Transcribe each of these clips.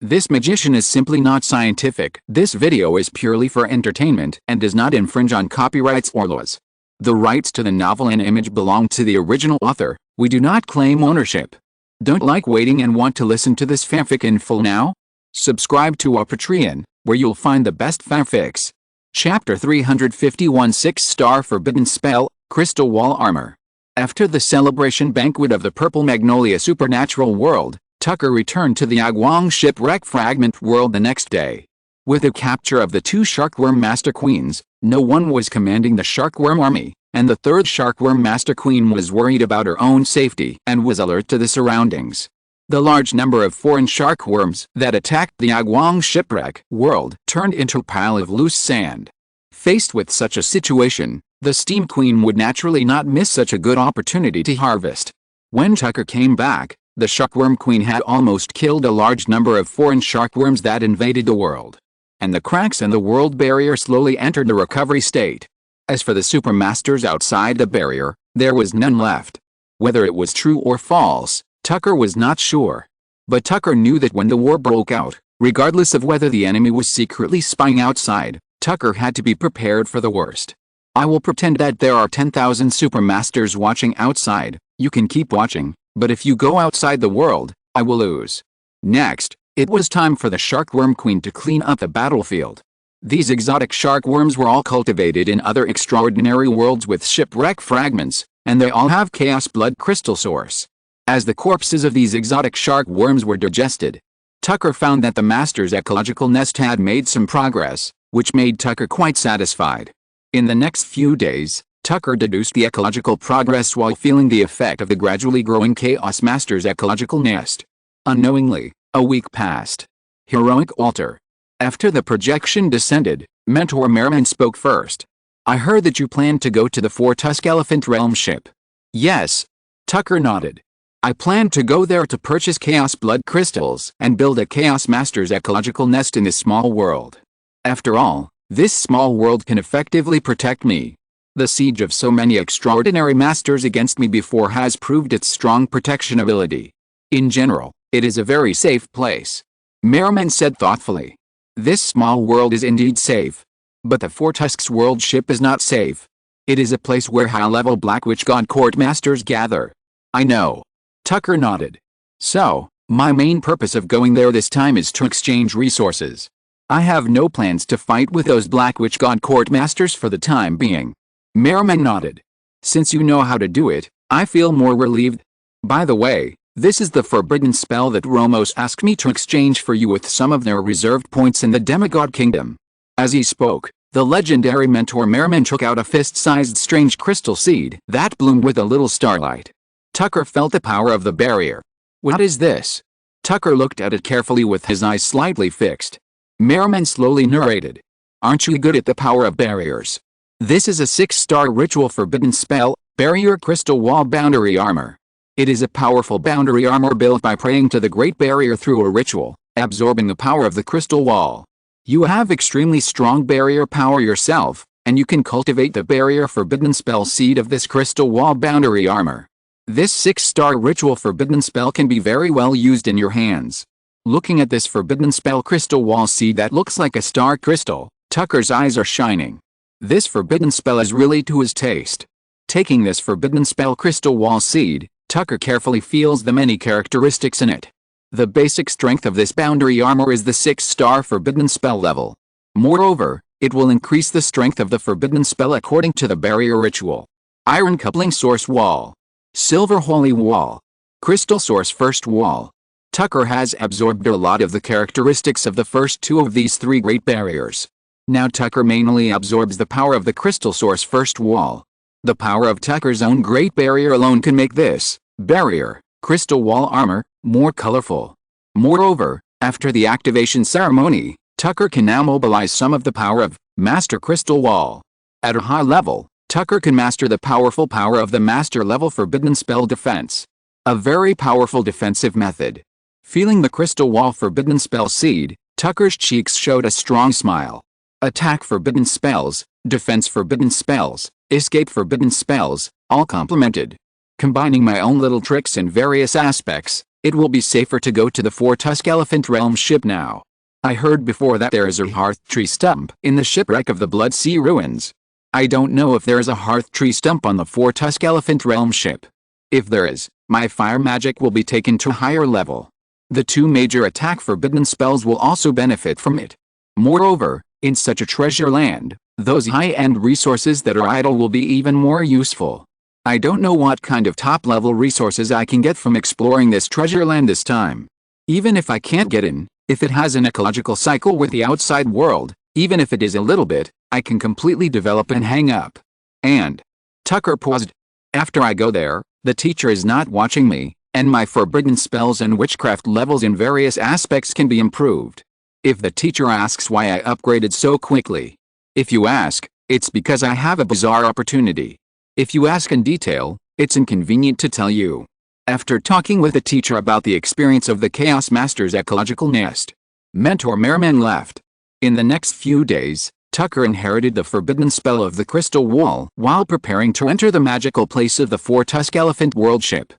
This magician is simply not scientific. This video is purely for entertainment and does not infringe on copyrights or laws. The rights to the novel and image belong to the original author. We do not claim ownership. Don't like waiting and want to listen to this fanfic in full now? Subscribe to our Patreon, where you'll find the best fanfics. Chapter 351 6-star Forbidden Spell, Crystal Wall Armor. After the celebration banquet of the Purple Magnolia Supernatural World, Tucker returned to the Agwong Shipwreck Fragment World the next day. With the capture of the two Sharkworm Master Queens, no one was commanding the Sharkworm army, and the third Sharkworm Master Queen was worried about her own safety and was alert to the surroundings. The large number of foreign sharkworms that attacked the Agwong Shipwreck World turned into a pile of loose sand. Faced with such a situation, the Steam Queen would naturally not miss such a good opportunity to harvest. When Tucker came back, the Sharkworm Queen had almost killed a large number of foreign sharkworms that invaded the world. And the cracks in the world barrier slowly entered the recovery state. As for the supermasters outside the barrier, there was none left. Whether it was true or false, Tucker was not sure. But Tucker knew that when the war broke out, regardless of whether the enemy was secretly spying outside, Tucker had to be prepared for the worst. I will pretend that there are 10,000 supermasters watching outside. You can keep watching, but if you go outside the world, I will lose. Next, it was time for the Sharkworm Queen to clean up the battlefield. These exotic sharkworms were all cultivated in other extraordinary worlds with shipwreck fragments, and they all have chaos blood crystal source. As the corpses of these exotic sharkworms were digested, Tucker found that the Master's ecological nest had made some progress, which made Tucker quite satisfied. In the next few days, Tucker deduced the ecological progress while feeling the effect of the gradually growing Chaos Master's ecological nest. Unknowingly, a week passed. Heroic Altar. After the projection descended, Mentor Merriman spoke first. I heard that you planned to go to the Four-Tusk Elephant Realm ship. Yes. Tucker nodded. I planned to go there to purchase Chaos Blood Crystals and build a Chaos Master's ecological nest in this small world. After all, this small world can effectively protect me. The siege of so many extraordinary masters against me before has proved its strong protection ability. In general, it is a very safe place. Merriman said thoughtfully. This small world is indeed safe. But the Four-Tusks world ship is not safe. It is a place where high-level Black Witch God Court masters gather. I know. Tucker nodded. So, my main purpose of going there this time is to exchange resources. I have no plans to fight with those Black Witch God Court masters for the time being. Merriman nodded. Since you know how to do it, I feel more relieved. By the way, this is the forbidden spell that Romos asked me to exchange for you with some of their reserved points in the Demigod Kingdom. As he spoke, the legendary Mentor Merriman took out a fist-sized strange crystal seed that bloomed with a little starlight. Tucker felt the power of the barrier. What is this? Tucker looked at it carefully with his eyes slightly fixed. Merriman slowly narrated. Aren't you good at the power of barriers? This is a 6-star ritual forbidden spell, Barrier Crystal Wall Boundary Armor. It is a powerful boundary armor built by praying to the Great Barrier through a ritual, absorbing the power of the crystal wall. You have extremely strong barrier power yourself, and you can cultivate the barrier forbidden spell seed of this crystal wall boundary armor. This 6-star ritual forbidden spell can be very well used in your hands. Looking at this forbidden spell crystal wall seed that looks like a star crystal, Tucker's eyes are shining. This forbidden spell is really to his taste. Taking this forbidden spell crystal wall seed, Tucker carefully feels the many characteristics in it. The basic strength of this boundary armor is the 6-star forbidden spell level. Moreover, it will increase the strength of the forbidden spell according to the barrier ritual. Iron coupling source wall. Silver holy wall. Crystal source first wall. Tucker has absorbed a lot of the characteristics of the first two of these three great barriers. Now Tucker mainly absorbs the power of the crystal source first wall. The power of Tucker's own great barrier alone can make this barrier, crystal wall armor, more colorful. Moreover, after the activation ceremony, Tucker can now mobilize some of the power of Master Crystal Wall. At a high level, Tucker can master the powerful power of the Master level Forbidden Spell Defense. A very powerful defensive method. Feeling the Crystal Wall Forbidden Spell seed, Tucker's cheeks showed a strong smile. Attack forbidden spells, defense forbidden spells, escape forbidden spells, all complemented. Combining my own little tricks in various aspects, It will be safer to go to the four-tusk elephant realm ship now. I heard before that there is a hearth tree stump in the shipwreck of the Blood Sea ruins. I don't know if there is a hearth tree stump on the four-tusk elephant realm ship. If there is, my fire magic will be taken to a higher level. The two major attack forbidden spells will also benefit from it. Moreover, in such a treasure land, those high-end resources that are idle will be even more useful. I don't know what kind of top-level resources I can get from exploring this treasure land this time. Even if I can't get in, if it has an ecological cycle with the outside world, even if it is a little bit, I can completely develop and hang up. And Tucker paused. After I go there, the teacher is not watching me, and my forbidden spells and witchcraft levels in various aspects can be improved. If the teacher asks why I upgraded so quickly, if you ask, it's because I have a bizarre opportunity. If you ask in detail, it's inconvenient to tell you. After talking with the teacher about the experience of the Chaos Master's ecological nest, Mentor Merriman left. In the next few days, Tucker inherited the forbidden spell of the crystal wall while preparing to enter the magical place of the four-tusk elephant world ship.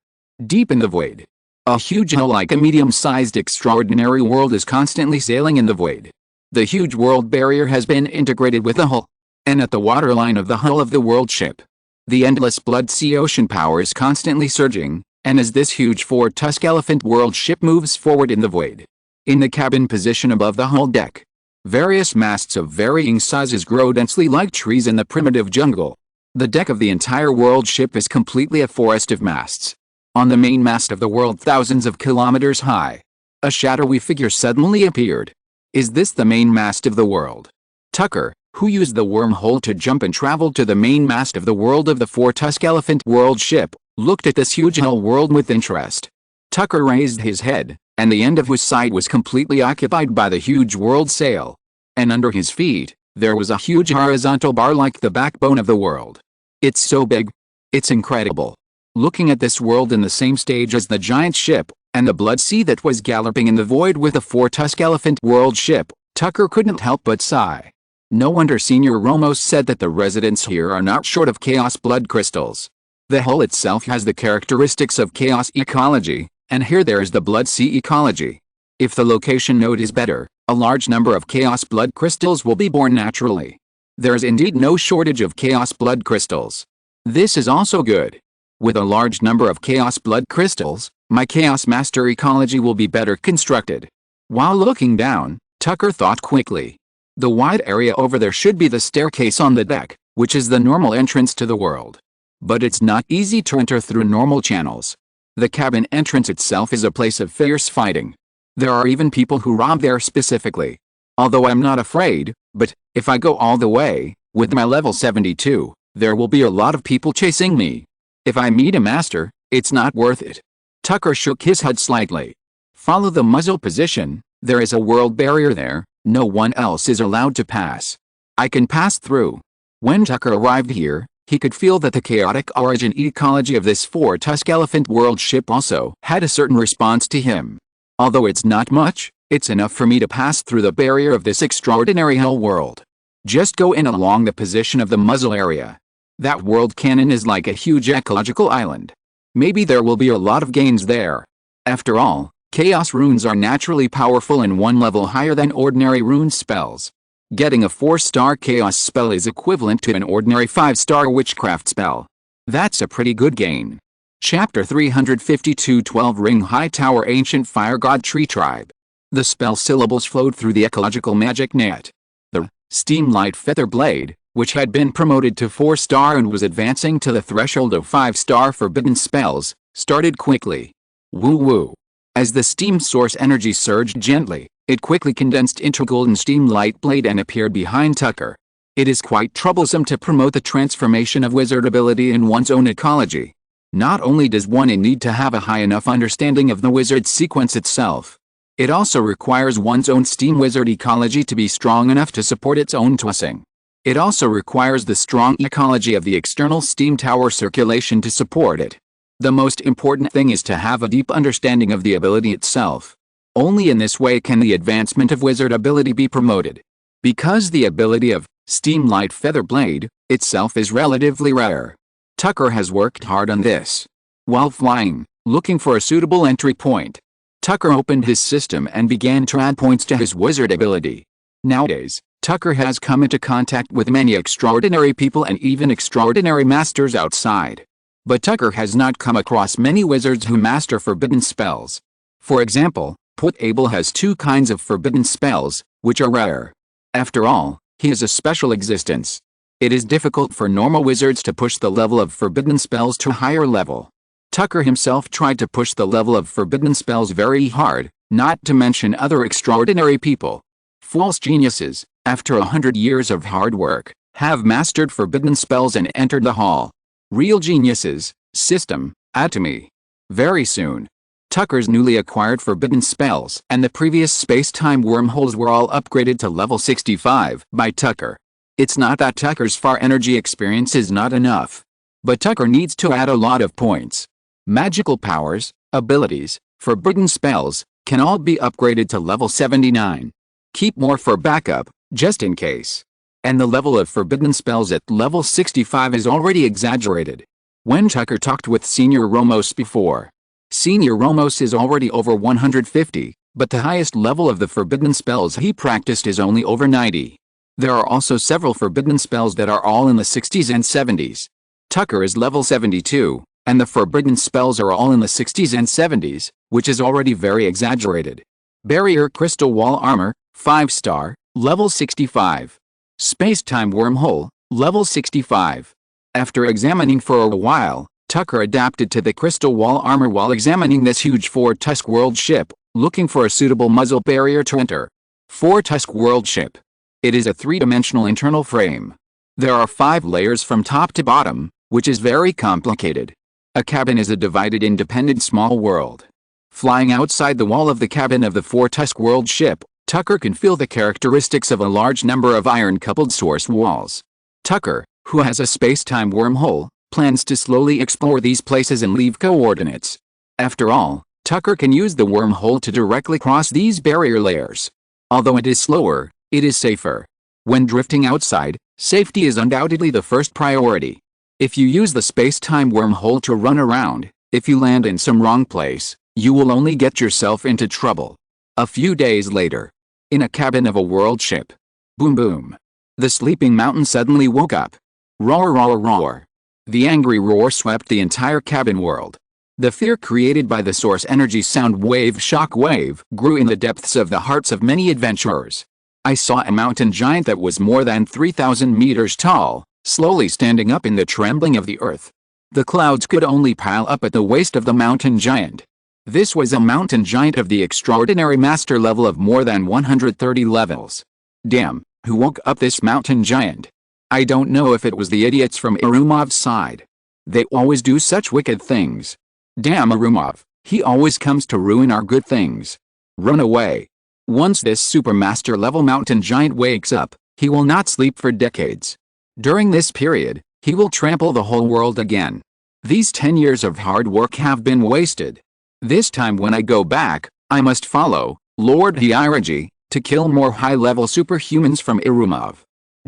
Deep in the void, a huge hull like a medium-sized extraordinary world is constantly sailing in the void. The huge world barrier has been integrated with the hull, and at the waterline of the hull of the world ship, the endless Blood Sea ocean power is constantly surging, and as this huge four-tusk elephant world ship moves forward in the void, in the cabin position above the hull deck, various masts of varying sizes grow densely like trees in the primitive jungle. The deck of the entire world ship is completely a forest of masts. On the main mast of the world, thousands of kilometers high, a shadowy figure suddenly appeared. Is this the main mast of the world? Tucker, who used the wormhole to jump and travel to the main mast of the world of the four-tusk elephant world ship, looked at this huge hull world with interest. Tucker raised his head, and the end of his sight was completely occupied by the huge world sail. And under his feet, there was a huge horizontal bar like the backbone of the world. It's so big. It's incredible. Looking at this world in the same stage as the giant ship, and the Blood Sea that was galloping in the void with the four-tusk elephant world ship, Tucker couldn't help but sigh. No wonder Senior Ramos said that the residents here are not short of chaos blood crystals. The hull itself has the characteristics of chaos ecology, and here there is the Blood Sea ecology. If the location node is better, a large number of chaos blood crystals will be born naturally. There is indeed no shortage of chaos blood crystals. This is also good. With a large number of chaos blood crystals, my Chaos Master ecology will be better constructed. While looking down, Tucker thought quickly. The wide area over there should be the staircase on the deck, which is the normal entrance to the world. But it's not easy to enter through normal channels. The cabin entrance itself is a place of fierce fighting. There are even people who rob there specifically. Although I'm not afraid, but if I go all the way, with my level 72, there will be a lot of people chasing me. If I meet a master, it's not worth it. Tucker shook his head slightly. Follow the muzzle position, there is a world barrier there, no one else is allowed to pass. I can pass through. When Tucker arrived here, he could feel that the chaotic origin ecology of this four-tusk elephant world ship also had a certain response to him. Although it's not much, it's enough for me to pass through the barrier of this extraordinary hell world. Just go in along the position of the muzzle area. That world cannon is like a huge ecological island. Maybe there will be a lot of gains there. After all, chaos runes are naturally powerful and one level higher than ordinary rune spells. Getting a 4-star chaos spell is equivalent to an ordinary 5-star witchcraft spell. That's a pretty good gain. Chapter 352 12 Ring High Tower Ancient Fire God Tree Tribe. The spell syllables flowed through the ecological magic net. The Steamlight Feather Blade, which had been promoted to 4-star and was advancing to the threshold of 5-star forbidden spells, started quickly. Woo-woo. As the steam source energy surged gently, it quickly condensed into golden steam light blade and appeared behind Tucker. It is quite troublesome to promote the transformation of wizard ability in one's own ecology. Not only does one need to have a high enough understanding of the wizard sequence itself, it also requires one's own steam wizard ecology to be strong enough to support its own tossing. It also requires the strong ecology of the external steam tower circulation to support it. The most important thing is to have a deep understanding of the ability itself. Only in this way can the advancement of wizard ability be promoted. Because the ability of Steamlight Feather Blade itself is relatively rare, Tucker has worked hard on this. While flying, looking for a suitable entry point. Tucker opened his system and began to add points to his wizard ability. Nowadays, Tucker has come into contact with many extraordinary people and even extraordinary masters outside. But Tucker has not come across many wizards who master forbidden spells. For example, Abel has 2 kinds of forbidden spells, which are rare. After all, he is a special existence. It is difficult for normal wizards to push the level of forbidden spells to a higher level. Tucker himself tried to push the level of forbidden spells very hard, not to mention other extraordinary people. False geniuses, after 100 years of hard work, have mastered forbidden spells and entered the hall. Real geniuses, system, atomy. Very soon, Tucker's newly acquired forbidden spells and the previous space-time wormholes were all upgraded to level 65 by Tucker. It's not that Tucker's far energy experience is not enough, but Tucker needs to add a lot of points. Magical powers, abilities, forbidden spells, can all be upgraded to level 79. Keep more for backup, just in case. And the level of forbidden spells at level 65 is already exaggerated. When Tucker talked with Senior Romos before, Senior Romos is already over 150, but the highest level of the forbidden spells he practiced is only over 90. There are also several forbidden spells that are all in the 60s and 70s. Tucker is level 72, and the forbidden spells are all in the 60s and 70s, which is already very exaggerated. Barrier Crystal Wall Armor, 5-star, level 65. Space-time Wormhole, level 65. After examining for a while, Tucker adapted to the crystal wall armor while examining this huge 4-tusk world ship, looking for a suitable muzzle barrier to enter. 4-tusk world ship. It is a 3-dimensional internal frame. There are 5 layers from top to bottom, which is very complicated. A cabin is a divided independent small world. Flying outside the wall of the cabin of the 4-tusk world ship, Tucker can feel the characteristics of a large number of iron-coupled source walls. Tucker, who has a space-time wormhole, plans to slowly explore these places and leave coordinates. After all, Tucker can use the wormhole to directly cross these barrier layers. Although it is slower, it is safer. When drifting outside, safety is undoubtedly the first priority. If you use the space-time wormhole to run around, if you land in some wrong place, you will only get yourself into trouble. A few days later, in a cabin of a world ship. Boom boom. The sleeping mountain suddenly woke up. Roar roar roar. The angry roar swept the entire cabin world. The fear created by the source energy sound wave shock wave grew in the depths of the hearts of many adventurers. I saw a mountain giant that was more than 3,000 meters tall, slowly standing up in the trembling of the earth. The clouds could only pile up at the waist of the mountain giant. This was a mountain giant of the extraordinary master level of more than 130 levels. Damn, who woke up this mountain giant? I don't know if it was the idiots from Irumov's side. They always do such wicked things. Damn Irumov, he always comes to ruin our good things. Run away. Once this supermaster level mountain giant wakes up, he will not sleep for decades. During this period, he will trample the whole world again. These 10 years of hard work have been wasted. This time when I go back, I must follow Lord Hierarchy to kill more high-level superhumans from Irumov.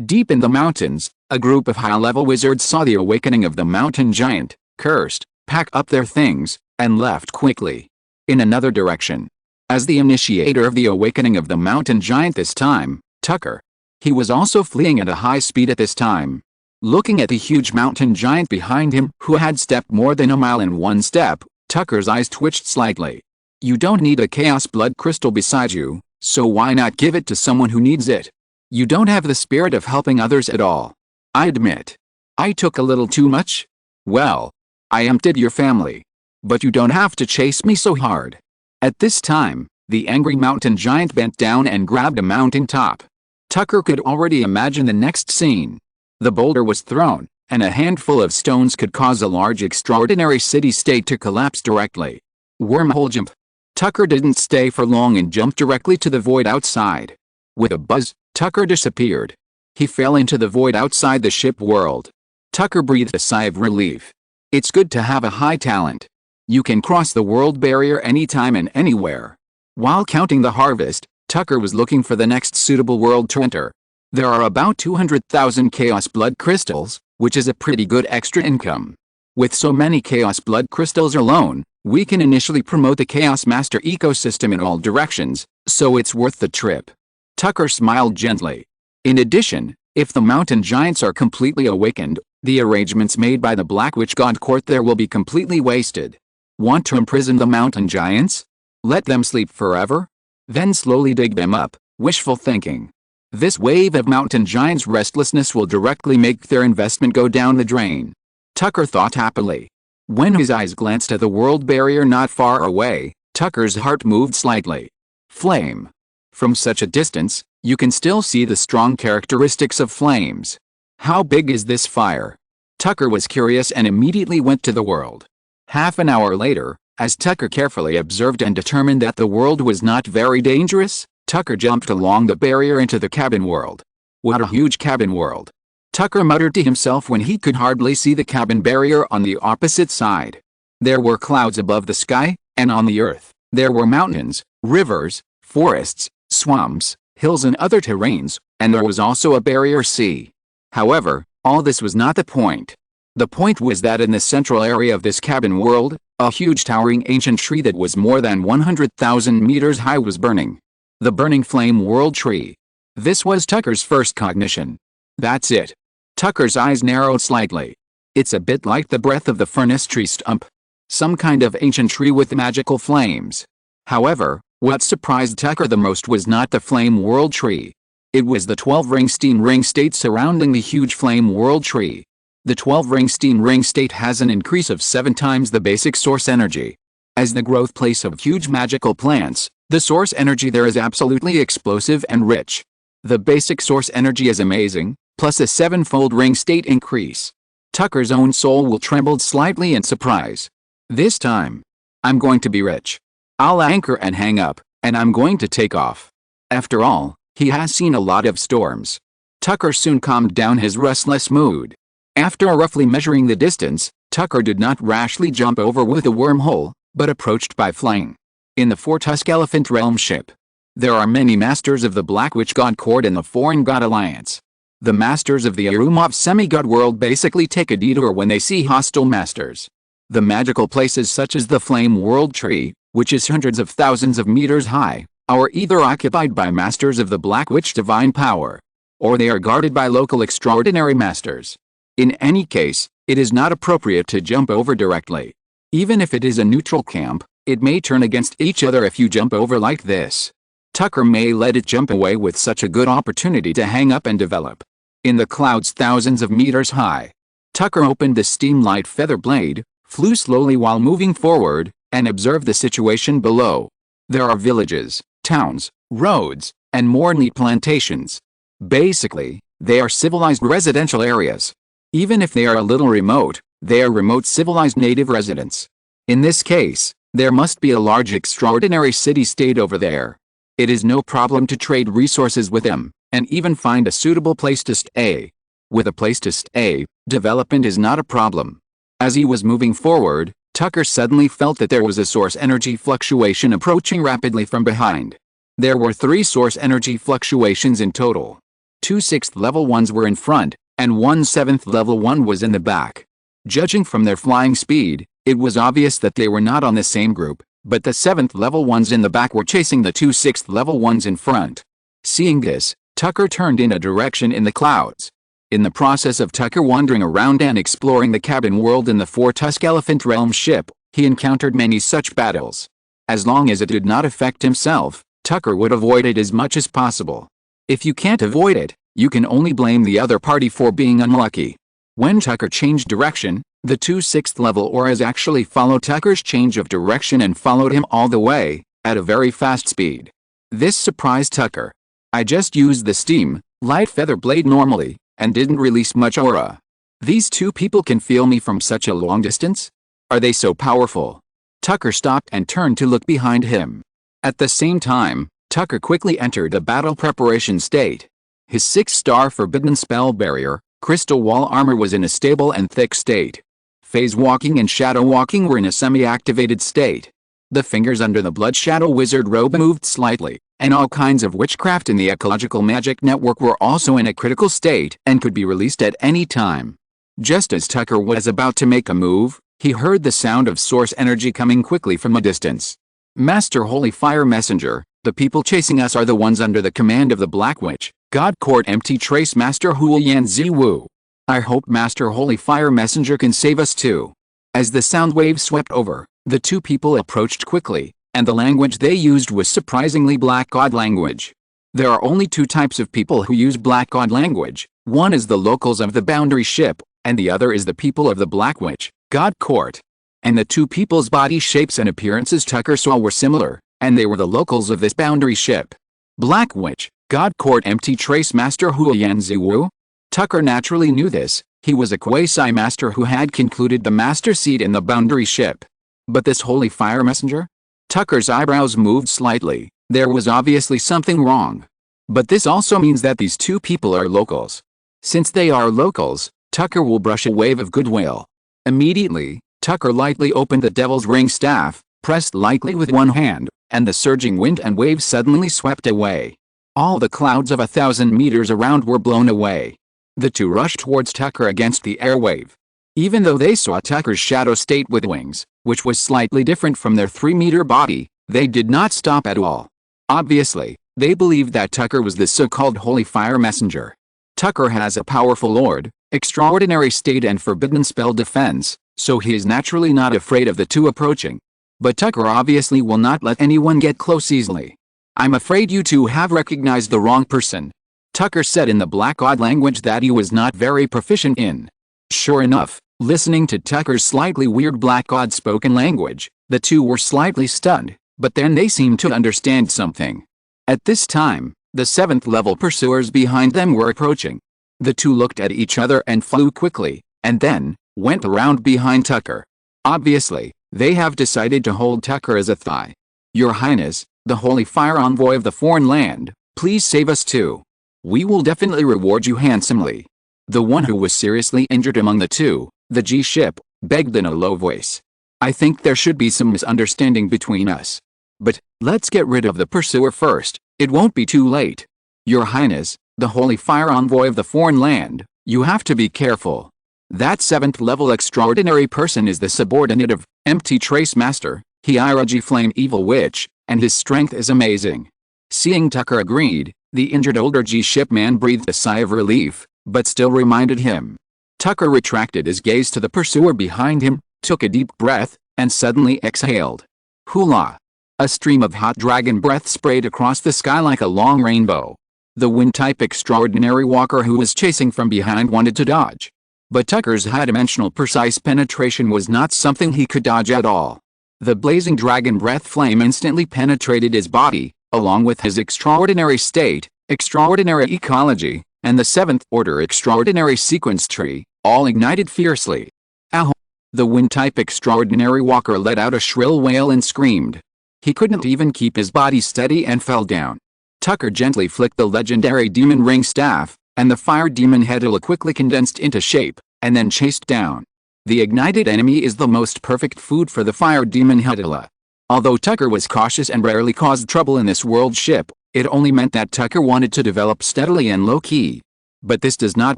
Deep in the mountains, a group of high-level wizards saw the awakening of the mountain giant, cursed, packed up their things, and left quickly. In another direction. As the initiator of the awakening of the mountain giant this time, Tucker. He was also fleeing at a high speed at this time. Looking at the huge mountain giant behind him who had stepped more than a mile in one step, Tucker's eyes twitched slightly. You don't need a chaos blood crystal beside you, so why not give it to someone who needs it? You don't have the spirit of helping others at all. I admit. I took a little too much. Well, I emptied your family. But you don't have to chase me so hard. At this time, the angry mountain giant bent down and grabbed a mountain top. Tucker could already imagine the next scene. The boulder was thrown, and a handful of stones could cause a large extraordinary city-state to collapse directly. Wormhole jump. Tucker didn't stay for long and jumped directly to the void outside. With a buzz, Tucker disappeared. He fell into the void outside the ship world. Tucker breathed a sigh of relief. It's good to have a high talent. You can cross the world barrier anytime and anywhere. While counting the harvest, Tucker was looking for the next suitable world to enter. There are about 200,000 chaos blood crystals, which is a pretty good extra income. With so many chaos blood crystals alone, We can initially promote the Chaos Master ecosystem in all directions, so it's worth the trip. Tucker smiled gently. In addition, if the mountain giants are completely awakened, the arrangements made by the Black Witch God Court there will be completely wasted. Want to imprison the mountain giants? Let them sleep forever? Then slowly dig them up. Wishful thinking. This wave of mountain giants' restlessness will directly make their investment go down the drain. Tucker thought happily. When his eyes glanced at the world barrier not far away, Tucker's heart moved slightly. Flame. From such a distance, you can still see the strong characteristics of flames. How big is this fire? Tucker was curious and immediately went to the world. Half an hour later, as Tucker carefully observed and determined that the world was not very dangerous, Tucker jumped along the barrier into the cabin world. What a huge cabin world! Tucker muttered to himself when he could hardly see the cabin barrier on the opposite side. There were clouds above the sky, and on the earth, there were mountains, rivers, forests, swamps, hills and other terrains, and there was also a barrier sea. However, all this was not the point. The point was that in the central area of this cabin world, a huge towering ancient tree that was more than 100,000 meters high was burning. The burning flame world tree. This was Tucker's first cognition. That's it. Tucker's eyes narrowed slightly. It's a bit like the breath of the furnace tree stump. Some kind of ancient tree with magical flames. However, what surprised Tucker the most was not the flame world tree. It was the 12-ring steam ring state surrounding the huge flame world tree. The 12-ring steam ring state has an increase of 7 times the basic source energy. As the growth place of huge magical plants, the source energy there is absolutely explosive and rich. The basic source energy is amazing, plus a 7-fold ring state increase. Tucker's own soul will trembled slightly in surprise. This time, I'm going to be rich. I'll anchor and hang up, and I'm going to take off. After all, he has seen a lot of storms. Tucker soon calmed down his restless mood. After roughly measuring the distance, Tucker did not rashly jump over with a wormhole, but approached by flying. In the 4-tusk elephant realm ship, there are many masters of the Black Witch God Court and the Foreign God Alliance. The masters of the Arumov semi-god world basically take a detour when they see hostile masters. The magical places such as the Flame World Tree, which is hundreds of thousands of meters high, are either occupied by masters of the Black Witch divine power, or they are guarded by local extraordinary masters. In any case, it is not appropriate to jump over directly. Even if it is a neutral camp, it may turn against each other if you jump over like this. Tucker may let it jump away with such a good opportunity to hang up and develop. In the clouds thousands of meters high, Tucker opened the steam light feather blade, flew slowly while moving forward, and observed the situation below. There are villages, towns, roads, and more neat plantations. Basically, they are civilized residential areas. Even if they are a little remote, they are remote civilized native residents. In this case, there must be a large extraordinary city-state over there. It is no problem to trade resources with them, and even find a suitable place to stay. With a place to stay, development is not a problem. As he was moving forward, Tucker suddenly felt that there was a source energy fluctuation approaching rapidly from behind. There were 3 source energy fluctuations in total. 2 6th level ones were in front, and 1 7th level one was in the back. Judging from their flying speed, it was obvious that they were not on the same group, but the 7th level ones in the back were chasing the 2 6th level ones in front. Seeing this, Tucker turned in a direction in the clouds. In the process of Tucker wandering around and exploring the cabin world in the 4-tusk elephant realm ship, he encountered many such battles. As long as it did not affect himself, Tucker would avoid it as much as possible. If you can't avoid it, you can only blame the other party for being unlucky. When Tucker changed direction, the 2 6th level auras actually followed Tucker's change of direction and followed him all the way, at a very fast speed. This surprised Tucker. I just used the steam light feather blade normally, and didn't release much aura. These 2 people can feel me from such a long distance? Are they so powerful? Tucker stopped and turned to look behind him. At the same time, Tucker quickly entered a battle preparation state. His 6-star forbidden spell barrier, crystal wall armor was in a stable and thick state. Phase walking and shadow walking were in a semi-activated state. The fingers under the blood shadow wizard robe moved slightly, and all kinds of witchcraft in the ecological magic network were also in a critical state and could be released at any time. Just as Tucker was about to make a move, He heard the sound of source energy coming quickly from a distance. Master Holy Fire Messenger, the people chasing us are the ones under the command of the Black Witch, God Court Empty Trace Master Hulian Ziwu. I hope Master Holy Fire Messenger can save us too. As the sound wave swept over, the two people approached quickly, and the language they used was surprisingly Black God language. There are only two types of people who use Black God language. One is the locals of the boundary ship, and the other is the people of the Black Witch, God Court. And the two people's body shapes and appearances Tucker saw were similar, and they were the locals of this boundary ship. Black Witch, God Court Empty Trace Master Hulian Ziwu? Tucker naturally knew this. He was a quasi-master who had concluded the master seat in the boundary ship. But this Holy Fire Messenger? Tucker's eyebrows moved slightly. There was obviously something wrong. But this also means that these two people are locals. Since they are locals, Tucker will brush a wave of goodwill. Immediately, Tucker lightly opened the Devil's Ring staff, pressed lightly with one hand, and the surging wind and waves suddenly swept away. All the clouds of 1,000 meters around were blown away. The two rushed towards Tucker against the airwave. Even though they saw Tucker's shadow state with wings, which was slightly different from their 3-meter body, they did not stop at all. Obviously, they believed that Tucker was the so-called Holy Fire Messenger. Tucker has a powerful Lord, extraordinary state and forbidden spell defense, so he is naturally not afraid of the two approaching. But Tucker obviously will not let anyone get close easily. I'm afraid you two have recognized the wrong person. Tucker said in the Black God language that he was not very proficient in. Sure enough, listening to Tucker's slightly weird Black God spoken language, the two were slightly stunned, but then they seemed to understand something. At this time, the 7th level pursuers behind them were approaching. The two looked at each other and flew quickly, and then went around behind Tucker. Obviously, they have decided to hold Tucker as a thigh. Your Highness, the Holy Fire Envoy of the foreign land, please save us too. We will definitely reward you handsomely. The one who was seriously injured among the two, the G-ship, begged in a low voice. I think there should be some misunderstanding between us. But, let's get rid of the pursuer first, it won't be too late. Your Highness, the Holy Fire Envoy of the foreign land, you have to be careful. That 7th level extraordinary person is the subordinate of Empty Trace Master, Hiiraji Flame Evil Witch, and his strength is amazing. Seeing Tucker agreed, the injured older G-ship man breathed a sigh of relief, but still reminded him. Tucker retracted his gaze to the pursuer behind him, took a deep breath, and suddenly exhaled. Hula! A stream of hot dragon breath sprayed across the sky like a long rainbow. The wind-type extraordinary walker who was chasing from behind wanted to dodge. But Tucker's high-dimensional precise penetration was not something he could dodge at all. The blazing dragon breath flame instantly penetrated his body, along with his extraordinary state, extraordinary ecology, and the 7th order extraordinary sequence tree, all ignited fiercely. Ow! The wind-type extraordinary walker let out a shrill wail and screamed. He couldn't even keep his body steady and fell down. Tucker gently flicked the legendary demon ring staff, and the fire demon Hedilla quickly condensed into shape, and then chased down. The ignited enemy is the most perfect food for the fire demon Hedilla. Although Tucker was cautious and rarely caused trouble in this world ship, it only meant that Tucker wanted to develop steadily and low-key. But this does not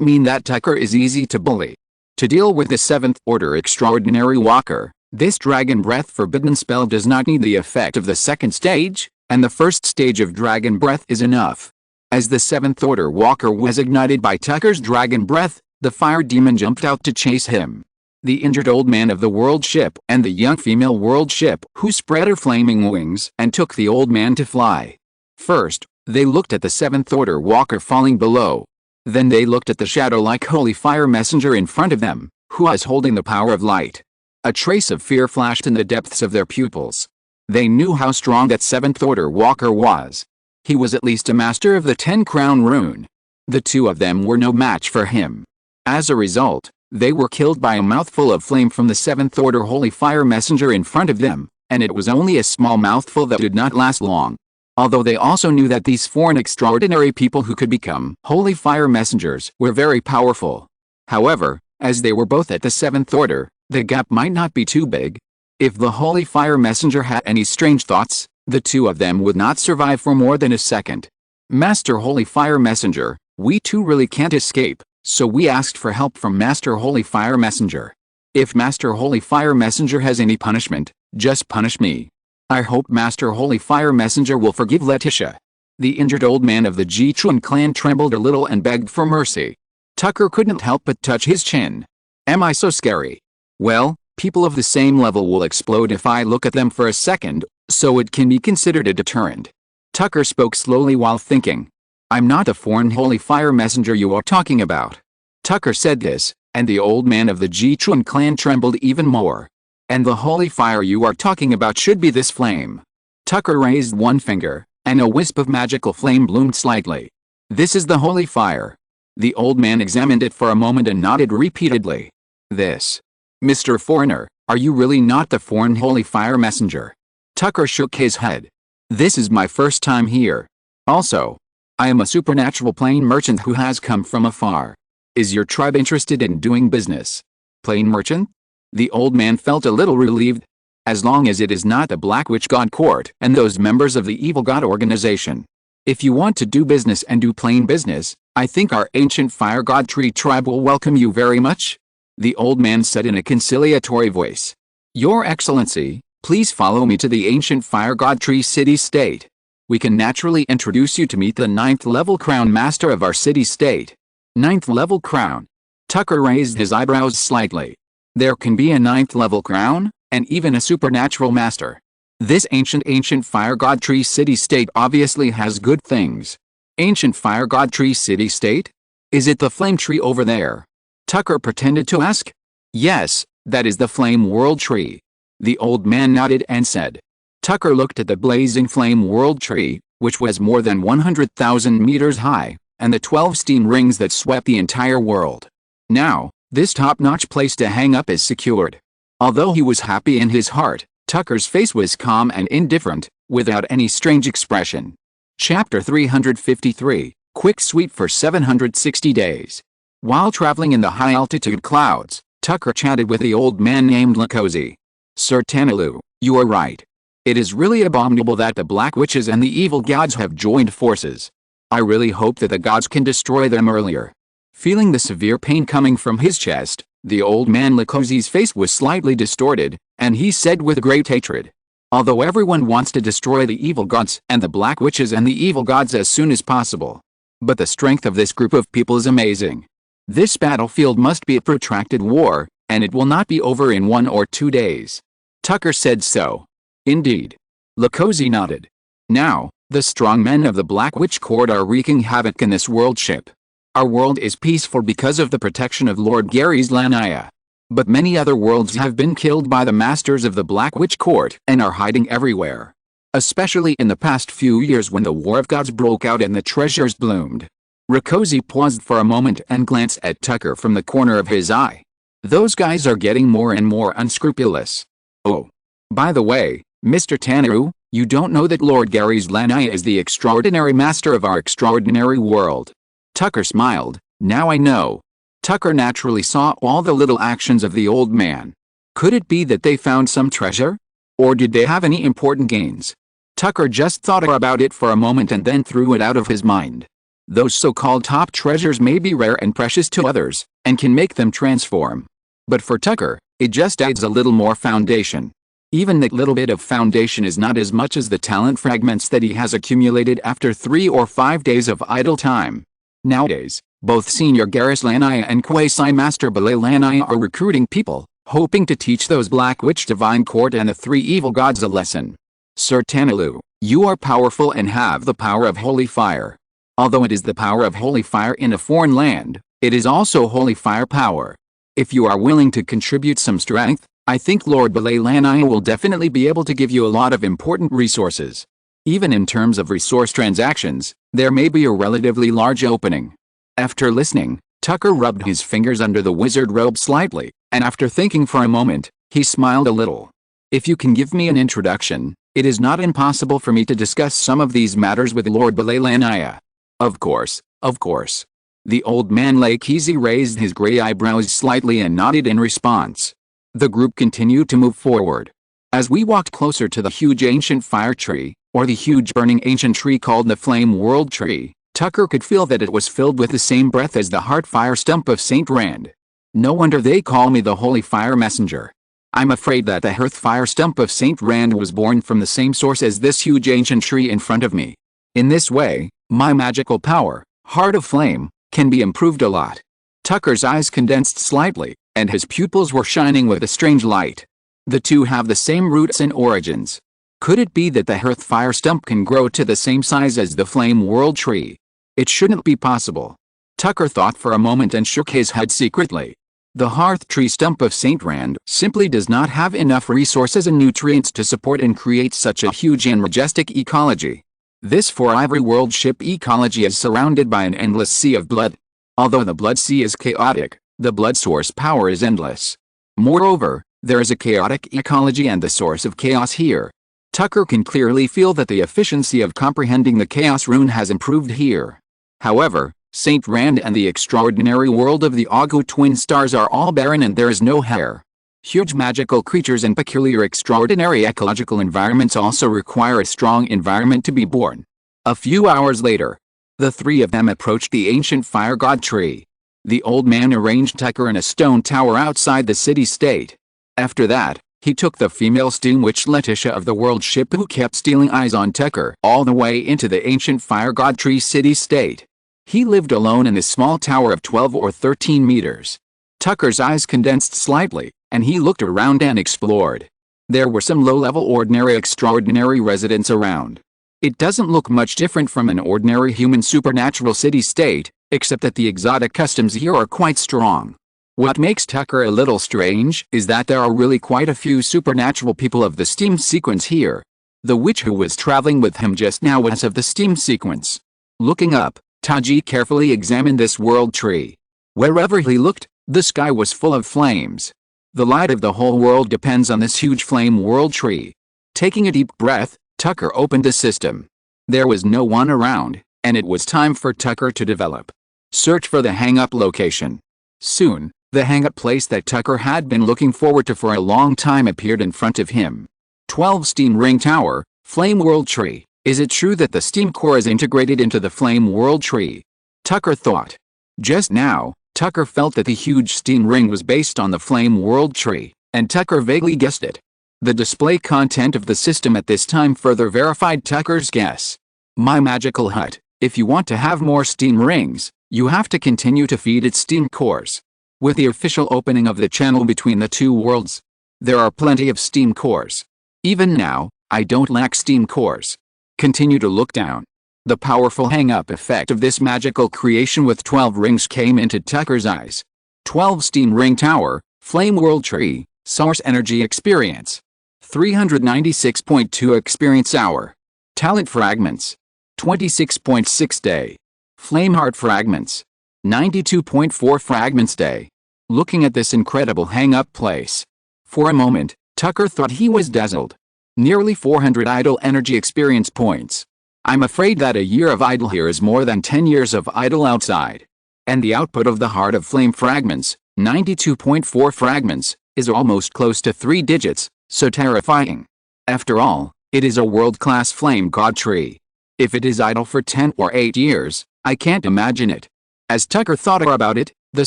mean that Tucker is easy to bully. To deal with the 7th order extraordinary walker, this dragon breath forbidden spell does not need the effect of the 2nd stage, and the 1st stage of dragon breath is enough. As the 7th order walker was ignited by Tucker's dragon breath, the fire demon jumped out to chase him. The injured old man of the world ship and the young female world ship who spread her flaming wings and took the old man to fly. First, they looked at the 7th order walker falling below. Then they looked at the shadow-like Holy Fire Messenger in front of them, who was holding the power of light. A trace of fear flashed in the depths of their pupils. They knew how strong that 7th order walker was. He was at least a master of the 10-crown rune. The two of them were no match for him. As a result, they were killed by a mouthful of flame from the 7th order Holy Fire Messenger in front of them, and it was only a small mouthful that did not last long. Although they also knew that these foreign extraordinary people who could become Holy Fire Messengers were very powerful. However, as they were both at the 7th order, the gap might not be too big. If the Holy Fire Messenger had any strange thoughts, the two of them would not survive for more than a second. Master Holy Fire Messenger, we two really can't escape, so we asked for help from Master Holy Fire Messenger. If Master Holy Fire Messenger has any punishment, just punish me. I hope Master Holy Fire Messenger will forgive Letitia. The injured old man of the Jichuan clan trembled a little and begged for mercy. Tucker couldn't help but touch his chin. Am I so scary? Well, people of the same level will explode if I look at them for a second, so it can be considered a deterrent. Tucker spoke slowly while thinking. I'm not the foreign Holy Fire Messenger you are talking about. Tucker said this, and the old man of the Jichuan clan trembled even more. And the holy fire you are talking about should be this flame. Tucker raised one finger, and a wisp of magical flame bloomed slightly. This is the holy fire. The old man examined it for a moment and nodded repeatedly. This. Mr. Foreigner, are you really not the foreign Holy Fire Messenger? Tucker shook his head. This is my first time here. Also, I am a supernatural plain merchant who has come from afar. Is your tribe interested in doing business? Plain merchant? The old man felt a little relieved. As long as it is not the Black Witch God Court and those members of the Evil God organization. If you want to do business and do plain business, I think our ancient Fire God Tree tribe will welcome you very much. The old man said in a conciliatory voice. Your Excellency, please follow me to the ancient Fire God Tree city-state. We can naturally introduce you to meet the 9th level crown master of our city-state. 9th level crown. Tucker raised his eyebrows slightly. There can be a 9th level crown, and even a supernatural master. This ancient Fire God Tree city-state obviously has good things. Ancient Fire God Tree city-state? Is it the flame tree over there? Tucker pretended to ask. Yes, that is the flame world tree. The old man nodded and said. Tucker looked at the blazing flame world tree, which was more than 100,000 meters high, and the 12 steam rings that swept the entire world. Now, this top-notch place to hang up is secured. Although he was happy in his heart, Tucker's face was calm and indifferent, without any strange expression. Chapter 353, Quick Sweep for 760 Days. While traveling in the high-altitude clouds, Tucker chatted with the old man named Lakosi. Sir Tanalu, you are right. It is really abominable that the Black Witches and the evil gods have joined forces. I really hope that the gods can destroy them earlier. Feeling the severe pain coming from his chest, the old man Lakosi's face was slightly distorted, and he said with great hatred. Although everyone wants to destroy the evil gods and the Black Witches and the evil gods as soon as possible. But the strength of this group of people is amazing. This battlefield must be a protracted war, and it will not be over in 1 or 2 days. Tucker said so. Indeed. Lakosi nodded. Now, the strong men of the Black Witch Court are wreaking havoc in this world ship. Our world is peaceful because of the protection of Lord Gary's Lanaya. But many other worlds have been killed by the masters of the Black Witch Court and are hiding everywhere. Especially in the past few years when the War of Gods broke out and the treasures bloomed. Lakosi paused for a moment and glanced at Tucker from the corner of his eye. Those guys are getting more and more unscrupulous. Oh. By the way, Mr. Tanaru, you don't know that Lord Gary's Lanaya is the extraordinary master of our extraordinary world. Tucker smiled. Now I know. Tucker naturally saw all the little actions of the old man. Could it be that they found some treasure? Or did they have any important gains? Tucker just thought about it for a moment and then threw it out of his mind. Those so-called top treasures may be rare and precious to others, and can make them transform. But for Tucker, it just adds a little more foundation. Even that little bit of foundation is not as much as the talent fragments that he has accumulated after 3 or 5 days of idle time. Nowadays, both Senior Garrus Lanaya and Quasi-Master Balay Lanaya are recruiting people, hoping to teach those Black Witch Divine Court and the 3 evil gods a lesson. Sir Tanalu, you are powerful and have the power of holy fire. Although it is the power of holy fire in a foreign land, it is also holy fire power. If you are willing to contribute some strength, I think Lord Balay Lanaya will definitely be able to give you a lot of important resources. Even in terms of resource transactions, there may be a relatively large opening. After listening, Tucker rubbed his fingers under the wizard robe slightly, and after thinking for a moment, he smiled a little. If you can give me an introduction, it is not impossible for me to discuss some of these matters with Lord Balay Lanaya. Of course, of course. The old man Lakosi raised his gray eyebrows slightly and nodded in response. The group continued to move forward. As we walked closer to the huge ancient fire tree, or the huge burning ancient tree called the Flame World Tree, Tucker could feel that it was filled with the same breath as the heart fire stump of Saint Rand. No wonder they call me the Holy Fire Messenger. I'm afraid that the hearth fire stump of St. Rand was born from the same source as this huge ancient tree in front of me. In this way, my magical power, Heart of Flame, can be improved a lot. Tucker's eyes condensed slightly, and his pupils were shining with a strange light. The two have the same roots and origins. Could it be that the hearth fire stump can grow to the same size as the flame world tree? It shouldn't be possible. Tucker thought for a moment and shook his head secretly. The hearth tree stump of St. Rand simply does not have enough resources and nutrients to support and create such a huge and majestic ecology. This 4-ivory world ship ecology is surrounded by an endless sea of blood. Although the blood sea is chaotic, the blood source power is endless. Moreover, there is a chaotic ecology and the source of chaos here. Tucker can clearly feel that the efficiency of comprehending the chaos rune has improved here. However, St. Rand and the extraordinary world of the Augu twin stars are all barren and there is no hair. Huge magical creatures and peculiar extraordinary ecological environments also require a strong environment to be born. A few hours later, the three of them approached the ancient fire god tree. The old man arranged Tucker in a stone tower outside the city-state. After that, he took the female steam witch Letitia of the world ship who kept stealing eyes on Tucker all the way into the ancient fire god tree city-state. He lived alone in this small tower of 12 or 13 meters. Tucker's eyes condensed slightly, and he looked around and explored. There were some low-level ordinary extraordinary residents around. It doesn't look much different from an ordinary human supernatural city-state, except that the exotic customs here are quite strong. What makes Tucker a little strange is that there are really quite a few supernatural people of the steam sequence here. The witch who was traveling with him just now was of the steam sequence. Looking up, Taji carefully examined this world tree. Wherever he looked, the sky was full of flames. The light of the whole world depends on this huge flame world tree. Taking a deep breath, Tucker opened the system. There was no one around, and it was time for Tucker to develop. Search for the hang-up location. Soon, the hang-up place that Tucker had been looking forward to for a long time appeared in front of him. 12 Steam Ring Tower, Flame World Tree. Is it true that the steam core is integrated into the flame world tree? Tucker thought. Just now, Tucker felt that the huge steam ring was based on the flame world tree, and Tucker vaguely guessed it. The display content of the system at this time further verified Tucker's guess. My magical hut, if you want to have more steam rings, you have to continue to feed its steam cores. With the official opening of the channel between the two worlds, there are plenty of steam cores. Even now, I don't lack steam cores. Continue to look down. The powerful hang-up effect of this magical creation with 12 rings came into Tucker's eyes. 12 Steam Ring Tower, Flame World Tree, Source Energy Experience. 396.2 Experience Hour. Talent Fragments. 26.6 Day. Flame Heart Fragments. 92.4 Fragments Day. Looking at this incredible hang-up place. For a moment, Tucker thought he was dazzled. Nearly 400 idle energy experience points. I'm afraid that a year of idle here is more than 10 years of idle outside. And the output of the Heart of Flame fragments, 92.4 fragments, is almost close to 3 digits, so terrifying. After all, it is a world-class flame god tree. If it is idle for 10 or 8 years, I can't imagine it. As Tucker thought about it, the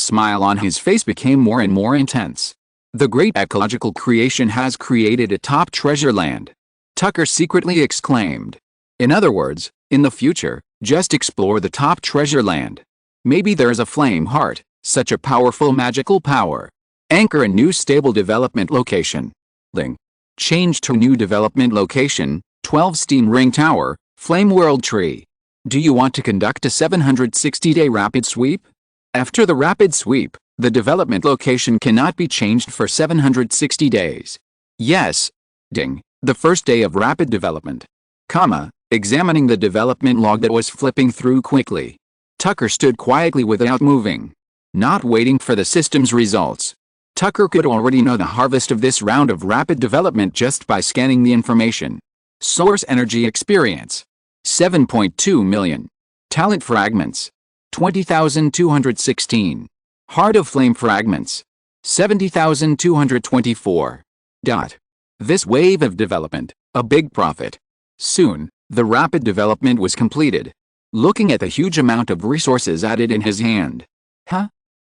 smile on his face became more and more intense. The great ecological creation has created a top treasure land. Tucker secretly exclaimed. In other words, in the future, just explore the top treasure land. Maybe there's a flame heart, such a powerful magical power. Anchor a new stable development location. Link. Change to new development location, 12 Steam Ring Tower, Flame World Tree. Do you want to conduct a 760-day rapid sweep? After the rapid sweep, the development location cannot be changed for 760 days. Yes. Ding. The first day of rapid development. Examining the development log that was flipping through quickly. Tucker stood quietly without moving. Not waiting for the system's results. Tucker could already know the harvest of this round of rapid development just by scanning the information. Source Energy Experience. 7.2 million. Talent Fragments. 20,216. Heart of Flame Fragments. 70,224. This wave of development, a big profit. Soon, the rapid development was completed. Looking at the huge amount of resources added in his hand.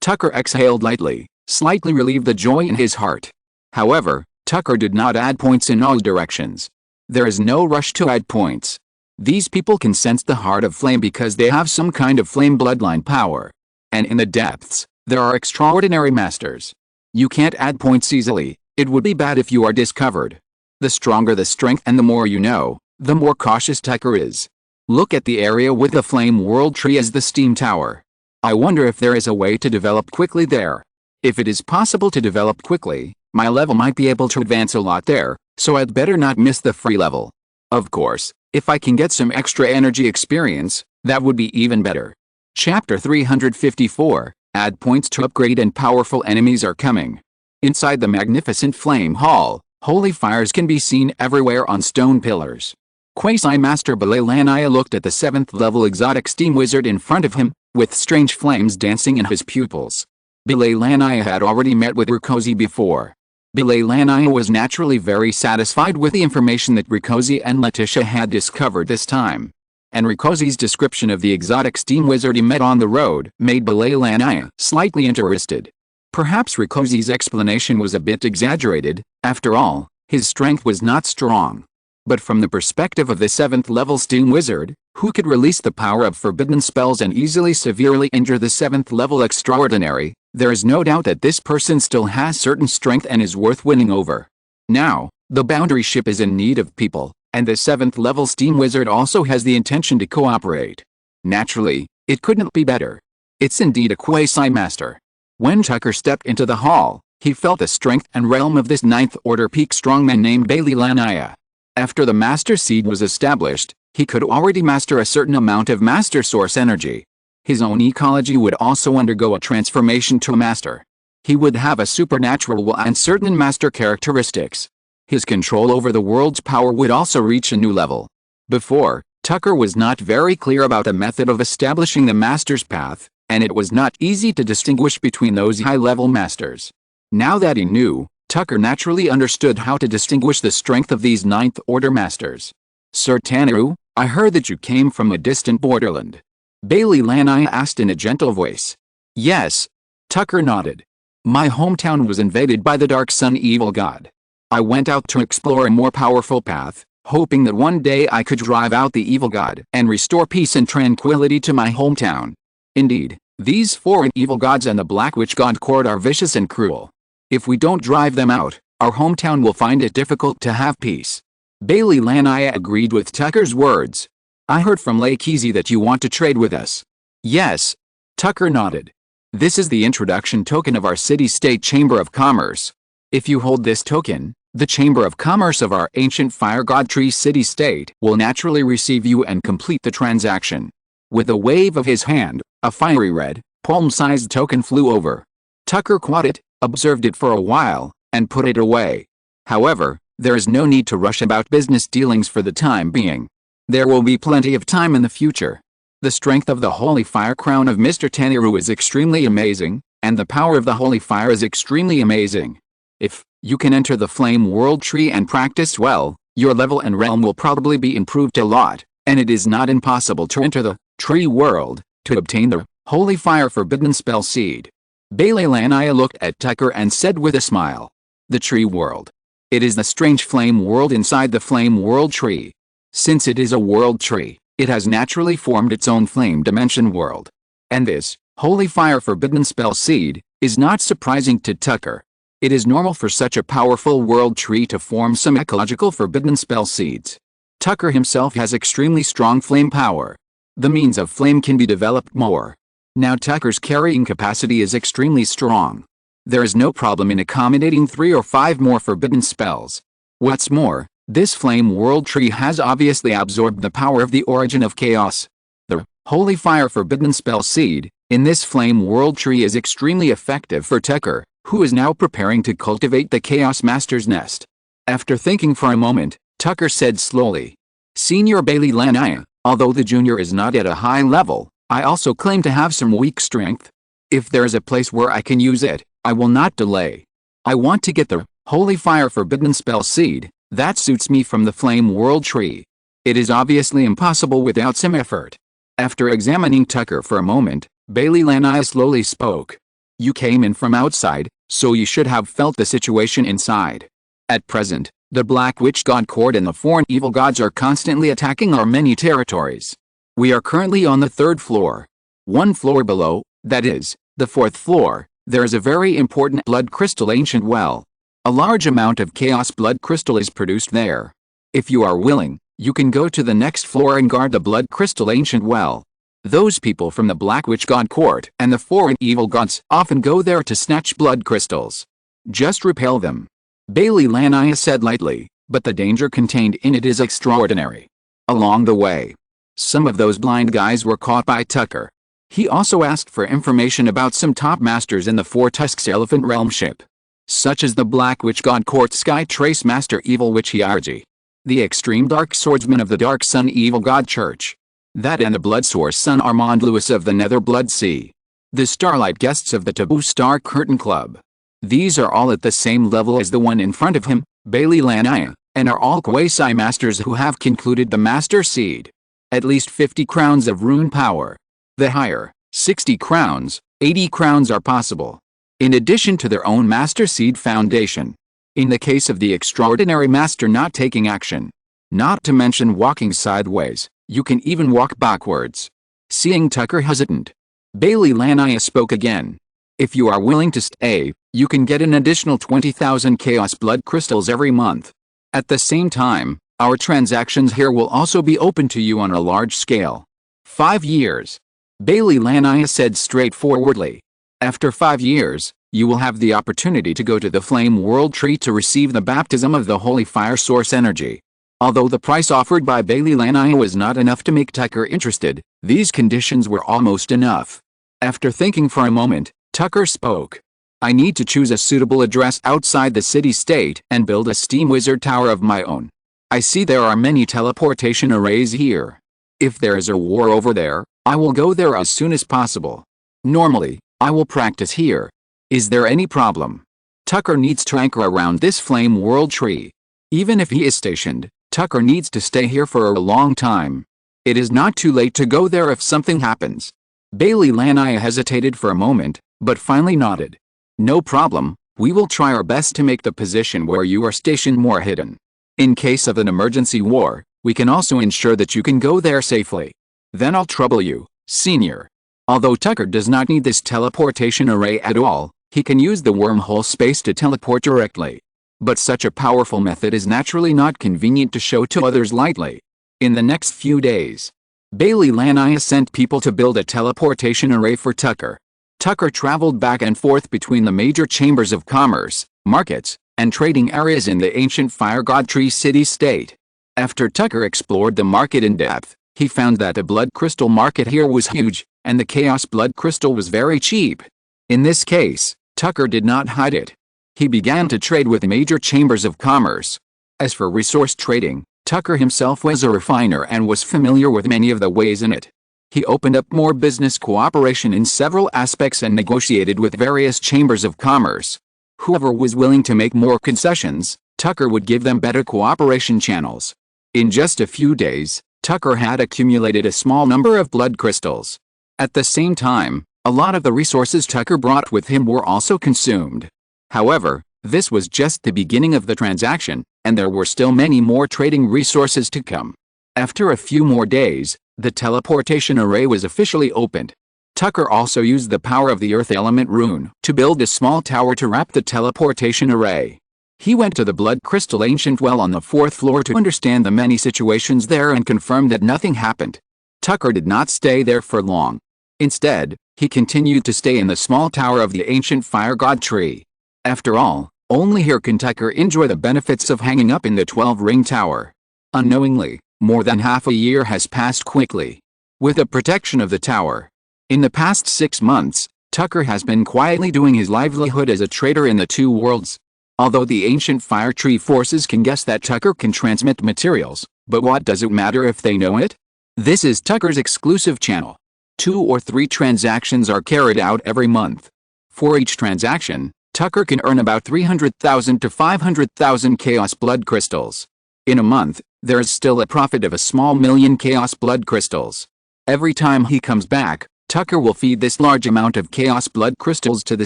Tucker exhaled lightly. slightly relieved the joy in his heart. However, Tucker did not add points in all directions. There is no rush to add points. These people can sense the heart of flame because they have some kind of flame bloodline power. And in the depths, there are extraordinary masters. You can't add points easily. It would be bad if you are discovered. The stronger the strength and the more you know, the more cautious Tucker is. Look at the area with the flame world tree as the steam tower. I wonder if there is a way to develop quickly there. If it is possible to develop quickly, my level might be able to advance a lot there, so I'd better not miss the free level. Of course, if I can get some extra energy experience, that would be even better. Chapter 354, Add points to upgrade and powerful enemies are coming. Inside the magnificent flame hall, holy fires can be seen everywhere on stone pillars. Quasi-Master Balalaniah looked at the 7th level exotic steam wizard in front of him, with strange flames dancing in his pupils. Balalaniah had already met with Rikosi before. Balalaniah was naturally very satisfied with the information that Rikosi and Letitia had discovered this time. And Rikosi's description of the exotic steam wizard he met on the road made Balalaniah slightly interested. Perhaps Rikosi's explanation was a bit exaggerated. After all, his strength was not strong. But from the perspective of the 7th level steam wizard, who could release the power of forbidden spells and easily severely injure the 7th level extraordinary, there is no doubt that this person still has certain strength and is worth winning over. Now, the boundary ship is in need of people, and the 7th level steam wizard also has the intention to cooperate. Naturally, it couldn't be better. It's indeed a quasi-master. When Tucker stepped into the hall, he felt the strength and realm of this 9th order peak strongman named Balalaniah. After the master seed was established, he could already master a certain amount of master source energy. His own ecology would also undergo a transformation to a master. He would have a supernatural will and certain master characteristics. His control over the world's power would also reach a new level. Before, Tucker was not very clear about the method of establishing the master's path, and it was not easy to distinguish between those high-level masters. Now that he knew, Tucker naturally understood how to distinguish the strength of these 9th order masters. Sir Tanaru, I heard that you came from a distant borderland. Balalaniah asked in a gentle voice. Yes. Tucker nodded. My hometown was invaded by the Dark Sun evil god. I went out to explore a more powerful path, hoping that one day I could drive out the evil god and restore peace and tranquility to my hometown. Indeed, these foreign evil gods and the Black Witch God Court are vicious and cruel. If we don't drive them out, our hometown will find it difficult to have peace. Balalaniah agreed with Tucker's words. I heard from Lakezi that you want to trade with us. Yes. Tucker nodded. This is the introduction token of our city-state Chamber of Commerce. If you hold this token, the Chamber of Commerce of our ancient fire god tree city-state will naturally receive you and complete the transaction. With a wave of his hand, a fiery red, palm-sized token flew over. Tucker caught it, observed it for a while, and put it away. However, there is no need to rush about business dealings for the time being. There will be plenty of time in the future. The strength of the holy fire crown of Mr. Tanaru is extremely amazing, and the power of the holy fire is extremely amazing. If you can enter the flame world tree and practice well, your level and realm will probably be improved a lot, and it is not impossible to enter the tree world to obtain the holy fire forbidden spell seed. Balalaniah looked at Tucker and said with a smile. The tree world. It is the strange flame world inside the flame world tree. Since it is a world tree, it has naturally formed its own flame dimension world. And this, holy fire forbidden spell seed, is not surprising to Tucker. It is normal for such a powerful world tree to form some ecological forbidden spell seeds. Tucker himself has extremely strong flame power. The means of flame can be developed more. Now Tucker's carrying capacity is extremely strong. There is no problem in accommodating 3 or 5 more forbidden spells. What's more, this flame world tree has obviously absorbed the power of the origin of chaos. The holy fire forbidden spell seed in this flame world tree is extremely effective for Tucker, who is now preparing to cultivate the Chaos Master's nest. After thinking for a moment, Tucker said slowly, Senior Balalaniah, although the junior is not at a high level, I also claim to have some weak strength. If there is a place where I can use it, I will not delay. I want to get the holy fire forbidden spell seed that suits me from the flame world tree. It is obviously impossible without some effort. After examining Tucker for a moment, Balalaniah slowly spoke. You came in from outside, so you should have felt the situation inside. At present, the Black Witch God Court and the foreign evil gods are constantly attacking our many territories. We are currently on the 3rd floor. One floor below, that is, the 4th floor, there is a very important blood crystal ancient well. A large amount of chaos blood crystal is produced there. If you are willing, you can go to the next floor and guard the blood crystal ancient well. Those people from the Black Witch God Court and the foreign evil gods often go there to snatch blood crystals. Just repel them. Bailey Lania said lightly, but the danger contained in it is extraordinary. Along the way, some of those blind guys were caught by Tucker. He also asked for information about some top masters in the Four Tusks Elephant Realm ship, such as the Black Witch God Court Sky Trace Master Evil Witch Hierarchy, the Extreme Dark Swordsman of the Dark Sun Evil God Church, that and the Blood Source Son Armand Lewis of the Nether Blood Sea, the Starlight Guests of the Taboo Star Curtain Club. These are all at the same level as the one in front of him, Bailey Lania, and are all quasi-masters who have concluded the Master Seed. At least 50 crowns of rune power. The higher, 60 crowns, 80 crowns are possible, in addition to their own Master Seed Foundation. In the case of the extraordinary master not taking action, not to mention walking sideways, you can even walk backwards. Seeing Tucker hesitant, Bailey Lania spoke again. If you are willing to stay, you can get an additional 20,000 chaos blood crystals every month. At the same time, our transactions here will also be open to you on a large scale. 5 years. Bailey Lania said straightforwardly. After 5 years, you will have the opportunity to go to the Flame World Tree to receive the baptism of the Holy Fire Source energy. Although the price offered by Bailey Lania was not enough to make Tucker interested, these conditions were almost enough. After thinking for a moment, Tucker spoke. I need to choose a suitable address outside the city-state and build a steam wizard tower of my own. I see there are many teleportation arrays here. If there is a war over there, I will go there as soon as possible. Normally, I will practice here. Is there any problem? Tucker needs to anchor around this Flame World Tree. Even if he is stationed, Tucker needs to stay here for a long time. It is not too late to go there if something happens. Bailey Lania hesitated for a moment, but finally nodded. No problem, we will try our best to make the position where you are stationed more hidden. In case of an emergency war, we can also ensure that you can go there safely. Then I'll trouble you, Senior. Although Tucker does not need this teleportation array at all, he can use the wormhole space to teleport directly. But such a powerful method is naturally not convenient to show to others lightly. In the next few days, Bailey Lania sent people to build a teleportation array for Tucker. Tucker traveled back and forth between the major chambers of commerce, markets, and trading areas in the ancient Fire God Tree city-state. After Tucker explored the market in depth, he found that the blood crystal market here was huge, and the chaos blood crystal was very cheap. In this case, Tucker did not hide it. He began to trade with major chambers of commerce. As for resource trading, Tucker himself was a refiner and was familiar with many of the ways in it. He opened up more business cooperation in several aspects and negotiated with various chambers of commerce. Whoever was willing to make more concessions, Tucker would give them better cooperation channels. In just a few days, Tucker had accumulated a small number of blood crystals. At the same time, a lot of the resources Tucker brought with him were also consumed. However, this was just the beginning of the transaction, and there were still many more trading resources to come. After a few more days, the teleportation array was officially opened. Tucker also used the power of the Earth Element rune to build a small tower to wrap the teleportation array. He went to the Blood Crystal Ancient Well on the 4th floor to understand the many situations there and confirm that nothing happened. Tucker did not stay there for long. Instead, he continued to stay in the small tower of the ancient Fire God Tree. After all, only here can Tucker enjoy the benefits of hanging up in the 12-ring tower. Unknowingly, more than half a year has passed quickly. With the protection of the tower. In the past 6 months, Tucker has been quietly doing his livelihood as a trader in the two worlds. Although the ancient Fire Tree forces can guess that Tucker can transmit materials, but what does it matter if they know it? This is Tucker's exclusive channel. 2 or 3 transactions are carried out every month. For each transaction, Tucker can earn about 300,000 to 500,000 chaos blood crystals. In a month, there is still a profit of a small million chaos blood crystals. Every time he comes back, Tucker will feed this large amount of chaos blood crystals to the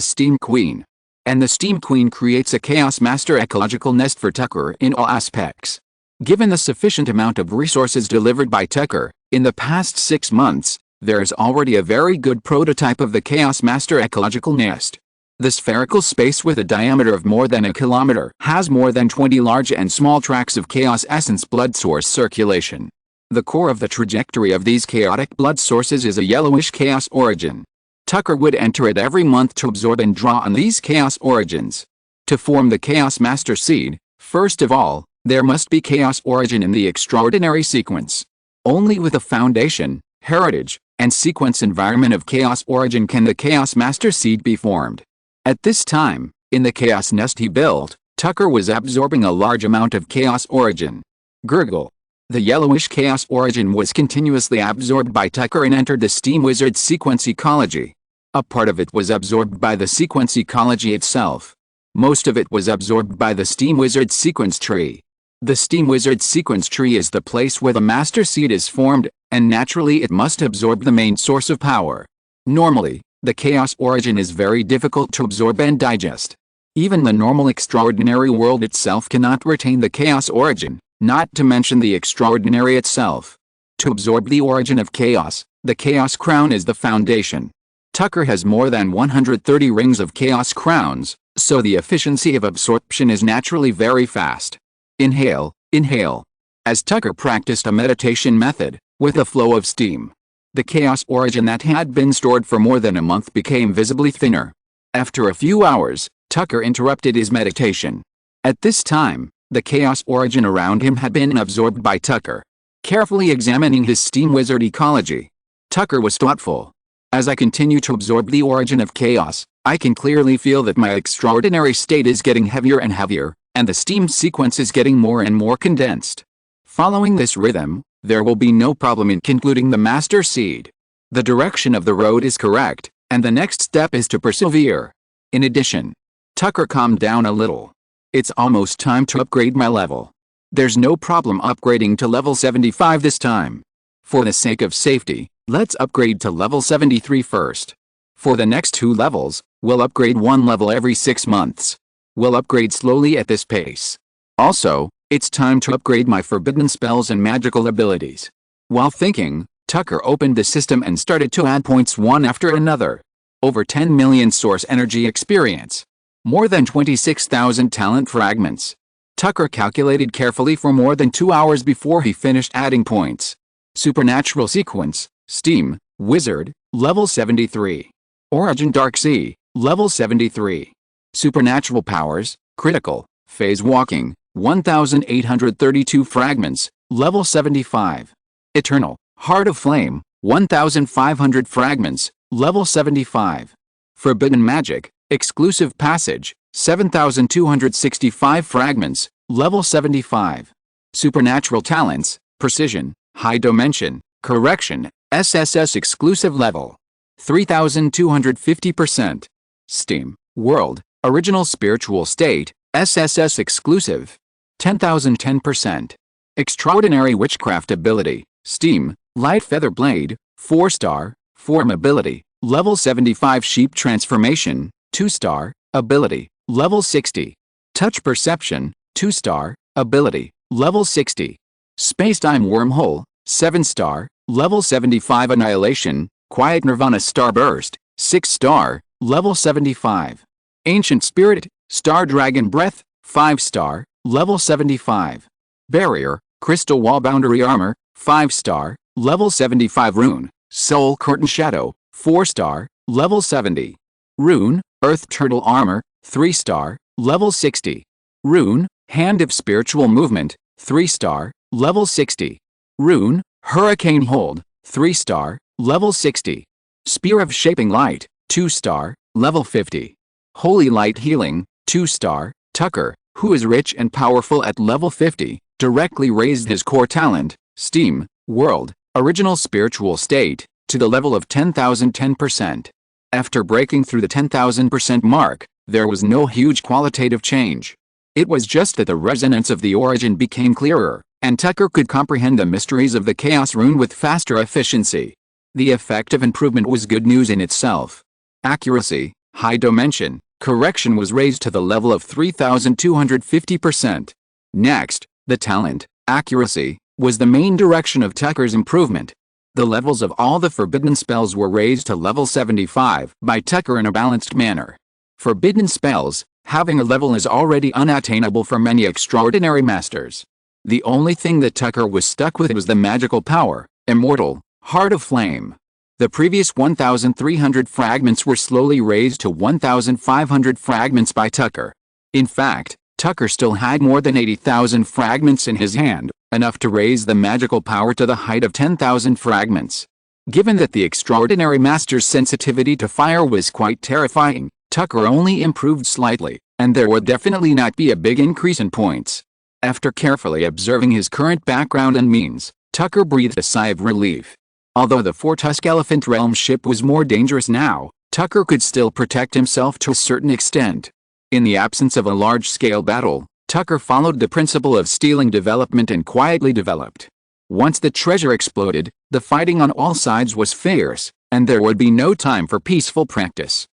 Steam Queen. And the Steam Queen creates a Chaos Master ecological nest for Tucker in all aspects. Given the sufficient amount of resources delivered by Tucker, in the past 6 months, there is already a very good prototype of the Chaos Master ecological nest. The spherical space with a diameter of more than a kilometer has more than 20 large and small tracts of chaos essence blood source circulation. The core of the trajectory of these chaotic blood sources is a yellowish chaos origin. Tucker would enter it every month to absorb and draw on these chaos origins. To form the Chaos Master seed, first of all, there must be chaos origin in the extraordinary sequence. Only with a foundation, heritage, and sequence environment of chaos origin can the Chaos Master seed be formed. At this time, in the chaos nest he built, Tucker was absorbing a large amount of chaos origin. Gurgle. The yellowish chaos origin was continuously absorbed by Tucker and entered the Steam Wizard sequence ecology. A part of it was absorbed by the sequence ecology itself. Most of it was absorbed by the Steam Wizard sequence tree. The Steam Wizard sequence tree is the place where the master seed is formed, and naturally it must absorb the main source of power. Normally, the chaos origin is very difficult to absorb and digest. Even the normal extraordinary world itself cannot retain the chaos origin, not to mention the extraordinary itself. To absorb the origin of chaos, the chaos crown is the foundation. Tucker has more than 130 rings of chaos crowns, so the efficiency of absorption is naturally very fast. Inhale, inhale. As Tucker practiced a meditation method, with a flow of steam, the chaos origin that had been stored for more than a month became visibly thinner. After a few hours, Tucker interrupted his meditation. At this time, the chaos origin around him had been absorbed by Tucker. Carefully examining his Steam Wizard ecology, Tucker was thoughtful. As I continue to absorb the origin of chaos, I can clearly feel that my extraordinary state is getting heavier and heavier, and the steam sequence is getting more and more condensed. Following this rhythm, there will be no problem in concluding the master seed. The direction of the road is correct, and the next step is to persevere. In addition, Tucker calmed down a little. It's almost time to upgrade my level. There's no problem upgrading to level 75 this time. For the sake of safety, let's upgrade to level 73 first. For the next 2 levels, we'll upgrade 1 level every 6 months. We'll upgrade slowly at this pace. Also, it's time to upgrade my forbidden spells and magical abilities. While thinking, Tucker opened the system and started to add points one after another. Over 10 million source energy experience. More than 26,000 talent fragments. Tucker calculated carefully for more than 2 hours before he finished adding points. Supernatural sequence, Steam, Wizard, level 73. Origin Dark Sea, level 73. Supernatural powers, critical, phase walking, 1,832 fragments, level 75. Eternal, Heart of Flame, 1,500 fragments, level 75. Forbidden Magic, Exclusive Passage, 7,265 fragments, level 75. Supernatural Talents, Precision, High Dimension, Correction, SSS Exclusive Level, 3,250%. Steam, World, Original Spiritual State, SSS Exclusive, 10,010%. Extraordinary Witchcraft Ability, Steam, Light Feather Blade, 4-star, Form Ability, level 75. Sheep Transformation, 2-star, Ability, level 60. Touch Perception, 2-star, Ability, level 60. Spacetime Wormhole, 7-star, level 75. Annihilation, Quiet Nirvana Starburst, 6-star, level 75. Ancient Spirit, Star Dragon Breath, 5-star, level 75. Barrier, Crystal Wall Boundary Armor, 5-star, level 75. Rune, Soul Curtain Shadow, 4-star, level 70. Rune, Earth Turtle Armor, 3-star, level 60. Rune, Hand of Spiritual Movement, 3-star, level 60. Rune, Hurricane Hold, 3-star, level 60. Spear of Shaping Light, 2-star, level 50. Holy Light Healing, 2-star. Tucker, who is rich and powerful at level 50, directly raised his core talent, Steam, World, Original Spiritual State, to the level of 10,010%. After breaking through the 10,000% mark, there was no huge qualitative change. It was just that the resonance of the origin became clearer, and Tucker could comprehend the mysteries of the Chaos Rune with faster efficiency. The effect of improvement was good news in itself. Accuracy, High Dimension, Correction was raised to the level of 3,250%. Next, the talent, accuracy, was the main direction of Tucker's improvement. The levels of all the forbidden spells were raised to level 75 by Tucker in a balanced manner. Forbidden spells, having a level is already unattainable for many extraordinary masters. The only thing that Tucker was stuck with was the magical power, immortal, Heart of Flame. The previous 1,300 fragments were slowly raised to 1,500 fragments by Tucker. In fact, Tucker still had more than 80,000 fragments in his hand, enough to raise the magical power to the height of 10,000 fragments. Given that the extraordinary master's sensitivity to fire was quite terrifying, Tucker only improved slightly, and there would definitely not be a big increase in points. After carefully observing his current background and means, Tucker breathed a sigh of relief. Although the four-tusk elephant realm ship was more dangerous now, Tucker could still protect himself to a certain extent. In the absence of a large-scale battle, Tucker followed the principle of stealing development and quietly developed. Once the treasure exploded, the fighting on all sides was fierce, and there would be no time for peaceful practice.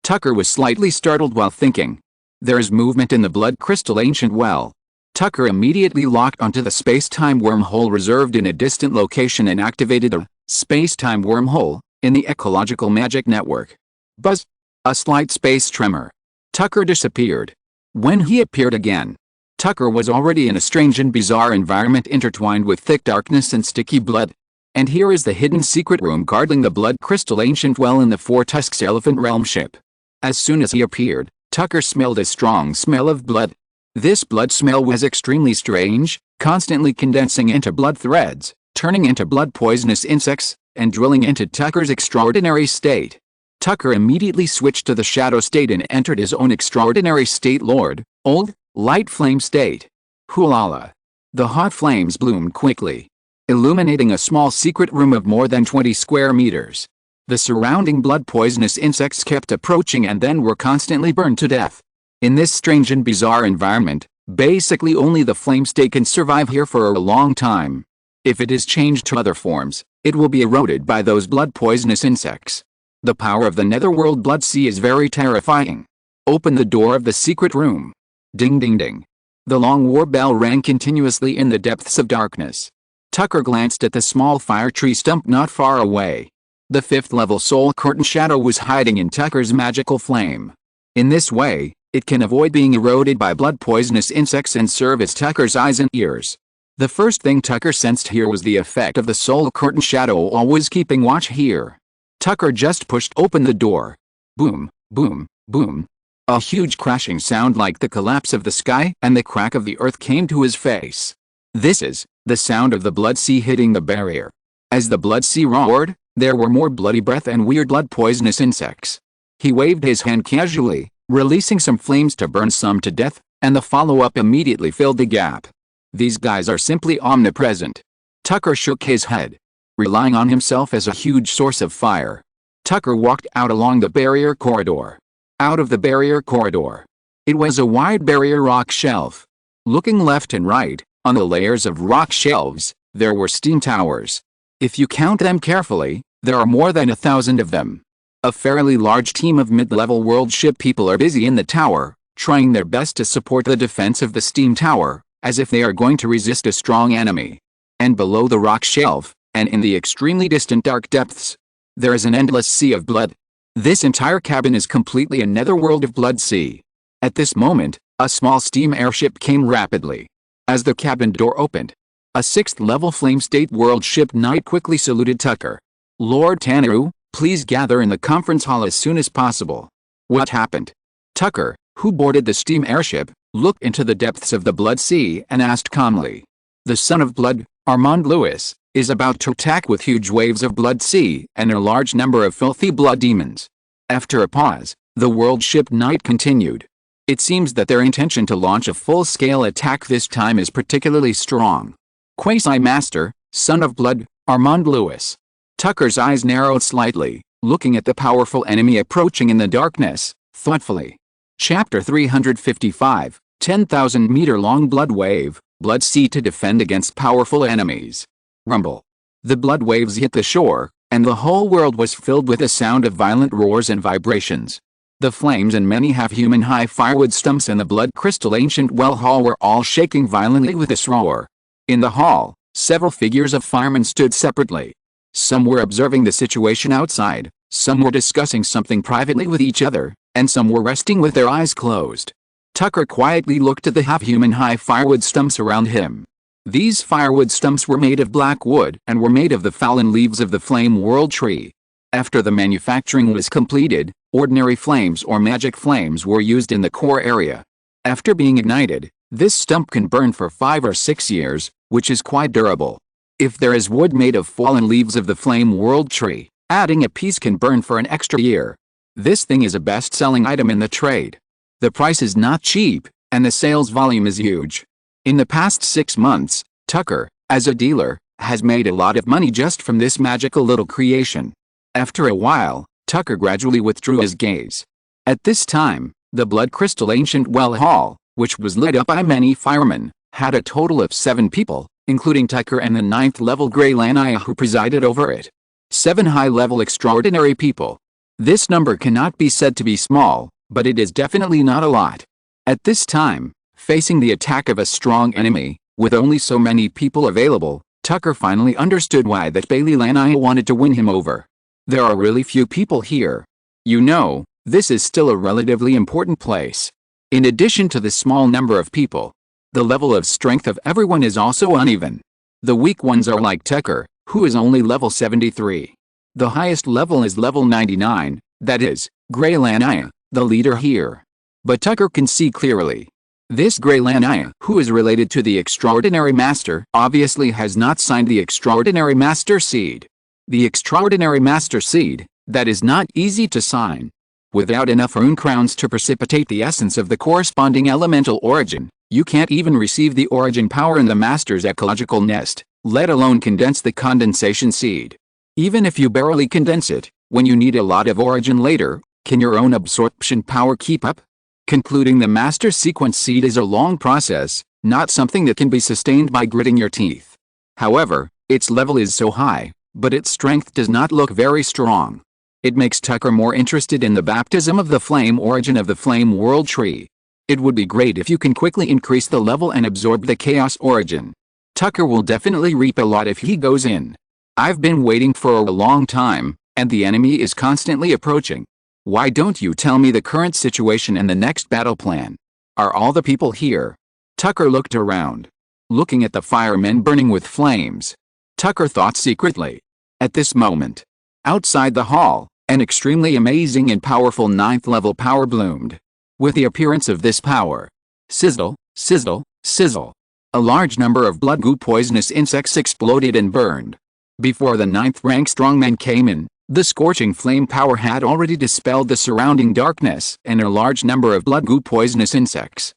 Tucker was slightly startled while thinking. There is movement in the blood crystal ancient well. Tucker immediately locked onto the space-time wormhole reserved in a distant location and activated a space-time wormhole in the ecological magic network. Buzz! A slight space tremor. Tucker disappeared. When he appeared again, Tucker was already in a strange and bizarre environment intertwined with thick darkness and sticky blood. And here is the hidden secret room guarding the blood crystal ancient well in the Four Tusks elephant realm ship. As soon as he appeared, Tucker smelled a strong smell of blood. This blood smell was extremely strange, constantly condensing into blood threads, turning into blood poisonous insects, and drilling into Tucker's extraordinary state. Tucker immediately switched to the shadow state and entered his own extraordinary state Lord, Old, Light Flame state. Hulala! The hot flames bloomed quickly, illuminating a small secret room of more than 20 square meters. The surrounding blood poisonous insects kept approaching and then were constantly burned to death. In this strange and bizarre environment, basically only the flame state can survive here for a long time. If it is changed to other forms, it will be eroded by those blood poisonous insects. The power of the netherworld blood sea is very terrifying. Open the door of the secret room. Ding ding ding. The long war bell rang continuously in the depths of darkness. Tucker glanced at the small fire tree stump not far away. The 5th level soul curtain shadow was hiding in Tucker's magical flame. In this way, it can avoid being eroded by blood poisonous insects and serve as Tucker's eyes and ears. The first thing Tucker sensed here was the effect of the soul curtain shadow always keeping watch here. Tucker just pushed open the door. Boom, boom, boom. A huge crashing sound like the collapse of the sky and the crack of the earth came to his face. This is the sound of the blood sea hitting the barrier. As the blood sea roared, there were more bloody breath and weird blood poisonous insects. He waved his hand casually, releasing some flames to burn some to death, and the follow-up immediately filled the gap. These guys are simply omnipresent. Tucker shook his head. Relying on himself as a huge source of fire, Tucker walked out along the barrier corridor. Out of the barrier corridor. It was a wide barrier rock shelf. Looking left and right, on the layers of rock shelves, there were steam towers. If you count them carefully, there are more than 1,000 of them. A fairly large team of mid-level world ship people are busy in the tower, trying their best to support the defense of the steam tower, as if they are going to resist a strong enemy. And below the rock shelf, and in the extremely distant dark depths, there is an endless sea of blood. This entire cabin is completely a netherworld of blood sea. At this moment, a small steam airship came rapidly. As the cabin door opened, a 6th level flame state world ship knight quickly saluted Tucker. Lord Tanaru, please gather in the conference hall as soon as possible. What happened? Tucker, who boarded the steam airship, looked into the depths of the blood sea and asked calmly. The son of blood, Armand Lewis, is about to attack with huge waves of blood sea and a large number of filthy blood demons. After a pause, the world ship knight continued. It seems that their intention to launch a full-scale attack this time is particularly strong. Quasi-Master, son of blood, Armand Lewis. Tucker's eyes narrowed slightly, looking at the powerful enemy approaching in the darkness, thoughtfully. Chapter 355, 10,000-meter-long blood wave, blood sea to defend against powerful enemies. Rumble. The blood waves hit the shore, and the whole world was filled with a sound of violent roars and vibrations. The flames and many half-human high firewood stumps in the blood crystal ancient well hall were all shaking violently with this roar. In the hall, several figures of firemen stood separately. Some were observing the situation outside, some were discussing something privately with each other, and some were resting with their eyes closed. Tucker quietly looked at the half-human high firewood stumps around him. These firewood stumps were made of black wood and were made of the fallen leaves of the flame world tree. After the manufacturing was completed, ordinary flames or magic flames were used in the core area. After being ignited, this stump can burn for 5 or 6 years, which is quite durable. If there is wood made of fallen leaves of the flame world tree, adding a piece can burn for an extra year. This thing is a best-selling item in the trade. The price is not cheap, and the sales volume is huge. In the past 6 months, Tucker, as a dealer, has made a lot of money just from this magical little creation. After a while, Tucker gradually withdrew his gaze. At this time, the blood crystal ancient well hall, which was lit up by many firemen, had a total of 7 people, including Tucker and the 9th level Grey Lanaya who presided over it. 7 high-level extraordinary people. This number cannot be said to be small, but it is definitely not a lot. At this time, facing the attack of a strong enemy, with only so many people available, Tucker finally understood why that Bailey Lanaya wanted to win him over. There are really few people here. You know, this is still a relatively important place. In addition to the small number of people, the level of strength of everyone is also uneven. The weak ones are like Tucker, who is only level 73. The highest level is level 99, that is, Grey Lanaya, the leader here. But Tucker can see clearly. This Grey Lanaya, who is related to the Extraordinary Master, obviously has not signed the Extraordinary Master Seed. The Extraordinary Master Seed, that is not easy to sign. Without enough rune crowns to precipitate the essence of the corresponding elemental origin, you can't even receive the origin power in the Master's ecological nest, let alone condense the condensation seed. Even if you barely condense it, when you need a lot of origin later, can your own absorption power keep up? Concluding the Master Sequence Seed is a long process, not something that can be sustained by gritting your teeth. However, its level is so high, but its strength does not look very strong. It makes Tucker more interested in the baptism of the flame origin of the flame world tree. It would be great if you can quickly increase the level and absorb the chaos origin. Tucker will definitely reap a lot if he goes in. I've been waiting for a long time, and the enemy is constantly approaching. Why don't you tell me the current situation and the next battle plan? Are all the people here? Tucker looked around. Looking at the firemen burning with flames, Tucker thought secretly. At this moment, outside the hall, an extremely amazing and powerful 9th level power bloomed. With the appearance of this power, sizzle, sizzle, sizzle, a large number of blood goo poisonous insects exploded and burned. Before the 9th rank strongman came in, the scorching flame power had already dispelled the surrounding darkness and a large number of blood goo poisonous insects.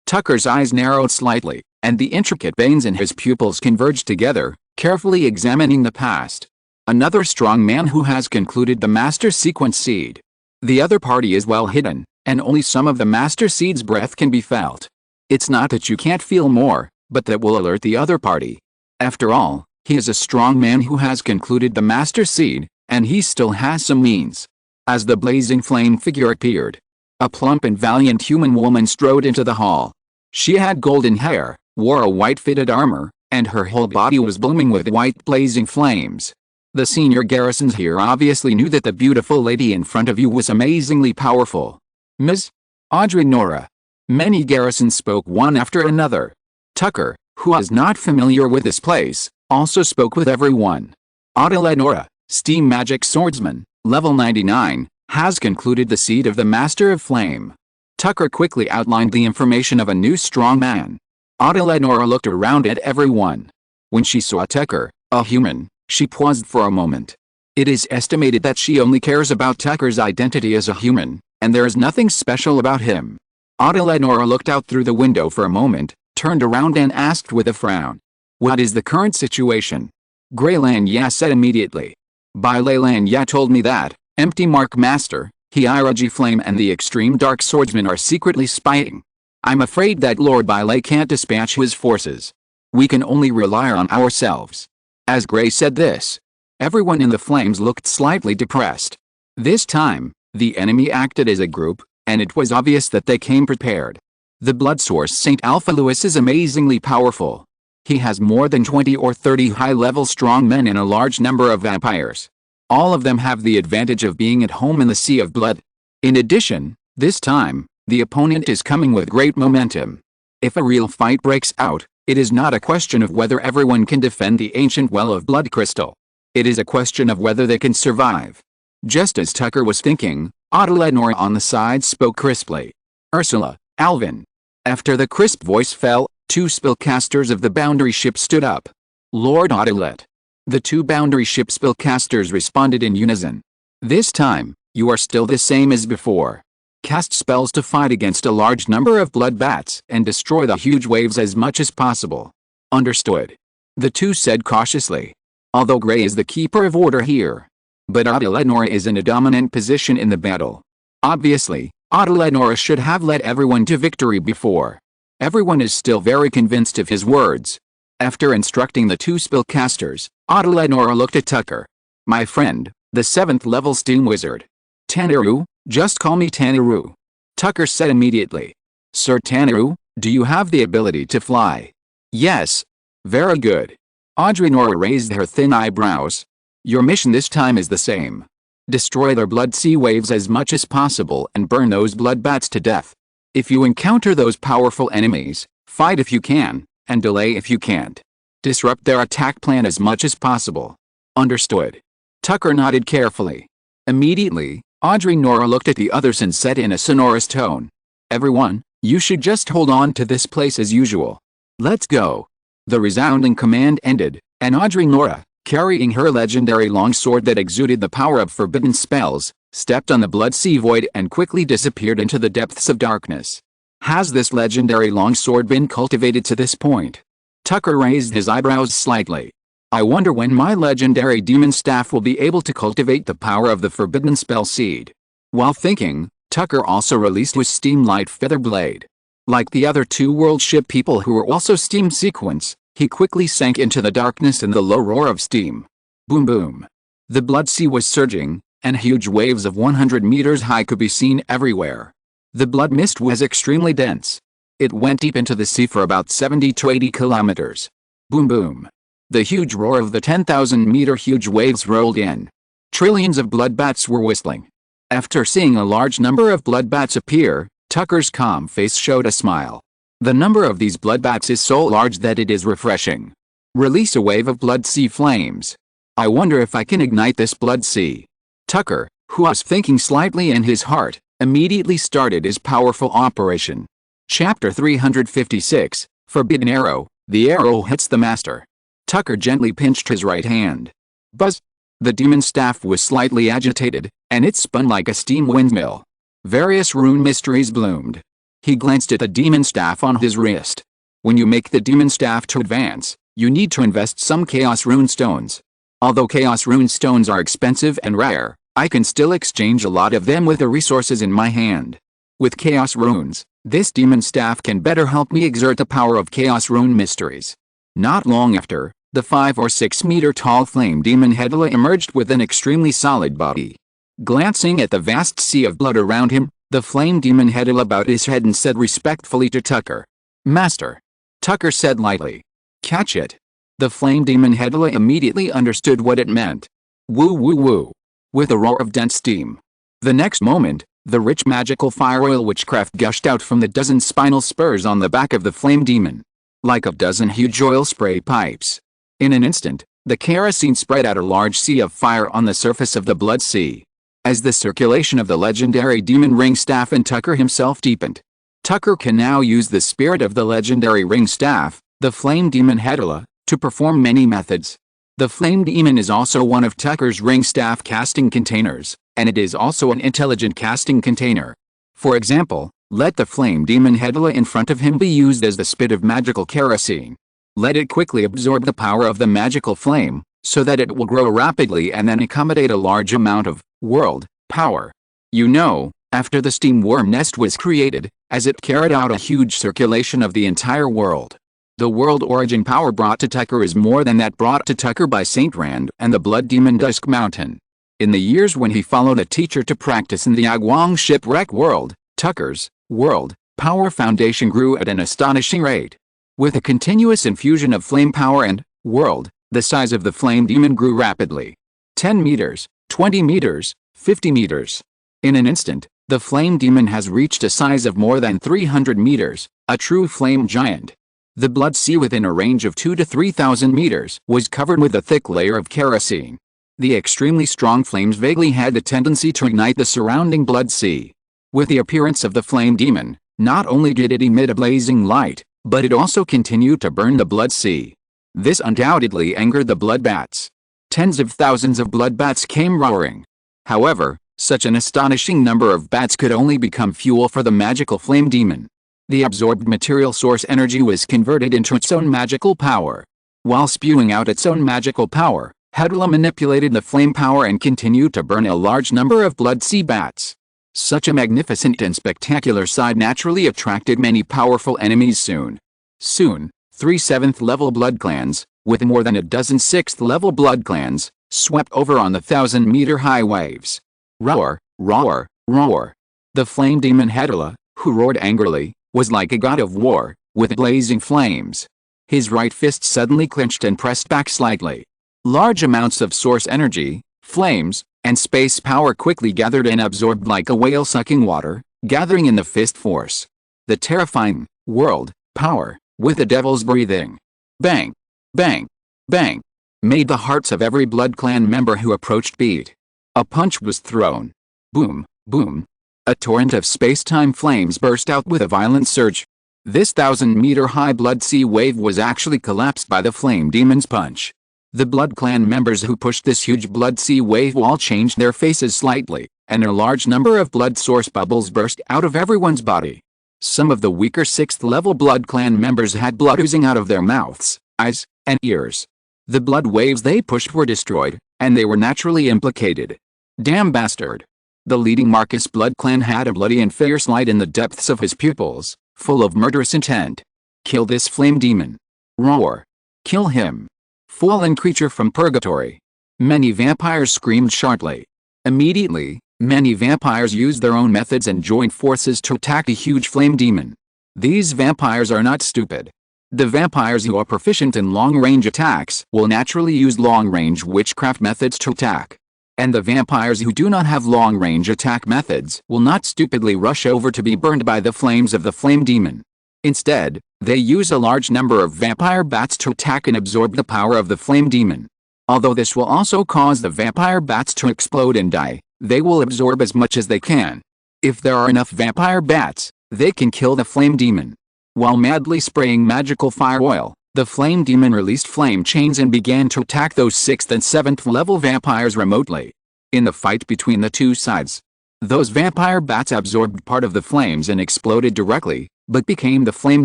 Tucker's eyes narrowed slightly, and the intricate veins in his pupils converged together, carefully examining the past. Another strong man who has concluded the Master Sequence Seed. The other party is well hidden, and only some of the Master Seed's breath can be felt. It's not that you can't feel more, but that will alert the other party. After all, he is a strong man who has concluded the Master Seed, and he still has some means. As the blazing flame figure appeared, a plump and valiant human woman strode into the hall. She had golden hair, wore a white fitted armor, and her whole body was blooming with white blazing flames. The senior garrisons here obviously knew that the beautiful lady in front of you was amazingly powerful. Ms. Audrey Nora. Many garrisons spoke one after another. Tucker, who is not familiar with this place, also spoke with everyone. Audrey Nora, Steam Magic Swordsman, level 99, has concluded the Seed of the Master of Flame. Tucker quickly outlined the information of a new strong man. Audrey Nora looked around at everyone. When she saw Tucker, a human, she paused for a moment. It is estimated that she only cares about Tucker's identity as a human, and there is nothing special about him. Audrey Nora looked out through the window for a moment, turned around and asked with a frown. What is the current situation? Grey Lanaya said immediately. Bailey Lanaya told me that, Empty Mark Master, Hierarchy Flame and the Extreme Dark Swordsman are secretly spying. I'm afraid that Lord Bailey can't dispatch his forces. We can only rely on ourselves. As Grey said this, everyone in the flames looked slightly depressed. This time, The enemy acted as a group, and it was obvious that they came prepared. The blood source St. Alpha Louis is amazingly powerful. He has more than 20 or 30 high-level strong men and a large number of vampires. All of them have the advantage of being at home in the sea of blood. In addition, this time, the opponent is coming with great momentum. If a real fight breaks out, it is not a question of whether everyone can defend the ancient well of blood crystal. It is a question of whether they can survive. Just as Tucker was thinking, Adelenor on the side spoke crisply. Ursula, Alvin. After the crisp voice fell, 2 spellcasters of the boundary ship stood up. Lord Adelet. The 2 boundary ship spellcasters responded in unison. This time, you are still the same as before. Cast spells to fight against a large number of blood bats and destroy the huge waves as much as possible. Understood. The 2 said cautiously. Although Gray is the keeper of order here. But Adelenor is in a dominant position in the battle. Obviously, Adelenor should have led everyone to victory before. Everyone is still very convinced of his words. After instructing the 2 spellcasters, Adelenor looked at Tucker. My friend, the 7th level steam wizard. Tanaru, just call me Tanaru. Tucker said immediately. Sir Tanaru, do you have the ability to fly? Yes. Very good. Audrenor raised her thin eyebrows. Your mission this time is the same. Destroy their blood sea waves as much as possible and burn those blood bats to death. If you encounter those powerful enemies, fight if you can, and delay if you can't. Disrupt their attack plan as much as possible. Understood. Tucker nodded carefully. Immediately, Audrenor looked at the others and said in a sonorous tone. Everyone, you should just hold on to this place as usual. Let's go. The resounding command ended, and Audrenor, carrying her legendary longsword that exuded the power of forbidden spells, stepped on the blood sea void and quickly disappeared into the depths of darkness. Has this legendary longsword been cultivated to this point? Tucker raised his eyebrows slightly. I wonder when my legendary demon staff will be able to cultivate the power of the forbidden spell seed. While thinking, Tucker also released his steam light feather blade. Like the other 2 world ship people who were also steam sequence, he quickly sank into the darkness in the low roar of steam. Boom boom. The blood sea was surging, and huge waves of 100 meters high could be seen everywhere. The blood mist was extremely dense. It went deep into the sea for about 70 to 80 kilometers. Boom boom. The huge roar of the 10,000-meter huge waves rolled in. Trillions of blood bats were whistling. After seeing a large number of blood bats appear, Tucker's calm face showed a smile. The number of these blood bats is so large that it is refreshing. Release a wave of blood sea flames. I wonder if I can ignite this blood sea. Tucker, who was thinking slightly in his heart, immediately started his powerful operation. Chapter 356, Forbidden Arrow. The arrow hits the master. Tucker gently pinched his right hand. Buzz! The demon staff was slightly agitated, and it spun like a steam windmill. Various rune mysteries bloomed. He glanced at the demon staff on his wrist. When you make the demon staff to advance, you need to invest some chaos rune stones. Although chaos rune stones are expensive and rare, I can still exchange a lot of them with the resources in my hand. With chaos runes, this demon staff can better help me exert the power of chaos rune mysteries. Not long after, the 5 or 6 meter tall flame demon Hedela emerged with an extremely solid body. Glancing at the vast sea of blood around him, the flame demon Hedela bowed his head and said respectfully to Tucker. Master. Tucker said lightly. Catch it. The flame demon Hedela immediately understood what it meant. Woo woo woo. With a roar of dense steam. The next moment, the rich magical fire oil witchcraft gushed out from the dozen spinal spurs on the back of the flame demon. Like a dozen huge oil spray pipes. In an instant, the kerosene spread out a large sea of fire on the surface of the blood sea. As the circulation of the legendary demon ring staff and Tucker himself deepened. Tucker can now use the spirit of the legendary ring staff, the flame demon Hedela, to perform many methods. The flame demon is also one of Tucker's ring staff casting containers, and it is also an intelligent casting container. For example, let the flame demon Hedela in front of him be used as the spit of magical kerosene. Let it quickly absorb the power of the magical flame, so that it will grow rapidly and then accommodate a large amount of world power. You know, after the steam worm nest was created, as it carried out a huge circulation of the entire world. The world origin power brought to Tucker is more than that brought to Tucker by Saint Rand and the blood demon Dusk Mountain. In the years when he followed a teacher to practice in the Agwang shipwreck world, Tucker's world power foundation grew at an astonishing rate. With a continuous infusion of flame power and world, the size of the flame demon grew rapidly. 10 meters, 20 meters, 50 meters. In an instant, the flame demon has reached a size of more than 300 meters, a true flame giant. The blood sea within a range of 2,000 to 3,000 meters was covered with a thick layer of kerosene. The extremely strong flames vaguely had the tendency to ignite the surrounding blood sea. With the appearance of the flame demon, not only did it emit a blazing light, but it also continued to burn the blood sea. This undoubtedly angered the blood bats. Tens of thousands of blood bats came roaring. However, such an astonishing number of bats could only become fuel for the magical flame demon. The absorbed material source energy was converted into its own magical power. While spewing out its own magical power, Hedula manipulated the flame power and continued to burn a large number of blood sea bats. Such a magnificent and spectacular sight naturally attracted many powerful enemies soon. Soon, 3 7th-level blood clans, with more than a dozen 6th-level blood clans, swept over on the 1,000-meter-high waves. Roar, roar, roar. The flame demon Hedula, who roared angrily, was like a god of war, with blazing flames. His right fist suddenly clenched and pressed back slightly. Large amounts of source energy, flames, and space power quickly gathered and absorbed like a whale sucking water, gathering in the fist force. The terrifying world power, with the devil's breathing. Bang, bang, bang, made the hearts of every blood clan member who approached beat. A punch was thrown. Boom, boom. A torrent of space-time flames burst out with a violent surge. This 1,000-meter-high blood sea wave was actually collapsed by the flame demon's punch. The blood clan members who pushed this huge blood sea wave wall changed their faces slightly, and a large number of blood source bubbles burst out of everyone's body. Some of the weaker 6th-level blood clan members had blood oozing out of their mouths, eyes, and ears. The blood waves they pushed were destroyed, and they were naturally implicated. Damn bastard! The leading Marcus blood clan had a bloody and fierce light in the depths of his pupils, full of murderous intent. Kill this flame demon. Roar. Kill him. Fallen creature from purgatory. Many vampires screamed sharply. Immediately, many vampires used their own methods and joined forces to attack the huge flame demon. These vampires are not stupid. The vampires who are proficient in long-range attacks will naturally use long-range witchcraft methods to attack. And the vampires who do not have long-range attack methods will not stupidly rush over to be burned by the flames of the flame demon. Instead, they use a large number of vampire bats to attack and absorb the power of the flame demon. Although this will also cause the vampire bats to explode and die, they will absorb as much as they can. If there are enough vampire bats, they can kill the flame demon. While madly spraying magical fire oil, the flame demon released flame chains and began to attack those 6th and 7th level vampires remotely. In the fight between the two sides, those vampire bats absorbed part of the flames and exploded directly, but became the flame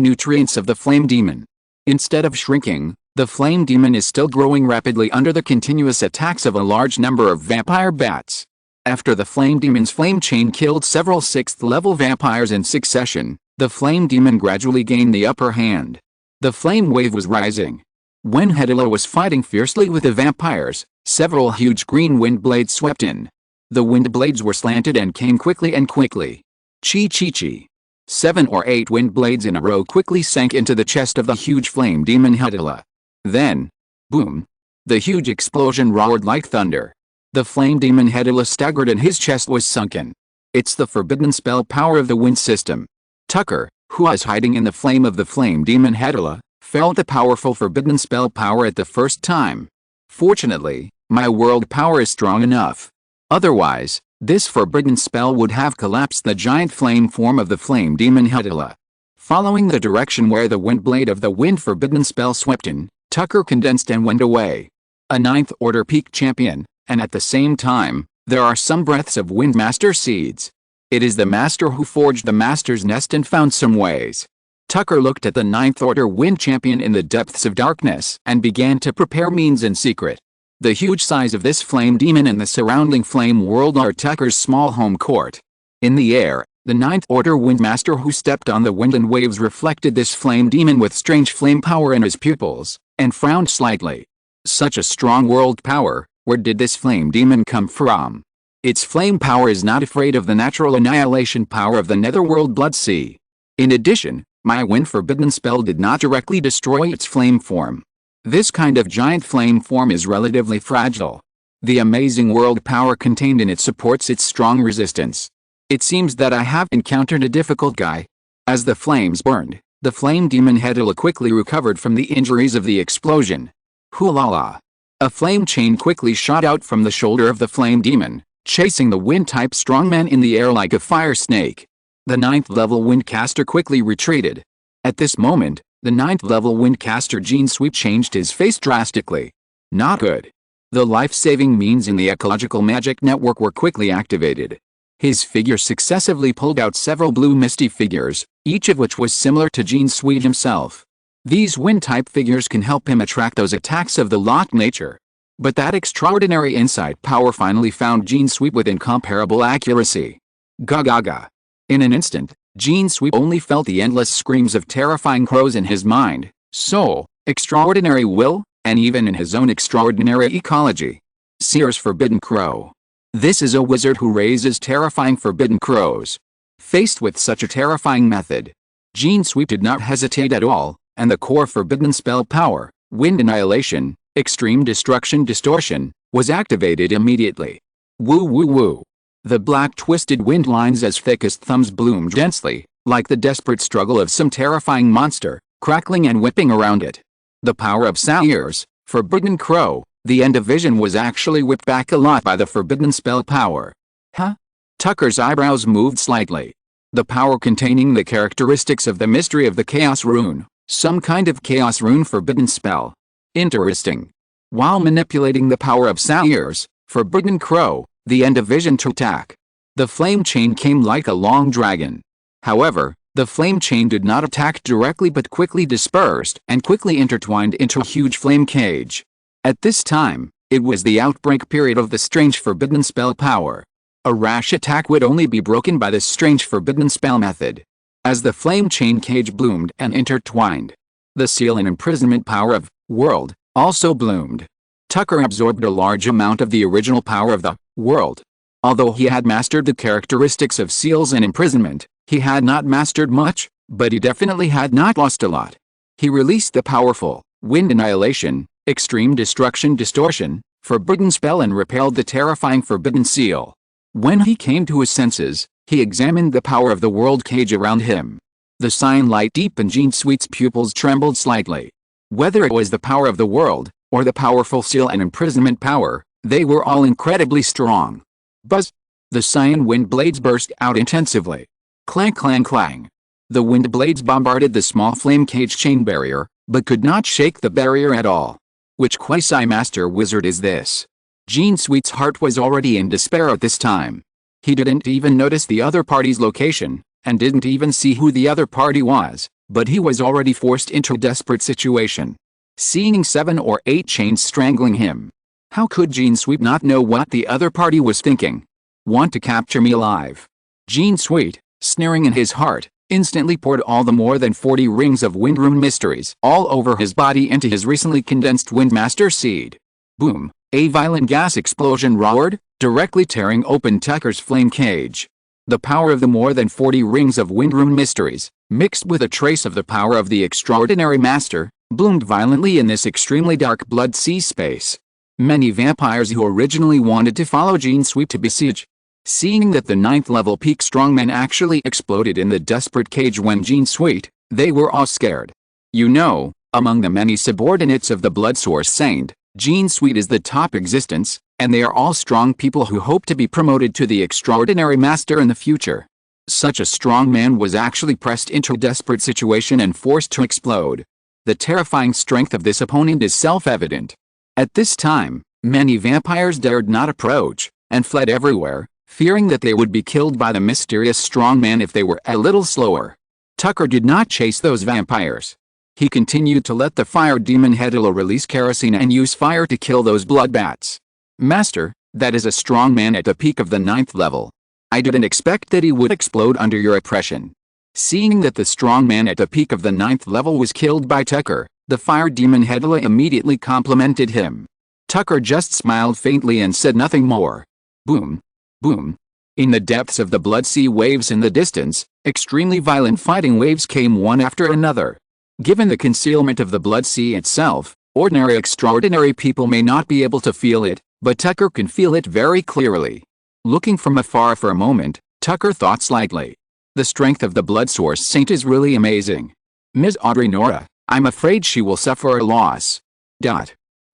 nutrients of the flame demon. Instead of shrinking, the flame demon is still growing rapidly under the continuous attacks of a large number of vampire bats. After the flame demon's flame chain killed several 6th-level vampires in succession, the flame demon gradually gained the upper hand. The flame wave was rising. When Hedula was fighting fiercely with the vampires, several huge green wind blades swept in. The wind blades were slanted and came quickly and quickly. Chi-chi-chi. 7 or 8 wind blades in a row quickly sank into the chest of the huge flame demon Hedula. Then, boom! The huge explosion roared like thunder. The flame demon Hedula staggered and his chest was sunken. It's the forbidden spell power of the wind system. Tucker, who was hiding in the flame of the flame demon Hedula, felt the powerful forbidden spell power at the first time. Fortunately, my world power is strong enough. Otherwise, this forbidden spell would have collapsed the giant flame form of the flame demon Hedula. Following the direction where the wind blade of the wind forbidden spell swept in, Tucker condensed and went away. A 9th order peak champion, and at the same time, there are some breaths of wind master seeds. It is the master who forged the master's nest and found some ways. Tucker looked at the 9th order wind champion in the depths of darkness and began to prepare means in secret. The huge size of this flame demon and the surrounding flame world are Tucker's small home court. In the air, the 9th order windmaster who stepped on the wind and waves reflected this flame demon with strange flame power in his pupils, and frowned slightly. Such a strong world power, Where did this flame demon come from? Its flame power is not afraid of the natural annihilation power of the netherworld blood sea. In addition, my wind forbidden spell did not directly destroy its flame form. This kind of giant flame form is relatively fragile. The amazing world power contained in it supports its strong resistance. It seems that I have encountered a difficult guy. As the flames burned, the flame demon Hedela quickly recovered from the injuries of the explosion. Hoo-la-la. A flame chain quickly shot out from the shoulder of the flame demon, chasing the wind-type strongman in the air like a fire snake. The 9th level windcaster quickly retreated. At this moment, the 9th level windcaster Gene Sweep changed his face drastically. Not good. The life-saving means in the ecological magic network were quickly activated. His figure successively pulled out several blue misty figures, each of which was similar to Gene Sweep himself. These wind-type figures can help him attract those attacks of the locked nature. But that extraordinary insight power finally found Gene Sweep with incomparable accuracy. Ga-ga-ga. In an instant, Gene Sweep only felt the endless screams of terrifying crows in his mind, soul, extraordinary will, and even in his own extraordinary ecology. Seer's Forbidden Crow. This is a wizard who raises terrifying forbidden crows. Faced with such a terrifying method, Gene Sweep did not hesitate at all, and the core forbidden spell power, Wind Annihilation, Extreme Destruction Distortion, was activated immediately. Woo woo woo. The black twisted wind lines as thick as thumbs bloomed densely, like the desperate struggle of some terrifying monster, crackling and whipping around it. The power of Seer's Forbidden Crow. The end of vision was actually whipped back a lot by the forbidden spell power. Huh? Tucker's eyebrows moved slightly. The power containing the characteristics of the mystery of the Chaos Rune, some kind of Chaos Rune forbidden spell. Interesting. While manipulating the power of Seer's Forbidden Crow, the end of vision to attack. The flame chain came like a long dragon. However, the flame chain did not attack directly but quickly dispersed and quickly intertwined into a huge flame cage. At this time, it was the outbreak period of the strange forbidden spell power. A rash attack would only be broken by this strange forbidden spell method. As the flame chain cage bloomed and intertwined, the seal and imprisonment power of world also bloomed. Tucker absorbed a large amount of the original power of the world. Although he had mastered the characteristics of seals and imprisonment, he had not mastered much, but he definitely had not lost a lot. He released the powerful Wind Annihilation, Extreme Destruction Distortion, Forbidden Spell and repelled the terrifying Forbidden Seal. When he came to his senses, he examined the power of the world cage around him. The sign light deepened. Gene Sweet's pupils trembled slightly. Whether it was the power of the world, or the powerful seal and imprisonment power, they were all incredibly strong. Buzz! The cyan wind blades burst out intensively. Clang clang clang. The wind blades bombarded the small flame cage chain barrier, but could not shake the barrier at all. Which quasi-master wizard is this? Gene Sweet's heart was already in despair at this time. He didn't even notice the other party's location, and didn't even see who the other party was, but he was already forced into a desperate situation. Seeing 7 or 8 chains strangling him. How could Gene Sweet not know what the other party was thinking? Want to capture me alive? Gene Sweet, sneering in his heart, instantly poured all the more than 40 rings of wind rune mysteries all over his body into his recently condensed Windmaster seed. Boom! A violent gas explosion roared, directly tearing open Tucker's flame cage. The power of the more than 40 rings of wind rune mysteries, mixed with a trace of the power of the extraordinary master, bloomed violently in this extremely dark blood sea space. Many vampires who originally wanted to follow Gene Sweep to besiege. Seeing that the 9th level peak strongman actually exploded in the desperate cage when Gene Sweep, they were all scared. You know, among the many subordinates of the Blood Source Saint, Gene Sweep is the top existence, and they are all strong people who hope to be promoted to the extraordinary master in the future. Such a strong man was actually pressed into a desperate situation and forced to explode. The terrifying strength of this opponent is self-evident. At this time, many vampires dared not approach, and fled everywhere, fearing that they would be killed by the mysterious strong man if they were a little slower. Tucker did not chase those vampires. He continued to let the fire demon Hedela release kerosene and use fire to kill those bloodbats. Master, that is a strong man at the peak of the 9th level. I didn't expect that he would explode under your oppression. Seeing that the strong man at the peak of the 9th level was killed by Tucker, the fire demon Hedela immediately complimented him. Tucker just smiled faintly and said nothing more. Boom. Boom. In the depths of the blood sea waves in the distance, extremely violent fighting waves came one after another. Given the concealment of the blood sea itself, ordinary extraordinary people may not be able to feel it, but Tucker can feel it very clearly. Looking from afar for a moment, Tucker thought slightly. The strength of the blood source saint is really amazing. Ms. Audrey Nora, I'm afraid she will suffer a loss.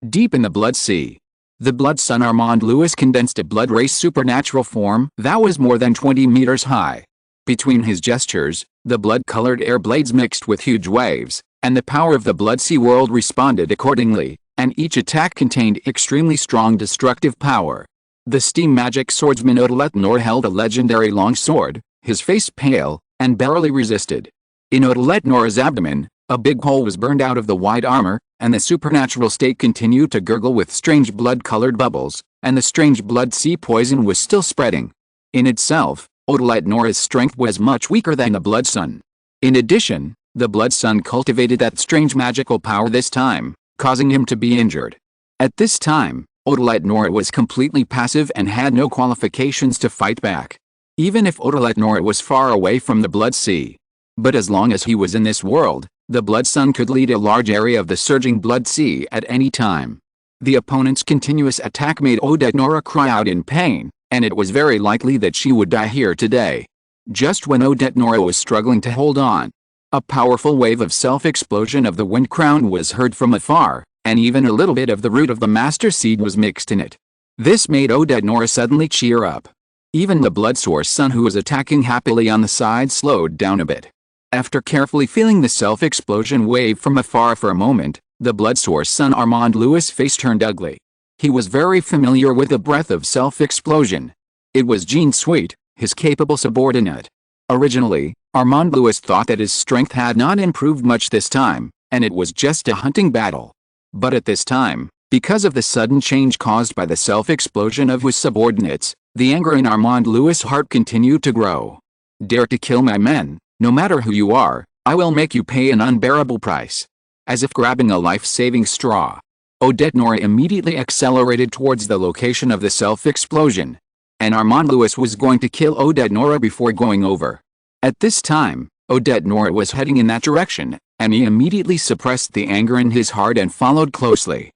Deep in the blood sea, the blood sun Armand Lewis condensed a blood race supernatural form that was more than 20 meters high. Between his gestures, the blood-colored air blades mixed with huge waves, and the power of the blood sea world responded accordingly, and each attack contained extremely strong destructive power. The steam magic swordsman Odalet Nor held a legendary long sword, his face pale, and barely resisted. In Odalet Nor's abdomen, a big hole was burned out of the white armor, and the supernatural state continued to gurgle with strange blood-colored bubbles, and the strange blood sea poison was still spreading. In itself, Odalet Nor's strength was much weaker than the blood sun. In addition, the blood sun cultivated that strange magical power this time, causing him to be injured. At this time, Odalet Nor was completely passive and had no qualifications to fight back. Even if Odalet Nor was far away from the blood sea. But as long as he was in this world, the blood sun could lead a large area of the surging blood sea at any time. The opponent's continuous attack made Odalet Nora cry out in pain, and it was very likely that she would die here today. Just when Odalet Nora was struggling to hold on, a powerful wave of self-explosion of the wind crown was heard from afar, and even a little bit of the root of the master seed was mixed in it. This made Odalet Nora suddenly cheer up. Even the blood source sun who was attacking happily on the side slowed down a bit. After carefully feeling the self-explosion wave from afar for a moment, the blood source sun Armand Lewis' face turned ugly. He was very familiar with the breath of self-explosion. It was Jean Sweet, his capable subordinate. Originally, Armand Lewis thought that his strength had not improved much this time, and it was just a hunting battle. But at this time, because of the sudden change caused by the self-explosion of his subordinates, the anger in Armand Lewis' heart continued to grow. Dare to kill my men, no matter who you are, I will make you pay an unbearable price. As if grabbing a life-saving straw, Odalet Nora immediately accelerated towards the location of the self-explosion. And Armand Lewis was going to kill Odalet Nora before going over. At this time, Odalet Nora was heading in that direction, and he immediately suppressed the anger in his heart and followed closely.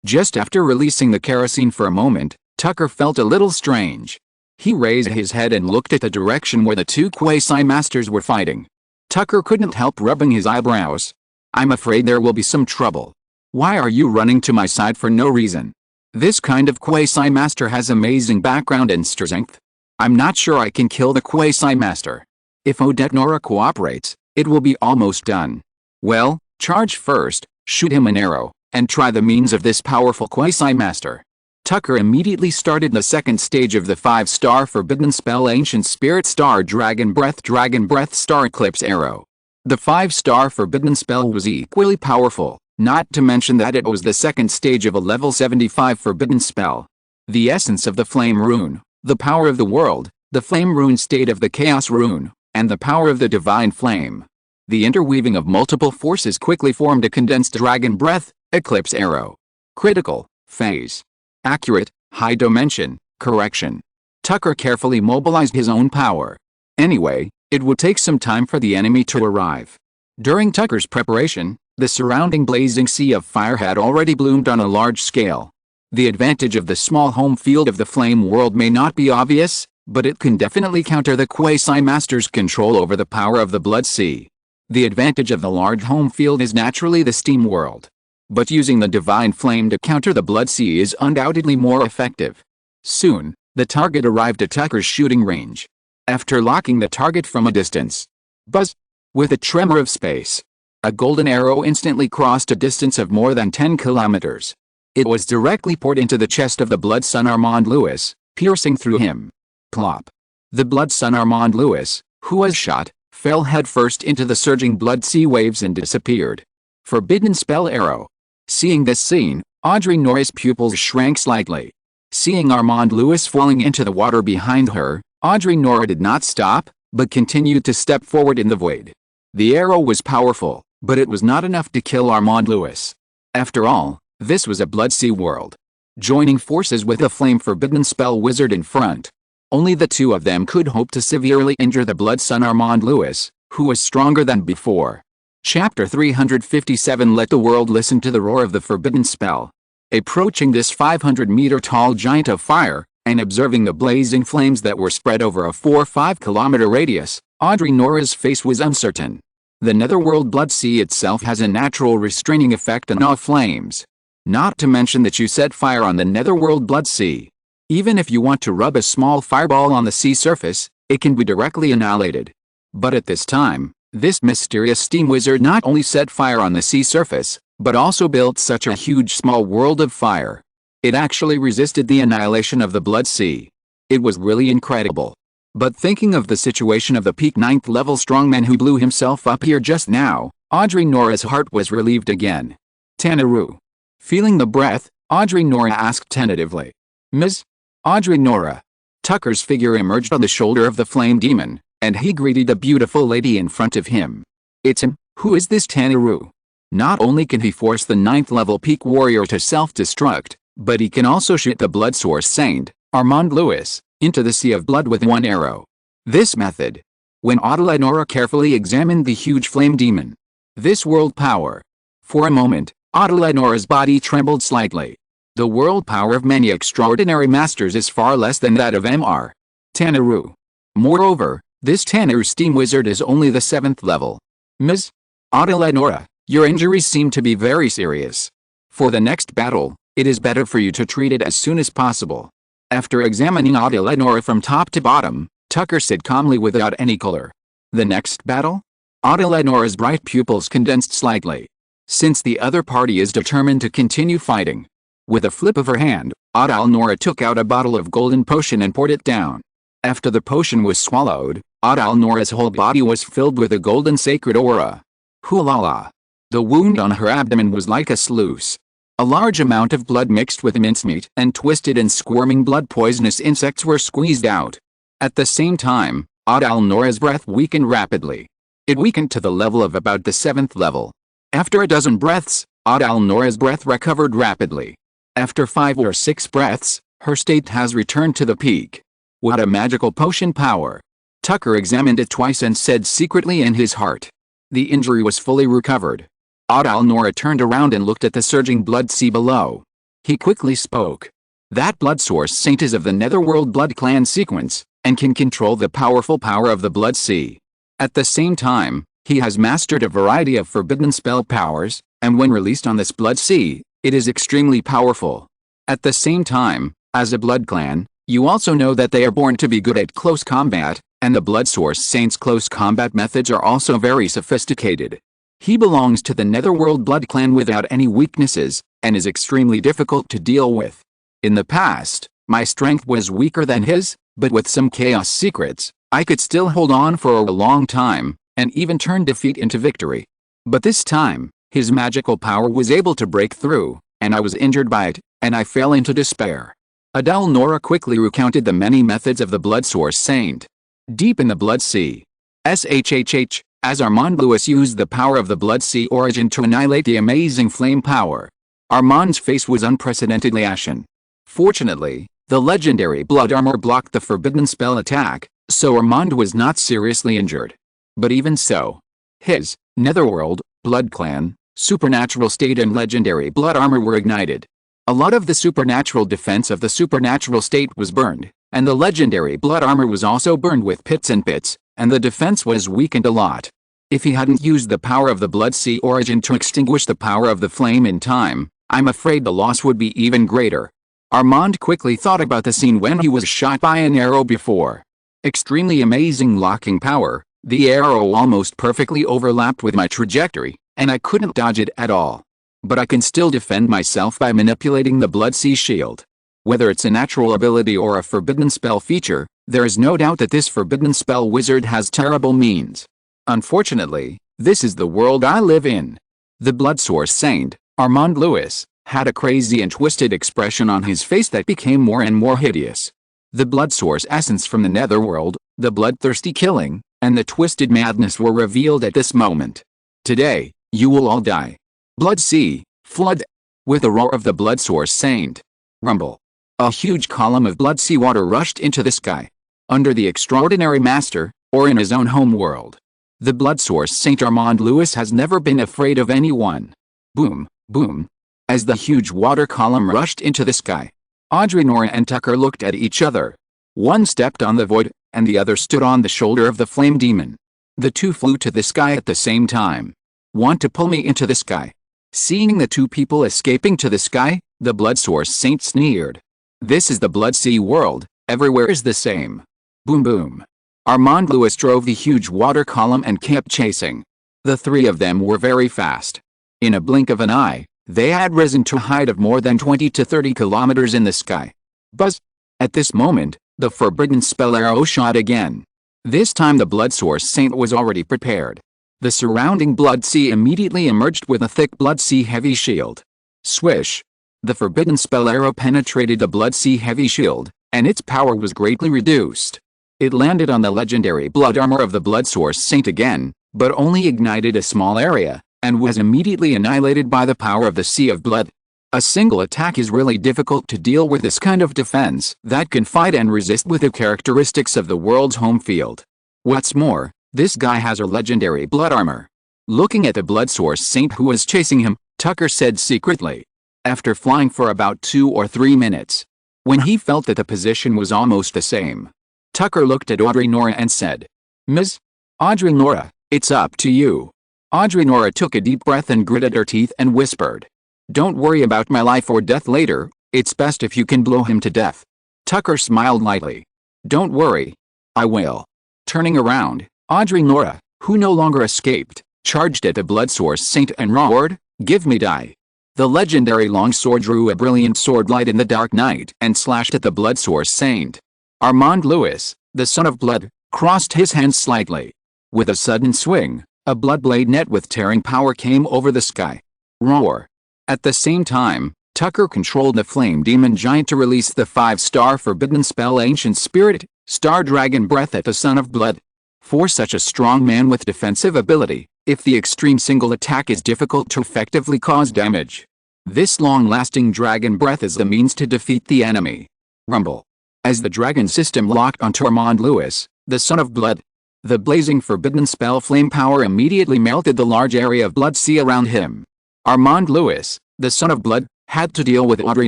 Just after releasing the kerosene for a moment, Tucker felt a little strange. He raised his head and looked at the direction where the two quasi-masters were fighting. Tucker couldn't help rubbing his eyebrows. I'm afraid there will be some trouble. Why are you running to my side for no reason? This kind of quasi-master has amazing background and strength. I'm not sure I can kill the quasi-master. If Odalet Nora cooperates, it will be almost done. Well, charge first, shoot him an arrow, and try the means of this powerful quasi-master. Tucker immediately started the second stage of the 5-star forbidden spell Ancient Spirit Star Dragon Breath Star Eclipse Arrow. The 5-star forbidden spell was equally powerful, not to mention that it was the second stage of a level 75 forbidden spell. The essence of the flame rune, the power of the world, the flame rune state of the chaos rune, and the power of the divine flame. The interweaving of multiple forces quickly formed a condensed dragon breath, eclipse arrow. Critical, phase. Accurate, high dimension, correction. Tucker carefully mobilized his own power. Anyway, it would take some time for the enemy to arrive. During Tucker's preparation, the surrounding blazing sea of fire had already bloomed on a large scale. The advantage of the small home field of the flame world may not be obvious, but it can definitely counter the quasi-master's control over the power of the blood sea. The advantage of the large home field is naturally the steam world. But using the divine flame to counter the blood sea is undoubtedly more effective. Soon, the target arrived at Tucker's shooting range. After locking the target from a distance, buzz! With a tremor of space, a golden arrow instantly crossed a distance of more than 10 kilometers. It was directly poured into the chest of the blood sun Armand Lewis, piercing through him. Plop! The blood sun Armand Lewis, who was shot, fell headfirst into the surging blood sea waves and disappeared. Forbidden spell arrow. Seeing this scene, Audrey Nora's pupils shrank slightly. Seeing Armand Lewis falling into the water behind her, Audrey Nora did not stop, but continued to step forward in the void. The arrow was powerful, but it was not enough to kill Armand Lewis. After all, This was a Blood Sea world. Joining forces with a flame-forbidden spell wizard in front. Only the two of them could hope to severely injure the Blood Son Armand Louis, who was stronger than before. Chapter 357. Let the world listen to the roar of the forbidden spell. Approaching this 500-meter-tall giant of fire, and observing the blazing flames that were spread over a 4-5 kilometer radius, Audrey Nora's face was uncertain. The netherworld Blood Sea itself has a natural restraining effect on all flames. Not to mention that you set fire on the netherworld Blood Sea. Even if you want to rub a small fireball on the sea surface, it can be directly annihilated. But at this time, this mysterious steam wizard not only set fire on the sea surface, but also built such a huge small world of fire. It actually resisted the annihilation of the Blood Sea. It was really incredible. But thinking of the situation of the peak 9th level strongman who blew himself up here just now, Audrey Nora's heart was relieved again. Tanaru. Feeling the breath, Audrey Nora asked tentatively. Ms. Audrey Nora. Tucker's figure emerged on the shoulder of the flame demon, and he greeted the beautiful lady in front of him. It's him. Who is this Tanaru? Not only can he force the 9th level peak warrior to self-destruct, but he can also shoot the blood source saint, Armand Louis, into the sea of blood with one arrow. This method. When Audrey Nora carefully examined the huge flame demon. This world power. For a moment, Audrey Nora's body trembled slightly. The world power of many extraordinary masters is far less than that of Mr. Tanaru. Moreover, this Tanaru steam wizard is only the 7th level. Ms. Audrey Nora, your injuries seem to be very serious. For the next battle, it is better for you to treat it as soon as possible. After examining Audrey Nora from top to bottom, Tucker said calmly without any color. The next battle? Audrey Nora's bright pupils condensed slightly. Since the other party is determined to continue fighting. With a flip of her hand, Audrey Nora took out a bottle of golden potion and poured it down. After the potion was swallowed, Audrey Nora's whole body was filled with a golden sacred aura. Hulala. The wound on her abdomen was like a sluice. A large amount of blood mixed with mincemeat and twisted and squirming blood poisonous insects were squeezed out. At the same time, Audrey Nora's breath weakened rapidly. It weakened to the level of about the 7th level. After a dozen breaths, Audrey Nora's breath recovered rapidly. After 5 or 6 breaths, her state has returned to the peak. What a magical potion power! Tucker examined it twice and said secretly in his heart. The injury was fully recovered. Audrey Nora turned around and looked at the surging blood sea below. He quickly spoke. That blood source saint is of the netherworld blood clan sequence, and can control the powerful power of the blood sea. At the same time, he has mastered a variety of forbidden spell powers, and when released on this blood sea, it is extremely powerful. At the same time, as a blood clan, you also know that they are born to be good at close combat, and the blood source saint's close combat methods are also very sophisticated. He belongs to the netherworld blood clan without any weaknesses, and is extremely difficult to deal with. In the past, my strength was weaker than his, but with some chaos secrets, I could still hold on for a long time, and even turn defeat into victory. But this time, his magical power was able to break through, and I was injured by it, and I fell into despair. Audrey Nora quickly recounted the many methods of the blood source saint. Deep in the blood sea. SHHH, as Armand Louis used the power of the blood sea origin to annihilate the amazing flame power. Armand's face was unprecedentedly ashen. Fortunately, the legendary blood armor blocked the forbidden spell attack, so Armand was not seriously injured. But even so, his netherworld blood clan supernatural state and legendary blood armor were ignited. A lot of the supernatural defense of the supernatural state was burned, and the legendary blood armor was also burned with pits and pits, and the defense was weakened a lot. If he hadn't used the power of the blood sea origin to extinguish the power of the flame in time, I'm afraid the loss would be even greater. Armand quickly thought about the scene when he was shot by an arrow before. Extremely amazing locking power, the arrow almost perfectly overlapped with my trajectory, and I couldn't dodge it at all. But I can still defend myself by manipulating the blood sea shield. Whether it's a natural ability or a forbidden spell feature, there is no doubt that this forbidden spell wizard has terrible means. Unfortunately, this is the world I live in. The blood source saint, Armand Louis, had a crazy and twisted expression on his face that became more and more hideous. The blood source essence from the netherworld, the bloodthirsty killing, and the twisted madness were revealed at this moment. Today, you will all die. Blood sea, flood. With a roar of the blood source saint. Rumble. A huge column of blood sea water rushed into the sky. Under the extraordinary master, or in his own home world. The blood source Saint Armand Louis has never been afraid of anyone. Boom, boom. As the huge water column rushed into the sky, Audrey, Nora and Tucker looked at each other. One stepped on the void, and the other stood on the shoulder of the flame demon. The two flew to the sky at the same time. Want to pull me into the sky? Seeing the two people escaping to the sky, the blood source saint sneered. This is the blood sea world, everywhere is the same. Boom boom. Armand Louis drove the huge water column and kept chasing. The three of them were very fast. In a blink of an eye, they had risen to a height of more than 20 to 30 kilometers in the sky. Buzz! At this moment, the forbidden spell arrow shot again. This time the blood source saint was already prepared. The surrounding blood sea immediately emerged with a thick blood sea heavy shield. Swish! The forbidden spell arrow penetrated the blood sea heavy shield, and its power was greatly reduced. It landed on the legendary blood armor of the blood source saint again, but only ignited a small area, and was immediately annihilated by the power of the sea of blood. A single attack is really difficult to deal with this kind of defense that can fight and resist with the characteristics of the world's home field. What's more, this guy has a legendary blood armor. Looking at the blood source saint who was chasing him, Tucker said secretly. After flying for about 2 or 3 minutes, when he felt that the position was almost the same, Tucker looked at Audrey Nora and said, "Ms. Audrey Nora, it's up to you." Audrey Nora took a deep breath and gritted her teeth and whispered, "Don't worry about my life or death later, it's best if you can blow him to death." Tucker smiled lightly. "Don't worry. I will." Turning around, Audrey Nora, who no longer escaped, charged at the blood source saint and roared, "Give me die." The legendary longsword drew a brilliant sword light in the dark night and slashed at the blood source saint. Armand Louis, the son of blood, crossed his hands slightly. With a sudden swing, a blood blade net with tearing power came over the sky. Roar! At the same time, Tucker controlled the flame demon giant to release the 5-star forbidden spell Ancient Spirit, Star Dragon Breath at the son of blood. For such a strong man with defensive ability, if the extreme single attack is difficult to effectively cause damage, this long-lasting dragon breath is the means to defeat the enemy. Rumble! As the dragon system locked onto Armand Louis, the son of blood, the blazing forbidden spell flame power immediately melted the large area of blood sea around him. Armand Louis, the son of blood, had to deal with Audrey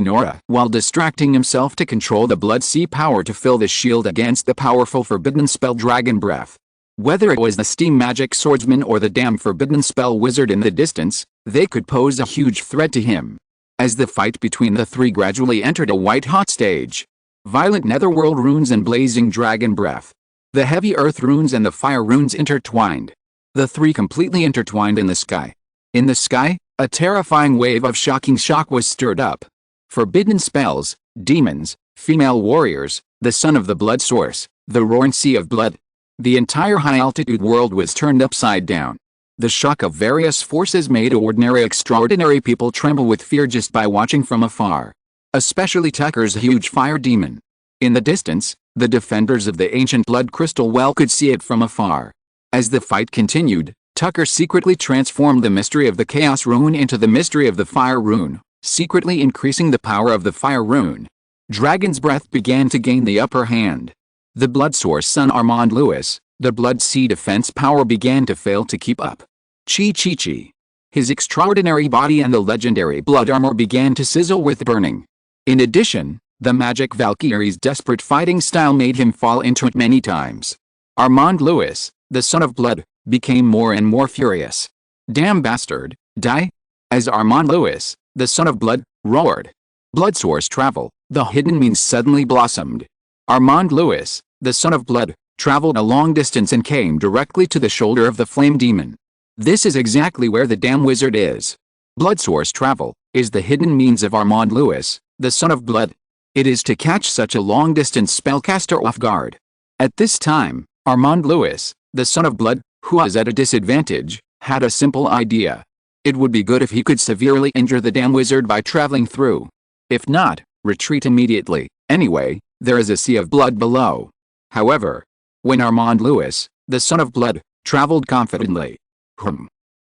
Nora while distracting himself to control the blood sea power to fill the shield against the powerful forbidden spell dragon breath. Whether it was the steam magic swordsman or the damn forbidden spell wizard in the distance, they could pose a huge threat to him. As the fight between the three gradually entered a white-hot stage, violent netherworld runes and blazing dragon breath, the heavy earth runes and the fire runes intertwined. The three completely intertwined in the sky. In the sky, a terrifying wave of shocking shock was stirred up. Forbidden spells, demons, female warriors, the son of the blood source, the roaring sea of blood. The entire high-altitude world was turned upside down. The shock of various forces made ordinary extraordinary people tremble with fear just by watching from afar. Especially Tucker's huge fire demon. In the distance, the defenders of the ancient blood crystal well could see it from afar. As the fight continued, Tucker secretly transformed the mystery of the chaos rune into the mystery of the fire rune, secretly increasing the power of the fire rune. Dragon's breath began to gain the upper hand. The blood source son Armand Louis, the blood sea defense power began to fail to keep up. Chi. His extraordinary body and the legendary blood armor began to sizzle with burning. In addition, the magic Valkyrie's desperate fighting style made him fall into it many times. Armand Louis, the son of blood, became more and more furious. "Damn bastard, die!" As Armand Louis, the son of blood, roared. Blood source travel, the hidden means suddenly blossomed. Armand Louis, the son of blood, traveled a long distance and came directly to the shoulder of the flame demon. This is exactly where the damn wizard is. Blood source travel is the hidden means of Armand Louis, the son of blood. It is to catch such a long-distance spellcaster off guard. At this time, Armand Louis, the son of blood, who was at a disadvantage, had a simple idea. It would be good if he could severely injure the damn wizard by traveling through. If not, retreat immediately. Anyway, there is a sea of blood below. However, when Armand Louis, the son of blood, traveled confidently,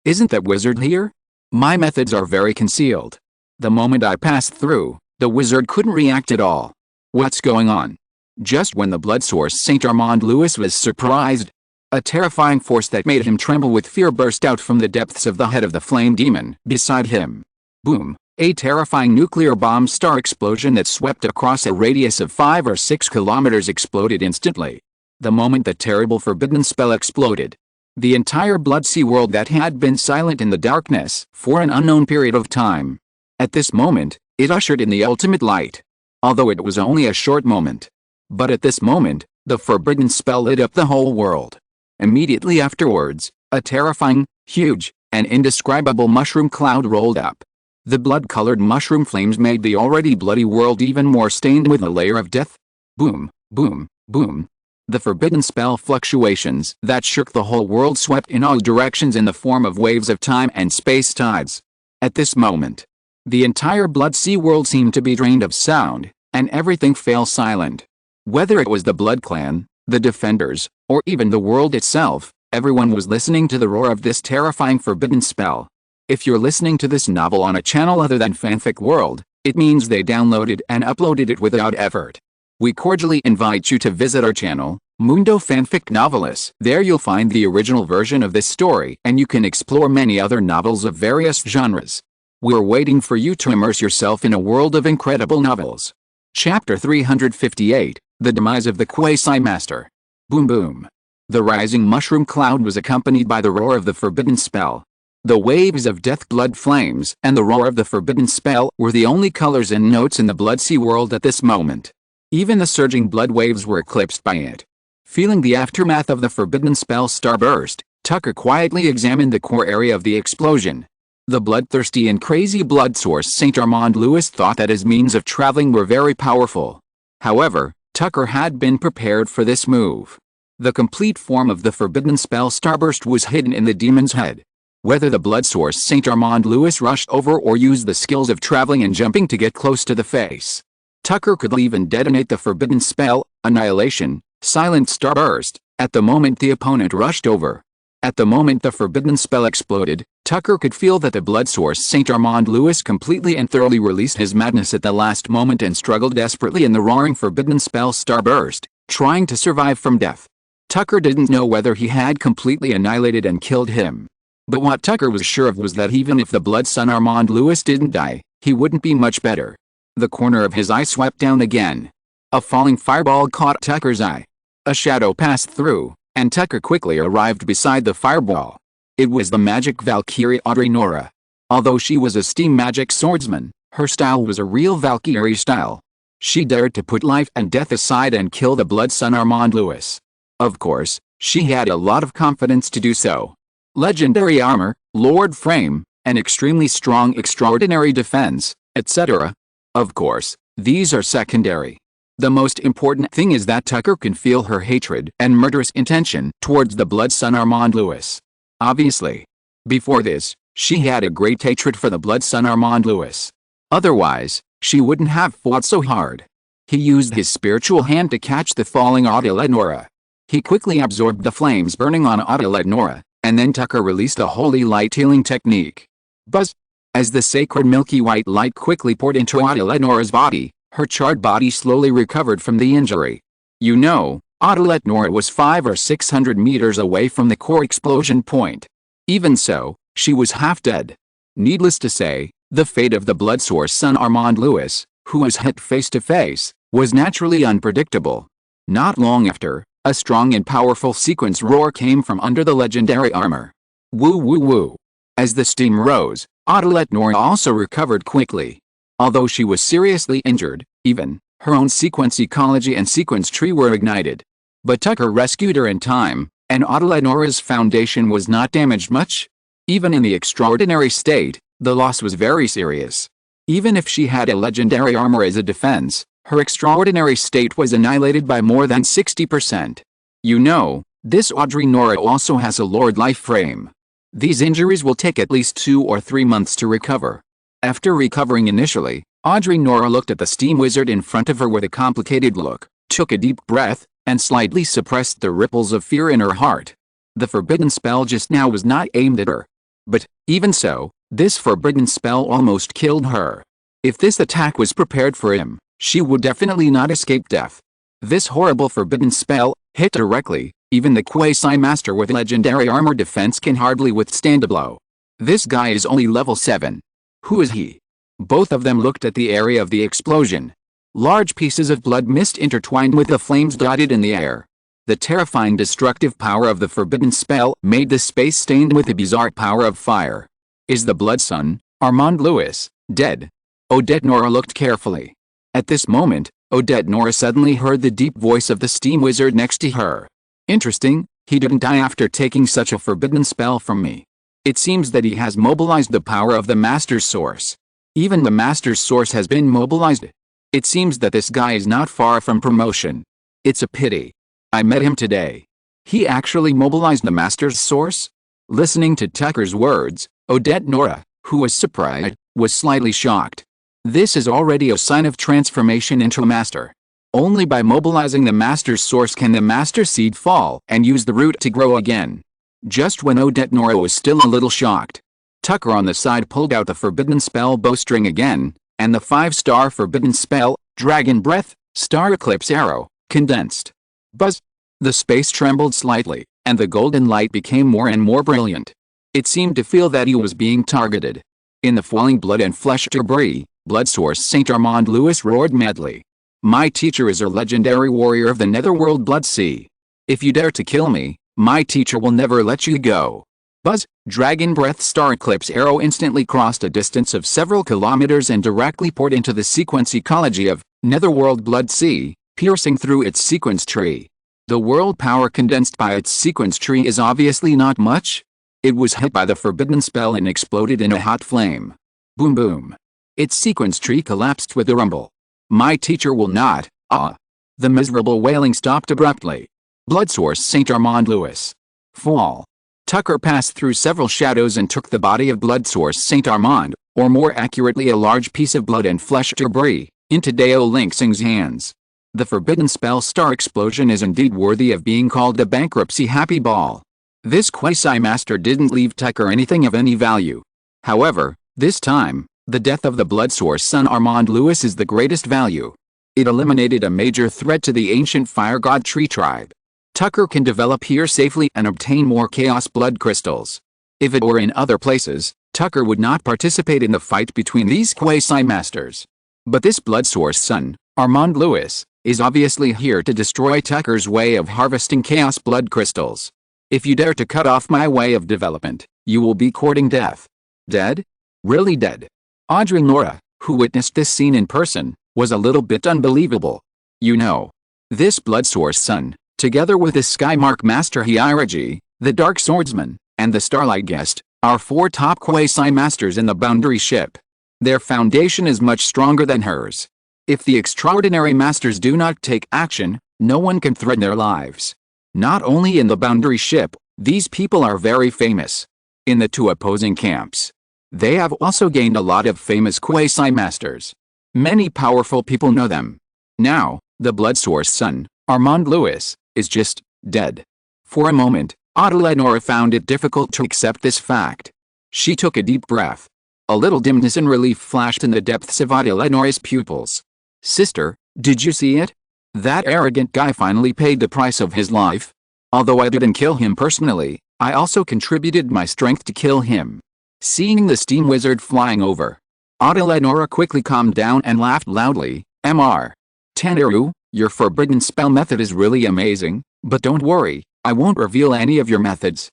isn't that wizard here? My methods are very concealed. The moment I passed through, the wizard couldn't react at all. What's going on? Just when the blood source Saint Armand Louis was surprised, a terrifying force that made him tremble with fear burst out from the depths of the head of the flame demon beside him. Boom! A terrifying nuclear bomb star explosion that swept across a radius of 5 or 6 kilometers exploded instantly. The moment the terrible forbidden spell exploded, the entire blood sea world that had been silent in the darkness for an unknown period of time. At this moment, it ushered in the ultimate light. Although it was only a short moment. But at this moment, the forbidden spell lit up the whole world. Immediately afterwards, a terrifying, huge, and indescribable mushroom cloud rolled up. The blood-colored mushroom flames made the already bloody world even more stained with a layer of death. Boom, boom, boom. The forbidden spell fluctuations that shook the whole world swept in all directions in the form of waves of time and space tides. At this moment, the entire blood sea world seemed to be drained of sound, and everything fell silent. Whether it was the Blood Clan, the Defenders, or even the world itself, everyone was listening to the roar of this terrifying forbidden spell. If you're listening to this novel on a channel other than Fanfic World, it means they downloaded and uploaded it without effort. We cordially invite you to visit our channel, Mundo Fanfic Novelis. There you'll find the original version of this story and you can explore many other novels of various genres. We're waiting for you to immerse yourself in a world of incredible novels. Chapter 358, The Demise of the Quasi-Master. Boom boom. The rising mushroom cloud was accompanied by the roar of the forbidden spell. The waves of death blood flames and the roar of the forbidden spell were the only colors and notes in the blood sea world at this moment. Even the surging blood waves were eclipsed by it. Feeling the aftermath of the forbidden spell starburst, Tucker quietly examined the core area of the explosion. The bloodthirsty and crazy blood source Saint Armand Louis thought that his means of traveling were very powerful. However, Tucker had been prepared for this move. The complete form of the forbidden spell starburst was hidden in the demon's head. Whether the blood source Saint Armand Louis rushed over or used the skills of traveling and jumping to get close to the face, Tucker could leave and detonate the forbidden spell, annihilation, silent starburst, at the moment the opponent rushed over. At the moment the forbidden spell exploded, Tucker could feel that the blood source Saint Armand Louis completely and thoroughly released his madness at the last moment and struggled desperately in the roaring forbidden spell starburst, trying to survive from death. Tucker didn't know whether he had completely annihilated and killed him. But what Tucker was sure of was that even if the blood son Armand Louis didn't die, he wouldn't be much better. The corner of his eye swept down again. A falling fireball caught Tucker's eye. A shadow passed through, and Tucker quickly arrived beside the fireball. It was the magic Valkyrie Audrey Nora. Although she was a steam magic swordsman, her style was a real Valkyrie style. She dared to put life and death aside and kill the blood son Armand Louis. Of course, she had a lot of confidence to do so. Legendary armor, Lord Frame, an extremely strong extraordinary defense, etc. Of course, these are secondary. The most important thing is that Tucker can feel her hatred and murderous intention towards the blood son Armand Louis. Obviously. Before this, she had a great hatred for the blood son Armand Louis. Otherwise, she wouldn't have fought so hard. He used his spiritual hand to catch the falling Adela Nora. He quickly absorbed the flames burning on Adela Nora, and then Tucker released a holy light healing technique. Buzz! As the sacred milky white light quickly poured into Adela Nora's body, her charred body slowly recovered from the injury. You know, Adela Nora was 500 or 600 meters away from the core explosion point. Even so, she was half dead. Needless to say, the fate of the blood source son Armand Louis, who was hit face to face, was naturally unpredictable. Not long after, a strong and powerful sequence roar came from under the legendary armor. Woo woo woo. As the steam rose, Adela Nora also recovered quickly. Although she was seriously injured, even, her own sequence ecology and sequence tree were ignited. But Tucker rescued her in time, and Adela Nora's foundation was not damaged much. Even in the extraordinary state, the loss was very serious. Even if she had a legendary armor as a defense, her extraordinary state was annihilated by more than 60%. You know, this Audrey Nora also has a Lord Life frame. These injuries will take at least 2 or 3 months to recover. After recovering initially, Audrey Nora looked at the steam wizard in front of her with a complicated look, took a deep breath, and slightly suppressed the ripples of fear in her heart. The forbidden spell just now was not aimed at her. But, even so, this forbidden spell almost killed her. If this attack was prepared for him, she would definitely not escape death. This horrible forbidden spell hit directly. Even the Quasi-Master with legendary armor defense can hardly withstand a blow. This guy is only level 7. Who is he? Both of them looked at the area of the explosion. Large pieces of blood mist intertwined with the flames dotted in the air. The terrifying destructive power of the forbidden spell made the space stained with the bizarre power of fire. Is the Blood Son, Armand Louis, dead? Odette Nora looked carefully. At this moment, Odette Nora suddenly heard the deep voice of the steam wizard next to her. Interesting, he didn't die after taking such a forbidden spell from me. It seems that he has mobilized the power of the Master's Source. Even the Master's Source has been mobilized. It seems that this guy is not far from promotion. It's a pity. I met him today. He actually mobilized the Master's Source? Listening to Tucker's words, Odette Nora, who was surprised, was slightly shocked. This is already a sign of transformation into a master. Only by mobilizing the Master's Source can the Master Seed fall and use the root to grow again. Just when Odette Nora was still a little shocked, Tucker on the side pulled out the Forbidden Spell bowstring again, and the 5-star Forbidden Spell, Dragon Breath, Star Eclipse Arrow, condensed. Buzz! The space trembled slightly, and the golden light became more and more brilliant. It seemed to feel that he was being targeted. In the falling blood and flesh debris, Blood Source Saint Armand Louis roared madly. My teacher is a legendary warrior of the netherworld Blood Sea. If you dare to kill me, my teacher will never let you go. Buzz! Dragon Breath Star Eclipse Arrow instantly crossed a distance of several kilometers and directly poured into the sequence ecology of netherworld Blood Sea, piercing through its sequence tree. The world power condensed by its sequence tree is obviously not much. It was hit by the forbidden spell and exploded in a hot flame. Boom boom. Its sequence tree collapsed with a rumble. My teacher will not, The miserable wailing stopped abruptly. Blood Source Saint Armand Louis. Fall. Tucker passed through several shadows and took the body of Blood Source Saint Armand, or more accurately a large piece of blood and flesh debris, into Dao Lingsing's hands. The forbidden spell star explosion is indeed worthy of being called the bankruptcy happy ball. This Quasi-Master didn't leave Tucker anything of any value. However, this time, the death of the Blood Source son Armand Louis is the greatest value. It eliminated a major threat to the ancient fire god tree tribe. Tucker can develop here safely and obtain more chaos blood crystals. If it were in other places, Tucker would not participate in the fight between these Quasi-Masters. But this Blood Source son, Armand Louis, is obviously here to destroy Tucker's way of harvesting chaos blood crystals. If you dare to cut off my way of development, you will be courting death. Dead? Really dead? Audrey Nora, who witnessed this scene in person, was a little bit unbelievable. You know, this Blood Source son, together with the Skymark Master Hierarchy, the Dark Swordsman, and the Starlight Guest, are 4 top Quasi-Masters in the Boundary Ship. Their foundation is much stronger than hers. If the extraordinary masters do not take action, no one can threaten their lives. Not only in the Boundary Ship, these people are very famous. In the 2 opposing camps, they have also gained a lot of famous Quasi-Masters. Many powerful people know them. Now, the Blood Source son, Armand Louis, is just dead. For a moment, Odette Nora found it difficult to accept this fact. She took a deep breath. A little dimness and relief flashed in the depths of Odette Nora's pupils. Sister, did you see it? That arrogant guy finally paid the price of his life. Although I didn't kill him personally, I also contributed my strength to kill him. Seeing the steam wizard flying over, Odette Nora quickly calmed down and laughed loudly. Mr. Tanneru, your forbidden spell method is really amazing, but don't worry, I won't reveal any of your methods.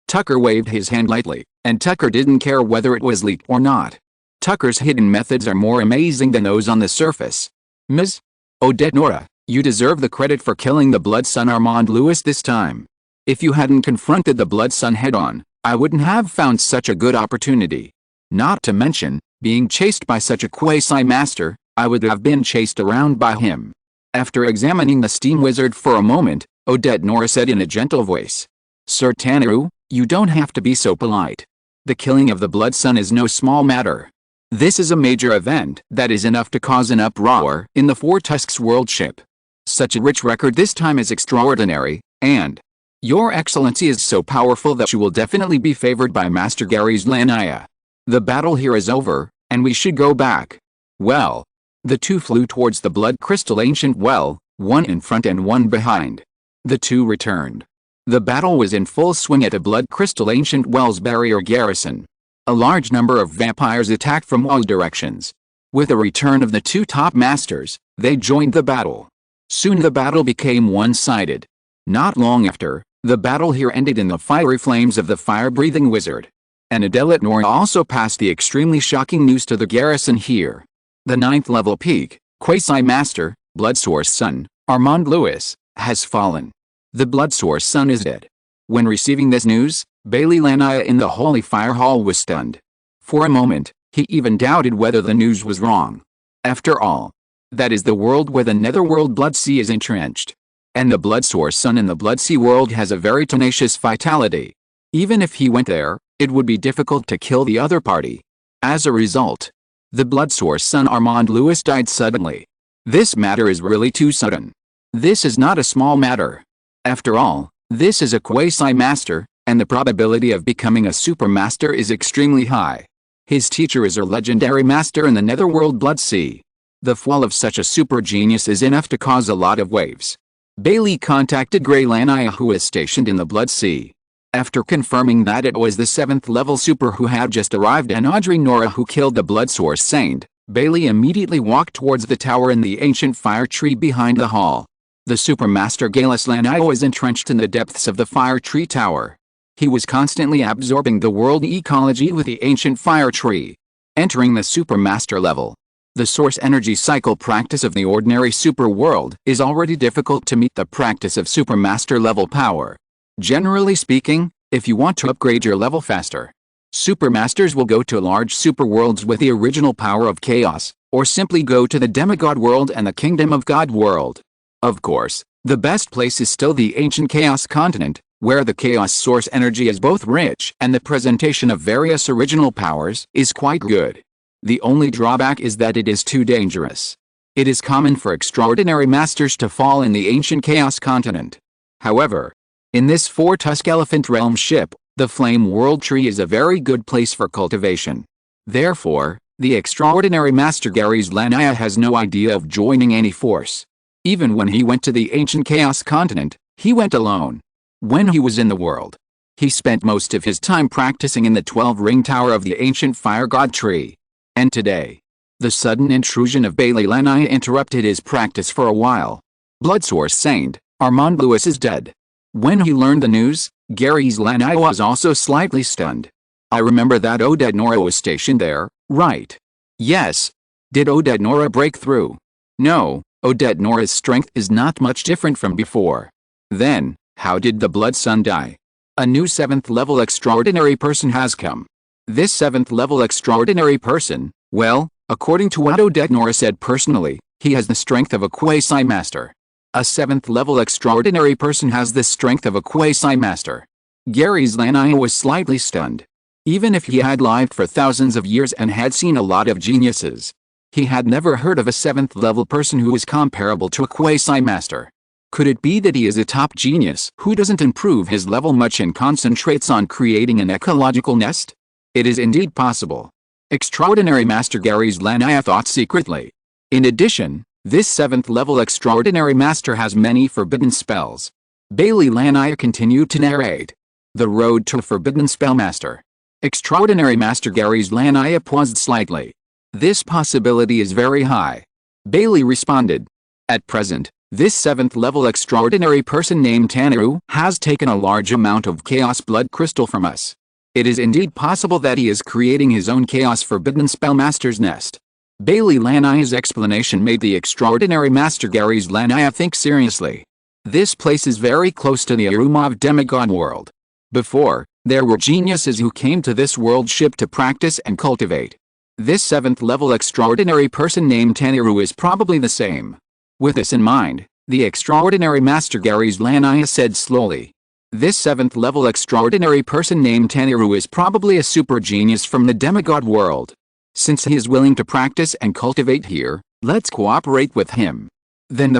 Tucker waved his hand lightly, and Tucker didn't care whether it was leaked or not. Tucker's hidden methods are more amazing than those on the surface. Ms. Odette Nora, you deserve the credit for killing the Blood Son Armand Louis this time. If you hadn't confronted the Blood Son head-on, I wouldn't have found such a good opportunity. Not to mention, being chased by such a Quasi-Master, I would have been chased around by him. After examining the steam wizard for a moment, Odette Nora said in a gentle voice. Sir Tanneru, you don't have to be so polite. The killing of the Blood Son is no small matter. This is a major event that is enough to cause an uproar in the 4 Tusks world ship. Such a rich record this time is extraordinary, and Your Excellency is so powerful that you will definitely be favored by Master Gary's Lanaya. The battle here is over, and we should go back. Well, the two flew towards the blood crystal ancient well, one in front and one behind. The two returned. The battle was in full swing at the blood crystal ancient well's barrier garrison. A large number of vampires attacked from all directions. With the return of the two top masters, they joined the battle. Soon the battle became one-sided. Not long after, the battle here ended in the fiery flames of the fire-breathing wizard. And Adelit Nora also passed the extremely shocking news to the garrison here. The 9th level peak, Quasi-Master, Blood Source Son, Armand Louis, has fallen. The Blood Source Son is dead. When receiving this news, Bailey Lanaya in the Holy Fire Hall was stunned. For a moment, he even doubted whether the news was wrong. After all, that is the world where the netherworld Blood Sea is entrenched. And the Blood Source Son in the Blood Sea world has a very tenacious vitality. Even if he went there, it would be difficult to kill the other party. As a result, the Blood Source Son Armand Louis died suddenly. This matter is really too sudden. This is not a small matter. After all, this is a Quasi-Master, and the probability of becoming a Supermaster is extremely high. His teacher is a legendary master in the netherworld Blood Sea. The fall of such a super genius is enough to cause a lot of waves. Bailey contacted Grey Lanaya, who is stationed in the Blood Sea. After confirming that it was the 7th level super who had just arrived and Audrey Nora who killed the Blood Source Saint, Bailey immediately walked towards the tower in the ancient fire tree behind the hall. The Supermaster Galus Lanaya was entrenched in the depths of the fire tree tower. He was constantly absorbing the world ecology with the ancient fire tree. Entering the Supermaster level, the source energy cycle practice of the ordinary super world is already difficult to meet the practice of Supermaster level power. Generally speaking, if you want to upgrade your level faster, Supermasters will go to large superworlds with the original power of chaos, or simply go to the demigod world and the kingdom of God world. Of course, the best place is still the ancient chaos continent, where the chaos source energy is both rich and the presentation of various original powers is quite good. The only drawback is that it is too dangerous. It is common for extraordinary masters to fall in the ancient chaos continent. However, in this 4-tusk elephant realm ship, the flame world tree is a very good place for cultivation. Therefore, the extraordinary master Gary's Lanaya has no idea of joining any force. Even when he went to the ancient chaos continent, he went alone. When he was in the world, he spent most of his time practicing in the 12-ring tower of the ancient fire god tree. And today, the sudden intrusion of Bailey Lanaya interrupted his practice for a while. Blood Source Saint, Armand Louis is dead. When he learned the news, Gary's Lanaya was also slightly stunned. I remember that Odette Nora was stationed there, right? Yes. Did Odette Nora break through? No, Odette Nora's strength is not much different from before. Then, how did the Blood Son die? A new 7th level extraordinary person has come. This 7th level extraordinary person, well, according to what Odette Nora said personally, he has the strength of a Quasi-Master. A 7th level extraordinary person has the strength of a Quasi-Master. Gary's Lanaya was slightly stunned. Even if he had lived for thousands of years and had seen a lot of geniuses, he had never heard of a 7th level person who was comparable to a Quasi-Master. Could it be that he is a top genius who doesn't improve his level much and concentrates on creating an ecological nest? It is indeed possible. Extraordinary Master Gary's Lanaya thought secretly. In addition, this 7th level extraordinary master has many forbidden spells. Bailey Lanaya continued to narrate. The road to Forbidden Spellmaster. Extraordinary Master Gary's Lanaya paused slightly. This possibility is very high. Bailey responded. At present, this 7th level extraordinary person named Tanaru has taken a large amount of chaos blood crystal from us. It is indeed possible that he is creating his own chaos forbidden spellmaster's nest. Bailey Lanaya's explanation made the extraordinary Master Gary's Lanaya think seriously. This place is very close to the Arumov demigod world. Before, there were geniuses who came to this world ship to practice and cultivate. This 7th level extraordinary person named Tanaru is probably the same. With this in mind, the extraordinary Master Gary's Lanaya said slowly. This 7th level extraordinary person named Tanaru is probably a super genius from the demigod world. Since he is willing to practice and cultivate here, let's cooperate with him. Then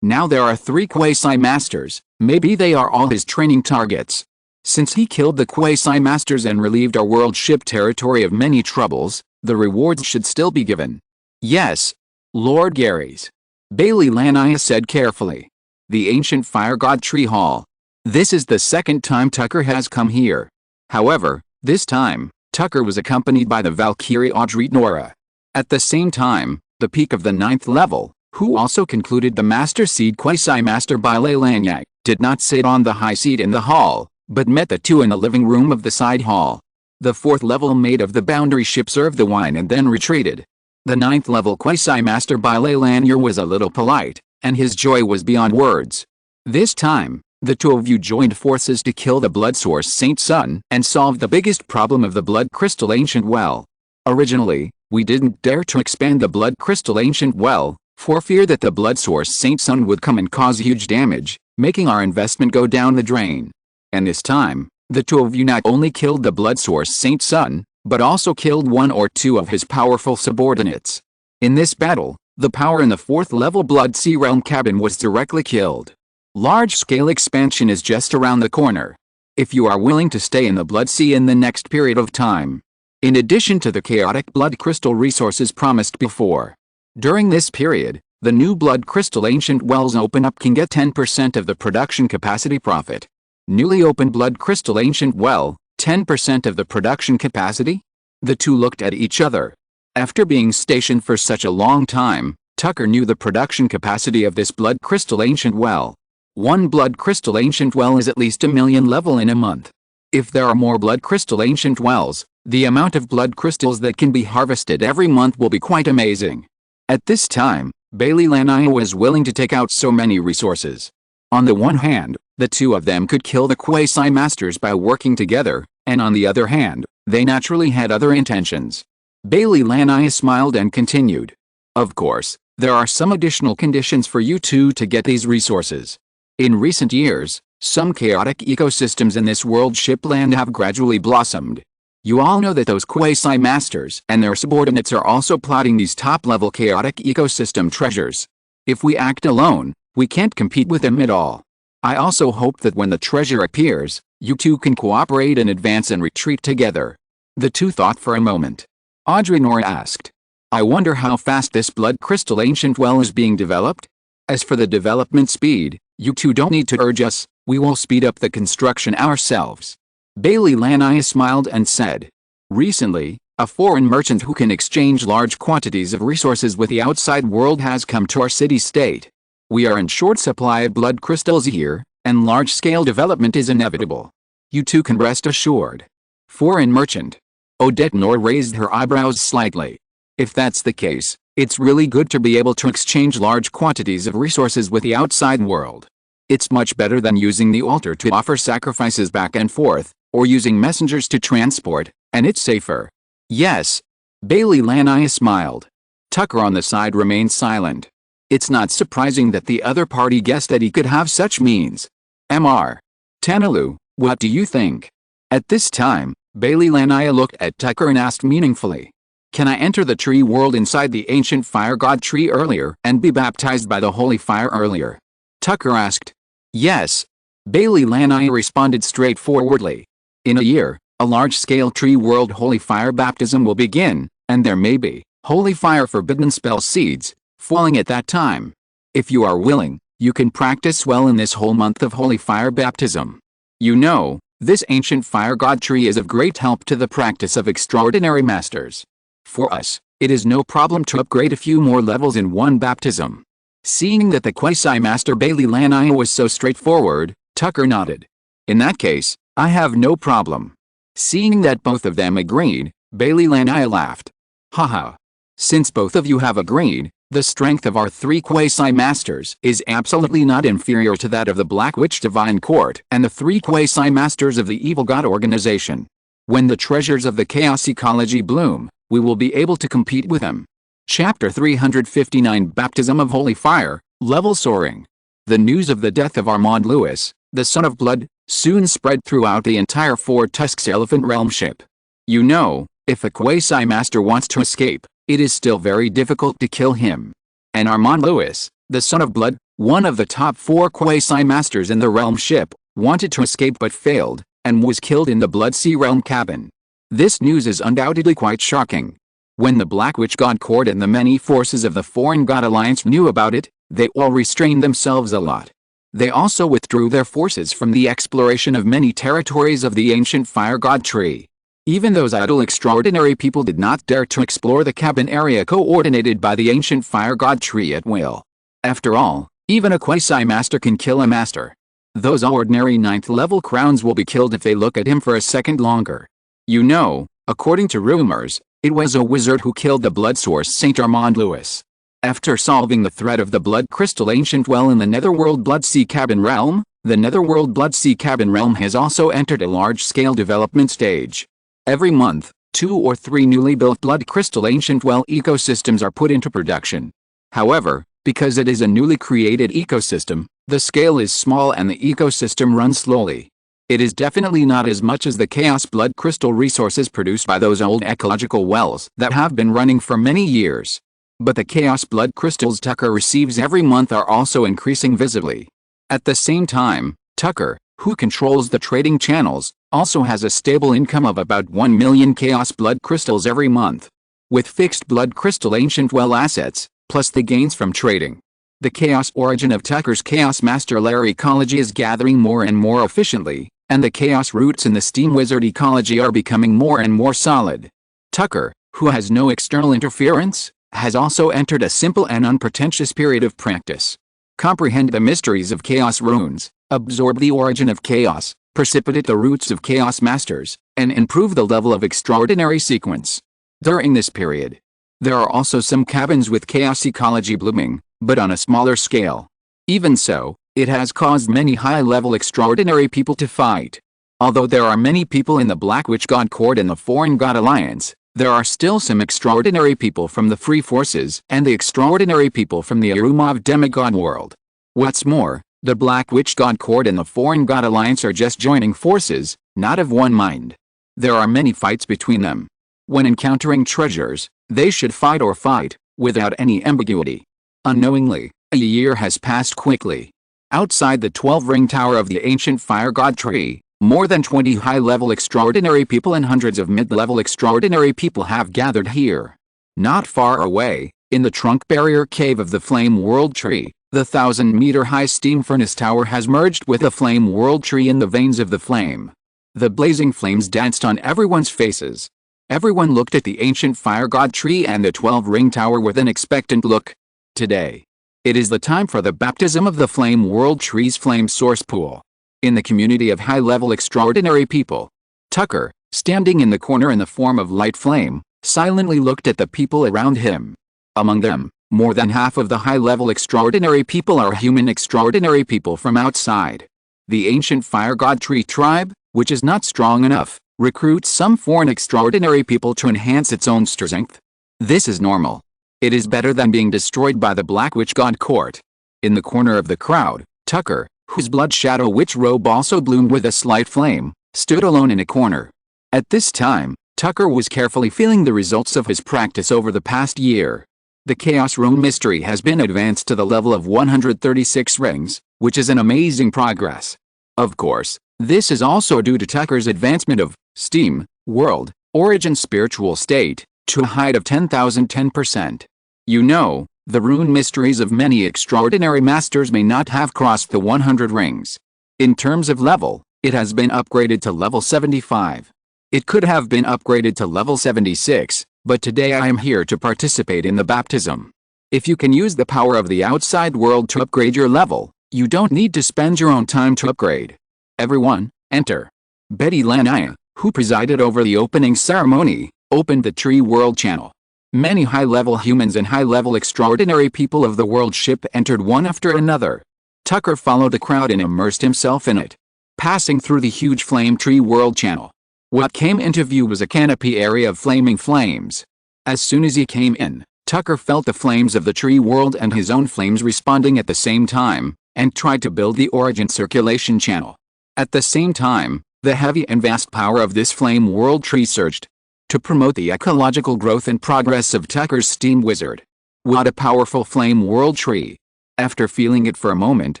now there are 3 Quasi-Masters, maybe they are all his training targets. Since he killed the Quasi-Masters and relieved our world ship territory of many troubles, the rewards should still be given. Yes, Lord Garys. Bailey Lanius said carefully. The ancient fire god tree hall. This is the second time Tucker has come here. However, this time, Tucker was accompanied by the Valkyrie Audrey Nora. At the same time, the peak of the 9th level, who also concluded the Master Seed Quasi-Master Bailey Laniak, did not sit on the high seat in the hall, but met the two in the living room of the side hall. The 4th level mate of the boundary ship served the wine and then retreated. The 9th level Quasi-Master Bailey Lanier was a little polite, and his joy was beyond words. This time, the two of you joined forces to kill the blood source Saint Sun and solve the biggest problem of the blood crystal ancient well. Originally, we didn't dare to expand the blood crystal ancient well, for fear that the blood source Saint Sun would come and cause huge damage, making our investment go down the drain. And this time, the two of you not only killed the blood source Saint Sun, but also killed one or two of his powerful subordinates. In this battle, the power in the 4th level Blood Sea Realm cabin was directly killed. Large-scale expansion is just around the corner. If you are willing to stay in the Blood Sea in the next period of time. In addition to the chaotic blood crystal resources promised before. During this period, the new blood crystal ancient wells open up can get 10% of the production capacity profit. Newly opened blood crystal ancient well, 10% of the production capacity? The two looked at each other. After being stationed for such a long time, Tucker knew the production capacity of this blood crystal ancient well. One blood crystal ancient well is at least 1 million level in a month. If there are more blood crystal ancient wells, the amount of blood crystals that can be harvested every month will be quite amazing. At this time, Bailey Lanier was willing to take out so many resources. On the one hand, the two of them could kill the Quasi-Masters by working together, and on the other hand, they naturally had other intentions. Bailey Lanier smiled and continued. Of course, there are some additional conditions for you two to get these resources. In recent years, some chaotic ecosystems in this world shipland have gradually blossomed. You all know that those Quasi-Masters and their subordinates are also plotting these top-level chaotic ecosystem treasures. If we act alone, we can't compete with them at all. I also hope that when the treasure appears, you two can cooperate and advance and retreat together. The two thought for a moment. Audrey Nora asked. I wonder how fast this blood crystal ancient well is being developed? As for the development speed, you two don't need to urge us, we will speed up the construction ourselves. Bailey Lanier smiled and said. Recently, a foreign merchant who can exchange large quantities of resources with the outside world has come to our city-state. We are in short supply of blood crystals here, and large-scale development is inevitable. You two can rest assured. Foreign merchant. Odette Nor raised her eyebrows slightly. If that's the case, it's really good to be able to exchange large quantities of resources with the outside world. It's much better than using the altar to offer sacrifices back and forth, or using messengers to transport, and it's safer. Yes. Bailey Lanier smiled. Tucker on the side remained silent. It's not surprising that the other party guessed that he could have such means. Mr. Tanalu, what do you think? At this time, Bailey Lanier looked at Tucker and asked meaningfully. Can I enter the tree world inside the ancient fire god tree earlier and be baptized by the holy fire earlier? Tucker asked. Yes. Bailey Lanier responded straightforwardly. In a year, a large-scale tree world holy fire baptism will begin, and there may be holy fire forbidden spell seeds falling at that time. If you are willing, you can practice well in this whole month of holy fire baptism. You know, this ancient fire god tree is of great help to the practice of extraordinary masters. For us, it is no problem to upgrade a few more levels in one baptism. Seeing that the Quasi-Master Bailey Lanier was so straightforward, Tucker nodded. In that case, I have no problem. Seeing that both of them agreed, Bailey Lanier laughed. Haha. Since both of you have agreed, the strength of our 3 Quasi-Masters is absolutely not inferior to that of the Black Witch Divine Court and the 3 Quasi-Masters of the Evil God Organization. When the treasures of the Chaos Ecology bloom, we will be able to compete with them. Chapter 359 Baptism of Holy Fire, Level Soaring. The news of the death of Armand Lewis, the Son of Blood, soon spread throughout the entire Four Tusks Elephant Realm ship. You know, if a Quasi-Master wants to escape, it is still very difficult to kill him. And Armand Lewis, the Son of Blood, one of the top 4 Quasi-Masters in the Realm ship, wanted to escape but failed, and was killed in the Blood Sea Realm cabin. This news is undoubtedly quite shocking. When the Black Witch God Court and the many forces of the Foreign God Alliance knew about it, they all restrained themselves a lot. They also withdrew their forces from the exploration of many territories of the ancient Fire God Tree. Even those idle extraordinary people did not dare to explore the cabin area coordinated by the ancient Fire God Tree at will. After all, even a quasi-master can kill a master. Those ordinary 9th level crowns will be killed if they look at him for a second longer. You know, according to rumors, it was a wizard who killed the blood source Saint Armand Louis. After solving the threat of the blood crystal ancient well in the Netherworld Blood Sea Cabin Realm, the Netherworld Blood Sea Cabin Realm has also entered a large-scale development stage. Every month, 2 or 3 newly built blood crystal ancient well ecosystems are put into production. However, because it is a newly created ecosystem, the scale is small and the ecosystem runs slowly. It is definitely not as much as the chaos blood crystal resources produced by those old ecological wells that have been running for many years. But the chaos blood crystals Tucker receives every month are also increasing visibly. At the same time, Tucker, who controls the trading channels, also has a stable income of about 1 million chaos blood crystals every month. With fixed blood crystal ancient well assets, plus the gains from trading, the chaos origin of Tucker's Chaos Master lair ecology is gathering more and more efficiently, and the chaos roots in the Steam Wizard ecology are becoming more and more solid. Tucker, who has no external interference, has also entered a simple and unpretentious period of practice. Comprehend the mysteries of chaos runes, absorb the origin of chaos, precipitate the roots of chaos masters, and improve the level of extraordinary sequence. During this period, there are also some cabins with chaos ecology blooming, but on a smaller scale. Even so, it has caused many high-level extraordinary people to fight. Although there are many people in the Black Witch God Court and the Foreign God Alliance, there are still some extraordinary people from the Free Forces and the extraordinary people from the Arumov demigod world. What's more, the Black Witch God Court and the Foreign God Alliance are just joining forces, not of one mind. There are many fights between them. When encountering treasures, they should fight or fight, without any ambiguity. Unknowingly, a year has passed quickly. Outside the 12-ring tower of the ancient Fire God Tree, more than 20 high-level extraordinary people and hundreds of mid-level extraordinary people have gathered here. Not far away, in the trunk barrier cave of the Flame World Tree, the 1,000-meter-high steam furnace tower has merged with the Flame World Tree in the veins of the flame. The blazing flames danced on everyone's faces. Everyone looked at the ancient Fire God Tree and the 12-ring tower with an expectant look. Today, it is the time for the baptism of the Flame World Tree's flame source pool. In the community of high-level extraordinary people, Tucker, standing in the corner in the form of light flame, silently looked at the people around him. Among them, more than half of the high-level extraordinary people are human extraordinary people from outside. The ancient Fire God Tree tribe, which is not strong enough, recruits some foreign extraordinary people to enhance its own strength. This is normal. It is better than being destroyed by the Black Witch God Court. In the corner of the crowd, Tucker, whose blood shadow witch robe also bloomed with a slight flame, stood alone in a corner. At this time, Tucker was carefully feeling the results of his practice over the past year. The Chaos Rune mystery has been advanced to the level of 136 rings, which is an amazing progress. Of course, this is also due to Tucker's advancement of Steam World Origin spiritual state to a height of 10,010%. You know, the rune mysteries of many extraordinary masters may not have crossed the 100 rings. In terms of level, it has been upgraded to level 75. It could have been upgraded to level 76, but today I am here to participate in the baptism. If you can use the power of the outside world to upgrade your level, you don't need to spend your own time to upgrade. Everyone, enter. Betty Lanaya, who presided over the opening ceremony, opened the Tree World channel. Many high-level humans and high-level extraordinary people of the world ship entered one after another. Tucker followed the crowd and immersed himself in it. Passing through the huge Flame Tree World channel, what came into view was a canopy area of flaming flames. As soon as he came in, Tucker felt the flames of the Tree World and his own flames responding at the same time, and tried to build the origin circulation channel. At the same time, the heavy and vast power of this Flame World Tree surged to promote the ecological growth and progress of Tucker's Steam Wizard. What a powerful Flame World Tree! After feeling it for a moment,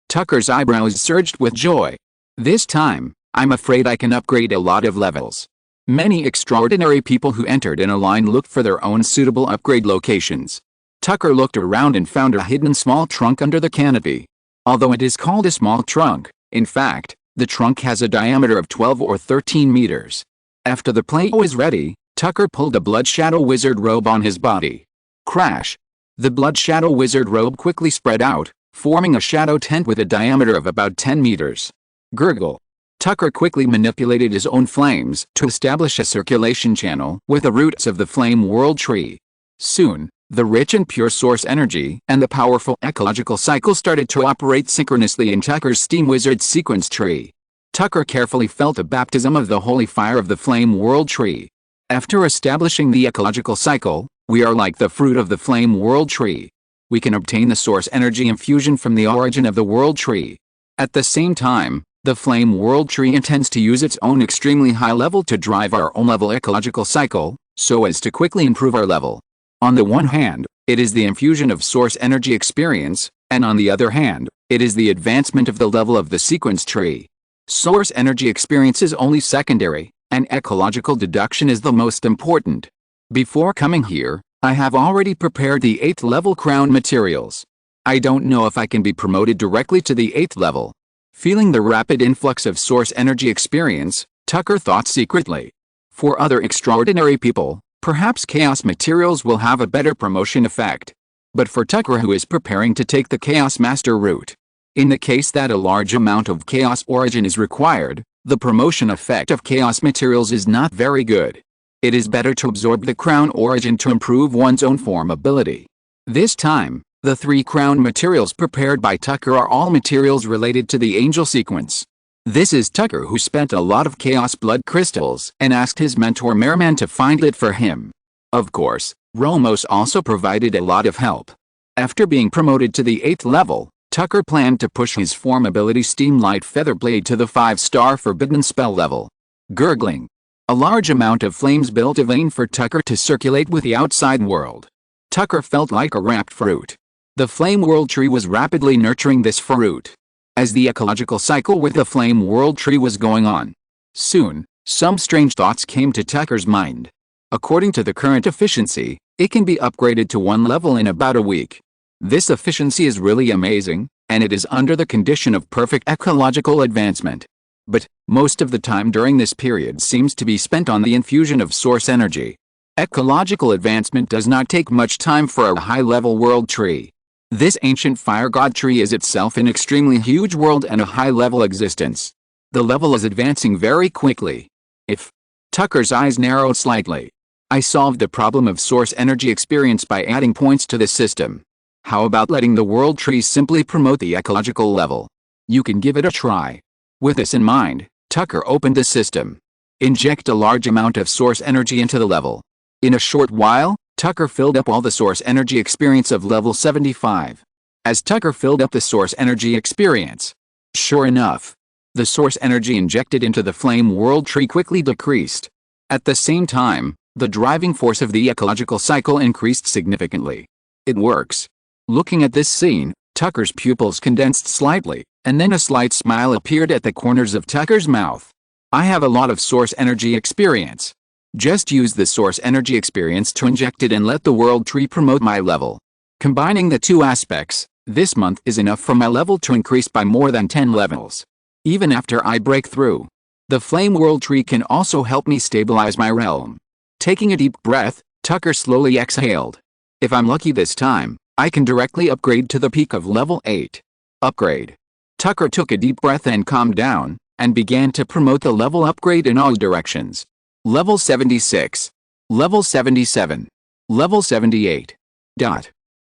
Tucker's eyebrows surged with joy. This time, I'm afraid I can upgrade a lot of levels. Many extraordinary people who entered in a line looked for their own suitable upgrade locations. Tucker looked around and found a hidden small trunk under the canopy. Although it is called a small trunk, in fact, the trunk has a diameter of 12 or 13 meters. After the plate was ready, Tucker pulled a Blood Shadow Wizard robe on his body. Crash! The Blood Shadow Wizard robe quickly spread out, forming a shadow tent with a diameter of about 10 meters. Gurgle! Tucker quickly manipulated his own flames to establish a circulation channel with the roots of the Flame World Tree. Soon, the rich and pure source energy and the powerful ecological cycle started to operate synchronously in Tucker's Steam Wizard sequence tree. Tucker carefully felt a baptism of the holy fire of the Flame World Tree. After establishing the ecological cycle, we are like the fruit of the Flame World Tree. We can obtain the source energy infusion from the origin of the World Tree. At the same time, the Flame World Tree intends to use its own extremely high level to drive our own level ecological cycle, so as to quickly improve our level. On the one hand, it is the infusion of source energy experience, and on the other hand, it is the advancement of the level of the sequence tree. Source energy experience is only secondary, and ecological deduction is the most important. Before coming here, I have already prepared the 8th level crown materials. I don't know if I can be promoted directly to the 8th level. Feeling the rapid influx of source energy experience, Tucker thought secretly. For other extraordinary people, perhaps chaos materials will have a better promotion effect. But for Tucker, who is preparing to take the Chaos Master route, in the case that a large amount of chaos origin is required, the promotion effect of chaos materials is not very good. It is better to absorb the crown origin to improve one's own form ability. This time, the 3 crown materials prepared by Tucker are all materials related to the angel sequence. This is Tucker, who spent a lot of chaos blood crystals and asked his mentor Merman to find it for him. Of course, Romos also provided a lot of help. After being promoted to the 8th level, Tucker planned to push his form ability Steam Light Feather Blade to the 5-star Forbidden Spell level. Gurgling. A large amount of flames built a vein for Tucker to circulate with the outside world. Tucker felt like a wrapped fruit. The Flame World Tree was rapidly nurturing this fruit. As the ecological cycle with the Flame World Tree was going on, soon, some strange thoughts came to Tucker's mind. According to the current efficiency, it can be upgraded to 1 level in about a week. This efficiency is really amazing, and it is under the condition of perfect ecological advancement. But, most of the time during this period seems to be spent on the infusion of source energy. Ecological advancement does not take much time for a high-level world tree. This ancient fire god tree is itself an extremely huge world and a high-level existence. The level is advancing very quickly. If Tucker's eyes narrowed slightly. I solved the problem of source energy experience by adding points to the system. How about letting the world tree simply promote the ecological level? You can give it a try. With this in mind, Tucker opened the system. Inject a large amount of source energy into the level. In a short while, Tucker filled up all the source energy experience of level 75. As Tucker filled up the source energy experience, sure enough, the source energy injected into the Flame World Tree quickly decreased. At the same time, the driving force of the ecological cycle increased significantly. It works. Looking at this scene, Tucker's pupils condensed slightly, and then a slight smile appeared at the corners of Tucker's mouth. I have a lot of source energy experience. Just use the source energy experience to inject it and let the world tree promote my level. Combining the two aspects, this month is enough for my level to increase by more than 10 levels. Even after I break through, the Flame World Tree can also help me stabilize my realm. Taking a deep breath, Tucker slowly exhaled. If I'm lucky this time, I can directly upgrade to the peak of level 8. Upgrade. Tucker took a deep breath and calmed down, and began to promote the level upgrade in all directions. Level 76. Level 77. Level 78.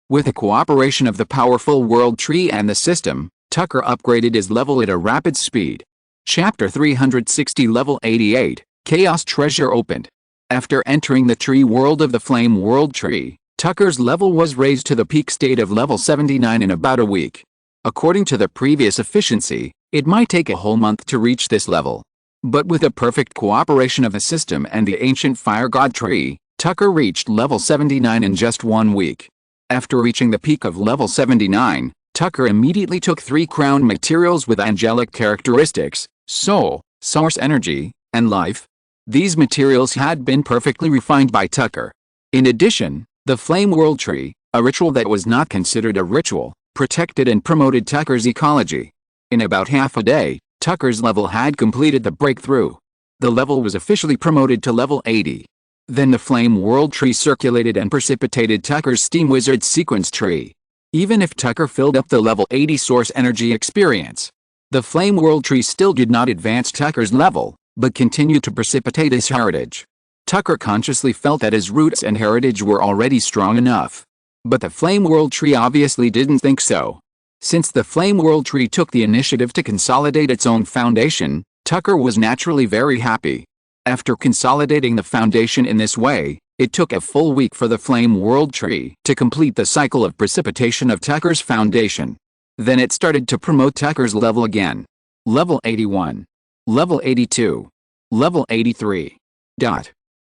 With the cooperation of the powerful World Tree and the system, Tucker upgraded his level at a rapid speed. Chapter 360 Level 88, Chaos Treasure opened. After entering the tree world of the Flame World Tree, Tucker's level was raised to the peak state of level 79 in about a week. According to the previous efficiency, it might take a whole month to reach this level. But with the perfect cooperation of the system and the ancient fire god tree, Tucker reached level 79 in just 1 week. After reaching the peak of level 79, Tucker immediately took 3 crown materials with angelic characteristics: soul, source energy, and life. These materials had been perfectly refined by Tucker. In addition, the Flame World Tree, a ritual that was not considered a ritual, protected and promoted Tucker's ecology. In about half a day, Tucker's level had completed the breakthrough. The level was officially promoted to level 80. Then the Flame World Tree circulated and precipitated Tucker's Steam Wizard sequence tree. Even if Tucker filled up the level 80 source energy experience, the Flame World Tree still did not advance Tucker's level, but continued to precipitate his heritage. Tucker consciously felt that his roots and heritage were already strong enough. But the Flame World Tree obviously didn't think so. Since the Flame World Tree took the initiative to consolidate its own foundation, Tucker was naturally very happy. After consolidating the foundation in this way, it took a full week for the Flame World Tree to complete the cycle of precipitation of Tucker's foundation. Then it started to promote Tucker's level again. Level 81. Level 82. Level 83.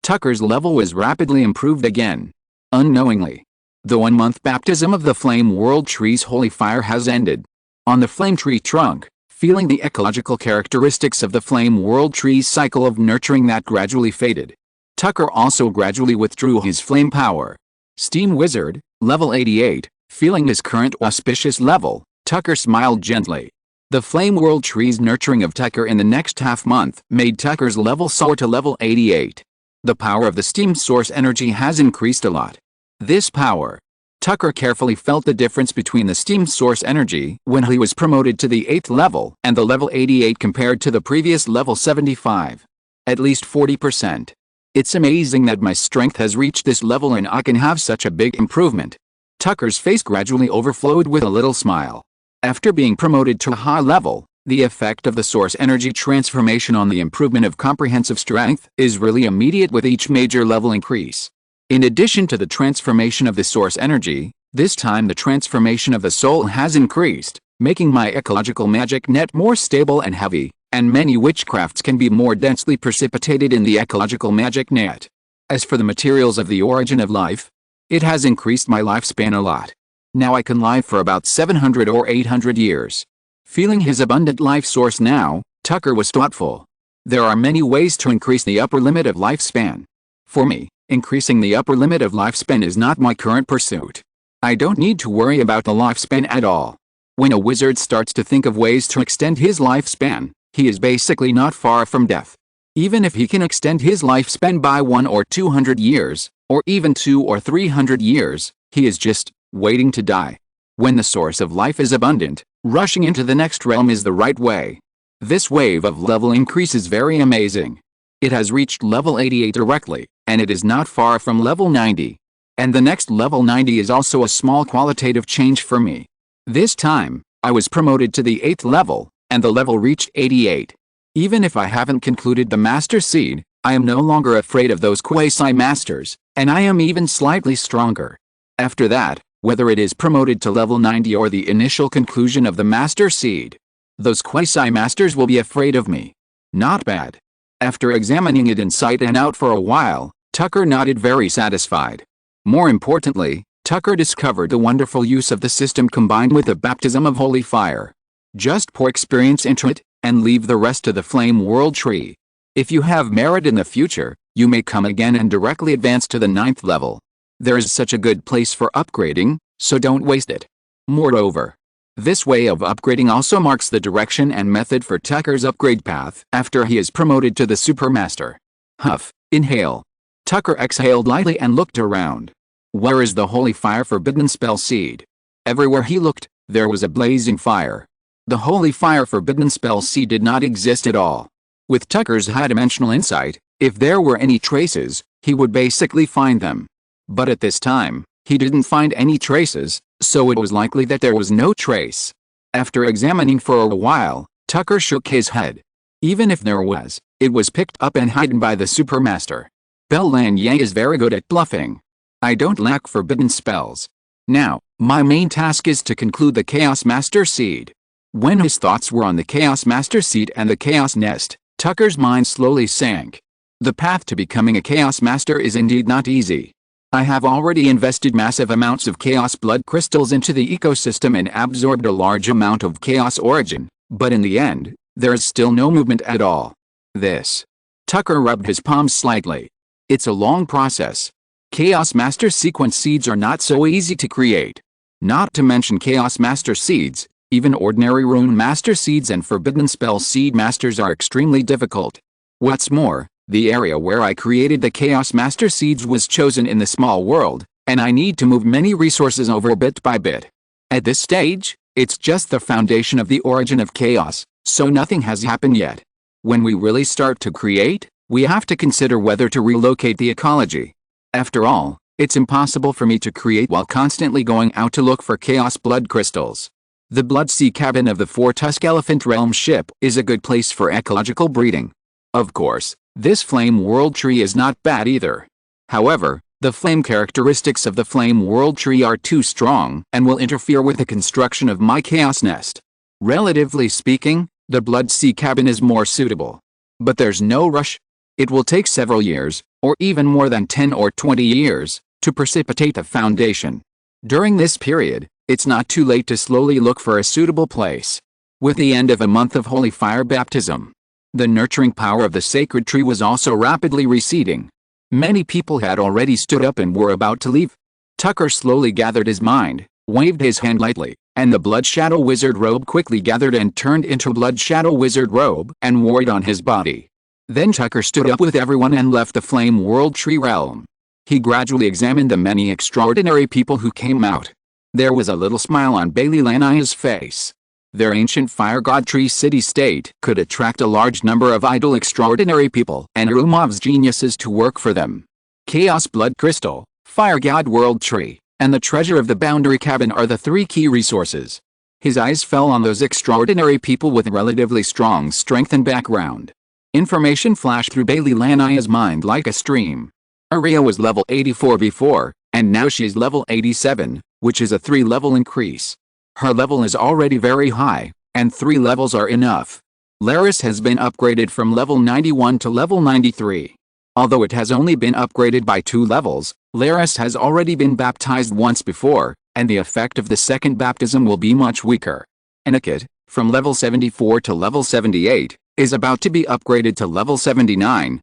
Tucker's level was rapidly improved again. Unknowingly. The 1-month baptism of the Flame World Tree's holy fire has ended. On the Flame Tree trunk, feeling the ecological characteristics of the Flame World Tree's cycle of nurturing that gradually faded, Tucker also gradually withdrew his flame power. Steam Wizard, level 88, feeling his current auspicious level, Tucker smiled gently. The Flame World Tree's nurturing of Tucker in the next half-month made Tucker's level soar to level 88. The power of the steam source energy has increased a lot. This power. Tucker carefully felt the difference between the steam source energy when he was promoted to the 8th level and the level 88 compared to the previous level 75. At least 40%. It's amazing that my strength has reached this level and I can have such a big improvement. Tucker's face gradually overflowed with a little smile. After being promoted to a high level, the effect of the source energy transformation on the improvement of comprehensive strength is really immediate with each major level increase. In addition to the transformation of the source energy, this time the transformation of the soul has increased, making my ecological magic net more stable and heavy, and many witchcrafts can be more densely precipitated in the ecological magic net. As for the materials of the origin of life, it has increased my lifespan a lot. Now I can live for about 700 or 800 years. Feeling his abundant life source now, Tucker was thoughtful. There are many ways to increase the upper limit of lifespan. For me, increasing the upper limit of lifespan is not my current pursuit. I don't need to worry about the lifespan at all. When a wizard starts to think of ways to extend his lifespan, he is basically not far from death. Even if he can extend his lifespan by 100 or 200 years, or even 200 or 300 years, he is just waiting to die. When the source of life is abundant, rushing into the next realm is the right way. This wave of level increase is very amazing. It has reached level 88 directly, and it is not far from level 90. And the next level 90 is also a small qualitative change for me. This time, I was promoted to the 8th level, and the level reached 88. Even if I haven't concluded the Master Seed, I am no longer afraid of those quasi-masters, and I am even slightly stronger. After that, whether it is promoted to level 90 or the initial conclusion of the Master Seed, those quasi-masters will be afraid of me. Not bad. After examining it inside and out for a while, Tucker nodded very satisfied. More importantly, Tucker discovered the wonderful use of the system combined with the baptism of holy fire. Just pour experience into it, and leave the rest to the Flame World Tree. If you have merit in the future, you may come again and directly advance to the 9th level. There is such a good place for upgrading, so don't waste it. Moreover, this way of upgrading also marks the direction and method for Tucker's upgrade path after he is promoted to the Supermaster. Huff, inhale. Tucker exhaled lightly and looked around. Where is the holy fire forbidden spell seed? Everywhere he looked, there was a blazing fire. The holy fire forbidden spell seed did not exist at all. With Tucker's high-dimensional insight, if there were any traces, he would basically find them. But at this time, he didn't find any traces, so it was likely that there was no trace. After examining for a while, Tucker shook his head. Even if there was, it was picked up and hidden by the Supermaster. Bell Lanye is very good at bluffing. I don't lack forbidden spells. Now, my main task is to conclude the Chaos Master Seed. When his thoughts were on the Chaos Master Seed and the Chaos Nest, Tucker's mind slowly sank. The path to becoming a Chaos Master is indeed not easy. I have already invested massive amounts of Chaos Blood Crystals into the ecosystem and absorbed a large amount of Chaos Origin, but in the end, There is still no movement at all. This. Tucker rubbed his palms slightly. It's a long process. Chaos Master sequence seeds are not so easy to create. Not to mention Chaos Master seeds, even ordinary Rune Master seeds and Forbidden Spell Seed Masters are extremely difficult. What's more, the area where I created the Chaos Master seeds was chosen in the small world, and I need to move many resources over bit by bit. At this stage, it's just the foundation of the origin of chaos, so nothing has happened yet. When we really start to create, we have to consider whether to relocate the ecology. After all, it's impossible for me to create while constantly going out to look for chaos blood crystals. The Bloodsea cabin of the Four-Tusk Elephant Realm ship is a good place for ecological breeding. Of course, this flame world tree is not bad either. However, the flame characteristics of the flame world tree are too strong and will interfere with the construction of my chaos nest. Relatively speaking, the Bloodsea cabin is more suitable. But there's no rush. It will take several years, or even more than 10 or 20 years, to precipitate the foundation. During this period, it's not too late to slowly look for a suitable place. With the end of a month of holy fire baptism, the nurturing power of the sacred tree was also rapidly receding. Many people had already stood up and were about to leave. Tucker slowly gathered his mind, waved his hand lightly, and the Blood Shadow Wizard robe quickly gathered and turned into Blood Shadow Wizard robe and wore it on his body. Then Tucker stood up with everyone and left the Flame World Tree realm. He gradually examined the many extraordinary people who came out. There was a little smile on Bailey Lania's face. Their ancient fire god tree city-state could attract a large number of idle extraordinary people and Arumov's geniuses to work for them. Chaos Blood Crystal, Fire God World Tree, and the treasure of the Boundary Cabin are the three key resources. His eyes fell on those extraordinary people with relatively strong strength and background. Information flashed through Bailey Lania's mind like a stream. Aria was level 84 before, and now she's level 87, which is a 3-level increase. Her level is already very high, and 3 levels are enough. Laris has been upgraded from level 91 to level 93. Although it has only been upgraded by 2 levels, Laris has already been baptized once before, and the effect of the second baptism will be much weaker. Aniket, from level 74 to level 78, is about to be upgraded to level 79.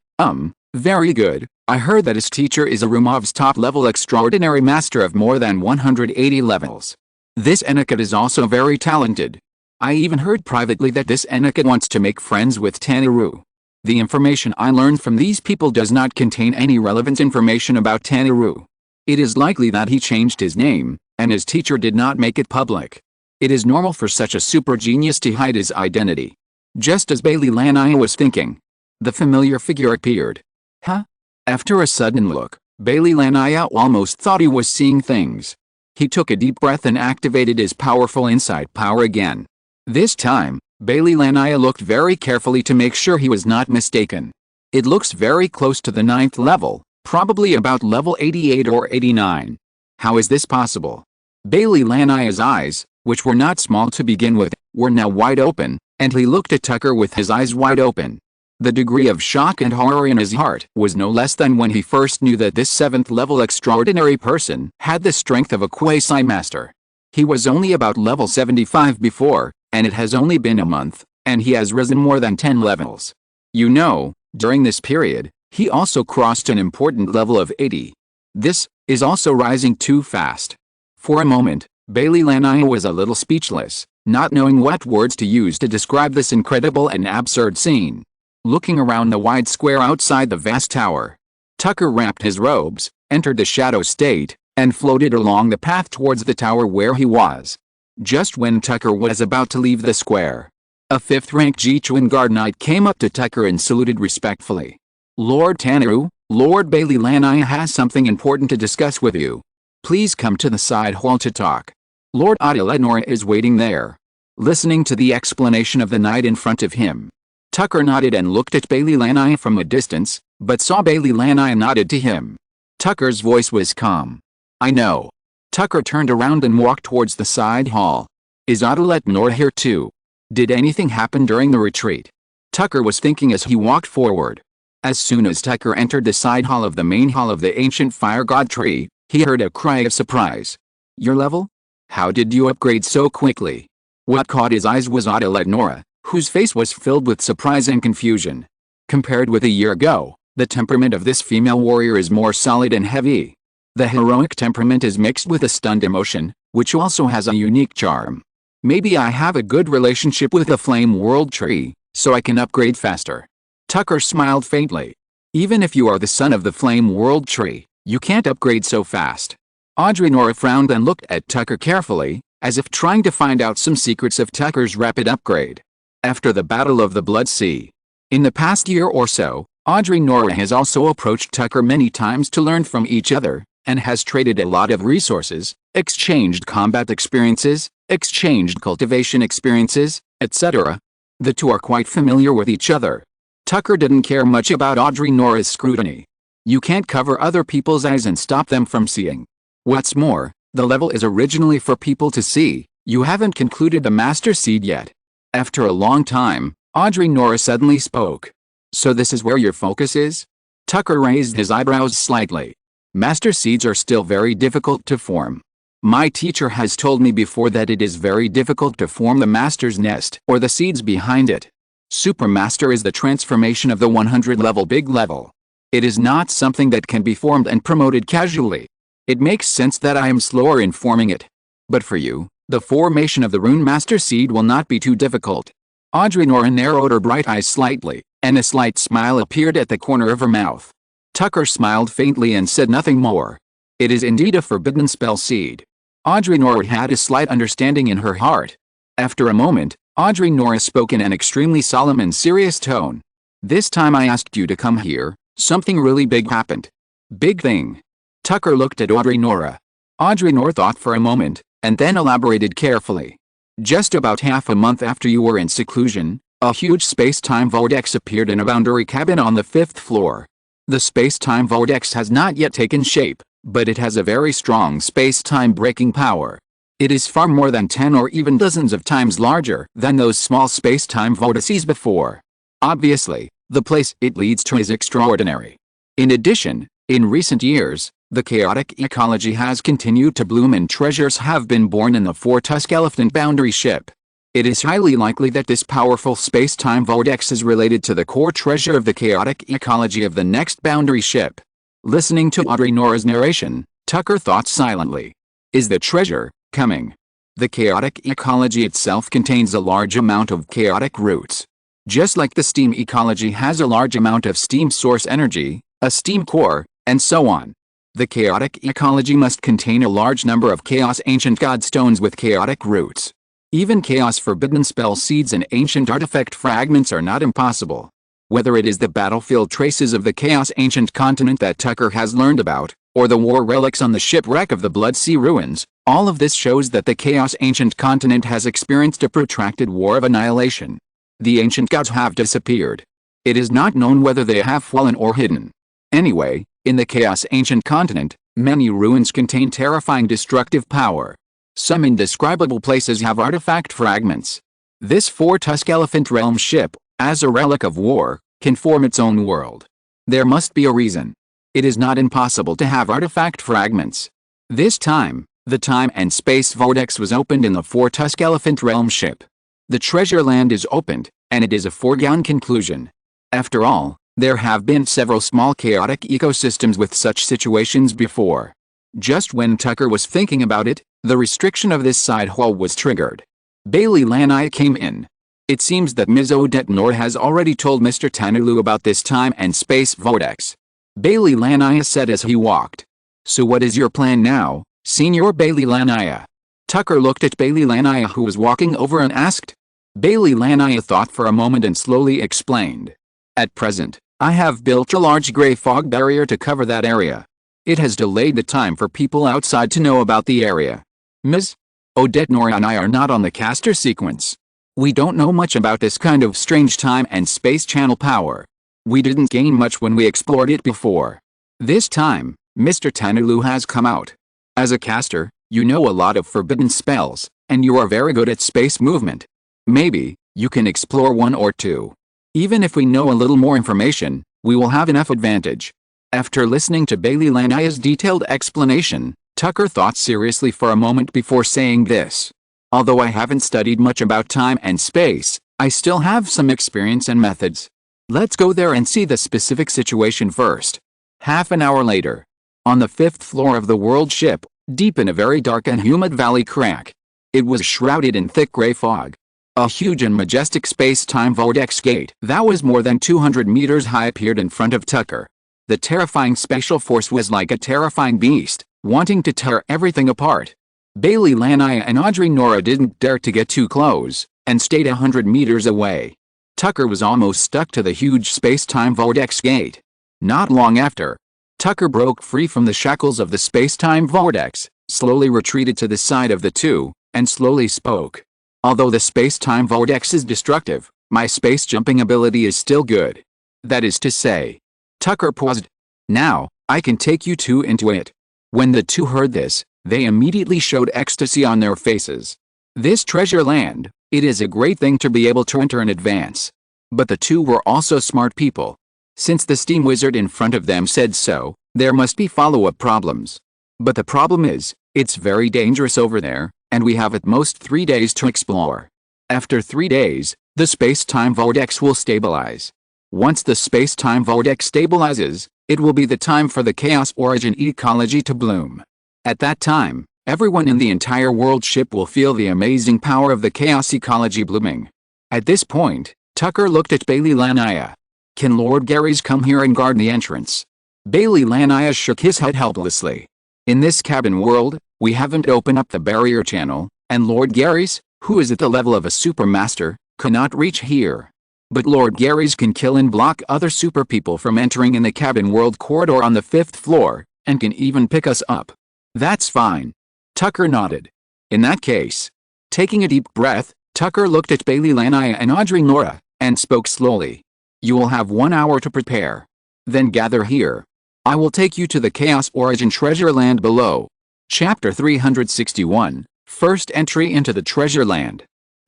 Very good. I heard that his teacher is Arumov's top-level extraordinary master of more than 180 levels. This Aniket is also very talented. I even heard privately that this Aniket wants to make friends with Taniru. The information I learned from these people does not contain any relevant information about Taniru. It is likely that he changed his name, and his teacher did not make it public. It is normal for such a super genius to hide his identity. Just as Bailey Lania was thinking, the familiar figure appeared. Huh? After a sudden look, Bailey Lania almost thought he was seeing things. He took a deep breath and activated his powerful insight power again. This time, Bailey Lania looked very carefully to make sure he was not mistaken. It looks very close to the 9th level, probably about level 88 or 89. How is this possible? Bailey Lania's eyes, which were not small to begin with, were now wide open, and he looked at Tucker with his eyes wide open. The degree of shock and horror in his heart was no less than when he first knew that this 7th-level extraordinary person had the strength of a quasi-master. He was only about level 75 before, and it has only been a month, and he has risen more than 10 levels. You know, during this period, he also crossed an important level of 80. This is also rising too fast. For a moment, Bailey Lania was a little speechless, not knowing what words to use to describe this incredible and absurd scene. Looking around the wide square outside the vast tower, Tucker wrapped his robes, entered the shadow state, and floated along the path towards the tower where he was. Just when Tucker was about to leave the square, a 5th-rank Jichuan guard knight came up to Tucker and saluted respectfully. Lord Taniru, Lord Bailey Lania has something important to discuss with you. Please come to the side hall to talk. Lord Adelenora is waiting there. Listening to the explanation of the knight in front of him, Tucker nodded and looked at Bailey Lania from a distance, but saw Bailey Lania nodded to him. Tucker's voice was calm. I know. Tucker turned around and walked towards the side hall. Is Adelenora here too? Did anything happen during the retreat? Tucker was thinking as he walked forward. As soon as Tucker entered the side hall of the main hall of the ancient fire god tree, he heard a cry of surprise. Your level? How did you upgrade so quickly? What caught his eyes was Adelenora, whose face was filled with surprise and confusion. Compared with a year ago, the temperament of this female warrior is more solid and heavy. The heroic temperament is mixed with a stunned emotion, which also has a unique charm. Maybe I have a good relationship with the Flame World Tree, so I can upgrade faster. Tucker smiled faintly. Even if you are the son of the Flame World Tree, you can't upgrade so fast. Audrey Nora frowned and looked at Tucker carefully, as if trying to find out some secrets of Tucker's rapid upgrade. After the Battle of the Blood Sea. In the past year or so, Audrey Nora has also approached Tucker many times to learn from each other, and has traded a lot of resources, exchanged combat experiences, exchanged cultivation experiences, etc. The two are quite familiar with each other. Tucker didn't care much about Audrey Nora's scrutiny. You can't cover other people's eyes and stop them from seeing. What's more, the level is originally for people to see. You haven't concluded the Master Seed yet. After a long time, Audrey Nora suddenly spoke. So this is where your focus is? Tucker raised his eyebrows slightly. Master Seeds are still very difficult to form. My teacher has told me before that it is very difficult to form the Master's Nest or the seeds behind it. Supermaster is the transformation of the 100-level big level. It is not something that can be formed and promoted casually. It makes sense that I am slower in forming it. But for you, the formation of the Rune Master Seed will not be too difficult. Audrey Nora narrowed her bright eyes slightly, and a slight smile appeared at the corner of her mouth. Tucker smiled faintly and said nothing more. It is indeed a forbidden spell seed. Audrey Nora had a slight understanding in her heart. After a moment, Audrey Nora spoke in an extremely solemn and serious tone. This time I asked you to come here, something really big happened. Big thing. Tucker looked at Audrey Nora. Audrey Nora thought for a moment, and then elaborated carefully. Just about half a month after you were in seclusion, a huge space-time vortex appeared in a boundary cabin on the 5th floor. The space-time vortex has not yet taken shape, but it has a very strong space-time breaking power. It is far more than 10 or even dozens of times larger than those small space-time vortices before. Obviously, the place it leads to is extraordinary. In addition, in recent years, the chaotic ecology has continued to bloom and treasures have been born in the 4-Tusk Elephant boundary ship. It is highly likely that this powerful space-time vortex is related to the core treasure of the chaotic ecology of the next boundary ship. Listening to Audrey Nora's narration, Tucker thought silently. Is the treasure coming? The chaotic ecology itself contains a large amount of chaotic roots. Just like the steam ecology has a large amount of steam source energy, a steam core, and so on. The chaotic ecology must contain a large number of chaos ancient god stones with chaotic roots. Even chaos forbidden spell seeds and ancient artifact fragments are not impossible. Whether it is the battlefield traces of the chaos ancient continent that Tucker has learned about, or the war relics on the shipwreck of the Blood Sea ruins, all of this shows that the chaos ancient continent has experienced a protracted war of annihilation. The ancient gods have disappeared. It is not known whether they have fallen or hidden. Anyway, in the chaos ancient continent, many ruins contain terrifying destructive power. Some indescribable places have artifact fragments. This 4-Tusk Elephant realm ship, as a relic of war, can form its own world. There must be a reason. It is not impossible to have artifact fragments. This time, the time and space vortex was opened in the 4-Tusk Elephant realm ship. The treasure land is opened, and it is a foregone conclusion. After all, there have been several small chaotic ecosystems with such situations before. Just when Tucker was thinking about it, the restriction of this side hall was triggered. Bailey Lanaya came in. It seems that Ms. Odette Nord has already told Mr. Tanulu about this time and space vortex. Bailey Lanaya said as he walked. So what is your plan now, Senior Bailey Lanaya? Tucker looked at Bailey Lanaya who was walking over and asked. Bailey Lanaya thought for a moment and slowly explained. At present, I have built a large gray fog barrier to cover that area. It has delayed the time for people outside to know about the area. Ms. Odette Nora and I are not on the caster sequence. We don't know much about this kind of strange time and space channel power. We didn't gain much when we explored it before. This time, Mr. Tanulu has come out. As a caster, you know a lot of forbidden spells, and you are very good at space movement. Maybe, you can explore one or two. Even if we know a little more information, we will have enough advantage. After listening to Bailey Lanaya's detailed explanation, Tucker thought seriously for a moment before saying this. Although I haven't studied much about time and space, I still have some experience and methods. Let's go there and see the specific situation first. Half an hour later. On the 5th floor of the world ship, deep in a very dark and humid valley crack. It was shrouded in thick gray fog. A huge and majestic space-time vortex gate that was more than 200 meters high appeared in front of Tucker. The terrifying spatial force was like a terrifying beast, wanting to tear everything apart. Bailey, Lanaya and Audrey Nora didn't dare to get too close, and stayed 100 meters away. Tucker was almost stuck to the huge space-time vortex gate. Not long after, Tucker broke free from the shackles of the space-time vortex, slowly retreated to the side of the two, and slowly spoke. Although the space-time vortex is destructive, my space jumping ability is still good. That is to say. Tucker paused. Now, I can take you two into it. When the two heard this, they immediately showed ecstasy on their faces. This treasure land, it is a great thing to be able to enter in advance. But the two were also smart people. Since the steam wizard in front of them said so, there must be follow-up problems. But the problem is, it's very dangerous over there, and we have at most 3 days to explore. After 3 days, the space-time vortex will stabilize. Once the space-time vortex stabilizes, it will be the time for the chaos origin ecology to bloom. At that time, everyone in the entire world ship will feel the amazing power of the chaos ecology blooming. At this point, Tucker looked at Bailey Lanaya. Can Lord Gary's come here and guard the entrance? Bailey Lanaya shook his head helplessly. In this cabin world, we haven't opened up the barrier channel, and Lord Gary's, who is at the level of a supermaster, cannot reach here. But Lord Gary's can kill and block other super people from entering in the cabin world corridor on the 5th floor, and can even pick us up. That's fine. Tucker nodded. In that case. Taking a deep breath, Tucker looked at Bailey Lanaya and Audrey Nora, and spoke slowly. You will have 1 hour to prepare. Then gather here. I will take you to the Chaos Origin Treasure Land below. Chapter 361, First Entry into the Treasure Land.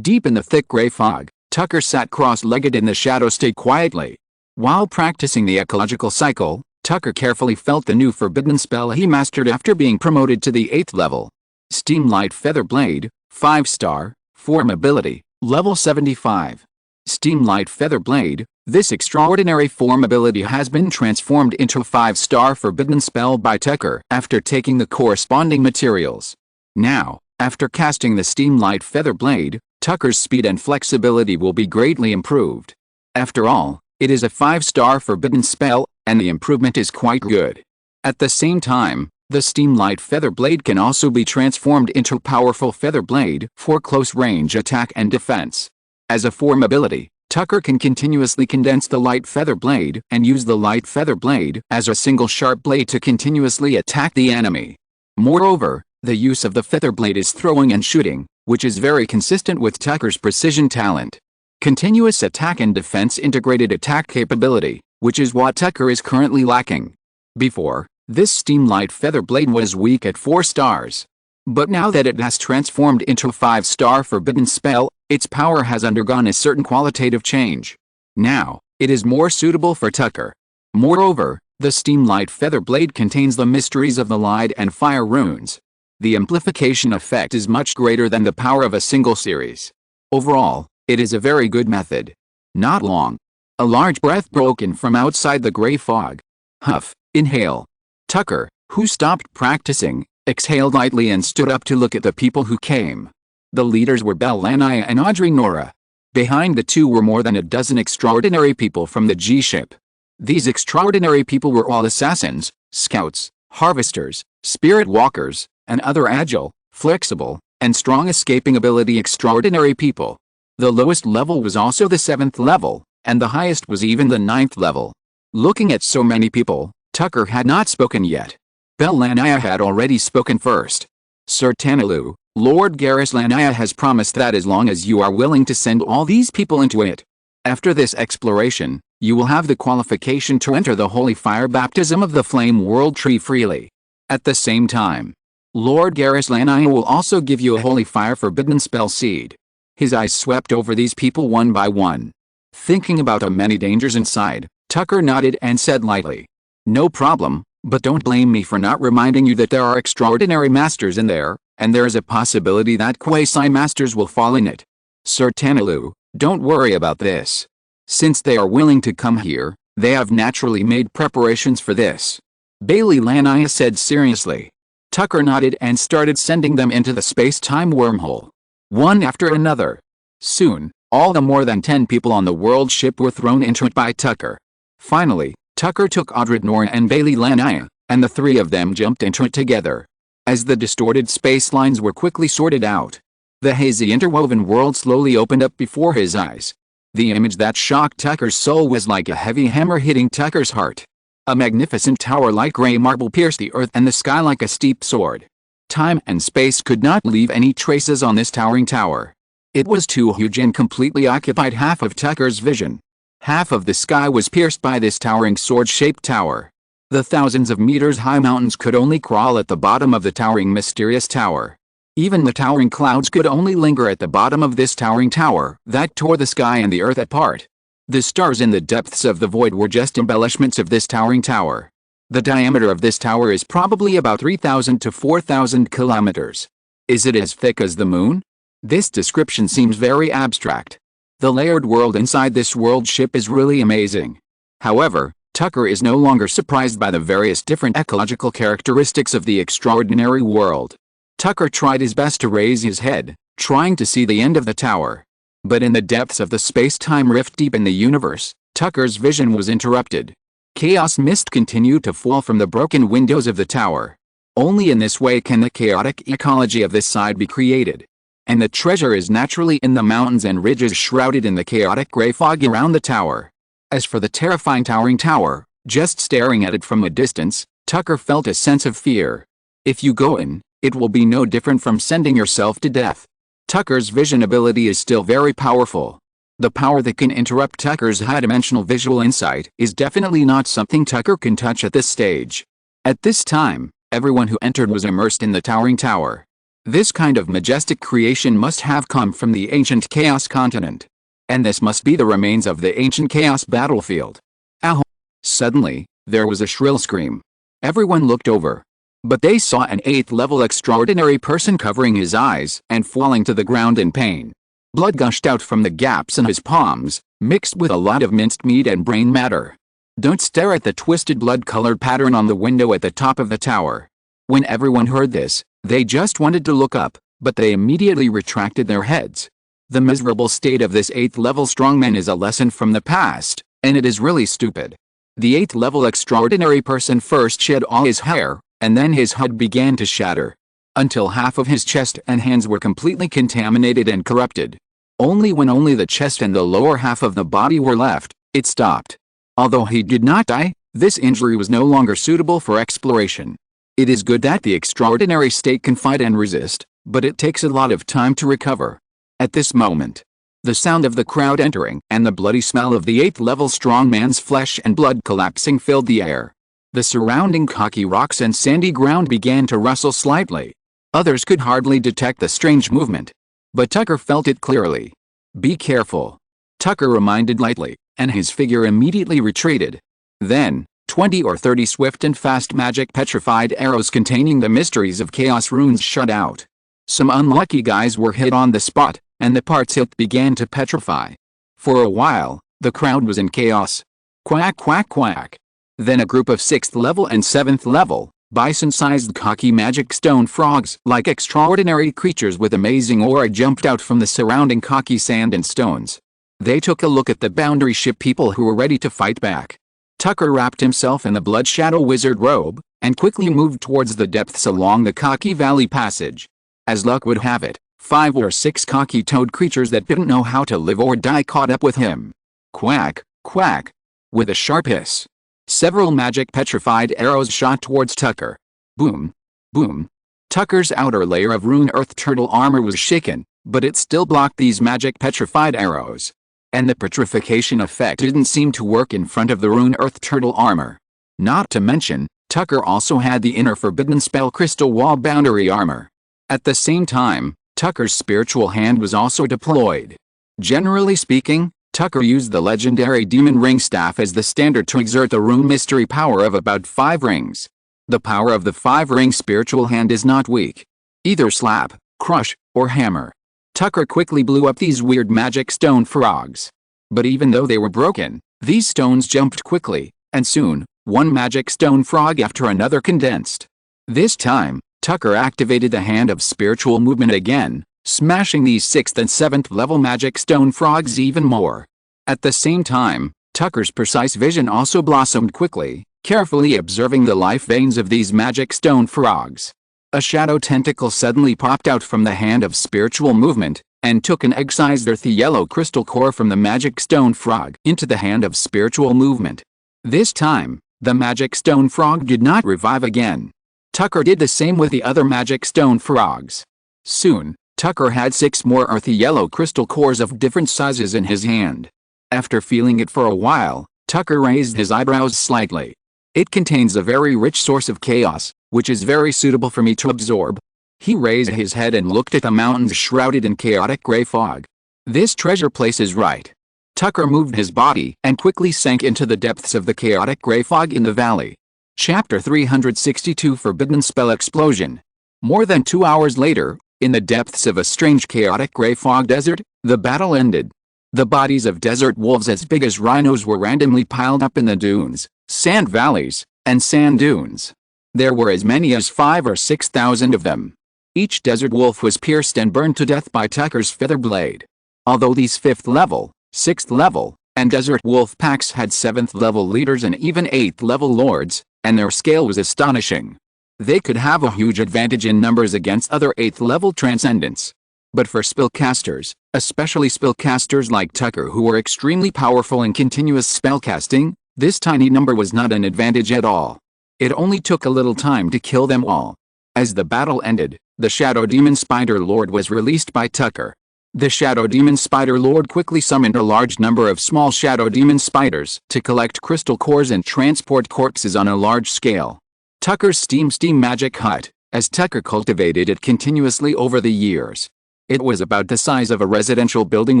Deep in the thick gray fog, Tucker sat cross-legged in the shadow, stayed quietly. While practicing the ecological cycle, Tucker carefully felt the new forbidden spell he mastered after being promoted to the 8th level. Steamlight Feather Blade, 5-star, Form Ability, level 75. Steamlight Feather Blade, this extraordinary form ability has been transformed into a 5-star forbidden spell by Tucker after taking the corresponding materials. Now, after casting the Steamlight Feather Blade, Tucker's speed and flexibility will be greatly improved. After all, it is a 5-star forbidden spell, and the improvement is quite good. At the same time, the Steamlight Feather Blade can also be transformed into a powerful Feather Blade for close-range attack and defense. As a form ability, Tucker can continuously condense the Light Feather Blade and use the Light Feather Blade as a single sharp blade to continuously attack the enemy. Moreover, the use of the Feather Blade is throwing and shooting, which is very consistent with Tucker's precision talent. Continuous attack and defense integrated attack capability, which is what Tucker is currently lacking. Before, this Steamlight Feather Blade was weak at 4 stars. But now that it has transformed into a 5-star forbidden spell, its power has undergone a certain qualitative change. Now, it is more suitable for Tucker. Moreover, the Steamlight Feather Blade contains the mysteries of the light and fire runes. The amplification effect is much greater than the power of a single series. Overall, it is a very good method. Not long. A large breath broke in from outside the gray fog. Huff, inhale. Tucker, who stopped practicing, exhaled lightly and stood up to look at the people who came. The leaders were Belle Lanaya and Audrey Nora. Behind the two were more than a dozen extraordinary people from the G-ship. These extraordinary people were all assassins, scouts, harvesters, spirit walkers, and other agile, flexible, and strong escaping ability extraordinary people. The lowest level was also the 7th level, and the highest was even the 9th level. Looking at so many people, Tucker had not spoken yet. Belle Lanaya had already spoken first. Sir Tanalu, Lord Garrus Lanaya has promised that as long as you are willing to send all these people into it, after this exploration, you will have the qualification to enter the holy fire baptism of the flame world tree freely. At the same time, Lord Garrus Lanaya will also give you a holy fire forbidden spell seed. His eyes swept over these people one by one. Thinking about the many dangers inside, Tucker nodded and said lightly, "No problem, but don't blame me for not reminding you that there are extraordinary masters in there, and there is a possibility that quasi-masters will fall in it." Sir Tanalu, Don't worry about this. Since they are willing to come here, they have naturally made preparations for this. Bailey Lanier said seriously. Tucker nodded and started sending them into the space-time wormhole. One after another. Soon, all the more than 10 people on the world ship were thrown into it by Tucker. Finally, Tucker took Audrey Norn and Bailey Lanier, and the three of them jumped into it together. As the distorted space lines were quickly sorted out, the hazy interwoven world slowly opened up before his eyes. The image that shocked Tucker's soul was like a heavy hammer hitting Tucker's heart. A magnificent tower like gray marble pierced the earth and the sky like a steep sword. Time and space could not leave any traces on this towering tower. It was too huge and completely occupied half of Tucker's vision. Half of the sky was pierced by this towering sword-shaped tower. The thousands of meters high mountains could only crawl at the bottom of the towering mysterious tower. Even the towering clouds could only linger at the bottom of this towering tower that tore the sky and the earth apart. The stars in the depths of the void were just embellishments of this towering tower. The diameter of this tower is probably about 3,000 to 4,000 kilometers. Is it as thick as the moon? This description seems very abstract. The layered world inside this world ship is really amazing. However, Tucker is no longer surprised by the various different ecological characteristics of the extraordinary world. Tucker tried his best to raise his head, trying to see the end of the tower. But in the depths of the space-time rift deep in the universe, Tucker's vision was interrupted. Chaos mist continued to fall from the broken windows of the tower. Only in this way can the chaotic ecology of this side be created. And the treasure is naturally in the mountains and ridges shrouded in the chaotic gray fog around the tower. As for the terrifying towering tower, just staring at it from a distance, Tucker felt a sense of fear. If you go in, it will be no different from sending yourself to death. Tucker's vision ability is still very powerful. The power that can interrupt Tucker's high-dimensional visual insight is definitely not something Tucker can touch at this stage. At this time, everyone who entered was immersed in the towering tower. This kind of majestic creation must have come from the ancient Chaos continent. And this must be the remains of the ancient Chaos battlefield. Ow! Suddenly, there was a shrill scream. Everyone looked over. But they saw an 8th-level extraordinary person covering his eyes and falling to the ground in pain. Blood gushed out from the gaps in his palms, mixed with a lot of minced meat and brain matter. Don't stare at the twisted blood-colored pattern on the window at the top of the tower. When everyone heard this, they just wanted to look up, but they immediately retracted their heads. The miserable state of this 8th-level strongman is a lesson from the past, and it is really stupid. The 8th-level extraordinary person first shed all his hair, and then his HUD began to shatter. Until half of his chest and hands were completely contaminated and corrupted. Only when the chest and the lower half of the body were left, it stopped. Although he did not die, this injury was no longer suitable for exploration. It is good that the extraordinary state can fight and resist, but it takes a lot of time to recover. At this moment, the sound of the crowd entering and the bloody smell of the 8th-level strongman's flesh and blood collapsing filled the air. The surrounding cocky rocks and sandy ground began to rustle slightly. Others could hardly detect the strange movement. But Tucker felt it clearly. Be careful. Tucker reminded lightly, and his figure immediately retreated. Then, 20 or 30 swift and fast magic petrified arrows containing the mysteries of chaos runes shot out. Some unlucky guys were hit on the spot, and the parts hit began to petrify. For a while, the crowd was in chaos. Quack quack quack. Then a group of 6th level and 7th level, bison-sized cocky magic stone frogs like extraordinary creatures with amazing aura jumped out from the surrounding cocky sand and stones. They took a look at the boundary ship people who were ready to fight back. Tucker wrapped himself in the Blood Shadow Wizard robe, and quickly moved towards the depths along the Cocky Valley passage. As luck would have it, 5 or 6 cocky toad creatures that didn't know how to live or die caught up with him. Quack, quack. With a sharp hiss, several magic petrified arrows shot towards Tucker. Boom, boom. Tucker's outer layer of rune earth turtle armor was shaken, but it still blocked these magic petrified arrows. And the petrification effect didn't seem to work in front of the rune earth turtle armor. Not to mention, Tucker also had the inner forbidden spell crystal wall boundary armor. At the same time, Tucker's spiritual hand was also deployed. Generally speaking, Tucker used the legendary demon ring staff as the standard to exert the rune mystery power of about 5 rings. The power of the 5-ring spiritual hand is not weak. Either slap, crush, or hammer. Tucker quickly blew up these weird magic stone frogs. But even though they were broken, these stones jumped quickly, and soon, one magic stone frog after another condensed. This time, Tucker activated the hand of spiritual movement again, smashing these 6th and 7th level magic stone frogs even more. At the same time, Tucker's precise vision also blossomed quickly, carefully observing the life veins of these magic stone frogs. A shadow tentacle suddenly popped out from the hand of spiritual movement, and took an egg-sized earthy yellow crystal core from the magic stone frog into the hand of spiritual movement. This time, the magic stone frog did not revive again. Tucker did the same with the other magic stone frogs. Soon, Tucker had 6 more earthy yellow crystal cores of different sizes in his hand. After feeling it for a while, Tucker raised his eyebrows slightly. It contains a very rich source of chaos, which is very suitable for me to absorb. He raised his head and looked at the mountains shrouded in chaotic gray fog. This treasure place is right. Tucker moved his body and quickly sank into the depths of the chaotic gray fog in the valley. Chapter 362 Forbidden Spell Explosion. More than 2 hours later, in the depths of a strange chaotic gray fog desert, the battle ended. The bodies of desert wolves as big as rhinos were randomly piled up in the dunes, sand valleys, and sand dunes. There were as many as 5,000 or 6,000 of them. Each desert wolf was pierced and burned to death by Tucker's feather blade. Although these 5th level, 6th level, and desert wolf packs had 7th level leaders and even 8th level lords, and their scale was astonishing. They could have a huge advantage in numbers against other 8th level transcendents. But for spellcasters, especially spellcasters like Tucker who were extremely powerful in continuous spellcasting, this tiny number was not an advantage at all. It only took a little time to kill them all. As the battle ended, the Shadow Demon Spider Lord was released by Tucker. The Shadow Demon Spider Lord quickly summoned a large number of small Shadow Demon Spiders to collect crystal cores and transport corpses on a large scale. Tucker's steam magic hut, as Tucker cultivated it continuously over the years. It was about the size of a residential building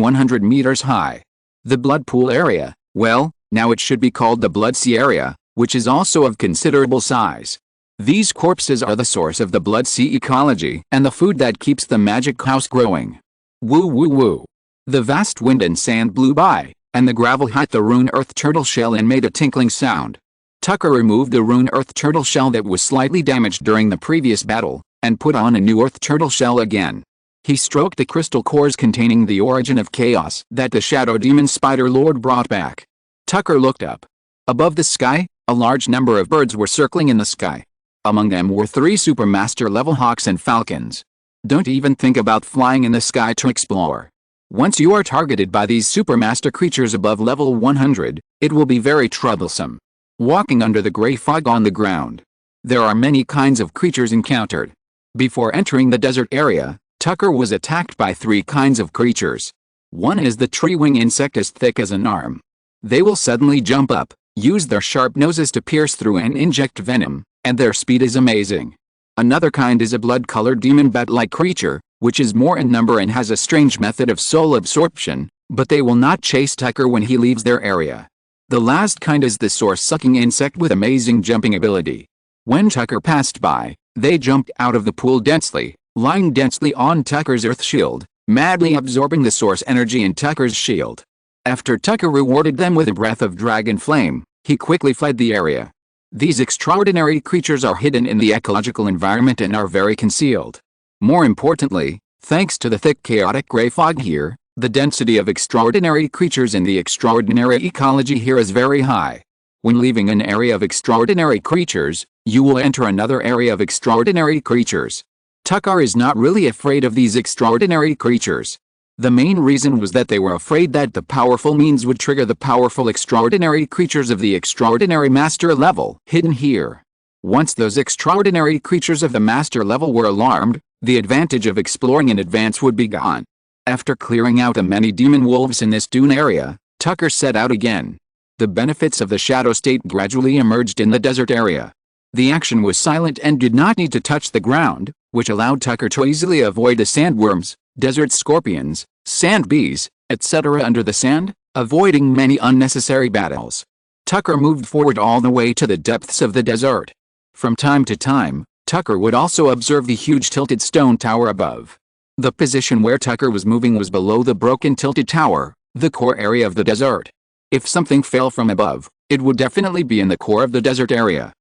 100 meters high. The Blood Pool area, well, now it should be called the Blood Sea area, which is also of considerable size. These corpses are the source of the Blood Sea ecology and the food that keeps the magic house growing. Woo woo woo. The vast wind and sand blew by, and the gravel hit the rune earth turtle shell and made a tinkling sound. Tucker removed the rune earth turtle shell that was slightly damaged during the previous battle, and put on a new earth turtle shell again. He stroked the crystal cores containing the origin of chaos that the Shadow Demon Spider Lord brought back. Tucker looked up. Above the sky, a large number of birds were circling in the sky. Among them were 3 Supermaster level hawks and falcons. Don't even think about flying in the sky to explore. Once you are targeted by these Supermaster creatures above level 100, it will be very troublesome. Walking under the gray fog on the ground. There are many kinds of creatures encountered. Before entering the desert area, Tucker was attacked by 3 kinds of creatures. One is the tree wing insect as thick as an arm. They will suddenly jump up, use their sharp noses to pierce through and inject venom, and their speed is amazing. Another kind is a blood-colored demon bat-like creature, which is more in number and has a strange method of soul absorption, but they will not chase Tucker when he leaves their area. The last kind is the source-sucking insect with amazing jumping ability. When Tucker passed by, they jumped out of the pool densely, lying densely on Tucker's earth shield, madly absorbing the source energy in Tucker's shield. After Tucker rewarded them with a breath of dragon flame, he quickly fled the area. These extraordinary creatures are hidden in the ecological environment and are very concealed. More importantly, thanks to the thick chaotic gray fog here, the density of extraordinary creatures in the extraordinary ecology here is very high. When leaving an area of extraordinary creatures, you will enter another area of extraordinary creatures. Tucker is not really afraid of these extraordinary creatures. The main reason was that they were afraid that the powerful means would trigger the powerful extraordinary creatures of the extraordinary master level hidden here. Once those extraordinary creatures of the master level were alarmed, the advantage of exploring in advance would be gone. After clearing out the many demon wolves in this dune area, Tucker set out again. The benefits of the shadow state gradually emerged in the desert area. The action was silent and did not need to touch the ground, which allowed Tucker to easily avoid the sandworms, desert scorpions, sand bees, etc. under the sand, avoiding many unnecessary battles. Tucker moved forward all the way to the depths of the desert. From time to time, Tucker would also observe the huge tilted stone tower above. The position where Tucker was moving was below the broken tilted tower, the core area of the desert. If something fell from above, it would definitely be in the core of the desert area.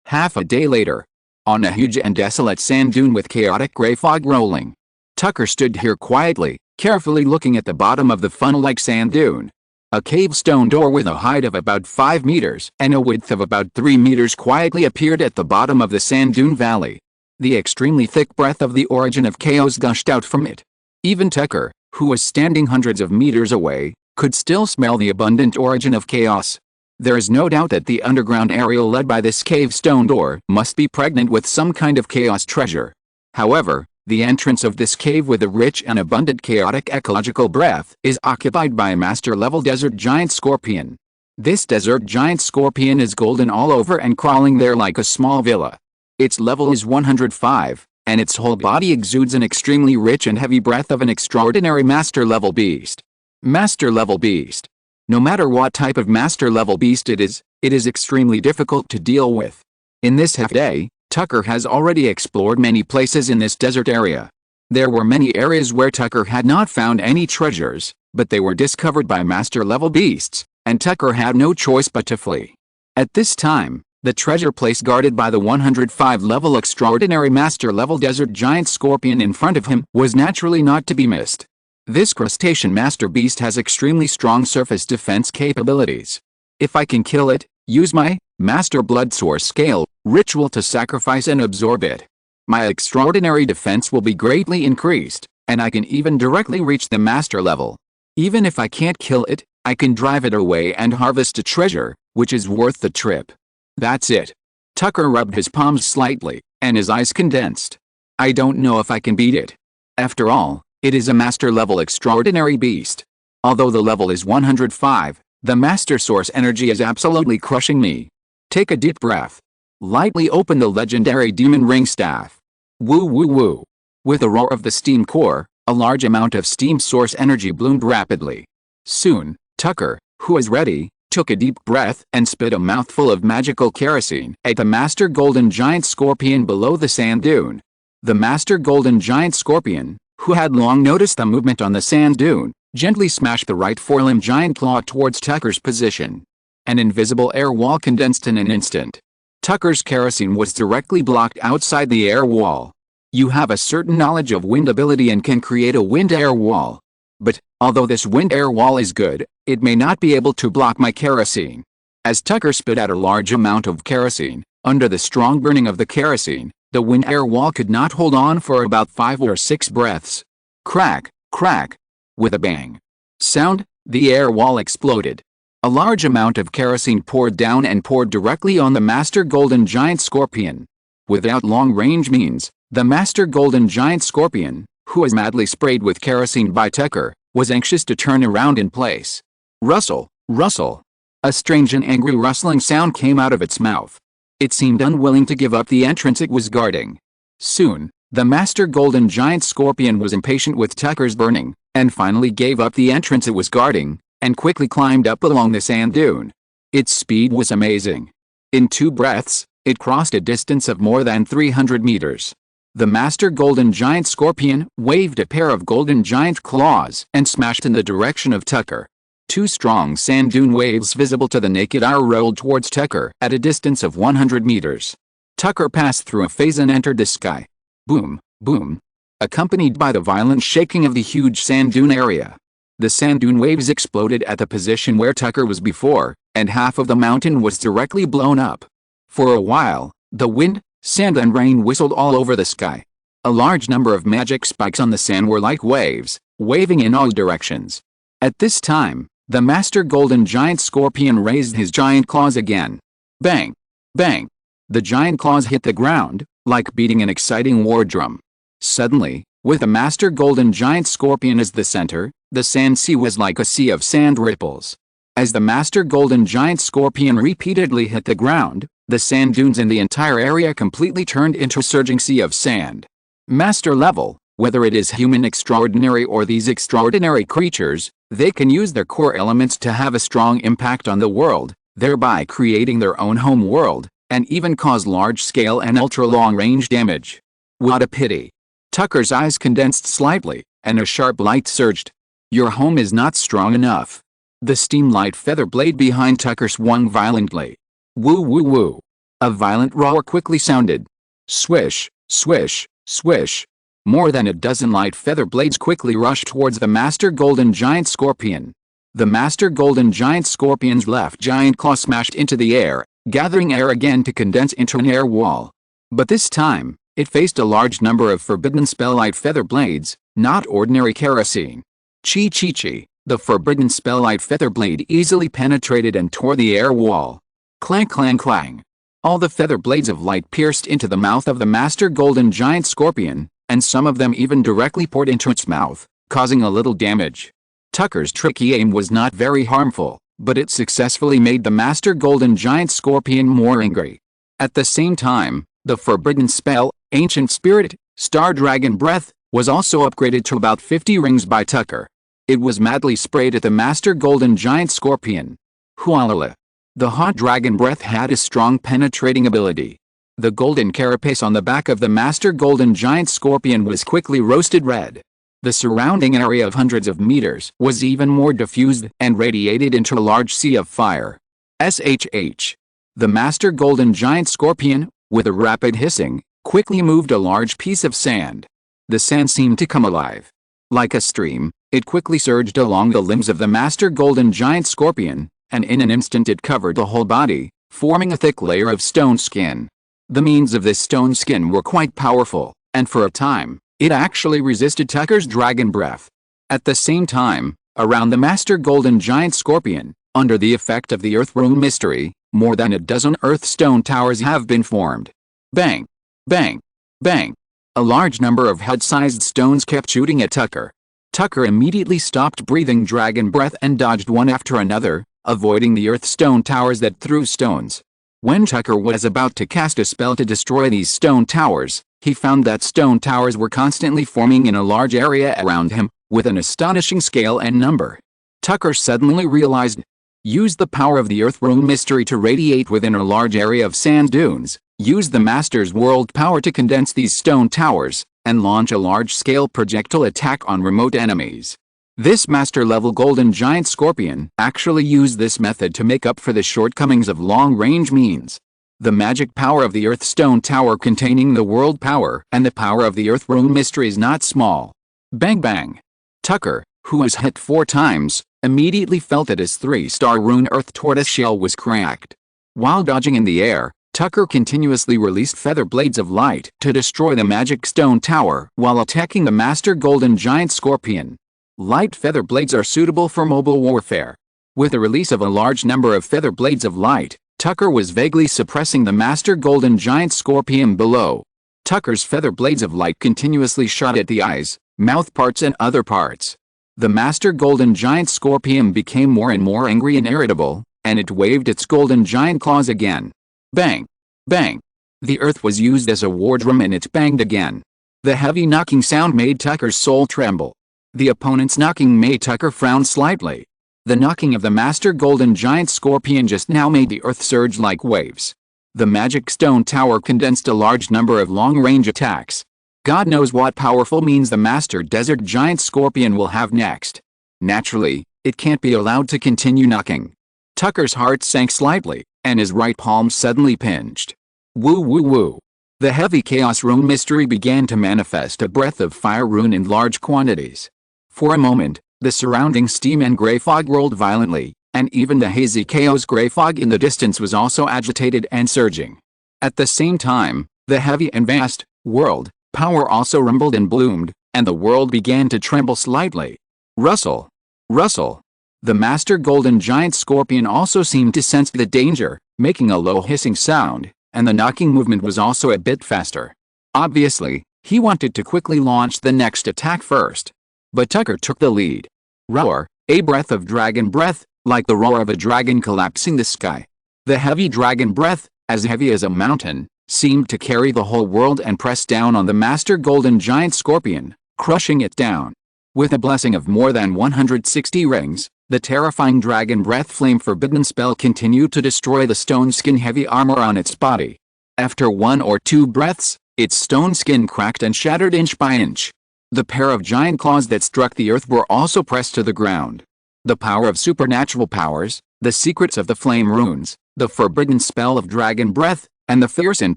Half a day later. On a huge and desolate sand dune with chaotic gray fog rolling. Tucker stood here quietly, carefully looking at the bottom of the funnel-like sand dune. A cave stone door with a height of about 5 meters and a width of about 3 meters quietly appeared at the bottom of the sand dune valley. The extremely thick breath of the origin of chaos gushed out from it. Even Tucker, who was standing hundreds of meters away, could still smell the abundant origin of chaos. There is no doubt that the underground area led by this cave stone door must be pregnant with some kind of chaos treasure. However, the entrance of this cave with a rich and abundant chaotic ecological breath is occupied by a master-level desert giant scorpion. This desert giant scorpion is golden all over and crawling there like a small villa. Its level is 105, and its whole body exudes an extremely rich and heavy breath of an extraordinary master-level beast. Master-level beast. No matter what type of master-level beast it is extremely difficult to deal with. In this half-day, Tucker has already explored many places in this desert area. There were many areas where Tucker had not found any treasures, but they were discovered by master-level beasts, and Tucker had no choice but to flee. At this time, the treasure place guarded by the 105-level extraordinary master-level desert giant scorpion in front of him was naturally not to be missed. This crustacean master beast has extremely strong surface defense capabilities. If I can kill it, use my master blood source scale ritual to sacrifice and absorb it, my extraordinary defense will be greatly increased, and I can even directly reach the master level. Even if I can't kill it, I can drive it away and harvest a treasure, which is worth the trip. That's it. Tucker rubbed his palms slightly, and his eyes condensed. I don't know if I can beat it. After all, it is a master-level extraordinary beast. Although the level is 105, the master source energy is absolutely crushing me. Take a deep breath. Lightly open the legendary demon ring staff. Woo woo woo. With a roar of the steam core, a large amount of steam source energy bloomed rapidly. Soon, Tucker, who was ready, took a deep breath and spit a mouthful of magical kerosene at the master golden giant scorpion below the sand dune. The master golden giant scorpion, who had long noticed the movement on the sand dune, gently smashed the right forelimb giant claw towards Tucker's position. An invisible air wall condensed in an instant. Tucker's kerosene was directly blocked outside the air wall. You have a certain knowledge of wind ability and can create a wind air wall. But, although this wind air wall is good, it may not be able to block my kerosene. As Tucker spit out a large amount of kerosene, under the strong burning of the kerosene, the wind air wall could not hold on for about 5 or 6 breaths. Crack, crack. With a bang sound, the air wall exploded. A large amount of kerosene poured down and poured directly on the master golden giant scorpion. Without long-range means, the master golden giant scorpion, who was madly sprayed with kerosene by Tucker, was anxious to turn around in place. Rustle, rustle. A strange and angry rustling sound came out of its mouth. It seemed unwilling to give up the entrance it was guarding. Soon, the master golden giant scorpion was impatient with Tucker's burning, and finally gave up the entrance it was guarding, and quickly climbed up along the sand dune. Its speed was amazing. In 2 breaths, it crossed a distance of more than 300 meters. The master golden giant scorpion waved a pair of golden giant claws and smashed in the direction of Tucker. 2 strong sand dune waves visible to the naked eye rolled towards Tucker at a distance of 100 meters. Tucker passed through a phase and entered the sky. Boom, boom. Accompanied by the violent shaking of the huge sand dune area. The sand dune waves exploded at the position where Tucker was before, and half of the mountain was directly blown up. For a while, the wind, sand and rain whistled all over the sky. A large number of magic spikes on the sand were like waves, waving in all directions. At this time, the master golden giant scorpion raised his giant claws again. Bang! Bang! The giant claws hit the ground, like beating an exciting war drum. Suddenly, with the master golden giant scorpion as the center, the sand sea was like a sea of sand ripples. As the master golden giant scorpion repeatedly hit the ground, the sand dunes in the entire area completely turned into a surging sea of sand. Master level, whether it is human extraordinary or these extraordinary creatures, they can use their core elements to have a strong impact on the world, thereby creating their own home world, and even cause large-scale and ultra-long-range damage. What a pity. Tucker's eyes condensed slightly, and a sharp light surged. Your home is not strong enough. The steam-light feather blade behind Tucker swung violently. Woo woo woo. A violent roar quickly sounded. Swish, swish, swish. More than a dozen light feather blades quickly rushed towards the Master Golden Giant Scorpion. The Master Golden Giant Scorpion's left giant claw smashed into the air, gathering air again to condense into an air wall. But this time, it faced a large number of forbidden spell-light feather blades, not ordinary kerosene. Chi chi chi, the forbidden spell-light feather blade easily penetrated and tore the air wall. Clang clang clang. All the feather blades of light pierced into the mouth of the Master Golden Giant Scorpion, and some of them even directly poured into its mouth, causing a little damage. Tucker's tricky aim was not very harmful, but it successfully made the Master Golden Giant Scorpion more angry. At the same time, the forbidden spell, Ancient Spirit, Star Dragon Breath, was also upgraded to about 50 rings by Tucker. It was madly sprayed at the Master Golden Giant Scorpion. Hualala. The hot dragon breath had a strong penetrating ability. The golden carapace on the back of the Master Golden Giant Scorpion was quickly roasted red. The surrounding area of hundreds of meters was even more diffused and radiated into a large sea of fire. SHH. The Master Golden Giant Scorpion, with a rapid hissing, quickly moved a large piece of sand. The sand seemed to come alive. Like a stream, it quickly surged along the limbs of the Master Golden Giant Scorpion, and in an instant it covered the whole body, forming a thick layer of stone skin. The means of this stone skin were quite powerful, and for a time, it actually resisted Tucker's dragon breath. At the same time, around the Master Golden Giant Scorpion, under the effect of the Earth Rune mystery, more than a dozen Earth Stone towers have been formed. Bang! Bang! Bang! A large number of head-sized stones kept shooting at Tucker. Tucker immediately stopped breathing dragon breath and dodged one after another, avoiding the Earth Stone towers that threw stones. When Tucker was about to cast a spell to destroy these stone towers, he found that stone towers were constantly forming in a large area around him, with an astonishing scale and number. Tucker suddenly realized, use the power of the Earth Rune mystery to radiate within a large area of sand dunes, use the Master's world power to condense these stone towers, and launch a large-scale projectile attack on remote enemies. This Master-level Golden Giant Scorpion actually used this method to make up for the shortcomings of long-range means. The magic power of the Earth Stone Tower containing the world power and the power of the Earth Rune mystery is not small. Bang bang! Tucker, who was hit 4 times, immediately felt that his 3-star rune Earth Tortoise shell was cracked. While dodging in the air, Tucker continuously released feather blades of light to destroy the magic stone tower while attacking the Master Golden Giant Scorpion. Light feather blades are suitable for mobile warfare. With the release of a large number of feather blades of light, Tucker was vaguely suppressing the Master Golden Giant Scorpion below. Tucker's feather blades of light continuously shot at the eyes, mouth parts and other parts. The Master Golden Giant Scorpion became more and more angry and irritable, and it waved its golden giant claws again. Bang! Bang! The earth was used as a war drum and it banged again. The heavy knocking sound made Tucker's soul tremble. The opponent's knocking made Tucker frown slightly. The knocking of the Master Golden Giant Scorpion just now made the earth surge like waves. The magic stone tower condensed a large number of long-range attacks. God knows what powerful means the Master Desert Giant Scorpion will have next. Naturally, it can't be allowed to continue knocking. Tucker's heart sank slightly, and his right palm suddenly pinched. Woo woo woo. The heavy Chaos Rune mystery began to manifest a breath of fire rune in large quantities. For a moment, the surrounding steam and gray fog rolled violently, and even the hazy chaos gray fog in the distance was also agitated and surging. At the same time, the heavy and vast world power also rumbled and bloomed, and the world began to tremble slightly. Rustle! Rustle! The Master Golden Giant Scorpion also seemed to sense the danger, making a low hissing sound, and the knocking movement was also a bit faster. Obviously, he wanted to quickly launch the next attack first. But Tucker took the lead. Roar, a breath of dragon breath, like the roar of a dragon collapsing the sky. The heavy dragon breath, as heavy as a mountain, seemed to carry the whole world and press down on the Master Golden Giant Scorpion, crushing it down. With a blessing of more than 160 rings, the terrifying dragon breath flame forbidden spell continued to destroy the stone skin heavy armor on its body. After 1 or 2 breaths, Its stone skin cracked and shattered inch by inch. The pair of giant claws that struck the earth were also pressed to the ground. The power of supernatural powers, the secrets of the flame runes, the forbidden spell of dragon breath, and the fierce and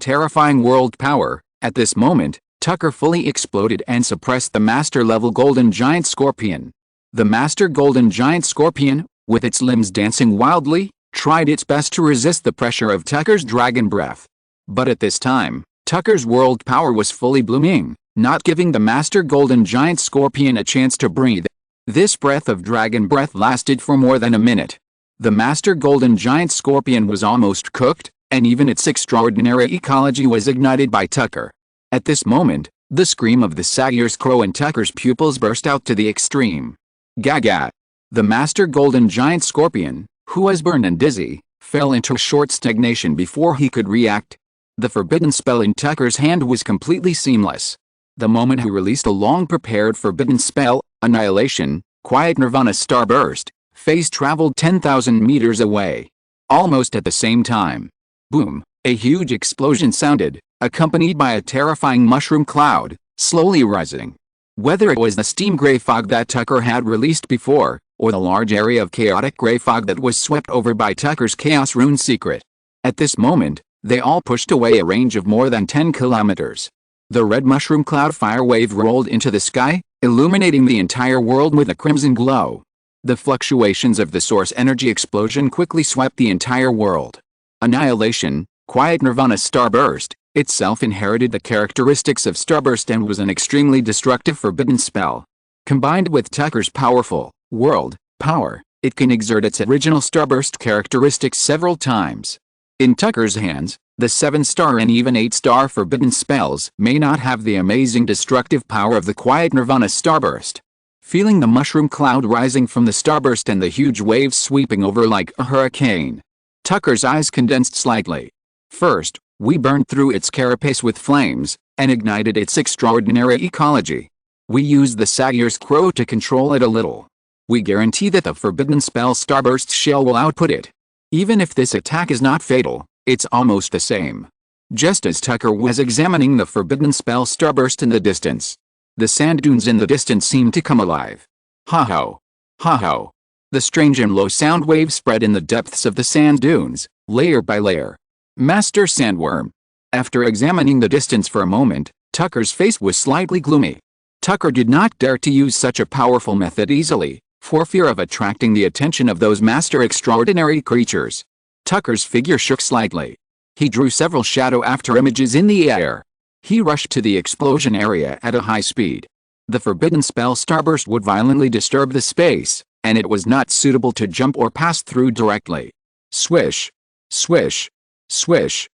terrifying world power. At this moment, Tucker fully exploded and suppressed the master-level golden giant scorpion. The master golden giant scorpion, with its limbs dancing wildly, tried its best to resist the pressure of Tucker's dragon breath. But at this time, Tucker's world power was fully blooming, not giving the master golden giant scorpion a chance to breathe. This breath of dragon breath lasted for more than a minute. The master golden giant scorpion was almost cooked, and even its extraordinary ecology was ignited by Tucker. At this moment, the scream of the Sagir's crow and Tucker's pupils burst out to the extreme. Gaga! The master golden giant scorpion, who was burned and dizzy, fell into a short stagnation before he could react. The forbidden spell in Tucker's hand was completely seamless. The moment he released a long-prepared forbidden spell, Annihilation, Quiet Nirvana Starburst, phase traveled 10,000 meters away. Almost at the same time. Boom! A huge explosion sounded, accompanied by a terrifying mushroom cloud, slowly rising. Whether it was the steam gray fog that Tucker had released before, or the large area of chaotic gray fog that was swept over by Tucker's chaos rune secret. At this moment, they all pushed away a range of more than 10 kilometers. The red mushroom cloud fire wave rolled into the sky, illuminating the entire world with a crimson glow. The fluctuations of the source energy explosion quickly swept the entire world. Annihilation, Quiet Nirvana Starburst, itself inherited the characteristics of Starburst and was an extremely destructive forbidden spell. Combined with Tucker's powerful world power, it can exert its original Starburst characteristics several times. In Tucker's hands, the 7-star and even 8-star forbidden spells may not have the amazing destructive power of the Quiet Nirvana Starburst. Feeling the mushroom cloud rising from the starburst and the huge waves sweeping over like a hurricane, Tucker's eyes condensed slightly. First, we burned through its carapace with flames, and ignited its extraordinary ecology. We used the Sagir's crow to control it a little. We guarantee that the forbidden spell Starburst shell will output it. Even if this attack is not fatal, it's almost the same. Just as Tucker was examining the forbidden spell Starburst in the distance, the sand dunes in the distance seemed to come alive. Ha-ho! Ha-ho! The strange and low sound waves spread in the depths of the sand dunes, layer by layer. Master Sandworm. After examining the distance for a moment, Tucker's face was slightly gloomy. Tucker did not dare to use such a powerful method easily, for fear of attracting the attention of those master extraordinary creatures. Tucker's figure shook slightly. He drew several shadow after images in the air. He rushed to the explosion area at a high speed. The forbidden spell Starburst would violently disturb the space, and it was not suitable to jump or pass through directly. Swish! Swish! Swish!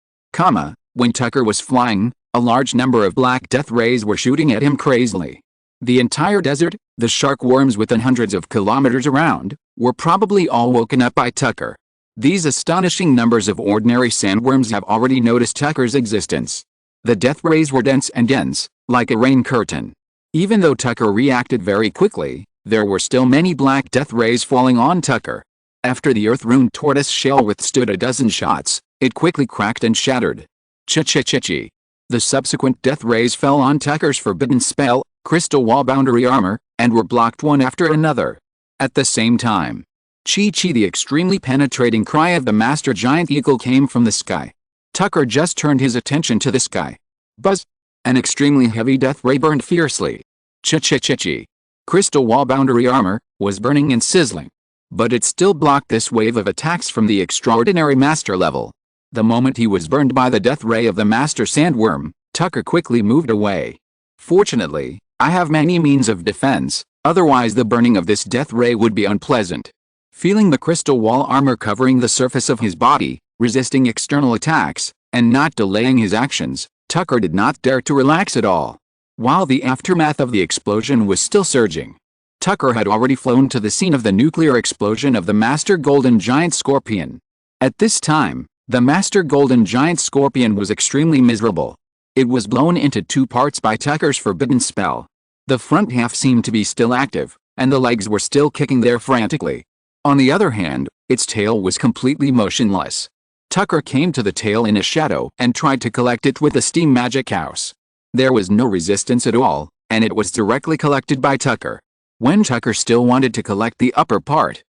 When Tucker was flying, a large number of black death rays were shooting at him crazily. The entire desert, the shark worms within hundreds of kilometers around, were probably all woken up by Tucker. These astonishing numbers of ordinary sandworms have already noticed Tucker's existence. The death rays were dense and dense, like a rain curtain. Even though Tucker reacted very quickly, there were still many black death rays falling on Tucker. After the earth-rune tortoise shell withstood a dozen shots, it quickly cracked and shattered. Ch-ch-ch-chi. The subsequent death rays fell on Tucker's forbidden spell, crystal wall boundary armor, and were blocked one after another. At the same time, Chi-chi, the extremely penetrating cry of the master giant eagle, came from the sky. Tucker just turned his attention to the sky. Buzz! An extremely heavy death ray burned fiercely. Ch-ch-ch-chi. Crystal wall boundary armor was burning and sizzling. But it still blocked this wave of attacks from the extraordinary master level. The moment he was burned by the death ray of the master sandworm, Tucker quickly moved away. Fortunately, I have many means of defense, otherwise the burning of this death ray would be unpleasant. Feeling the crystal wall armor covering the surface of his body, resisting external attacks, and not delaying his actions, Tucker did not dare to relax at all. While the aftermath of the explosion was still surging, Tucker had already flown to the scene of the nuclear explosion of the Master Golden Giant Scorpion. At this time, the Master Golden Giant Scorpion was extremely miserable. It was blown into two parts by Tucker's forbidden spell. The front half seemed to be still active, and the legs were still kicking there frantically. On the other hand, its tail was completely motionless. Tucker came to the tail in a shadow and tried to collect it with the steam magic house. There was no resistance at all, and it was directly collected by Tucker. When Tucker still wanted to collect the upper part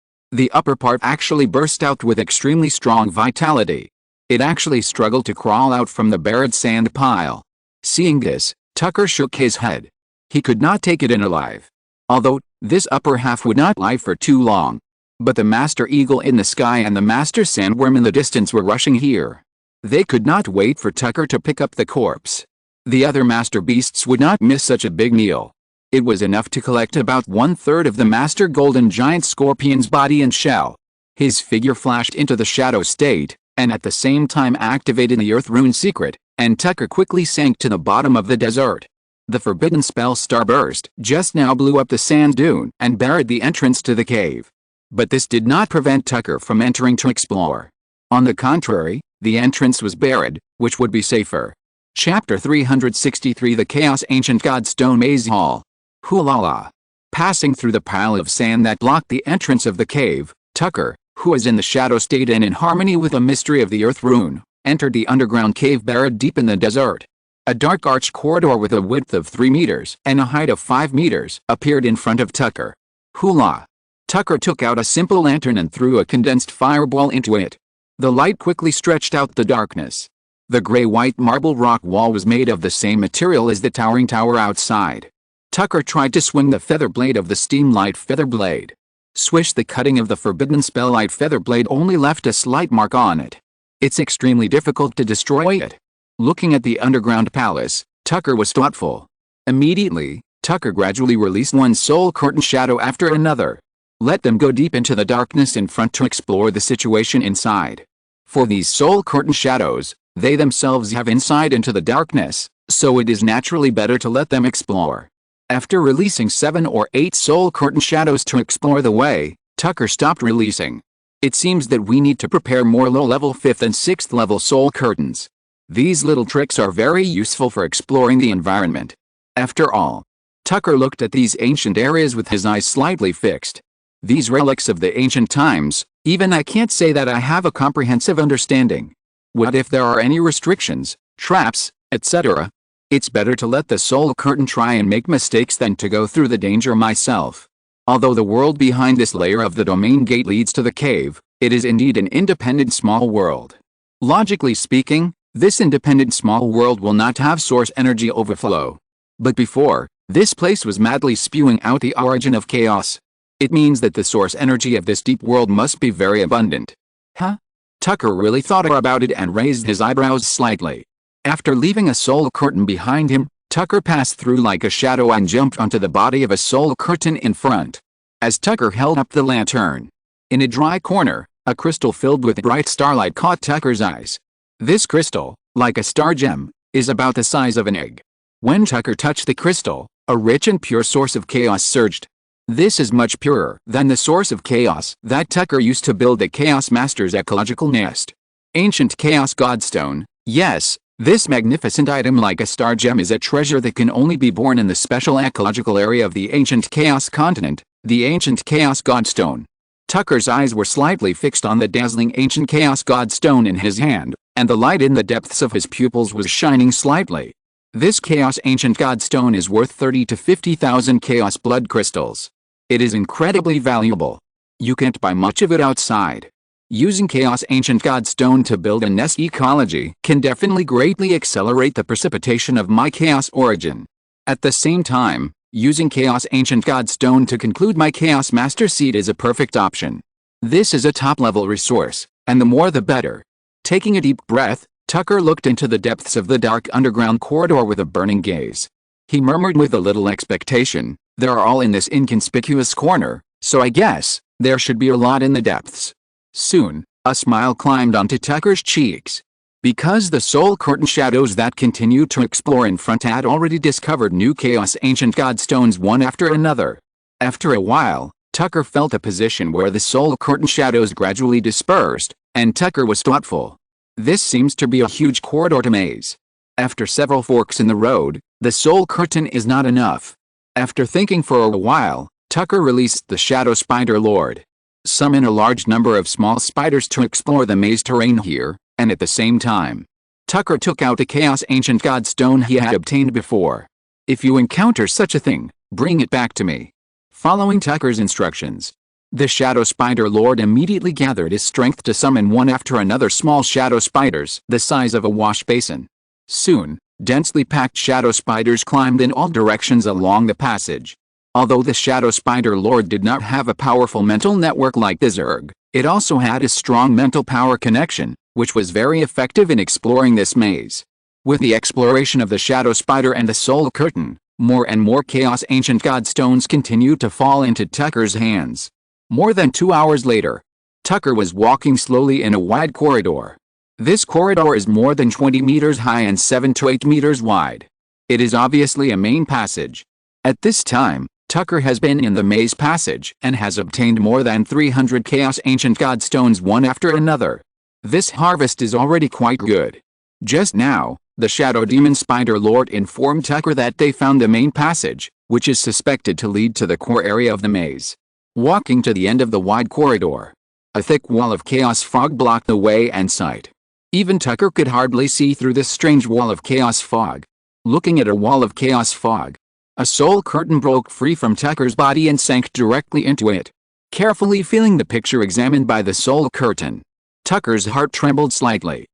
actually burst out with extremely strong vitality. It actually struggled to crawl out from the buried sand pile. Seeing this, Tucker shook his head. He could not take it in alive. Although, this upper half would not live for too long. But the master eagle in the sky and the master sandworm in the distance were rushing here. They could not wait for Tucker to pick up the corpse. The other master beasts would not miss such a big meal. It was enough to collect about 1/3 of the master golden giant scorpion's body and shell. His figure flashed into the shadow state, and at the same time activated the earth rune secret, and Tucker quickly sank to the bottom of the desert. The forbidden spell starburst just now blew up the sand dune and buried the entrance to the cave. But this did not prevent Tucker from entering to explore. On the contrary, the entrance was buried, which would be safer. Chapter 363 The Chaos Ancient Godstone Maze Hall. Hoo-la-la. Passing through the pile of sand that blocked the entrance of the cave, Tucker, who was in the shadow state and in harmony with the mystery of the earth rune, entered the underground cave buried deep in the desert. A dark arched corridor with a width of 3 meters and a height of 5 meters appeared in front of Tucker. Hoo-la. Tucker took out a simple lantern and threw a condensed fireball into it. The light quickly stretched out the darkness. The gray-white marble rock wall was made of the same material as the towering tower outside. Tucker tried to swing the feather blade of the steam-light feather blade. Swish! The cutting of the forbidden spell-light feather blade only left a slight mark on it. It's extremely difficult to destroy it. Looking at the underground palace, Tucker was thoughtful. Immediately, Tucker gradually released one soul curtain shadow after another. Let them go deep into the darkness in front to explore the situation inside. For these soul curtain shadows, they themselves have insight into the darkness, so it is naturally better to let them explore. After releasing 7 or 8 soul curtain shadows to explore the way, Tucker stopped releasing. It seems that we need to prepare more low-level 5th and 6th level soul curtains. These little tricks are very useful for exploring the environment. After all, Tucker looked at these ancient areas with his eyes slightly fixed. These relics of the ancient times, even I can't say that I have a comprehensive understanding. What if there are any restrictions, traps, etc.? It's better to let the soul curtain try and make mistakes than to go through the danger myself. Although the world behind this layer of the domain gate leads to the cave, it is indeed an independent small world. Logically speaking, this independent small world will not have source energy overflow. But before, this place was madly spewing out the origin of chaos. It means that the source energy of this deep world must be very abundant. Huh? Tucker really thought about it and raised his eyebrows slightly. After leaving a soul curtain behind him, Tucker passed through like a shadow and jumped onto the body of a soul curtain in front. As Tucker held up the lantern, in a dry corner, a crystal filled with bright starlight caught Tucker's eyes. This crystal, like a star gem, is about the size of an egg. When Tucker touched the crystal, a rich and pure source of chaos surged. This is much purer than the source of chaos that Tucker used to build the Chaos Master's ecological nest. Ancient Chaos Godstone, yes. This magnificent item like a star gem is a treasure that can only be born in the special ecological area of the ancient Chaos continent, the ancient Chaos Godstone. Tucker's eyes were slightly fixed on the dazzling ancient Chaos Godstone in his hand, and the light in the depths of his pupils was shining slightly. This Chaos Ancient Godstone is worth 30 to 50,000 Chaos Blood Crystals. It is incredibly valuable. You can't buy much of it outside. Using Chaos Ancient Godstone to build a nest ecology can definitely greatly accelerate the precipitation of my Chaos origin. At the same time, using Chaos Ancient Godstone to conclude my Chaos Master Seed is a perfect option. This is a top-level resource, and the more the better. Taking a deep breath, Tucker looked into the depths of the dark underground corridor with a burning gaze. He murmured with a little expectation, "They're all in this inconspicuous corner, so I guess there should be a lot in the depths." Soon, a smile climbed onto Tucker's cheeks. Because the soul curtain shadows that continued to explore in front had already discovered new Chaos Ancient Godstones one after another. After a while, Tucker felt a position where the soul curtain shadows gradually dispersed, and Tucker was thoughtful. This seems to be a huge corridor to maze. After several forks in the road, the soul curtain is not enough. After thinking for a while, Tucker released the Shadow Spider Lord. Summon a large number of small spiders to explore the maze terrain here, and at the same time, Tucker took out the Chaos Ancient Godstone he had obtained before. "If you encounter such a thing, bring it back to me." Following Tucker's instructions, the Shadow Spider Lord immediately gathered his strength to summon one after another small shadow spiders the size of a wash basin. Soon, densely packed shadow spiders climbed in all directions along the passage. Although the Shadow Spider Lord did not have a powerful mental network like the Zerg, it also had a strong mental power connection, which was very effective in exploring this maze. With the exploration of the Shadow Spider and the Soul Curtain, more and more Chaos Ancient Godstones continued to fall into Tucker's hands. More than 2 hours later, Tucker was walking slowly in a wide corridor. This corridor is more than 20 meters high and 7 to 8 meters wide. It is obviously a main passage. At this time, Tucker has been in the maze passage and has obtained more than 300 Chaos Ancient Godstones one after another. This harvest is already quite good. Just now, the Shadow Demon Spider Lord informed Tucker that they found the main passage, which is suspected to lead to the core area of the maze. Walking to the end of the wide corridor, a thick wall of chaos fog blocked the way and sight. Even Tucker could hardly see through this strange wall of chaos fog. Looking at a wall of chaos fog, a soul curtain broke free from Tucker's body and sank directly into it. Carefully feeling the picture examined by the soul curtain, Tucker's heart trembled slightly.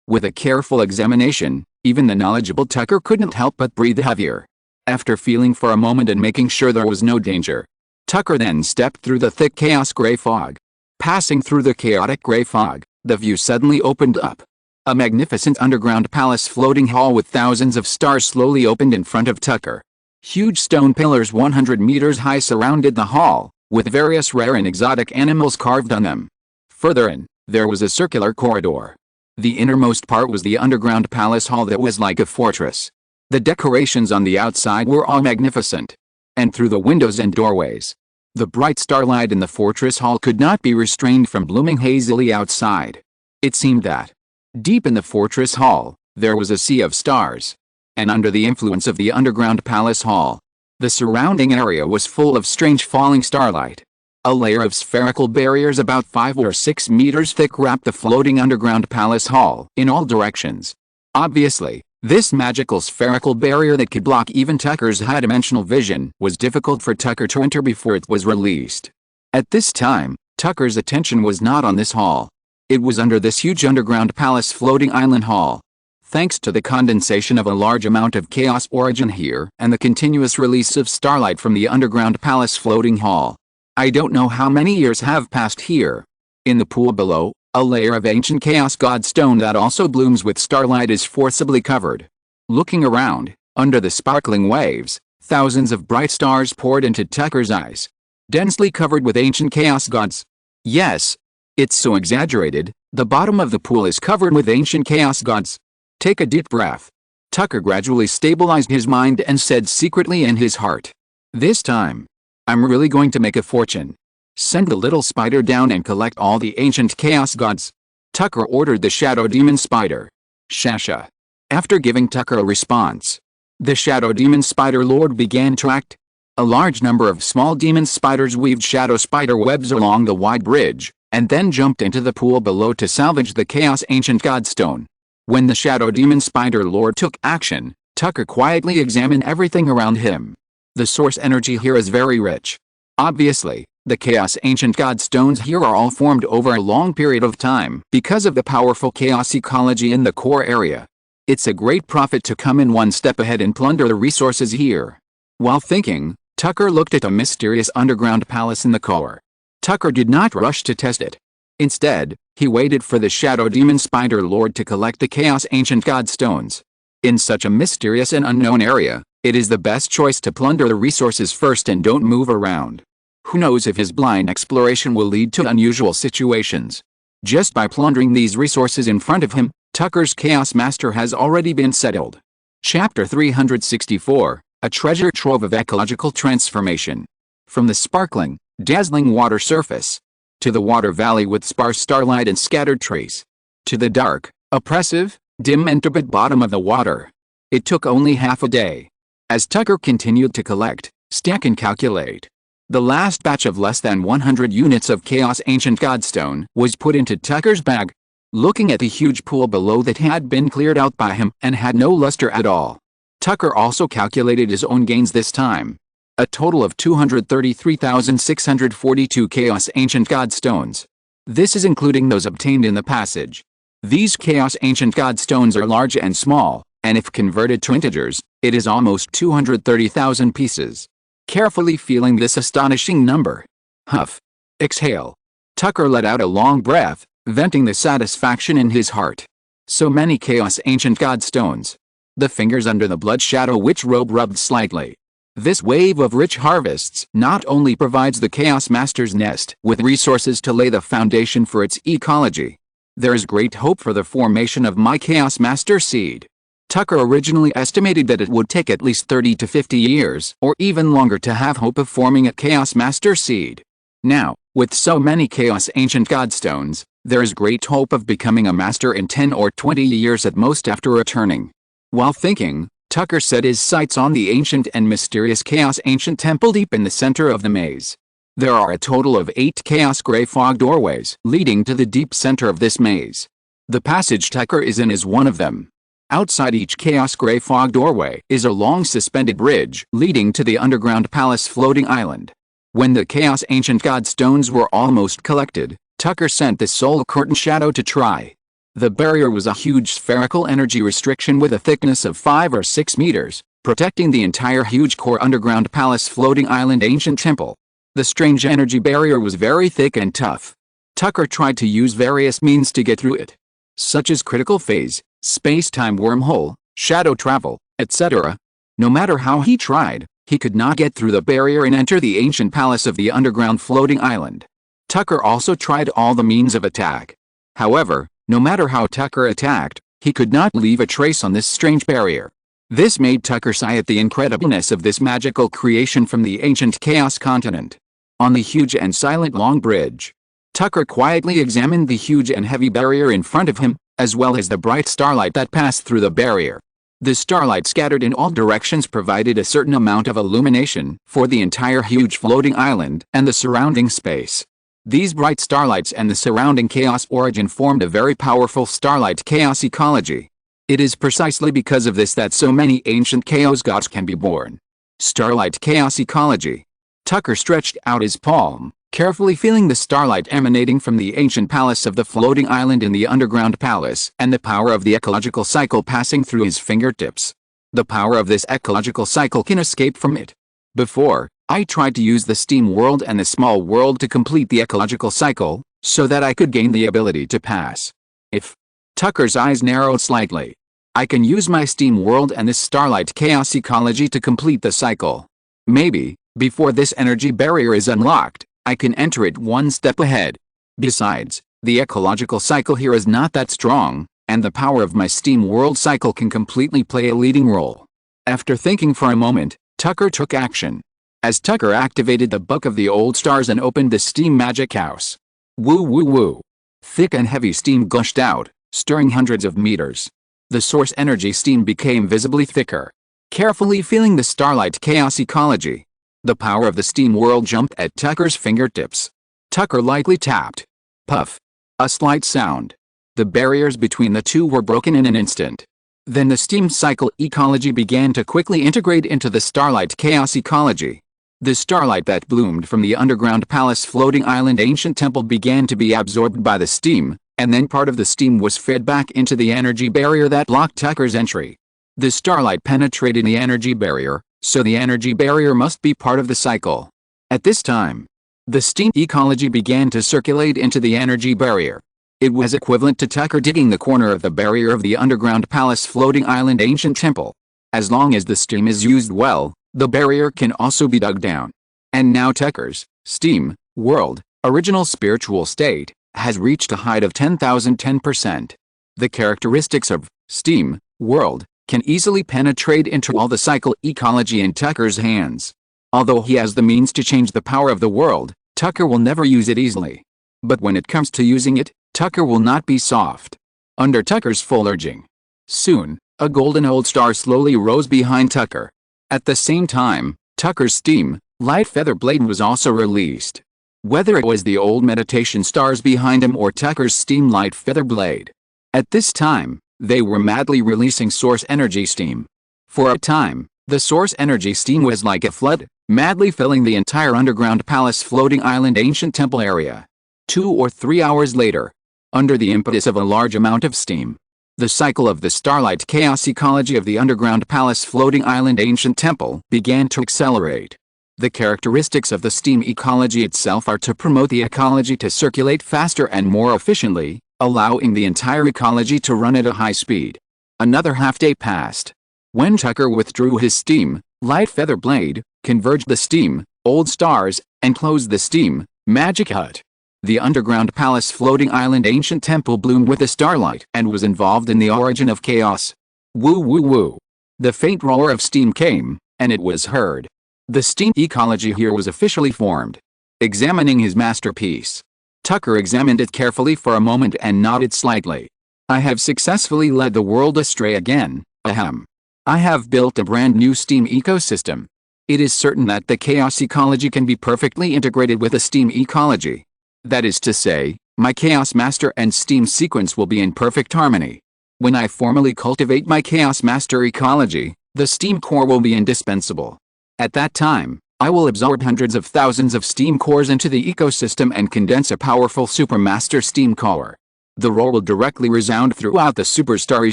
With a careful examination, even the knowledgeable Tucker couldn't help but breathe heavier. After feeling for a moment and making sure there was no danger, Tucker then stepped through the thick chaos gray fog. Passing through the chaotic gray fog, the view suddenly opened up. A magnificent underground palace floating hall with thousands of stars slowly opened in front of Tucker. Huge stone pillars 100 meters high surrounded the hall, with various rare and exotic animals carved on them. Further in, there was a circular corridor. The innermost part was the underground palace hall that was like a fortress. The decorations on the outside were all magnificent. And through the windows and doorways, the bright starlight in the fortress hall could not be restrained from blooming hazily outside. It seemed that, deep in the fortress hall, there was a sea of stars. And under the influence of the underground palace hall, the surrounding area was full of strange falling starlight. A layer of spherical barriers about 5 or 6 meters thick wrapped the floating underground palace hall in all directions. Obviously, this magical spherical barrier that could block even Tucker's high-dimensional vision was difficult for Tucker to enter before it was released. At this time, Tucker's attention was not on this hall. It was under this huge underground palace floating island hall. Thanks to the condensation of a large amount of chaos origin here and the continuous release of starlight from the underground palace floating hall, I don't know how many years have passed here. In the pool below, a layer of ancient chaos godstone that also blooms with starlight is forcibly covered. Looking around, under the sparkling waves, thousands of bright stars poured into Tucker's eyes. Densely covered with ancient chaos gods. Yes, it's so exaggerated, the bottom of the pool is covered with ancient chaos gods. Take a deep breath. Tucker gradually stabilized his mind and said secretly in his heart, "This time, I'm really going to make a fortune. Send the little spider down and collect all the ancient chaos gods." Tucker ordered the Shadow Demon Spider. Shasha. After giving Tucker a response, the Shadow Demon Spider Lord began to act. A large number of small demon spiders weaved shadow spider webs along the wide bridge, and then jumped into the pool below to salvage the Chaos Ancient Godstone. When the Shadow Demon Spider Lord took action, Tucker quietly examined everything around him. The source energy here is very rich. Obviously, the Chaos Ancient Godstones here are all formed over a long period of time because of the powerful chaos ecology in the core area. It's a great profit to come in one step ahead and plunder the resources here. While thinking, Tucker looked at a mysterious underground palace in the core. Tucker did not rush to test it. Instead, he waited for the Shadow Demon Spider Lord to collect the Chaos Ancient Godstones. In such a mysterious and unknown area, it is the best choice to plunder the resources first and don't move around. Who knows if his blind exploration will lead to unusual situations. Just by plundering these resources in front of him, Tucker's Chaos Master has already been settled. Chapter 364, A Treasure Trove of Ecological Transformation. From the sparkling, dazzling water surface, to the water valley with sparse starlight and scattered trees, to the dark, oppressive, dim and turbid bottom of the water. It took only half a day. As Tucker continued to collect, stack and calculate, the last batch of less than 100 units of Chaos Ancient Godstone was put into Tucker's bag. looking at the huge pool below that had been cleared out by him and had no luster at all. Tucker also calculated his own gains this time. A total of 233,642 Chaos Ancient God Stones. This is including those obtained in the passage. These Chaos Ancient God Stones are large and small, and if converted to integers, it is almost 230,000 pieces. Carefully feeling this astonishing number. Huff. Exhale. Tucker let out a long breath, venting the satisfaction in his heart. So many Chaos Ancient God Stones. The fingers under the Blood Shadow Witch robe rubbed slightly. This wave of rich harvests not only provides the Chaos Master's nest with resources to lay the foundation for its ecology. There is great hope for the formation of my Chaos Master seed. Tucker originally estimated that it would take at least 30 to 50 years or even longer to have hope of forming a Chaos Master seed. Now, with so many Chaos Ancient God Stones, there is great hope of becoming a master in 10 or 20 years at most after returning. While thinking, Tucker set his sights on the ancient and mysterious Chaos Ancient Temple deep in the center of the maze. There are a total of 8 Chaos Gray Fog doorways leading to the deep center of this maze. The passage Tucker is in is one of them. Outside each Chaos Gray Fog doorway is a long suspended bridge leading to the underground palace floating island. When the Chaos Ancient God Stones were almost collected, Tucker sent the Soul Curtain Shadow to try. The barrier was a huge spherical energy restriction with a thickness of 5 or 6 meters, protecting the entire huge core underground palace floating island ancient temple. The strange energy barrier was very thick and tough. Tucker tried to use various means to get through it, such as critical phase, space-time wormhole, shadow travel, etc. No matter how he tried, he could not get through the barrier and enter the ancient palace of the underground floating island. Tucker also tried all the means of attack. However, no matter how Tucker attacked, he could not leave a trace on this strange barrier. This made Tucker sigh at the incredibleness of this magical creation from the ancient Chaos continent. On the huge and silent long bridge, Tucker quietly examined the huge and heavy barrier in front of him, as well as the bright starlight that passed through the barrier. The starlight scattered in all directions provided a certain amount of illumination for the entire huge floating island and the surrounding space. These bright starlights and the surrounding chaos origin formed a very powerful starlight chaos ecology. It is precisely because of this that so many ancient chaos gods can be born. Starlight chaos ecology. Tucker stretched out his palm, carefully feeling the starlight emanating from the ancient palace of the floating island in the underground palace and the power of the ecological cycle passing through his fingertips. The power of this ecological cycle can escape from it. Before, I tried to use the steam world and the small world to complete the ecological cycle, so that I could gain the ability to pass. If Tucker's eyes narrowed slightly, I can use my steam world and this starlight chaos ecology to complete the cycle. Maybe, before this energy barrier is unlocked, I can enter it one step ahead. Besides, the ecological cycle here is not that strong, and the power of my steam world cycle can completely play a leading role. After thinking for a moment, Tucker took action. As Tucker activated the Book of the Old Stars and opened the steam magic house. Woo woo woo. Thick and heavy steam gushed out, stirring hundreds of meters. The source energy steam became visibly thicker. Carefully feeling the starlight chaos ecology, the power of the steam world jumped at Tucker's fingertips. Tucker lightly tapped. Puff. A slight sound. The barriers between the two were broken in an instant. Then the steam cycle ecology began to quickly integrate into the starlight chaos ecology. The starlight that bloomed from the underground palace floating island ancient temple began to be absorbed by the steam, and then part of the steam was fed back into the energy barrier that blocked Tucker's entry. The starlight penetrated the energy barrier, so the energy barrier must be part of the cycle. At this time, the steam ecology began to circulate into the energy barrier. It was equivalent to Tucker digging the corner of the barrier of the underground palace floating island ancient temple. As long as the steam is used well, the barrier can also be dug down. And now Tucker's steam world, original spiritual state, has reached a height of 10,010%. The characteristics of steam world can easily penetrate into all the cycle ecology in Tucker's hands. Although he has the means to change the power of the world, Tucker will never use it easily. But when it comes to using it, Tucker will not be soft. Under Tucker's full urging. Soon, a golden old star slowly rose behind Tucker. At the same time, Tucker's steam light feather blade was also released. whether it was the old meditation stars behind him or Tucker's steam light feather blade. At this time, they were madly releasing source energy steam. For a time, the source energy steam was like a flood, madly filling the entire underground palace floating island ancient temple area. 2 or 3 hours later, under the impetus of a large amount of steam, the cycle of the starlight chaos ecology of the underground palace floating island ancient temple began to accelerate. The characteristics of the steam ecology itself are to promote the ecology to circulate faster and more efficiently, allowing the entire ecology to run at a high speed. Another half-day passed. When Tucker withdrew his steam light feather blade, converged the steam old stars, and closed the steam magic hut, the underground palace floating island ancient temple bloomed with the starlight and was involved in the origin of chaos. Woo woo woo. The faint roar of steam came, and it was heard. The steam ecology here was officially formed. Examining his masterpiece, Tucker examined it carefully for a moment and nodded slightly. I have successfully led the world astray again, ahem. I have built a brand new steam ecosystem. It is certain that the chaos ecology can be perfectly integrated with the steam ecology. That is to say, my Chaos Master and Steam sequence will be in perfect harmony. When I formally cultivate my Chaos Master ecology, the Steam core will be indispensable. At that time, I will absorb hundreds of thousands of Steam cores into the ecosystem and condense a powerful Supermaster Steam core. The roar will directly resound throughout the superstarry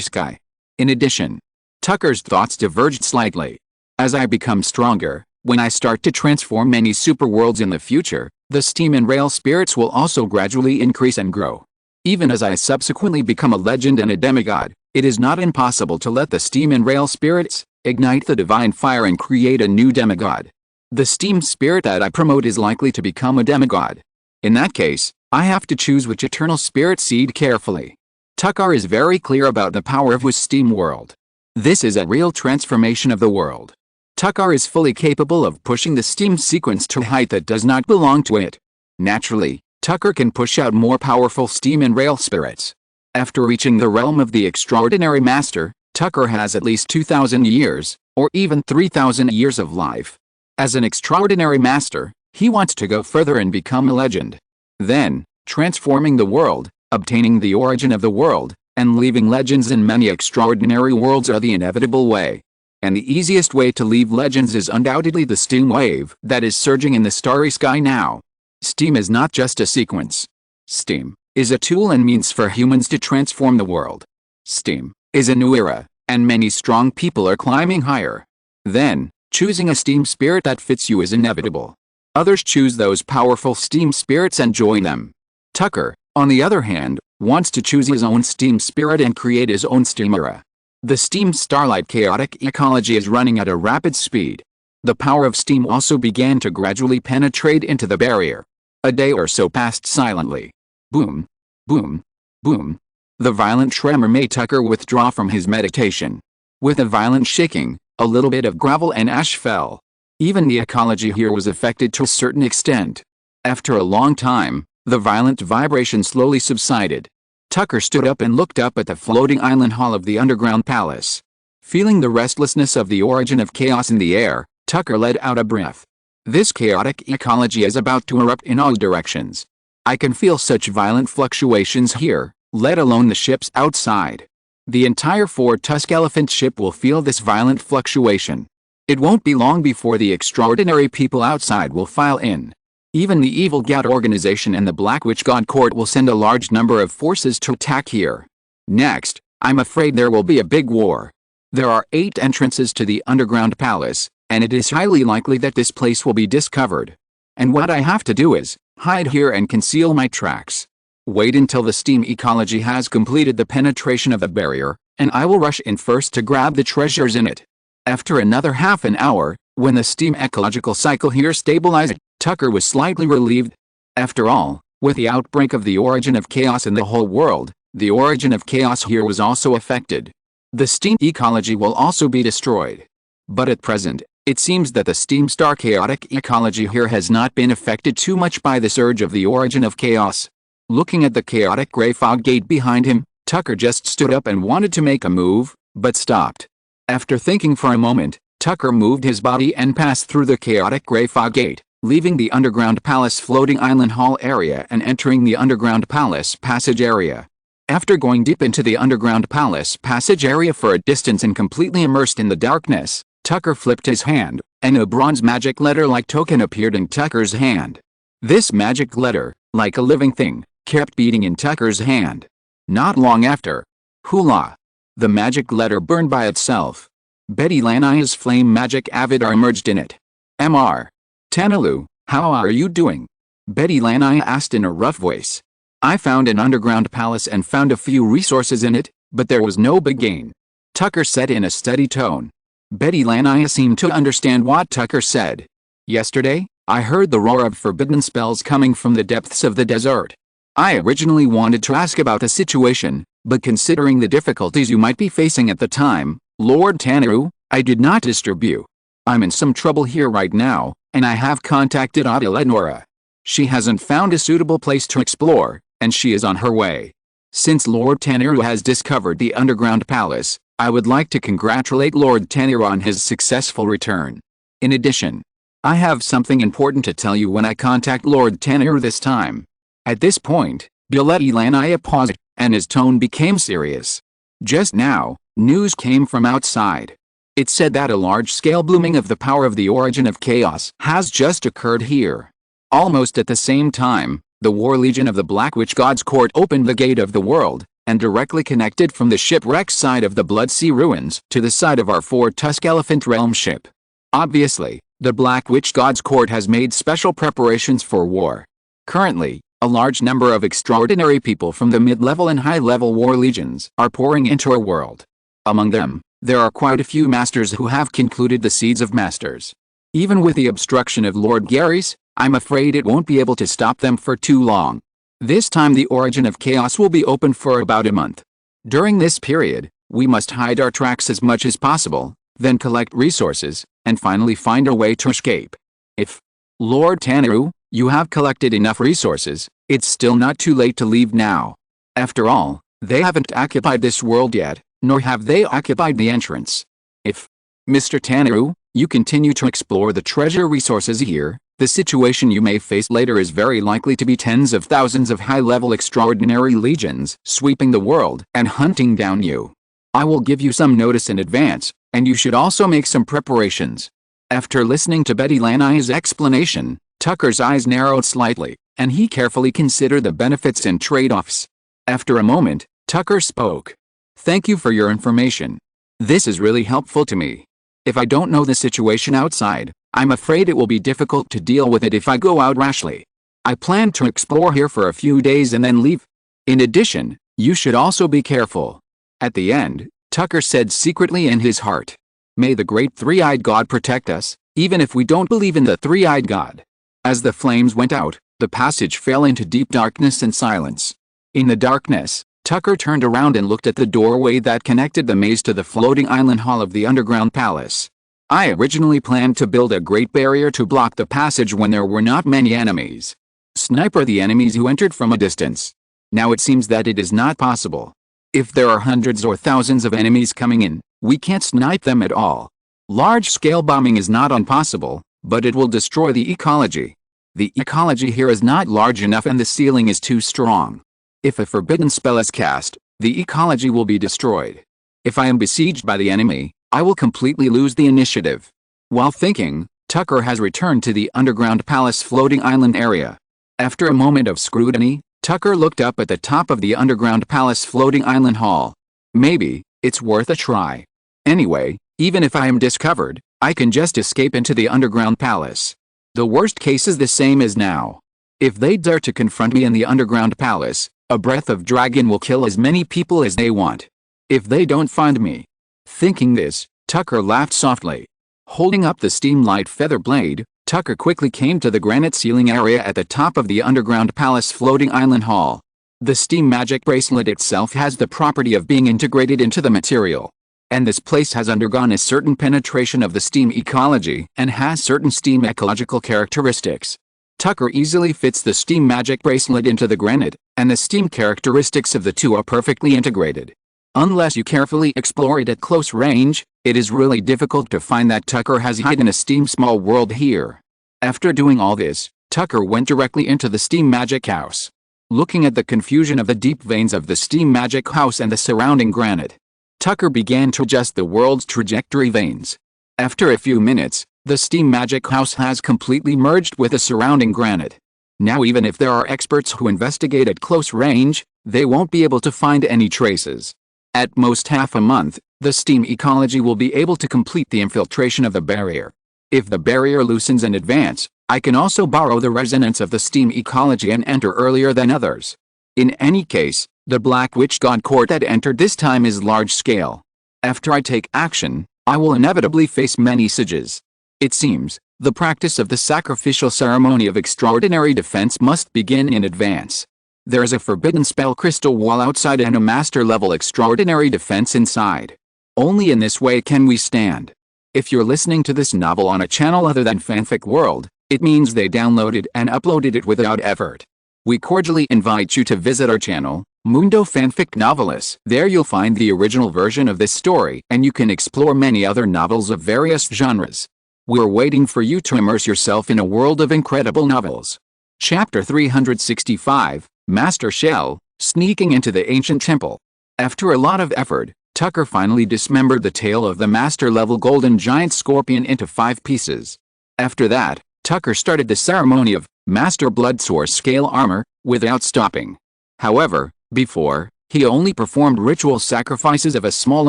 sky. In addition, Tucker's thoughts diverged slightly. As I become stronger, when I start to transform many superworlds in the future, the steam and rail spirits will also gradually increase and grow. Even as I subsequently become a legend and a demigod, it is not impossible to let the steam and rail spirits ignite the divine fire and create a new demigod. The steam spirit that I promote is likely to become a demigod. In that case, I have to choose which eternal spirit seed carefully. Tucker is very clear about the power of his steam world. This is a real transformation of the world. Tucker is fully capable of pushing the steam sequence to a height that does not belong to it. Naturally, Tucker can push out more powerful steam and rail spirits. After reaching the realm of the extraordinary master, Tucker has at least 2,000 years, or even 3,000 years of life. As an extraordinary master, he wants to go further and become a legend. Then, transforming the world, obtaining the origin of the world, and leaving legends in many extraordinary worlds are the inevitable way. And the easiest way to leave legends is undoubtedly the steam wave that is surging in the starry sky now. Steam is not just a sequence. Steam is a tool and means for humans to transform the world. Steam is a new era, and many strong people are climbing higher. Then, choosing a steam spirit that fits you is inevitable. Others choose those powerful steam spirits and join them. Tucker, on the other hand, wants to choose his own steam spirit and create his own steam era. The steam starlight chaotic ecology is running at a rapid speed. The power of steam also began to gradually penetrate into the barrier. A day or so passed silently. Boom, boom, boom. The violent tremor made Tucker withdraw from his meditation. With a violent shaking, a little bit of gravel and ash fell. Even the ecology here was affected to a certain extent. After a long time, the violent vibration slowly subsided. Tucker stood up and looked up at the floating island hall of the underground palace. Feeling the restlessness of the origin of chaos in the air, Tucker let out a breath. This chaotic ecology is about to erupt in all directions. I can feel such violent fluctuations here, let alone the ships outside. The entire four-tusked elephant ship will feel this violent fluctuation. It won't be long before the extraordinary people outside will file in. Even the Evil God organization and the Black Witch God Court will send a large number of forces to attack here. Next, I'm afraid there will be a big war. There are 8 entrances to the underground palace, and it is highly likely that this place will be discovered. And what I have to do is hide here and conceal my tracks. Wait until the steam ecology has completed the penetration of the barrier, and I will rush in first to grab the treasures in it. After another half an hour, when the steam ecological cycle here stabilized, Tucker was slightly relieved. After all, with the outbreak of the origin of chaos in the whole world, the origin of chaos here was also affected. The steam ecology will also be destroyed. But at present, it seems that the steam star chaotic ecology here has not been affected too much by the surge of the origin of chaos. Looking at the chaotic gray fog gate behind him, Tucker just stood up and wanted to make a move, but stopped. After thinking for a moment, Tucker moved his body and passed through the chaotic gray fog gate. leaving the underground palace floating island hall area and entering the underground palace passage area. After going deep into the underground palace passage area for a distance and completely immersed in the darkness, Tucker flipped his hand, and a bronze magic letter-like token appeared in Tucker's hand. This magic letter, like a living thing, kept beating in Tucker's hand. Not long after, hoolah! The magic letter burned by itself. Betty Lania's flame magic avatar emerged in it. Mr. Tanalu, how are you doing? Betty Lania asked in a rough voice. I found an underground palace and found a few resources in it, but there was no big gain. Tucker said in a steady tone. Betty Lania seemed to understand what Tucker said. Yesterday, I heard the roar of forbidden spells coming from the depths of the desert. I originally wanted to ask about the situation, but considering the difficulties you might be facing at the time, Lord Tanaru, I did not disturb you. I'm in some trouble here right now, and I have contacted Adelenora. She hasn't found a suitable place to explore, and she is on her way. Since Lord Tanaru has discovered the underground palace, I would like to congratulate Lord Tanaru on his successful return. In addition, I have something important to tell you when I contact Lord Tanaru this time. At this point, Betty Lania paused, and his tone became serious. Just now, news came from outside. It said that a large-scale blooming of the power of the origin of chaos has just occurred here. Almost at the same time, the War Legion of the Black Witch God's Court opened the gate of the world, and directly connected from the shipwreck side of the Blood Sea ruins to the side of our four-tusk elephant realm ship. Obviously, the Black Witch God's Court has made special preparations for war. Currently, a large number of extraordinary people from the mid-level and high-level war legions are pouring into our world. Among them, there are quite a few masters who have concluded the Seeds of Masters. Even with the obstruction of Lord Gary's, I'm afraid it won't be able to stop them for too long. This time the origin of chaos will be open for about a month. During this period, we must hide our tracks as much as possible, then collect resources, and finally find a way to escape. If, Lord Tanaru, you have collected enough resources, it's still not too late to leave now. After all, they haven't occupied this world yet, nor have they occupied the entrance. If, Mr. Tanaru, you continue to explore the treasure resources here, the situation you may face later is very likely to be tens of thousands of high-level extraordinary legions sweeping the world and hunting down you. I will give you some notice in advance, and you should also make some preparations. After listening to Betty Lania's explanation, Tucker's eyes narrowed slightly, and he carefully considered the benefits and trade-offs. After a moment, Tucker spoke. Thank you for your information. This is really helpful to me. If I don't know the situation outside, I'm afraid it will be difficult to deal with it if I go out rashly. I plan to explore here for a few days and then leave. In addition, you should also be careful. At the end, Tucker said secretly in his heart, may the great three-eyed God protect us, even if we don't believe in the three-eyed God. As the flames went out, the passage fell into deep darkness and silence. In the darkness, Tucker turned around and looked at the doorway that connected the maze to the floating island hall of the underground palace. I originally planned to build a great barrier to block the passage when there were not many enemies. Sniper the enemies who entered from a distance. Now it seems that it is not possible. If there are hundreds or thousands of enemies coming in, we can't snipe them at all. Large-scale bombing is not impossible, but it will destroy the ecology. The ecology here is not large enough and the ceiling is too strong. If a forbidden spell is cast, the ecology will be destroyed. If I am besieged by the enemy, I will completely lose the initiative. While thinking, Tucker has returned to the underground palace floating island area. After a moment of scrutiny, Tucker looked up at the top of the underground palace floating island hall. Maybe, it's worth a try. Anyway, even if I am discovered, I can just escape into the underground palace. The worst case is the same as now. If they dare to confront me in the underground palace, a breath of dragon will kill as many people as they want. If they don't find me. Thinking this, Tucker laughed softly. Holding up the steam-light feather blade, Tucker quickly came to the granite ceiling area at the top of the underground palace floating island hall. The steam magic bracelet itself has the property of being integrated into the material. And this place has undergone a certain penetration of the steam ecology and has certain steam ecological characteristics. Tucker easily fits the steam magic bracelet into the granite, and the steam characteristics of the two are perfectly integrated. Unless you carefully explore it at close range, it is really difficult to find that Tucker has hidden a steam small world here. After doing all this, Tucker went directly into the steam magic house. Looking at the confusion of the deep veins of the steam magic house and the surrounding granite, Tucker began to adjust the world's trajectory veins. After a few minutes, the steam magic house has completely merged with the surrounding granite. Now even if there are experts who investigate at close range, they won't be able to find any traces. At most half a month, the steam ecology will be able to complete the infiltration of the barrier. If the barrier loosens in advance, I can also borrow the resonance of the steam ecology and enter earlier than others. In any case, the Black Witch God Court that entered this time is large scale. After I take action, I will inevitably face many sieges. It seems, the practice of the sacrificial ceremony of extraordinary defense must begin in advance. There is a forbidden spell crystal wall outside and a master-level extraordinary defense inside. Only in this way can we stand. If you're listening to this novel on a channel other than Fanfic World, it means they downloaded and uploaded it without effort. We cordially invite you to visit our channel, Mundo Fanfic Novelis. There you'll find the original version of this story and you can explore many other novels of various genres. We're waiting for you to immerse yourself in a world of incredible novels. Chapter 365, Master Shell, Sneaking into the Ancient Temple. After a lot of effort, Tucker finally dismembered the tail of the master-level golden giant scorpion into 5 pieces. After that, Tucker started the ceremony of Master Bloodsource Scale Armor, without stopping. However, before, he only performed ritual sacrifices of a small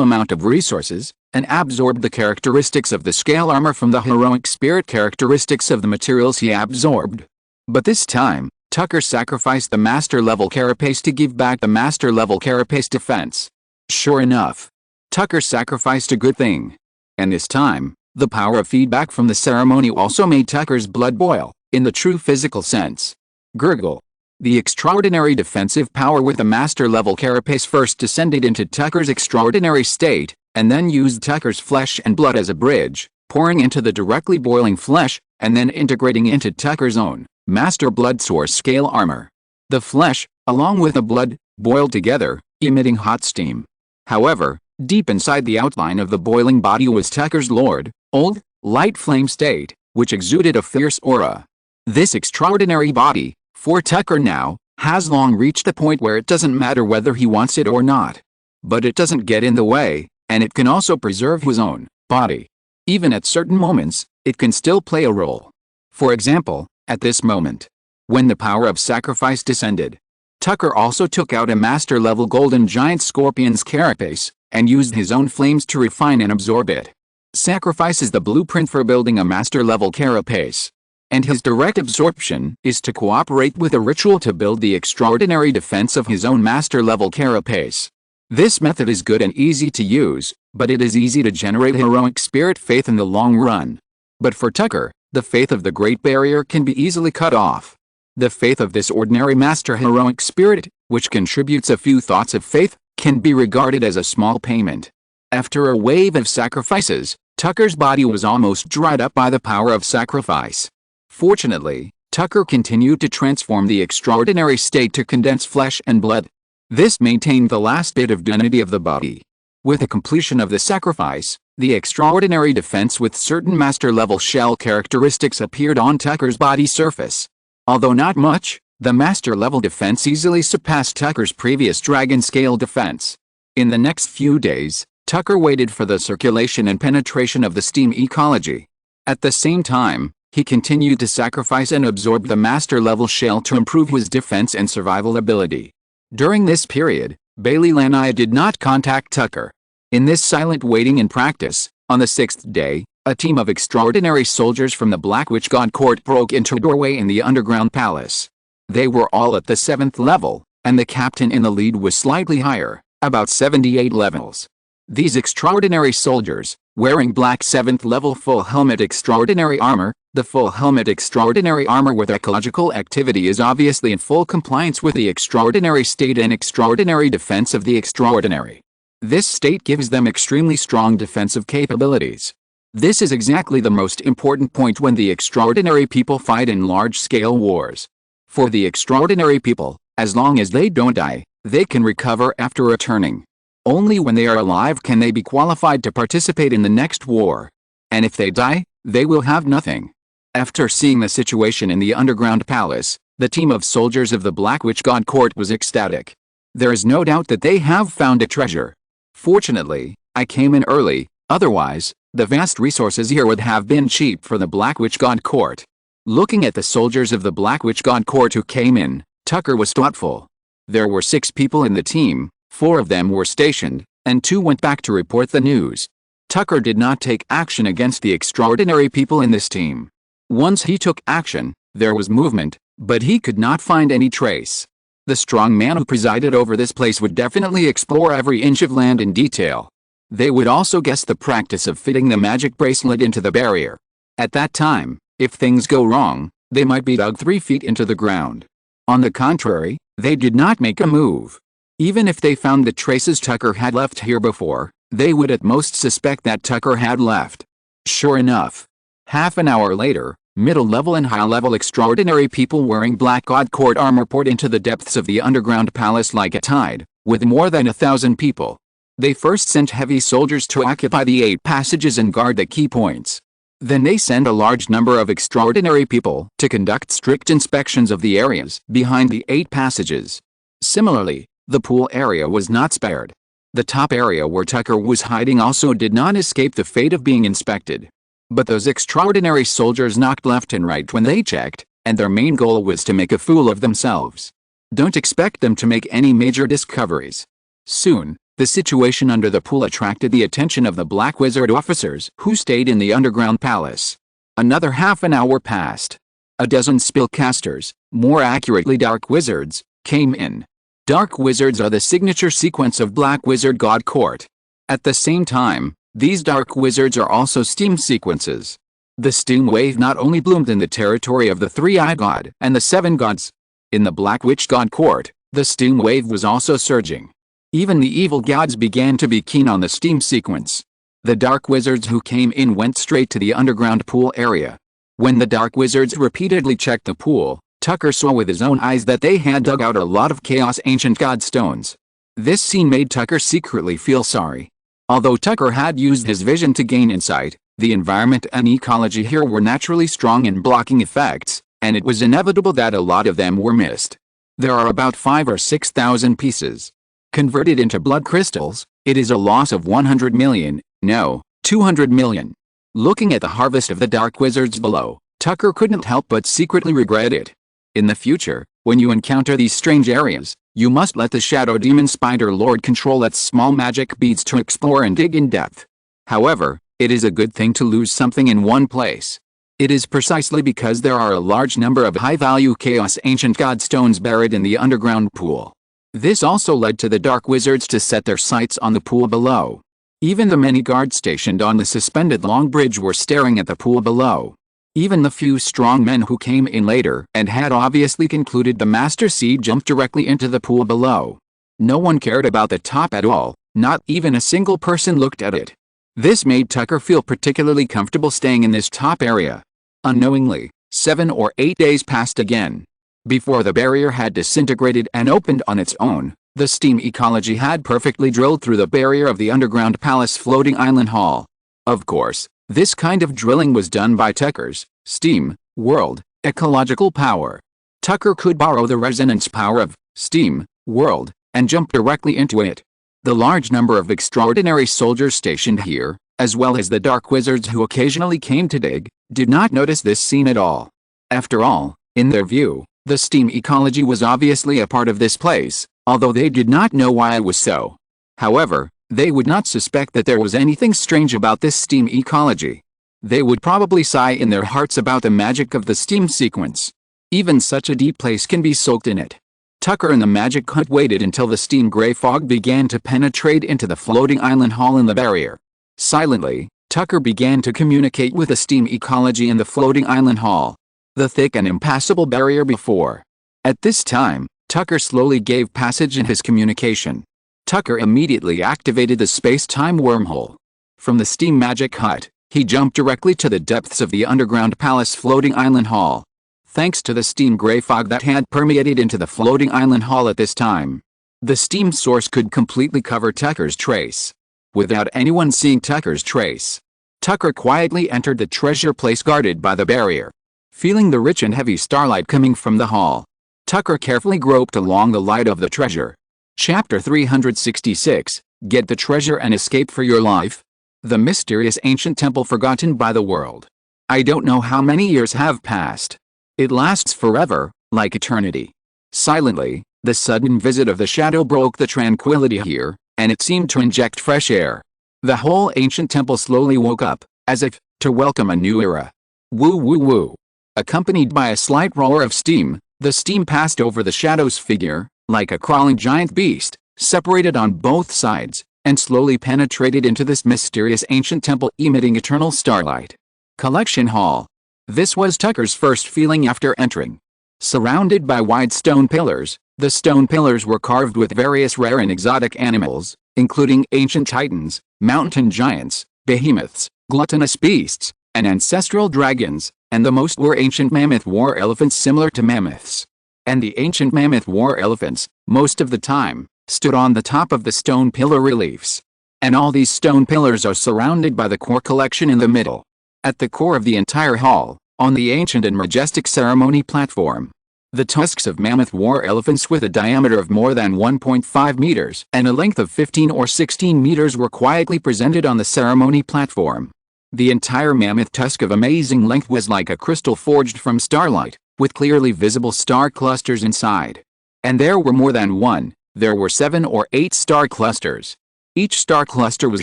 amount of resources, and absorbed the characteristics of the scale armor from the heroic spirit characteristics of the materials he absorbed. But this time, Tucker sacrificed the master-level carapace to give back the master-level carapace defense. Sure enough, Tucker sacrificed a good thing. And this time, the power of feedback from the ceremony also made Tucker's blood boil, in the true physical sense. Gurgle. The extraordinary defensive power with the master-level carapace first descended into Tucker's extraordinary state, and then used Tucker's flesh and blood as a bridge, pouring into the directly boiling flesh, and then integrating into Tucker's own Master Blood Source Scale Armor. The flesh, along with the blood, boiled together, emitting hot steam. However, deep inside the outline of the boiling body was Tucker's Lord, old, light flame state, which exuded a fierce aura. This extraordinary body, for Tucker now, has long reached the point where it doesn't matter whether he wants it or not. But it doesn't get in the way, and it can also preserve his own body. Even at certain moments, it can still play a role. For example, at this moment, when the power of sacrifice descended, Tucker also took out a master-level golden giant scorpion's carapace, and used his own flames to refine and absorb it. Sacrifice is the blueprint for building a master-level carapace. And his direct absorption is to cooperate with a ritual to build the extraordinary defense of his own master-level carapace. This method is good and easy to use, but it is easy to generate heroic spirit faith in the long run. But for Tucker, the faith of the Great Barrier can be easily cut off. The faith of this ordinary master heroic spirit, which contributes a few thoughts of faith, can be regarded as a small payment. After a wave of sacrifices, Tucker's body was almost dried up by the power of sacrifice. Fortunately, Tucker continued to transform the extraordinary state to condense flesh and blood. This maintained the last bit of dignity of the body. With the completion of the sacrifice, the extraordinary defense with certain master-level shell characteristics appeared on Tucker's body surface. Although not much, the master-level defense easily surpassed Tucker's previous dragon-scale defense. In the next few days, Tucker waited for the circulation and penetration of the steam ecology. At the same time, he continued to sacrifice and absorb the master-level shell to improve his defense and survival ability. During this period, Bailey Lanai did not contact Tucker. In this silent waiting and practice, on the 6th day, a team of extraordinary soldiers from the Black Witch God Court broke into a doorway in the underground palace. They were all at the 7th level, and the captain in the lead was slightly higher, about 78 levels. These extraordinary soldiers, wearing black 7th level full helmet extraordinary armor, the full helmet extraordinary armor with ecological activity is obviously in full compliance with the extraordinary state and extraordinary defense of the extraordinary. This state gives them extremely strong defensive capabilities. This is exactly the most important point when the extraordinary people fight in large-scale wars. For the extraordinary people, as long as they don't die, they can recover after returning. Only when they are alive can they be qualified to participate in the next war. And if they die, they will have nothing. After seeing the situation in the underground palace, the team of soldiers of the Black Witch God Court was ecstatic. There is no doubt that they have found a treasure. Fortunately, I came in early, otherwise, the vast resources here would have been cheap for the Black Witch God Court. Looking at the soldiers of the Black Witch God Court who came in, Tucker was thoughtful. There were 6 people in the team, 4 of them were stationed, and 2 went back to report the news. Tucker did not take action against the extraordinary people in this team. Once he took action, there was movement, but he could not find any trace. The strong man who presided over this place would definitely explore every inch of land in detail. They would also guess the practice of fitting the magic bracelet into the barrier. At that time, if things go wrong, they might be dug 3 feet into the ground. On the contrary, they did not make a move. Even if they found the traces Tucker had left here before, they would at most suspect that Tucker had left. Sure enough. Half an hour later, middle-level and high-level extraordinary people wearing Black God Court armor poured into the depths of the underground palace like a tide, with more than 1,000 people. They first sent heavy soldiers to occupy the 8 passages and guard the key points. Then they sent a large number of extraordinary people to conduct strict inspections of the areas behind the 8 passages. Similarly, the pool area was not spared. The top area where Tucker was hiding also did not escape the fate of being inspected. But those extraordinary soldiers knocked left and right when they checked, and their main goal was to make a fool of themselves. Don't expect them to make any major discoveries. Soon, the situation under the pool attracted the attention of the Black Wizard officers who stayed in the underground palace. Another half an hour passed. A dozen spellcasters, more accurately Dark Wizards, came in. Dark Wizards are the signature sequence of Black Wizard God Court. At the same time, these Dark Wizards are also steam sequences. The steam wave not only bloomed in the territory of the Three-Eyed God and the 7 gods. In the Black Witch God Court, the steam wave was also surging. Even the evil gods began to be keen on the steam sequence. The Dark Wizards who came in went straight to the underground pool area. When the Dark Wizards repeatedly checked the pool, Tucker saw with his own eyes that they had dug out a lot of Chaos Ancient God stones. This scene made Tucker secretly feel sorry. Although Tucker had used his vision to gain insight, the environment and ecology here were naturally strong in blocking effects, and it was inevitable that a lot of them were missed. There are about 5 or 6,000 pieces. Converted into blood crystals, it is a loss of 100 million, no, 200 million. Looking at the harvest of the Dark Wizards below, Tucker couldn't help but secretly regret it. In the future, when you encounter these strange areas, you must let the Shadow Demon Spider Lord control its small magic beads to explore and dig in depth. However, it is a good thing to lose something in one place. It is precisely because there are a large number of high-value Chaos Ancient God stones buried in the underground pool. This also led to the Dark Wizards to set their sights on the pool below. Even the many guards stationed on the suspended long bridge were staring at the pool below. Even the few strong men who came in later and had obviously concluded the Master Seed jumped directly into the pool below. No one cared about the top at all, not even a single person looked at it. This made Tucker feel particularly comfortable staying in this top area. Unknowingly, 7 or 8 days passed again. Before the barrier had disintegrated and opened on its own, the steam ecology had perfectly drilled through the barrier of the underground palace floating island hall. Of course, this kind of drilling was done by Tucker's steam world ecological power. Tucker could borrow the resonance power of steam world and jump directly into it. The large number of extraordinary soldiers stationed here, as well as the Dark Wizards who occasionally came to dig, did not notice this scene at all. After all, in their view, the steam ecology was obviously a part of this place, although they did not know why it was so. However, they would not suspect that there was anything strange about this steam ecology. They would probably sigh in their hearts about the magic of the steam sequence. Even such a deep place can be soaked in it. Tucker and the magic hut waited until the steam gray fog began to penetrate into the floating island hall in the barrier. Silently, Tucker began to communicate with the steam ecology in the floating island hall. The thick and impassable barrier before. At this time, Tucker slowly gave passage in his communication. Tucker immediately activated the space-time wormhole. From the steam magic hut, he jumped directly to the depths of the underground palace floating island hall. Thanks to the steam gray fog that had permeated into the floating island hall at this time, the steam source could completely cover Tucker's trace. Without anyone seeing Tucker's trace, Tucker quietly entered the treasure place guarded by the barrier. Feeling the rich and heavy starlight coming from the hall, Tucker carefully groped along the light of the treasure. Chapter 366, Get the Treasure and Escape for Your Life. The mysterious ancient temple forgotten by the world. I don't know how many years have passed. It lasts forever, like eternity. Silently, the sudden visit of the shadow broke the tranquility here, and it seemed to inject fresh air. The whole ancient temple slowly woke up, as if to welcome a new era. Woo woo woo. Accompanied by a slight roar of steam, the steam passed over the shadow's figure, like a crawling giant beast, separated on both sides, and slowly penetrated into this mysterious ancient temple emitting eternal starlight. Collection Hall. This was Tucker's first feeling after entering. Surrounded by wide stone pillars, the stone pillars were carved with various rare and exotic animals, including ancient titans, mountain giants, behemoths, gluttonous beasts, and ancestral dragons, and the most were ancient mammoth war elephants similar to mammoths. And the ancient mammoth war elephants, most of the time, stood on the top of the stone pillar reliefs. And all these stone pillars are surrounded by the core collection in the middle. At the core of the entire hall, on the ancient and majestic ceremony platform, the tusks of mammoth war elephants with a diameter of more than 1.5 meters and a length of 15 or 16 meters were quietly presented on the ceremony platform. The entire mammoth tusk of amazing length was like a crystal forged from starlight, with clearly visible star clusters inside. And there were more than one. There were 7 or 8 star clusters. Each star cluster was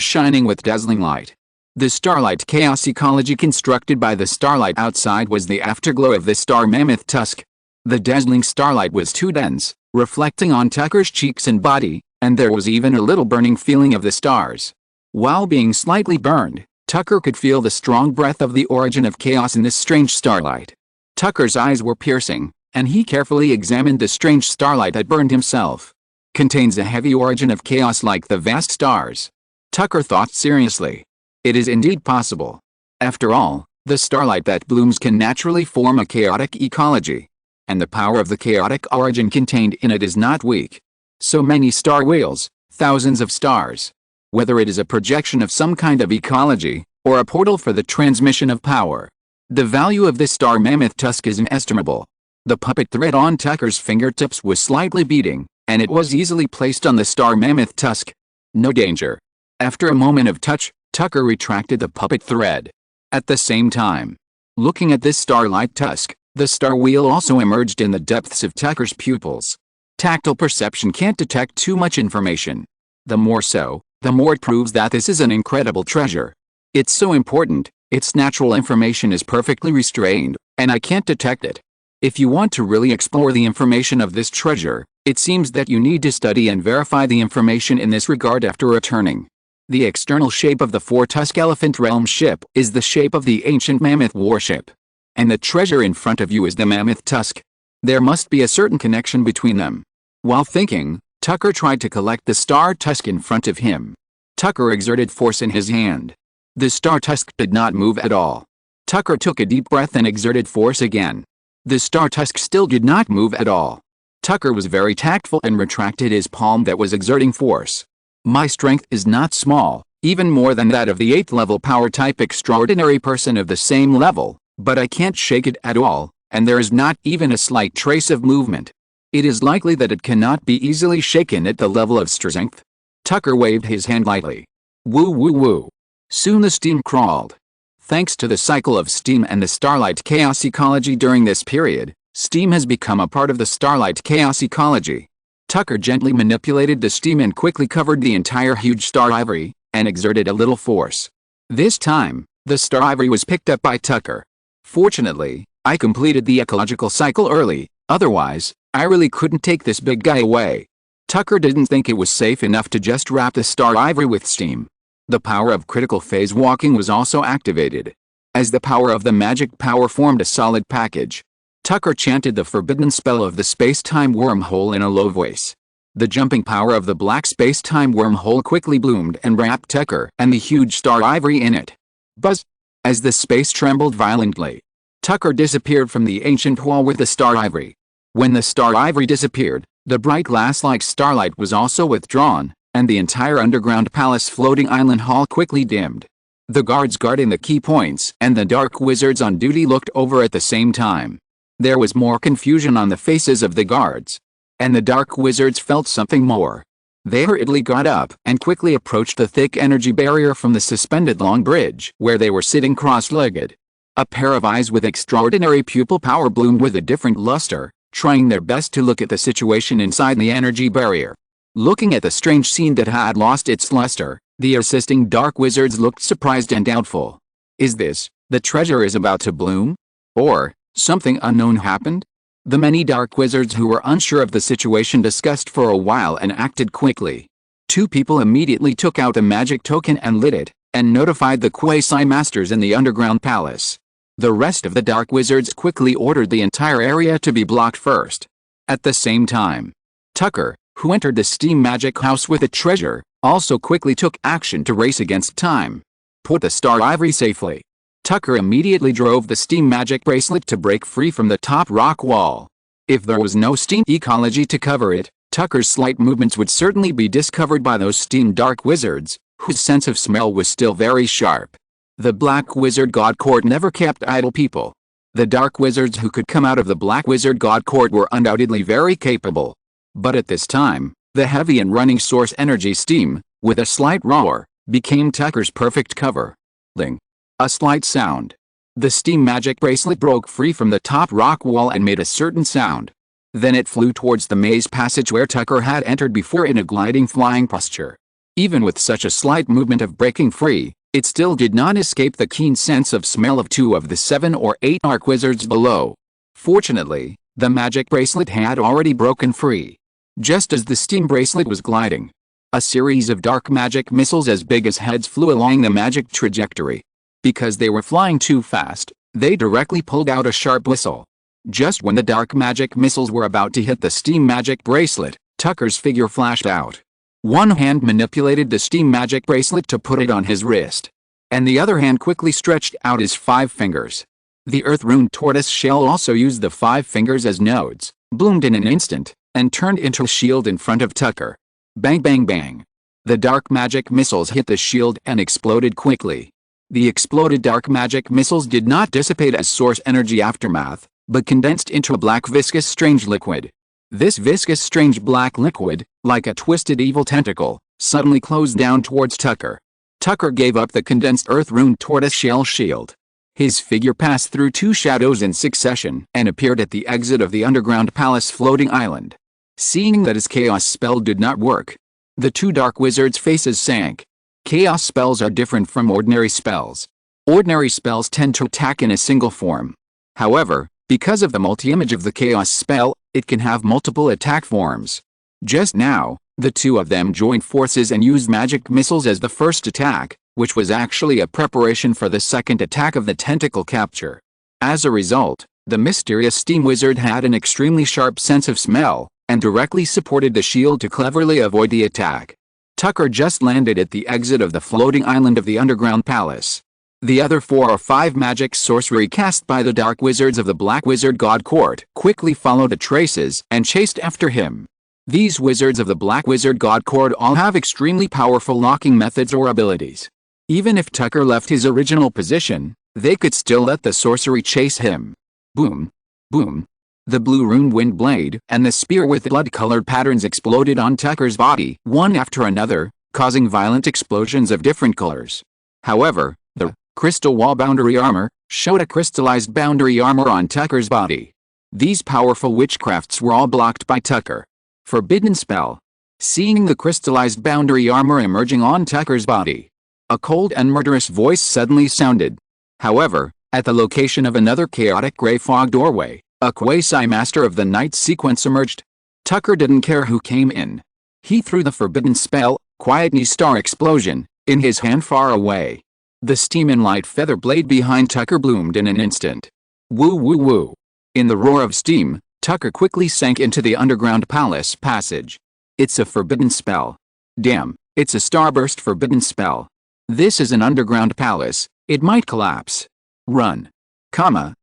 shining with dazzling light. The starlight chaos ecology constructed by the starlight outside was the afterglow of the star mammoth tusk. The dazzling starlight was too dense, reflecting on Tucker's cheeks and body, and there was even a little burning feeling of the stars. While being slightly burned, Tucker could feel the strong breath of the origin of chaos in this strange starlight. Tucker's eyes were piercing, and he carefully examined the strange starlight that burned himself. Contains a heavy origin of chaos like the vast stars. Tucker thought seriously. It is indeed possible. After all, the starlight that blooms can naturally form a chaotic ecology. And the power of the chaotic origin contained in it is not weak. So many star wheels, thousands of stars. Whether it is a projection of some kind of ecology, or a portal for the transmission of power. The value of this star mammoth tusk is inestimable. The puppet thread on Tucker's fingertips was slightly beating, and it was easily placed on the star mammoth tusk. No danger. After a moment of touch, Tucker retracted the puppet thread. At the same time, looking at this starlight tusk, the star wheel also emerged in the depths of Tucker's pupils. Tactile perception can't detect too much information. The more so, the more it proves that this is an incredible treasure. It's so important, its natural information is perfectly restrained, and I can't detect it. If you want to really explore the information of this treasure, it seems that you need to study and verify the information in this regard after returning. The external shape of the four-tusk elephant realm ship is the shape of the ancient mammoth warship. And the treasure in front of you is the mammoth tusk. There must be a certain connection between them. While thinking, Tucker tried to collect the star tusk in front of him. Tucker exerted force in his hand. The star tusk did not move at all. Tucker took a deep breath and exerted force again. The star tusk still did not move at all. Tucker was very tactful and retracted his palm that was exerting force. My strength is not small, even more than that of the 8th level power type extraordinary person of the same level, but I can't shake it at all, and there is not even a slight trace of movement. It is likely that it cannot be easily shaken at the level of strength. Tucker waved his hand lightly. Woo woo woo. Soon the steam crawled. Thanks to the cycle of steam and the starlight chaos ecology during this period, steam has become a part of the starlight chaos ecology. Tucker gently manipulated the steam and quickly covered the entire huge star ivory, and exerted a little force. This time, the star ivory was picked up by Tucker. Fortunately, I completed the ecological cycle early, otherwise, I really couldn't take this big guy away. Tucker didn't think it was safe enough to just wrap the star ivory with steam. The power of critical phase walking was also activated. As the power of the magic power formed a solid package, Tucker chanted the forbidden spell of the space-time wormhole in a low voice. The jumping power of the black space-time wormhole quickly bloomed and wrapped Tucker and the huge star ivory in it. Buzz! As the space trembled violently, Tucker disappeared from the ancient hall with the star ivory. When the star ivory disappeared, the bright glass-like starlight was also withdrawn, and the entire underground palace floating island hall quickly dimmed. The guards guarding the key points and the dark wizards on duty looked over at the same time. There was more confusion on the faces of the guards. And the dark wizards felt something more. They hurriedly got up and quickly approached the thick energy barrier from the suspended long bridge where they were sitting cross-legged. A pair of eyes with extraordinary pupil power bloomed with a different luster, trying their best to look at the situation inside the energy barrier. Looking at the strange scene that had lost its luster, the assisting dark wizards looked surprised and doubtful. Is this, the treasure is about to bloom? Or, something unknown happened? The many dark wizards who were unsure of the situation discussed for a while and acted quickly. 2 people immediately took out a magic token and lit it, and notified the quasi-masters in the underground palace. The rest of the dark wizards quickly ordered the entire area to be blocked first. At the same time, Tucker, who entered the steam magic house with a treasure, also quickly took action to race against time. Put the star ivory safely. Tucker immediately drove the steam magic bracelet to break free from the top rock wall. If there was no steam ecology to cover it, Tucker's slight movements would certainly be discovered by those steam dark wizards, whose sense of smell was still very sharp. The Black Wizard God Court never kept idle people. The dark wizards who could come out of the Black Wizard God Court were undoubtedly very capable. But at this time, the heavy and running source energy steam, with a slight roar, became Tucker's perfect cover. Ling. A slight sound. The steam magic bracelet broke free from the top rock wall and made a certain sound. Then it flew towards the maze passage where Tucker had entered before in a gliding flying posture. Even with such a slight movement of breaking free, it still did not escape the keen sense of smell of 2 of the 7 or 8 dark wizards below. Fortunately, the magic bracelet had already broken free. Just as the steam bracelet was gliding, a series of dark magic missiles as big as heads flew along the magic trajectory. Because they were flying too fast, they directly pulled out a sharp whistle. Just when the dark magic missiles were about to hit the steam magic bracelet, Tucker's figure flashed out. One hand manipulated the steam magic bracelet to put it on his wrist, and the other hand quickly stretched out his 5 fingers. The earth-rune tortoise shell also used the 5 fingers as nodes, bloomed in an instant, and turned into a shield in front of Tucker. Bang bang bang. The dark magic missiles hit the shield and exploded quickly. The exploded dark magic missiles did not dissipate as source energy aftermath, but condensed into a black viscous strange liquid. This viscous strange black liquid, like a twisted evil tentacle, suddenly closed down towards Tucker. Tucker gave up the condensed earth-rune tortoise shell shield. His figure passed through 2 shadows in succession and appeared at the exit of the underground palace floating island. Seeing that his chaos spell did not work, the 2 dark wizards' faces sank. Chaos spells are different from ordinary spells. Ordinary spells tend to attack in a single form. However, because of the multi-image of the chaos spell, it can have multiple attack forms. Just now, the 2 of them joined forces and used magic missiles as the first attack, which was actually a preparation for the second attack of the tentacle capture. As a result, the mysterious steam wizard had an extremely sharp sense of smell, and directly supported the shield to cleverly avoid the attack. Tucker just landed at the exit of the floating island of the underground palace. The other 4 or 5 magic sorcery cast by the dark wizards of the Black Wizard God Court quickly followed the traces and chased after him. These wizards of the Black Wizard God Court all have extremely powerful locking methods or abilities. Even if Tucker left his original position, they could still let the sorcery chase him. Boom. Boom. The blue rune wind blade and the spear with blood-colored patterns exploded on Tucker's body, one after another, causing violent explosions of different colors. However, the crystal wall boundary armor showed a crystallized boundary armor on Tucker's body. These powerful witchcrafts were all blocked by Tucker. Forbidden spell. Seeing the crystallized boundary armor emerging on Tucker's body, a cold and murderous voice suddenly sounded. However, at the location of another chaotic gray fog doorway, a quasi-master of the night sequence emerged. Tucker didn't care who came in. He threw the forbidden spell, Quietness Star Explosion, in his hand far away. The steam and light feather blade behind Tucker bloomed in an instant. Woo woo woo. In the roar of steam, Tucker quickly sank into the underground palace passage. It's a forbidden spell. Damn, it's a starburst forbidden spell. This is an underground palace, it might collapse. Run.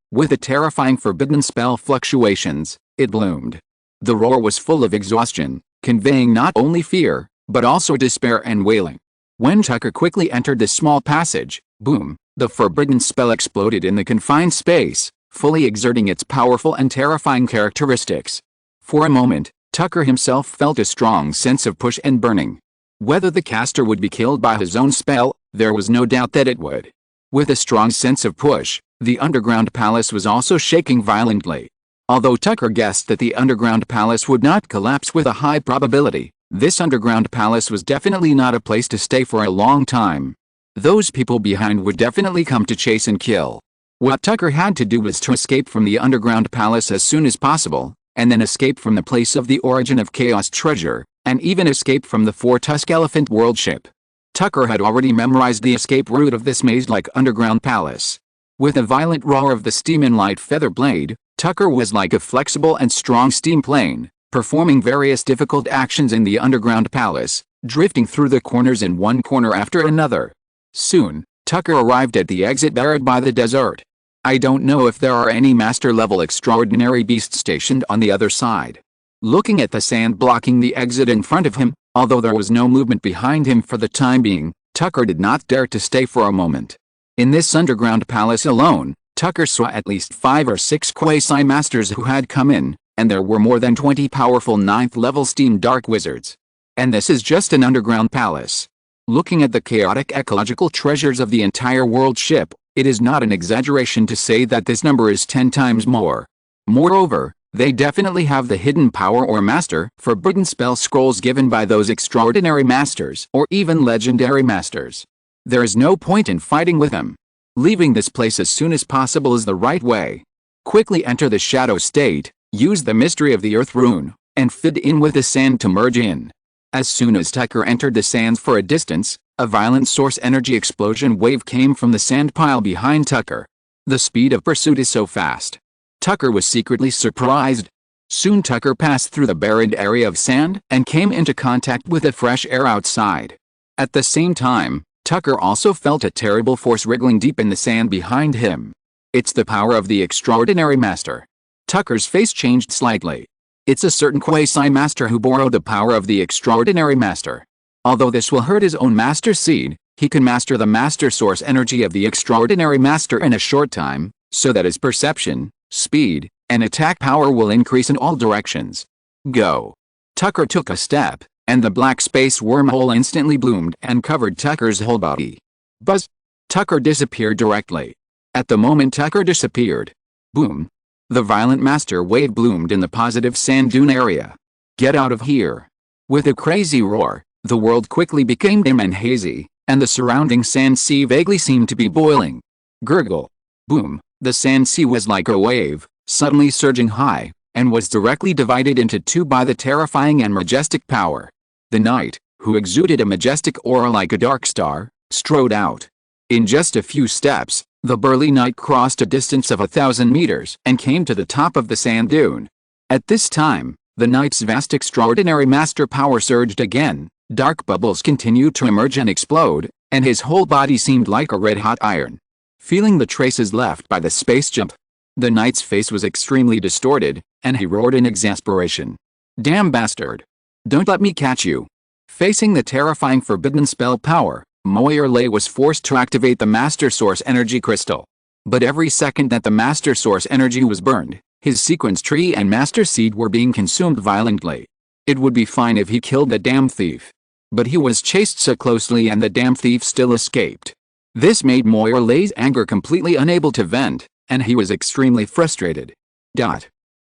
With the terrifying forbidden spell fluctuations, it bloomed. The roar was full of exhaustion, conveying not only fear, but also despair and wailing. When Tucker quickly entered the small passage, Boom! The forbidden spell exploded in the confined space, fully exerting its powerful and terrifying characteristics. For a moment, Tucker himself felt a strong sense of push and burning. Whether the caster would be killed by his own spell, there was no doubt that it would. With a strong sense of push, the underground palace was also shaking violently. Although Tucker guessed that the underground palace would not collapse with a high probability, this underground palace was definitely not a place to stay for a long time. Those people behind would definitely come to chase and kill. What Tucker had to do was to escape from the underground palace as soon as possible, and then escape from the place of the origin of Chaos Treasure, and even escape from the four-tusk elephant world ship. Tucker had already memorized the escape route of this maze-like underground palace. With a violent roar of the steam and light feather blade, Tucker was like a flexible and strong steam plane, performing various difficult actions in the underground palace, drifting through the corners in one corner after another. Soon, Tucker arrived at the exit barred by the desert. I don't know if there are any master-level extraordinary beasts stationed on the other side. Looking at the sand blocking the exit in front of him, although there was no movement behind him for the time being, Tucker did not dare to stay for a moment. In this underground palace alone, Tucker saw at least 5 or 6 quasi-masters who had come in, and there were more than 20 powerful 9th-level steam dark wizards. And this is just an underground palace. Looking at the chaotic ecological treasures of the entire world ship, it is not an exaggeration to say that this number is 10 times more. Moreover, they definitely have the hidden power or master forbidden spell scrolls given by those extraordinary masters or even legendary masters. There is no point in fighting with them. Leaving this place as soon as possible is the right way. Quickly enter the shadow state, use the mystery of the earth rune, and fit in with the sand to merge in. As soon as Tucker entered the sands for a distance, a violent source energy explosion wave came from the sand pile behind Tucker. The speed of pursuit is so fast. Tucker was secretly surprised. Soon Tucker passed through the buried area of sand and came into contact with the fresh air outside. At the same time, Tucker also felt a terrible force wriggling deep in the sand behind him. It's the power of the extraordinary master. Tucker's face changed slightly. It's a certain quasi-master who borrowed the power of the extraordinary master. Although this will hurt his own master seed, he can master the master source energy of the extraordinary master in a short time, so that his perception, speed, and attack power will increase in all directions. Go. Tucker took a step, and the black space wormhole instantly bloomed and covered Tucker's whole body. Buzz! Tucker disappeared directly. At the moment Tucker disappeared, boom! The violent master wave bloomed in the positive sand dune area. Get out of here! With a crazy roar, the world quickly became dim and hazy, and the surrounding sand sea vaguely seemed to be boiling. Gurgle! Boom! The sand sea was like a wave, suddenly surging high, and was directly divided into two by the terrifying and majestic power. The knight, who exuded a majestic aura like a dark star, strode out. In just a few steps, the burly knight crossed a distance of 1,000 meters and came to the top of the sand dune. At this time, the knight's vast extraordinary master power surged again, dark bubbles continued to emerge and explode, and his whole body seemed like a red-hot iron. Feeling the traces left by the space jump, the knight's face was extremely distorted, and he roared in exasperation. Damn bastard! Don't let me catch you! Facing the terrifying forbidden spell power, Moirley was forced to activate the Master Source Energy Crystal. But every second that the Master Source Energy was burned, his sequence tree and Master Seed were being consumed violently. It would be fine if he killed the damn thief. But he was chased so closely and the damn thief still escaped. This made Moirley's anger completely unable to vent, and he was extremely frustrated.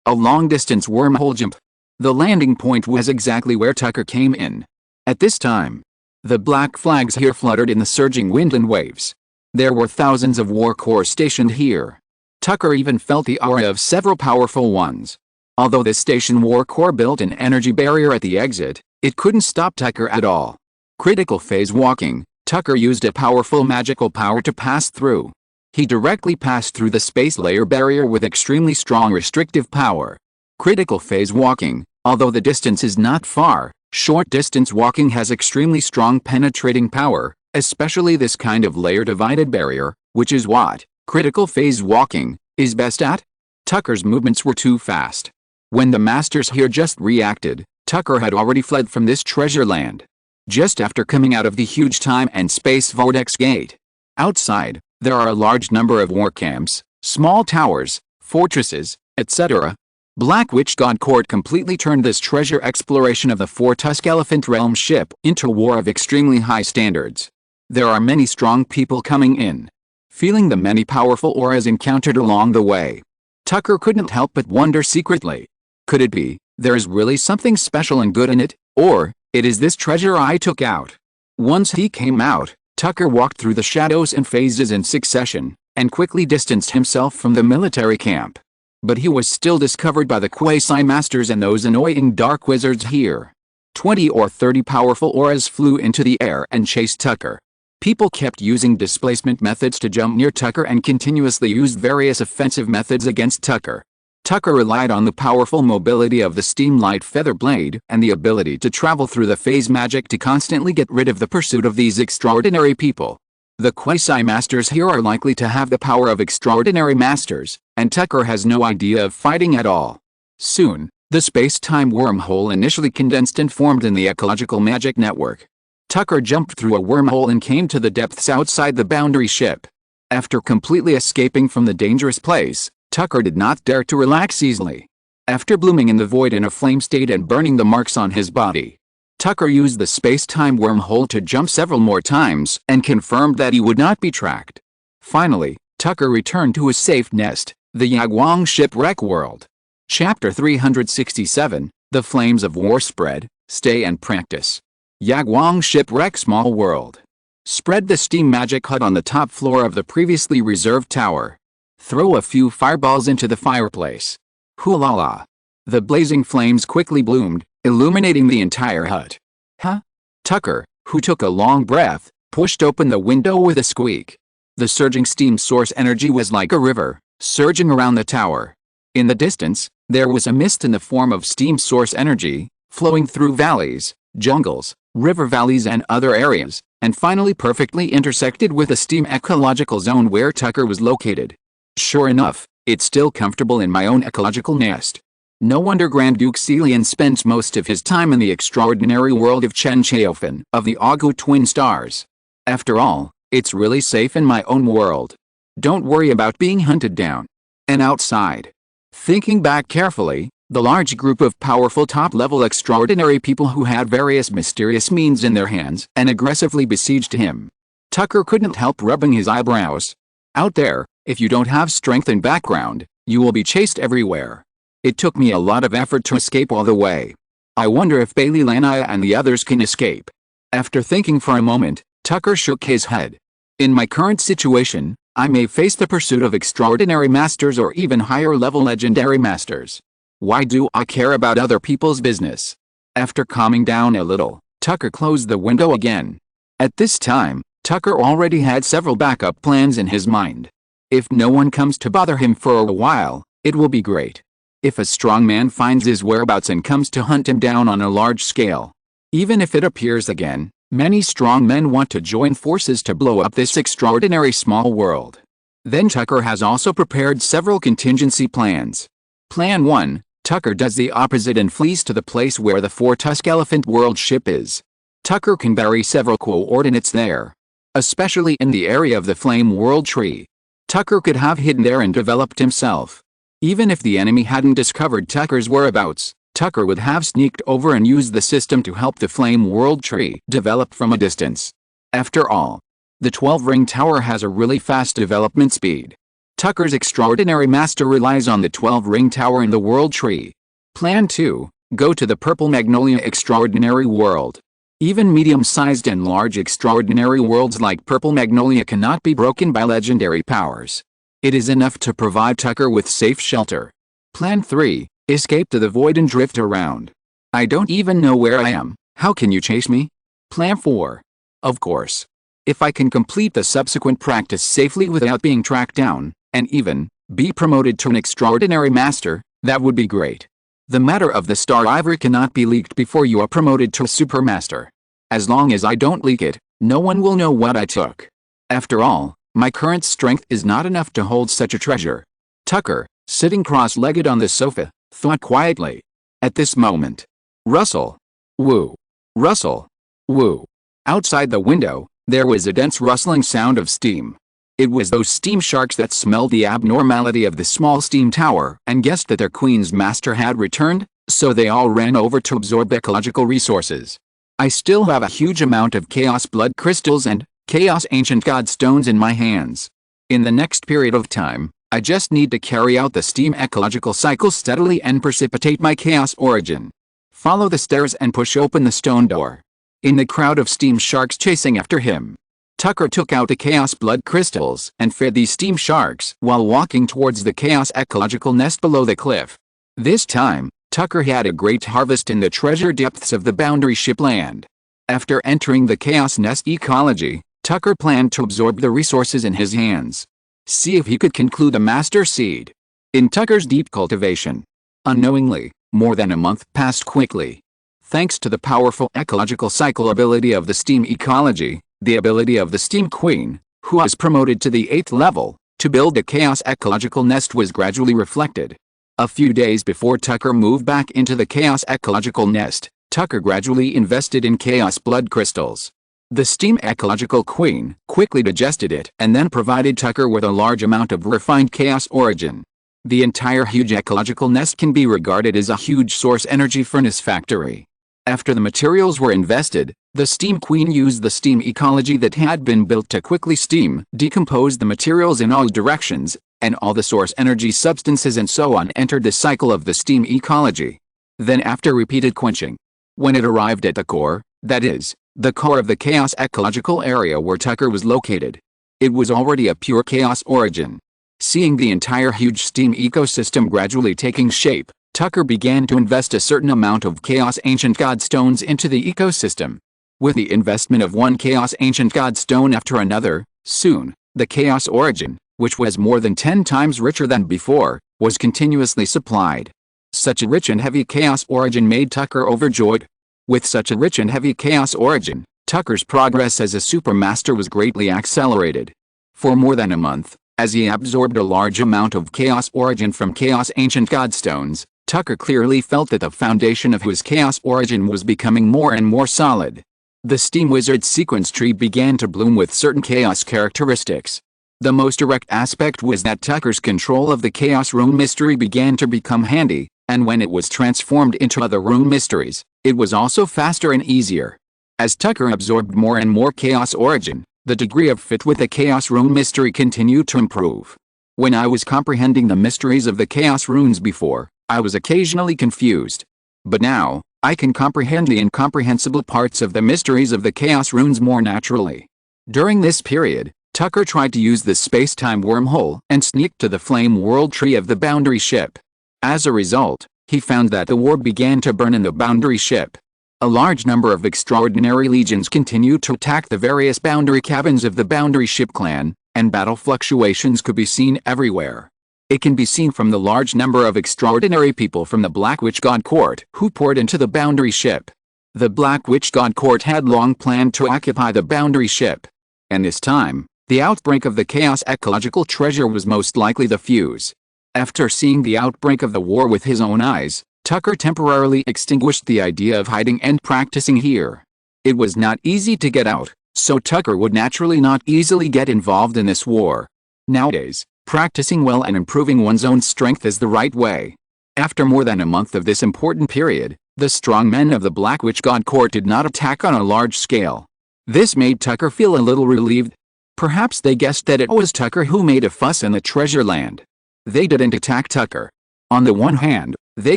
A long-distance wormhole jump. The landing point was exactly where Tucker came in. At this time, the black flags here fluttered in the surging wind and waves. There were thousands of war cores stationed here. Tucker even felt the aura of several powerful ones. Although the station war core built an energy barrier at the exit, it couldn't stop Tucker at all. Critical phase walking, Tucker used a powerful magical power to pass through. He directly passed through the space layer barrier with extremely strong restrictive power. Critical phase walking, although the distance is not far, short distance walking has extremely strong penetrating power, especially this kind of layer divided barrier, which is what critical phase walking is best at. Tucker's movements were too fast. When the masters here just reacted, Tucker had already fled from this treasure land. Just after coming out of the huge time and space vortex gate, Outside, there are a large number of war camps, small towers, fortresses, etc. Black Witch God Court completely turned this treasure exploration of the Four-Tusked Elephant Realm ship into a war of extremely high standards. There are many strong people coming in. Feeling the many powerful auras encountered along the way, Tucker couldn't help but wonder secretly. Could it be, there is really something special and good in it, or, it is this treasure I took out? Once he came out, Tucker walked through the shadows and phases in succession, and quickly distanced himself from the military camp. But he was still discovered by the quasi-masters and those annoying dark wizards here. 20 or 30 powerful auras flew into the air and chased Tucker. People kept using displacement methods to jump near Tucker and continuously used various offensive methods against Tucker. Tucker relied on the powerful mobility of the Steamlight Feather Blade and the ability to travel through the phase magic to constantly get rid of the pursuit of these extraordinary people. The quasi-masters here are likely to have the power of extraordinary masters, and Tucker has no idea of fighting at all. Soon, the space-time wormhole initially condensed and formed in the ecological magic network. Tucker jumped through a wormhole and came to the depths outside the boundary ship. After completely escaping from the dangerous place, Tucker did not dare to relax easily. After blooming in the void in a flame state and burning the marks on his body, Tucker used the space-time wormhole to jump several more times and confirmed that he would not be tracked. Finally, Tucker returned to his safe nest, the Yagwang Shipwreck World. Chapter 367, The Flames of War Spread, Stay and Practice. Yagwang Shipwreck Small World. Spread the steam magic hut on the top floor of the previously reserved tower. Throw a few fireballs into the fireplace. Hoo-la-la. The blazing flames quickly bloomed, illuminating the entire hut. Huh? Tucker, who took a long breath, pushed open the window with a squeak. The surging steam source energy was like a river, surging around the tower. In the distance, there was a mist in the form of steam source energy, flowing through valleys, jungles, river valleys and other areas, and finally perfectly intersected with the steam ecological zone where Tucker was located. Sure enough, it's still comfortable in my own ecological nest. No wonder Grand Duke Celian spends most of his time in the extraordinary world of Chen Cheofen of the Augu twin stars. After all, it's really safe in my own world. Don't worry about being hunted down. And outside. Thinking back carefully, the large group of powerful top-level extraordinary people who had various mysterious means in their hands and aggressively besieged him. Tucker couldn't help rubbing his eyebrows. Out there, if you don't have strength and background, you will be chased everywhere. It took me a lot of effort to escape all the way. I wonder if Bailey Lanaya and the others can escape. After thinking for a moment, Tucker shook his head. In my current situation, I may face the pursuit of extraordinary masters or even higher-level legendary masters. Why do I care about other people's business? After calming down a little, Tucker closed the window again. At this time, Tucker already had several backup plans in his mind. If no one comes to bother him for a while, it will be great. If a strong man finds his whereabouts and comes to hunt him down on a large scale. Even if it appears again, many strong men want to join forces to blow up this extraordinary small world. Then Tucker has also prepared several contingency plans. Plan 1. Tucker does the opposite and flees to the place where the Four-Tusked Elephant World ship is. Tucker can bury several coordinates there. Especially in the area of the Flame World Tree. Tucker could have hidden there and developed himself. Even if the enemy hadn't discovered Tucker's whereabouts, Tucker would have sneaked over and used the system to help the Flame World Tree develop from a distance. After all, the 12-ring tower has a really fast development speed. Tucker's extraordinary master relies on the 12-ring tower in the World Tree. Plan 2. Go to the Purple Magnolia Extraordinary World. Even medium-sized and large extraordinary worlds like Purple Magnolia cannot be broken by legendary powers. It is enough to provide Tucker with safe shelter. Plan 3. Escape to the void and drift around. I don't even know where I am, how can you chase me? Plan 4. Of course. If I can complete the subsequent practice safely without being tracked down, and even be promoted to an extraordinary master, that would be great. The matter of the Star Ivory cannot be leaked before you are promoted to Supermaster. As long as I don't leak it, no one will know what I took. After all, my current strength is not enough to hold such a treasure. Tucker, sitting cross-legged on the sofa, thought quietly. At this moment, rustle, woo, rustle, woo. Outside the window, There was a dense rustling sound of steam. It was those steam sharks that smelled the abnormality of the small steam tower and guessed that their queen's master had returned, so they all ran over to absorb ecological resources. I still have a huge amount of chaos blood crystals and chaos ancient god stones in my hands. In the next period of time, I just need to carry out the steam ecological cycle steadily and precipitate my chaos origin. Follow the stairs and push open the stone door. In the crowd of steam sharks chasing after him, Tucker took out the chaos blood crystals and fed these steam sharks while walking towards the chaos ecological nest below the cliff. This time, Tucker had a great harvest in the treasure depths of the boundary ship land. After entering the chaos nest ecology, Tucker planned to absorb the resources in his hands. See if he could conclude a master seed. In Tucker's deep cultivation, unknowingly, more than a month passed quickly. Thanks to the powerful ecological cycle ability of the steam ecology, the ability of the steam queen, who was promoted to the 8th level, to build the chaos ecological nest was gradually reflected. A few days before Tucker moved back into the chaos ecological nest, Tucker gradually invested in chaos blood crystals. The steam ecological queen quickly digested it and then provided Tucker with a large amount of refined chaos origin. The entire huge ecological nest can be regarded as a huge source energy furnace factory. After the materials were invested, the steam queen used the steam ecology that had been built to quickly steam decompose the materials in all directions, and all the source energy substances and so on entered the cycle of the steam ecology. Then after repeated quenching, when it arrived at the core, that is, the core of the chaos ecological area where Tucker was located, it was already a pure chaos origin. Seeing the entire huge steam ecosystem gradually taking shape, Tucker began to invest a certain amount of chaos ancient god stones into the ecosystem. With the investment of one chaos ancient god stone after another, soon, the chaos origin, which was more than 10 times richer than before, was continuously supplied. Such a rich and heavy chaos origin made Tucker overjoyed. With such a rich and heavy chaos origin, Tucker's progress as a supermaster was greatly accelerated. For more than a month, as he absorbed a large amount of chaos origin from chaos ancient god stones, Tucker clearly felt that the foundation of his chaos origin was becoming more and more solid. The steam wizard sequence tree began to bloom with certain chaos characteristics. The most direct aspect was that Tucker's control of the chaos rune mystery began to become handy, and when it was transformed into other rune mysteries, it was also faster and easier. As Tucker absorbed more and more chaos origin, the degree of fit with the chaos rune mystery continued to improve. When I was comprehending the mysteries of the chaos runes before, I was occasionally confused. But now, I can comprehend the incomprehensible parts of the mysteries of the chaos runes more naturally. During this period, Tucker tried to use the space-time wormhole and sneak to the flame world tree of the boundary ship. As a result, he found that the war began to burn in the boundary ship. A large number of extraordinary legions continued to attack the various boundary cabins of the boundary ship clan, and battle fluctuations could be seen everywhere. It can be seen from the large number of extraordinary people from the Black Witch God Court who poured into the boundary ship. The Black Witch God Court had long planned to occupy the boundary ship. And this time, the outbreak of the chaos ecological treasure was most likely the fuse. After seeing the outbreak of the war with his own eyes, Tucker temporarily extinguished the idea of hiding and practicing here. It was not easy to get out, so Tucker would naturally not easily get involved in this war. Nowadays, practicing well and improving one's own strength is the right way. After more than a month of this important period, the strong men of the Black Witch God Court did not attack on a large scale. This made Tucker feel a little relieved. Perhaps they guessed that it was Tucker who made a fuss in the treasure land. They didn't attack Tucker. On the one hand, they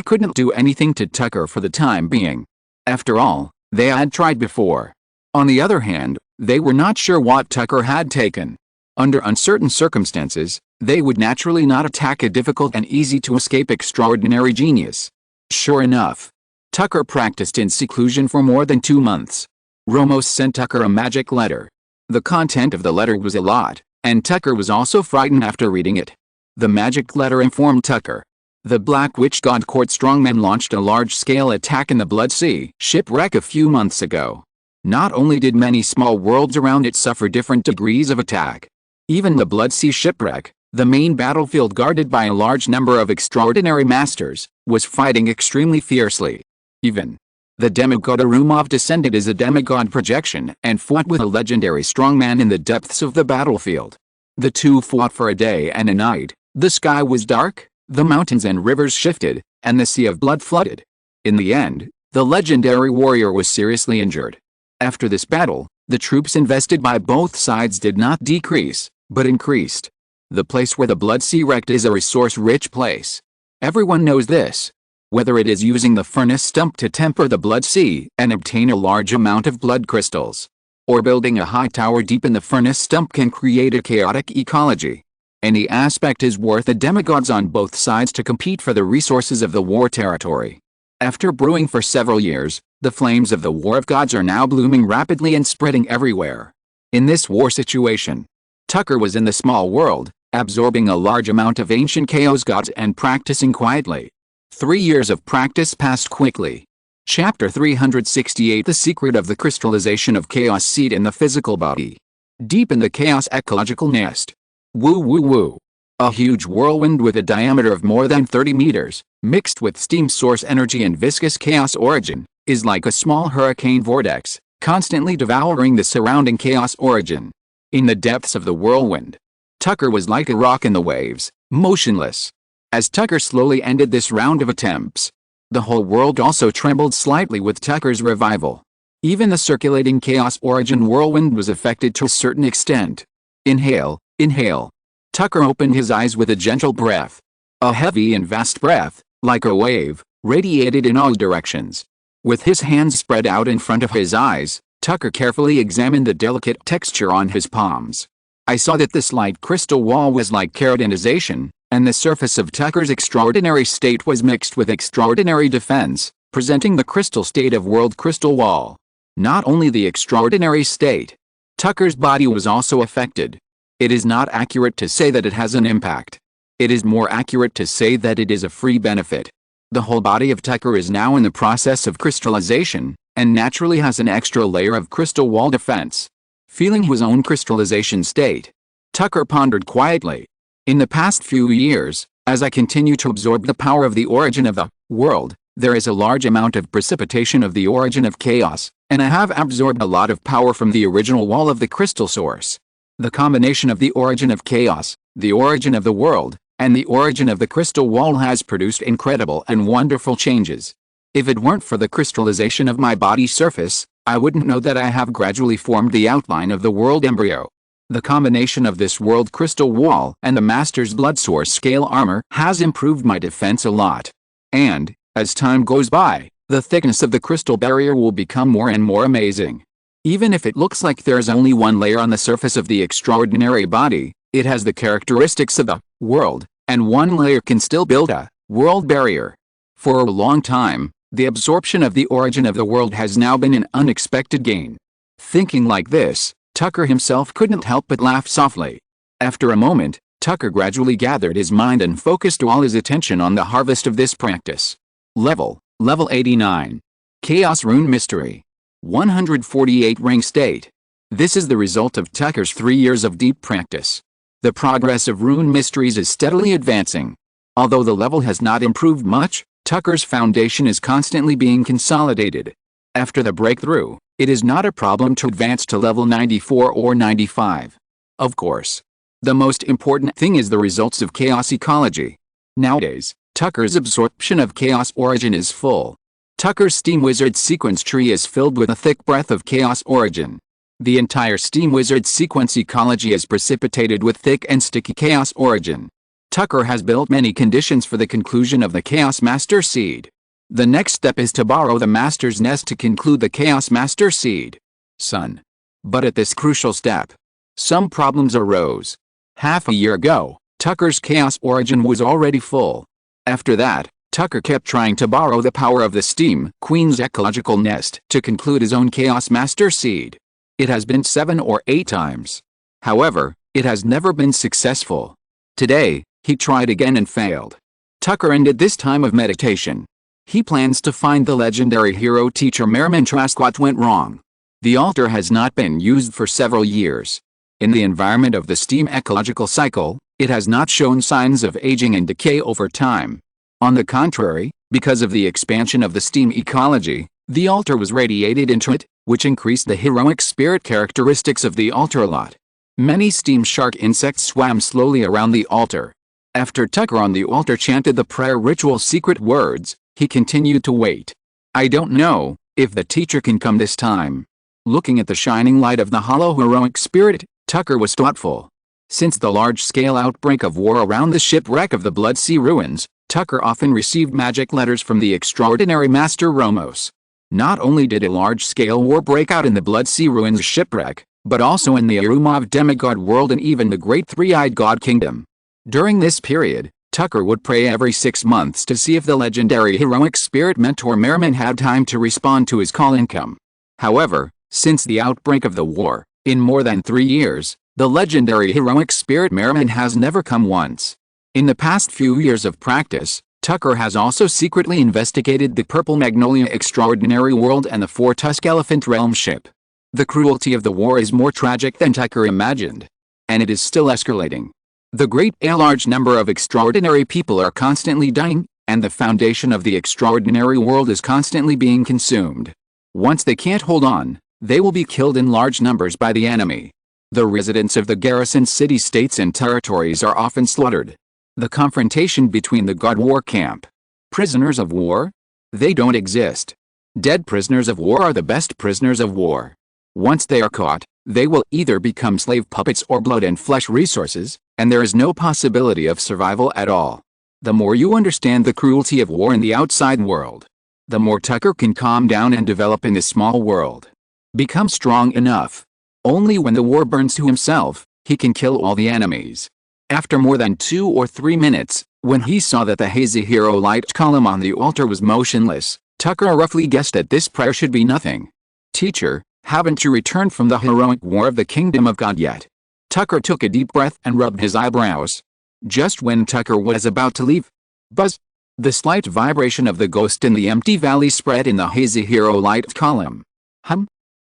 couldn't do anything to Tucker for the time being. After all, they had tried before. On the other hand, they were not sure what Tucker had taken. Under uncertain circumstances, they would naturally not attack a difficult and easy-to-escape extraordinary genius. Sure enough, Tucker practiced in seclusion for more than 2 months. Romos sent Tucker a magic letter. The content of the letter was a lot, and Tucker was also frightened after reading it. The magic letter informed Tucker. The Black Witch God Court strongmen launched a large-scale attack in the Blood Sea shipwreck a few months ago. Not only did many small worlds around it suffer different degrees of attack. Even the Blood Sea shipwreck, the main battlefield guarded by a large number of extraordinary masters, was fighting extremely fiercely. Even The demigod Arumov descended as a demigod projection and fought with a legendary strongman in the depths of the battlefield. The two fought for a day and a night. The sky was dark, the mountains and rivers shifted, and the sea of blood flooded. In the end, the legendary warrior was seriously injured. After this battle, the troops invested by both sides did not decrease, but increased. The place where the blood sea wrecked is a resource-rich place. Everyone knows this. Whether it is using the furnace stump to temper the blood sea and obtain a large amount of blood crystals, or building a high tower deep in the furnace stump can create a chaotic ecology. Any aspect is worth the demigods on both sides to compete for the resources of the war territory. After brewing for several years, the flames of the War of Gods are now blooming rapidly and spreading everywhere. In this war situation, Tucker was in the small world, absorbing a large amount of ancient chaos gods and practicing quietly. 3 years of practice passed quickly. Chapter 368 The Secret of the Crystallization of Chaos Seed in the Physical Body. Deep in the chaos ecological nest. Woo woo woo. A huge whirlwind with a diameter of more than 30 meters, mixed with steam source energy and viscous chaos origin, is like a small hurricane vortex, constantly devouring the surrounding chaos origin. In the depths of the whirlwind, Tucker was like a rock in the waves, motionless. As Tucker slowly ended this round of attempts, the whole world also trembled slightly with Tucker's revival. Even the circulating chaos origin whirlwind was affected to a certain extent. Inhale, inhale. Tucker opened his eyes with a gentle breath. A heavy and vast breath, like a wave, radiated in all directions. With his hands spread out in front of his eyes, Tucker carefully examined the delicate texture on his palms. I saw that the slight crystal wall was like keratinization, and the surface of Tucker's extraordinary state was mixed with extraordinary defense, presenting the crystal state of world crystal wall. Not only the extraordinary state, Tucker's body was also affected. It is not accurate to say that it has an impact. It is more accurate to say that it is a free benefit. The whole body of Tucker is now in the process of crystallization, and naturally has an extra layer of crystal wall defense. Feeling his own crystallization state, Tucker pondered quietly. In the past few years, as I continue to absorb the power of the origin of the world, there is a large amount of precipitation of the origin of chaos, and I have absorbed a lot of power from the original wall of the crystal source. The combination of the origin of chaos, the origin of the world, and the origin of the crystal wall has produced incredible and wonderful changes. If it weren't for the crystallization of my body surface, I wouldn't know that I have gradually formed the outline of the world embryo. The combination of this world crystal wall and the Master's blood source scale armor has improved my defense a lot. And, as time goes by, the thickness of the crystal barrier will become more and more amazing. Even if it looks like there's only one layer on the surface of the extraordinary body, it has the characteristics of the world, and one layer can still build a world barrier. For a long time, the absorption of the origin of the world has now been an unexpected gain. Thinking like this, Tucker himself couldn't help but laugh softly. After a moment, Tucker gradually gathered his mind and focused all his attention on the harvest of this practice. Level 89. Chaos Rune Mystery. 148 Ring State. This is the result of Tucker's 3 years of deep practice. The progress of rune mysteries is steadily advancing. Although the level has not improved much, Tucker's foundation is constantly being consolidated. After the breakthrough, it is not a problem to advance to level 94 or 95. Of course, the most important thing is the results of chaos ecology. Nowadays, Tucker's absorption of chaos origin is full. Tucker's Steam Wizard sequence tree is filled with a thick breath of chaos origin. The entire Steam Wizard sequence ecology is precipitated with thick and sticky chaos origin. Tucker has built many conditions for the conclusion of the Chaos Master Seed. The next step is to borrow the Master's Nest to conclude the Chaos Master Seed. Son. But at this crucial step, some problems arose. Half a year ago, Tucker's Chaos Origin was already full. After that, Tucker kept trying to borrow the power of the Steam Queen's ecological nest to conclude his own Chaos Master Seed. It has been 7 or 8 times. However, it has never been successful. Today, he tried again and failed. Tucker ended this time of meditation. He plans to find the legendary hero teacher Merriman Trask. What went wrong? The altar has not been used for several years. In the environment of the steam ecological cycle, it has not shown signs of aging and decay over time. On the contrary, because of the expansion of the steam ecology, The altar was radiated into it, which increased the heroic spirit characteristics of the altar a lot. Many steam shark insects swam slowly around the altar. After Tucker on the altar chanted the prayer ritual secret words, he continued to wait. I don't know if the teacher can come this time. Looking at the shining light of the hollow heroic spirit, Tucker was thoughtful. Since the large-scale outbreak of war around the shipwreck of the Blood Sea ruins, Tucker often received magic letters from the extraordinary Master Romos. Not only did a large-scale war break out in the Blood Sea ruins shipwreck, but also in the Arumov demigod world and even the great three-eyed god kingdom. During this period, Tucker would pray every 6 months to see if the legendary heroic spirit mentor Merriman had time to respond to his call income. However, since the outbreak of the war, in more than 3 years, the legendary heroic spirit Merriman has never come once. In the past few years of practice, Tucker has also secretly investigated the Purple Magnolia Extraordinary World and the Four-Tusk Elephant Realm ship. The cruelty of the war is more tragic than Tucker imagined. And it is still escalating. A large number of extraordinary people are constantly dying, and the foundation of the extraordinary world is constantly being consumed. Once they can't hold on, they will be killed in large numbers by the enemy. The residents of the garrison city-states and territories are often slaughtered. The confrontation between the God war camp. Prisoners of war? They don't exist. Dead prisoners of war are the best prisoners of war. Once they are caught, they will either become slave puppets or blood and flesh resources, and there is no possibility of survival at all. The more you understand the cruelty of war in the outside world, the more Tucker can calm down and develop in the small world. Become strong enough. Only when the war burns to himself, he can kill all the enemies. After more than 2 or 3 minutes, when he saw that the hazy hero light column on the altar was motionless, Tucker roughly guessed that this prayer should be nothing. Teacher, haven't you returned from the heroic war of the kingdom of God yet? Tucker took a deep breath and rubbed his eyebrows. Just when Tucker was about to leave, buzz! The slight vibration of the ghost in the empty valley spread in the hazy hero light column.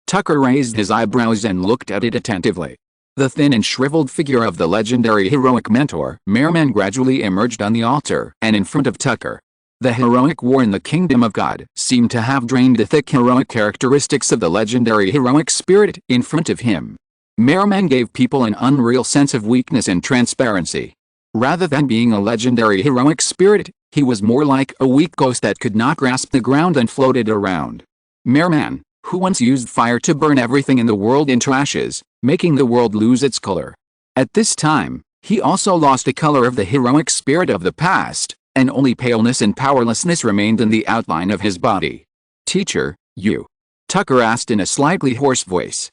Tucker raised his eyebrows and looked at it attentively. The thin and shriveled figure of the legendary heroic mentor Merriman gradually emerged on the altar and in front of Tucker. The heroic war in the kingdom of God seemed to have drained the thick heroic characteristics of the legendary heroic spirit in front of him. Merriman gave people an unreal sense of weakness and transparency. Rather than being a legendary heroic spirit, he was more like a weak ghost that could not grasp the ground and floated around. Merriman, who once used fire to burn everything in the world into ashes, making the world lose its color. At this time, he also lost the color of the heroic spirit of the past, and only paleness and powerlessness remained in the outline of his body. Teacher, you? Tucker asked in a slightly hoarse voice.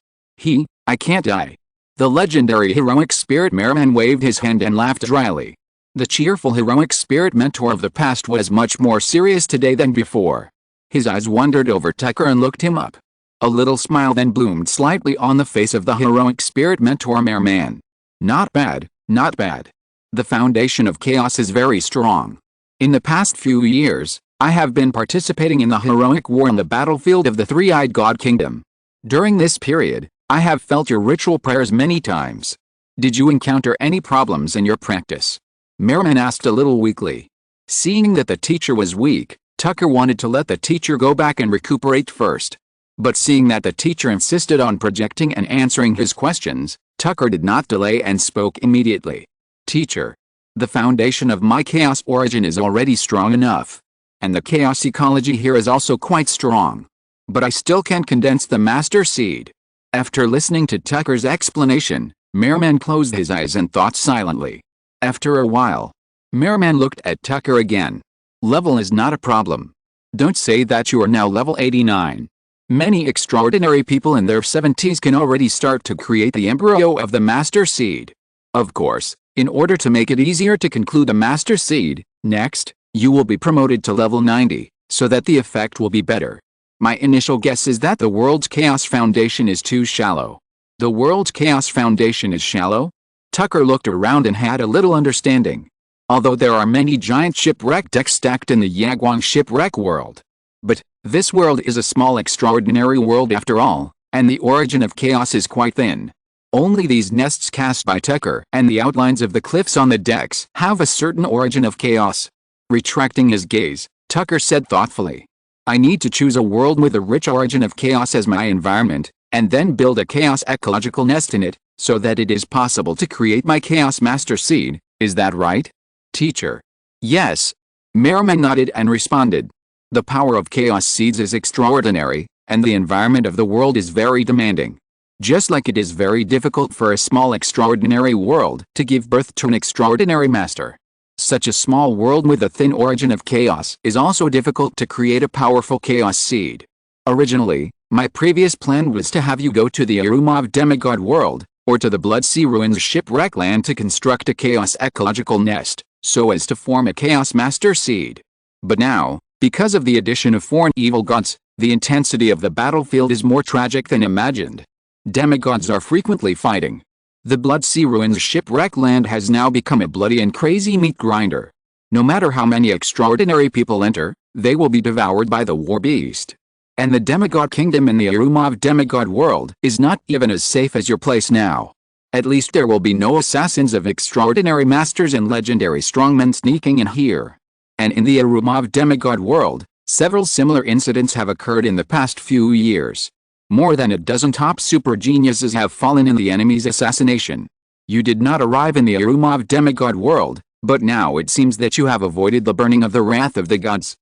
I can't die. The legendary heroic spirit Merriman waved his hand and laughed dryly. The cheerful heroic spirit mentor of the past was much more serious today than before. His eyes wandered over Tucker and looked him up. A little smile then bloomed slightly on the face of the heroic spirit mentor Merriman. Not bad, not bad. The foundation of chaos is very strong. In the past few years, I have been participating in the heroic war on the battlefield of the Three-Eyed God Kingdom. During this period, I have felt your ritual prayers many times. Did you encounter any problems in your practice? Merriman asked a little weakly. Seeing that the teacher was weak, Tucker wanted to let the teacher go back and recuperate first. But seeing that the teacher insisted on projecting and answering his questions, Tucker did not delay and spoke immediately. Teacher, the foundation of my chaos origin is already strong enough. And the chaos ecology here is also quite strong. But I still can't condense the master seed. After listening to Tucker's explanation, Merriman closed his eyes and thought silently. After a while, Merriman looked at Tucker again. Level is not a problem. Don't say that you are now level 89. Many extraordinary people in their 70s can already start to create the embryo of the master seed. Of course, in order to make it easier to conclude the master seed, next, you will be promoted to level 90, so that the effect will be better. My initial guess is that the world's chaos foundation is too shallow. The world's chaos foundation is shallow? Tucker looked around and had a little understanding. Although there are many giant shipwreck decks stacked in the Yagwang shipwreck world. But, this world is a small extraordinary world after all, and the origin of chaos is quite thin. Only these nests cast by Tucker and the outlines of the cliffs on the decks have a certain origin of chaos. Retracting his gaze, Tucker said thoughtfully. I need to choose a world with a rich origin of chaos as my environment, and then build a chaos ecological nest in it, so that it is possible to create my chaos master seed. Is that right? Teacher. Yes. Merriman nodded and responded. The power of chaos seeds is extraordinary, and the environment of the world is very demanding. Just like it is very difficult for a small extraordinary world to give birth to an extraordinary master. Such a small world with a thin origin of chaos is also difficult to create a powerful chaos seed. Originally, my previous plan was to have you go to the Arumov demigod world, or to the Blood Sea Ruins shipwreck land to construct a chaos ecological nest, so as to form a chaos master seed. But now, because of the addition of foreign evil gods, the intensity of the battlefield is more tragic than imagined. Demigods are frequently fighting. The Blood Sea Ruins shipwreck land has now become a bloody and crazy meat grinder. No matter how many extraordinary people enter, they will be devoured by the war beast. And the demigod kingdom in the Arumov demigod world is not even as safe as your place now. At least there will be no assassins of extraordinary masters and legendary strongmen sneaking in here. And in the Arumov demigod world, several similar incidents have occurred in the past few years. More than a dozen top super geniuses have fallen in the enemy's assassination. You did not arrive in the Arumov demigod world, but now it seems that you have avoided the burning of the wrath of the gods.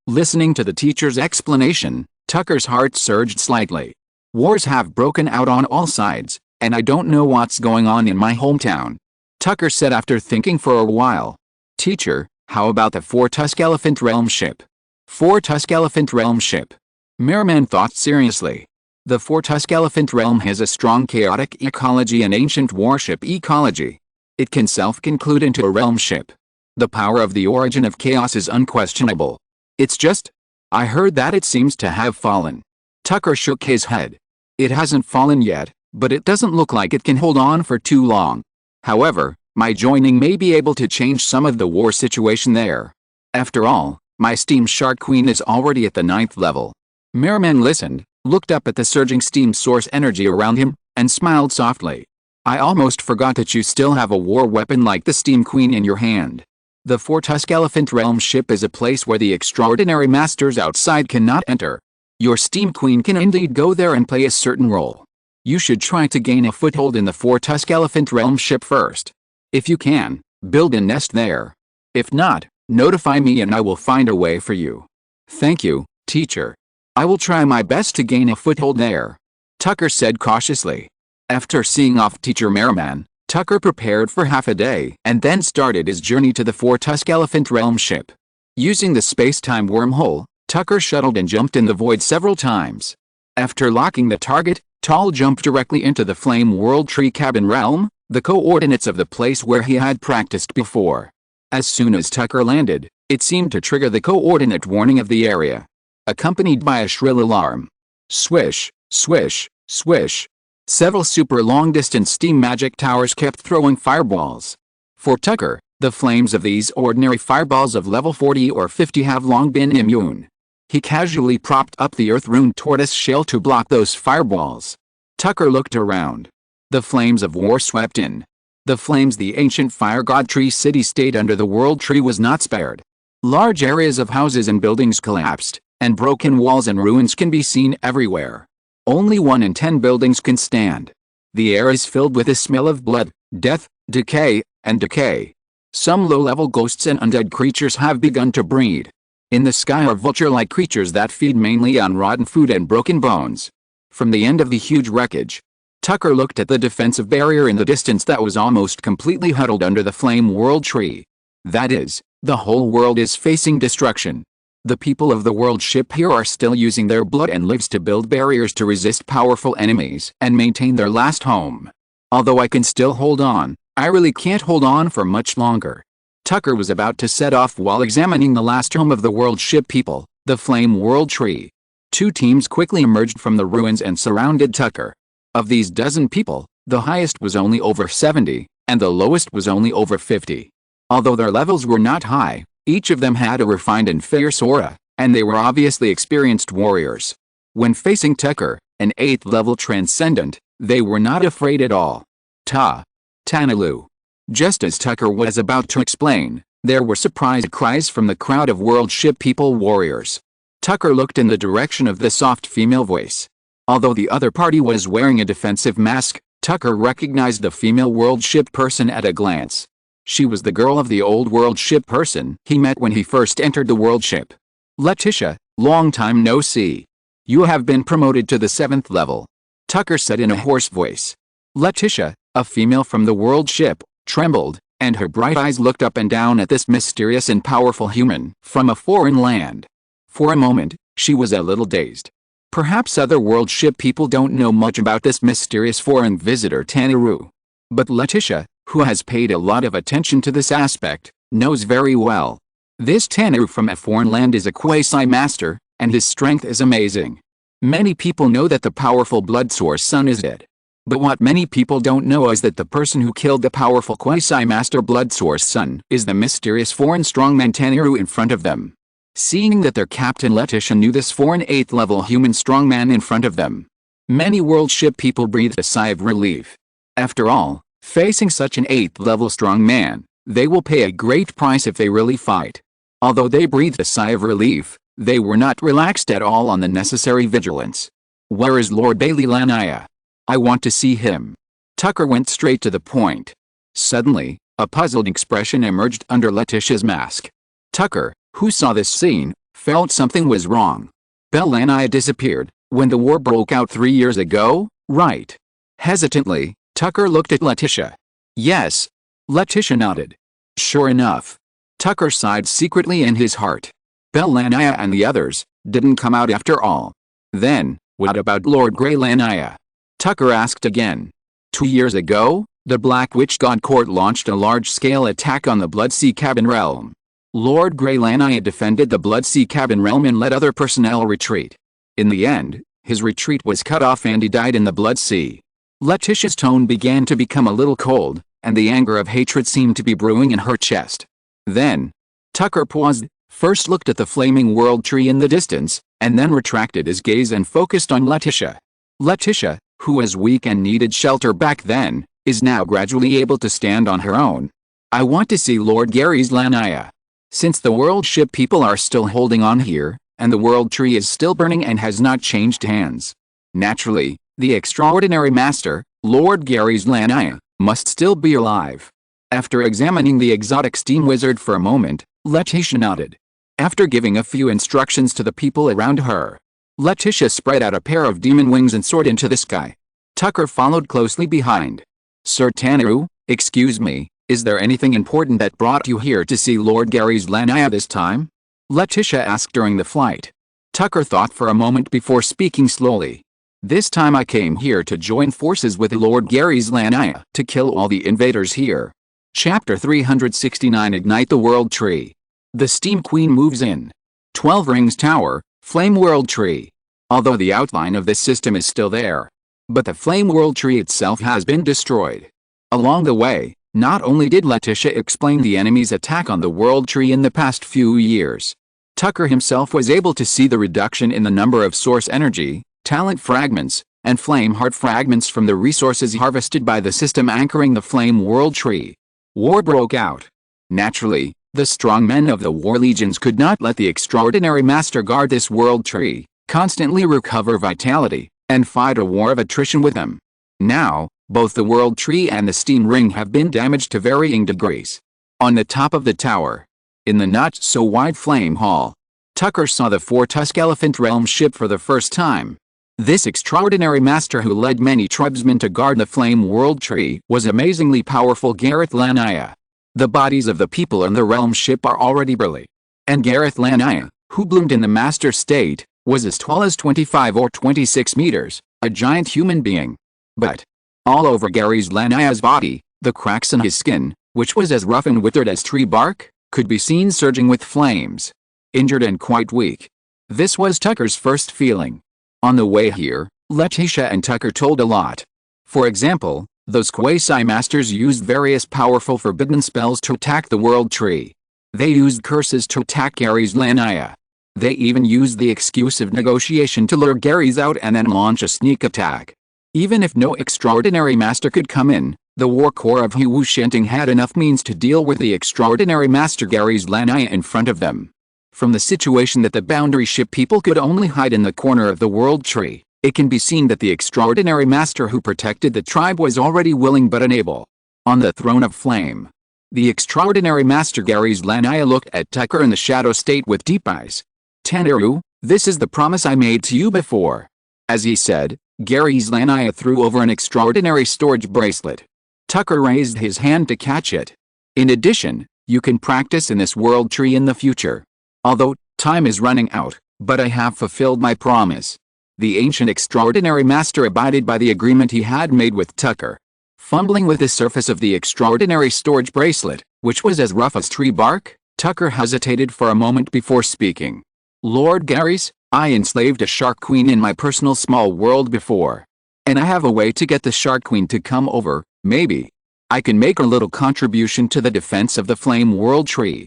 Listening to the teacher's explanation, Tucker's heart surged slightly. Wars have broken out on all sides, and I don't know what's going on in my hometown. Tucker said after thinking for a while. Teacher, how about the Four-Tusk Elephant Realm ship? Four-Tusk Elephant Realm ship. Merriman thought seriously. The Four-Tusk Elephant Realm has a strong chaotic ecology and ancient warship ecology. It can self-conclude into a realm ship. The power of the origin of chaos is unquestionable. It's just, I heard that it seems to have fallen. Tucker shook his head. It hasn't fallen yet, but it doesn't look like it can hold on for too long. However, my joining may be able to change some of the war situation there. After all, my Steam Shark Queen is already at the 9th level. Merriman listened, looked up at the surging steam source energy around him, and smiled softly. I almost forgot that you still have a war weapon like the Steam Queen in your hand. The Four-Tusk Elephant Realm ship is a place where the extraordinary masters outside cannot enter. Your Steam Queen can indeed go there and play a certain role. You should try to gain a foothold in the Four-Tusk Elephant Realm ship first. If you can, build a nest there. If not, notify me and I will find a way for you. Thank you, teacher. I will try my best to gain a foothold there. Tucker said cautiously. After seeing off Teacher Merriman, Tucker prepared for half a day and then started his journey to the Four-Tusk Elephant Realm ship. Using the space-time wormhole, Tucker shuttled and jumped in the void several times. After locking the target, Tall jumped directly into the Flame World Tree Cabin Realm, the coordinates of the place where he had practiced before. As soon as Tucker landed, it seemed to trigger the coordinate warning of the area, accompanied by a shrill alarm. Swish, swish, swish. Several super long-distance steam magic towers kept throwing fireballs. For Tucker, the flames of these ordinary fireballs of level 40 or 50 have long been immune. He casually propped up the earth-ruined tortoise shell to block those fireballs. Tucker looked around. The flames of war swept in. The flames the ancient fire god tree city state under the world tree was not spared. Large areas of houses and buildings collapsed, and broken walls and ruins can be seen everywhere. Only 1 in 10 buildings can stand. The air is filled with the smell of blood, death, decay, and decay. Some low-level ghosts and undead creatures have begun to breed. In the sky are vulture-like creatures that feed mainly on rotten food and broken bones. From the end of the huge wreckage, Tucker looked at the defensive barrier in the distance that was almost completely huddled under the Flame World Tree. That is, the whole world is facing destruction. The people of the world ship here are still using their blood and lives to build barriers to resist powerful enemies and maintain their last home. Although I can still hold on, I really can't hold on for much longer. Tucker was about to set off while examining the last home of the world ship people, the Flame World Tree. 2 teams quickly emerged from the ruins and surrounded Tucker. Of these dozen people, the highest was only over 70, and the lowest was only over 50. Although their levels were not high, each of them had a refined and fierce aura, and they were obviously experienced warriors. When facing Tucker, an 8th level transcendent, they were not afraid at all. Tanalu. Just as Tucker was about to explain, there were surprised cries from the crowd of world ship people warriors. Tucker looked in the direction of the soft female voice. Although the other party was wearing a defensive mask, Tucker recognized the female world ship person at a glance. She was the girl of the old world ship person he met when he first entered the world ship. "Letitia, long time no see. You have been promoted to the 7th level," Tucker said in a hoarse voice. Letitia, a female from the world ship, trembled, and her bright eyes looked up and down at this mysterious and powerful human from a foreign land. For a moment, she was a little dazed. Perhaps other world ship people don't know much about this mysterious foreign visitor Tanaru. But Letitia, who has paid a lot of attention to this aspect, knows very well. This Tanaru from a foreign land is a quasi-master, and his strength is amazing. Many people know that the powerful blood source sun is dead. But what many people don't know is that the person who killed the powerful quasi-master blood source sun is the mysterious foreign strongman Tanaru in front of them. Seeing that their captain Letitia knew this foreign 8th level human strongman in front of them, many world ship people breathed a sigh of relief. After all, facing such an 8th level strongman, they will pay a great price if they really fight. Although they breathed a sigh of relief, they were not relaxed at all on the necessary vigilance. "Where is Lord Bailey Lanaya? I want to see him." Tucker went straight to the point. Suddenly, a puzzled expression emerged under Letitia's mask. Tucker, who saw this scene, felt something was wrong. Bell Lanaya disappeared when the war broke out 3 years ago, right? Hesitantly, Tucker looked at Letitia. "Yes." Letitia nodded. "Sure enough." Tucker sighed secretly in his heart. Bell Lanaya and the others didn't come out after all. Then, what about Lord Grey Lanaya? Tucker asked again. 2 years ago, the Black Witch God Court launched a large-scale attack on the Bloodsea Cabin realm. Lord Grey Lanaya defended the Bloodsea Cabin realm and let other personnel retreat. In the end, his retreat was cut off and he died in the Bloodsea. Letitia's tone began to become a little cold, and the anger of hatred seemed to be brewing in her chest. Then, Tucker paused, first looked at the flaming world tree in the distance, and then retracted his gaze and focused on Letitia. Letitia, who was weak and needed shelter back then, is now gradually able to stand on her own. "I want to see Lord Gary's Lanaya. Since the world ship people are still holding on here, and the world tree is still burning and has not changed hands. Naturally, the extraordinary master, Lord Gary's Lanaya, must still be alive." After examining the exotic steam wizard for a moment, Letitia nodded. After giving a few instructions to the people around her, Letitia spread out a pair of demon wings and soared into the sky. Tucker followed closely behind. "Sir Tanaru, excuse me, is there anything important that brought you here to see Lord Gary's Lanaya this time?" Letitia asked during the flight. Tucker thought for a moment before speaking slowly. "This time I came here to join forces with Lord Gary's Lanaya to kill all the invaders here." Chapter 369 Ignite the World Tree. The Steam Queen moves in. 12 Rings Tower, Flame World Tree. Although the outline of this system is still there, but the Flame World Tree itself has been destroyed. Along the way, not only did Letitia explain the enemy's attack on the World Tree in the past few years, Tucker himself was able to see the reduction in the number of source energy, talent fragments, and flame heart fragments from the resources harvested by the system anchoring the Flame World Tree. War broke out. Naturally, the strong men of the war legions could not let the extraordinary master guard this world tree, constantly recover vitality, and fight a war of attrition with them. Now, both the world tree and the steam ring have been damaged to varying degrees. On the top of the tower, in the not-so-wide flame hall, Tucker saw the 4-tusk elephant realm ship for the first time. This extraordinary master who led many tribesmen to guard the flame world tree was amazingly powerful Gareth Lanaya. The bodies of the people in the realm ship are already burly. And Gareth Lanaya, who bloomed in the master state, was as tall as 25 or 26 meters, a giant human being. But all over Gary's Lanaya's body, the cracks in his skin, which was as rough and withered as tree bark, could be seen surging with flames. Injured and quite weak. This was Tucker's first feeling. On the way here, Letitia and Tucker told a lot. For example, those quasi-masters used various powerful forbidden spells to attack the world tree. They used curses to attack Gary's Lanaya. They even used the excuse of negotiation to lure Gary's out and then launch a sneak attack. Even if no extraordinary master could come in, the war corps of Hu Shenting had enough means to deal with the extraordinary master Gary's Lanaya in front of them. From the situation that the boundary ship people could only hide in the corner of the world tree, it can be seen that the extraordinary master who protected the tribe was already willing but unable. On the throne of flame, the extraordinary master Gary's Lanaya looked at Tucker in the shadow state with deep eyes. Tanneru, this is the promise I made to you before. As he said, Gary's Lanaya threw over an extraordinary storage bracelet. Tucker raised his hand to catch it. In addition, you can practice in this world tree in the future. Although, time is running out, but I have fulfilled my promise. The ancient extraordinary master abided by the agreement he had made with Tucker. Fumbling with the surface of the extraordinary storage bracelet, which was as rough as tree bark, Tucker hesitated for a moment before speaking. Lord Garys, I enslaved a shark queen in my personal small world before. And I have a way to get the shark queen to come over, maybe. I can make a little contribution to the defense of the flame world tree.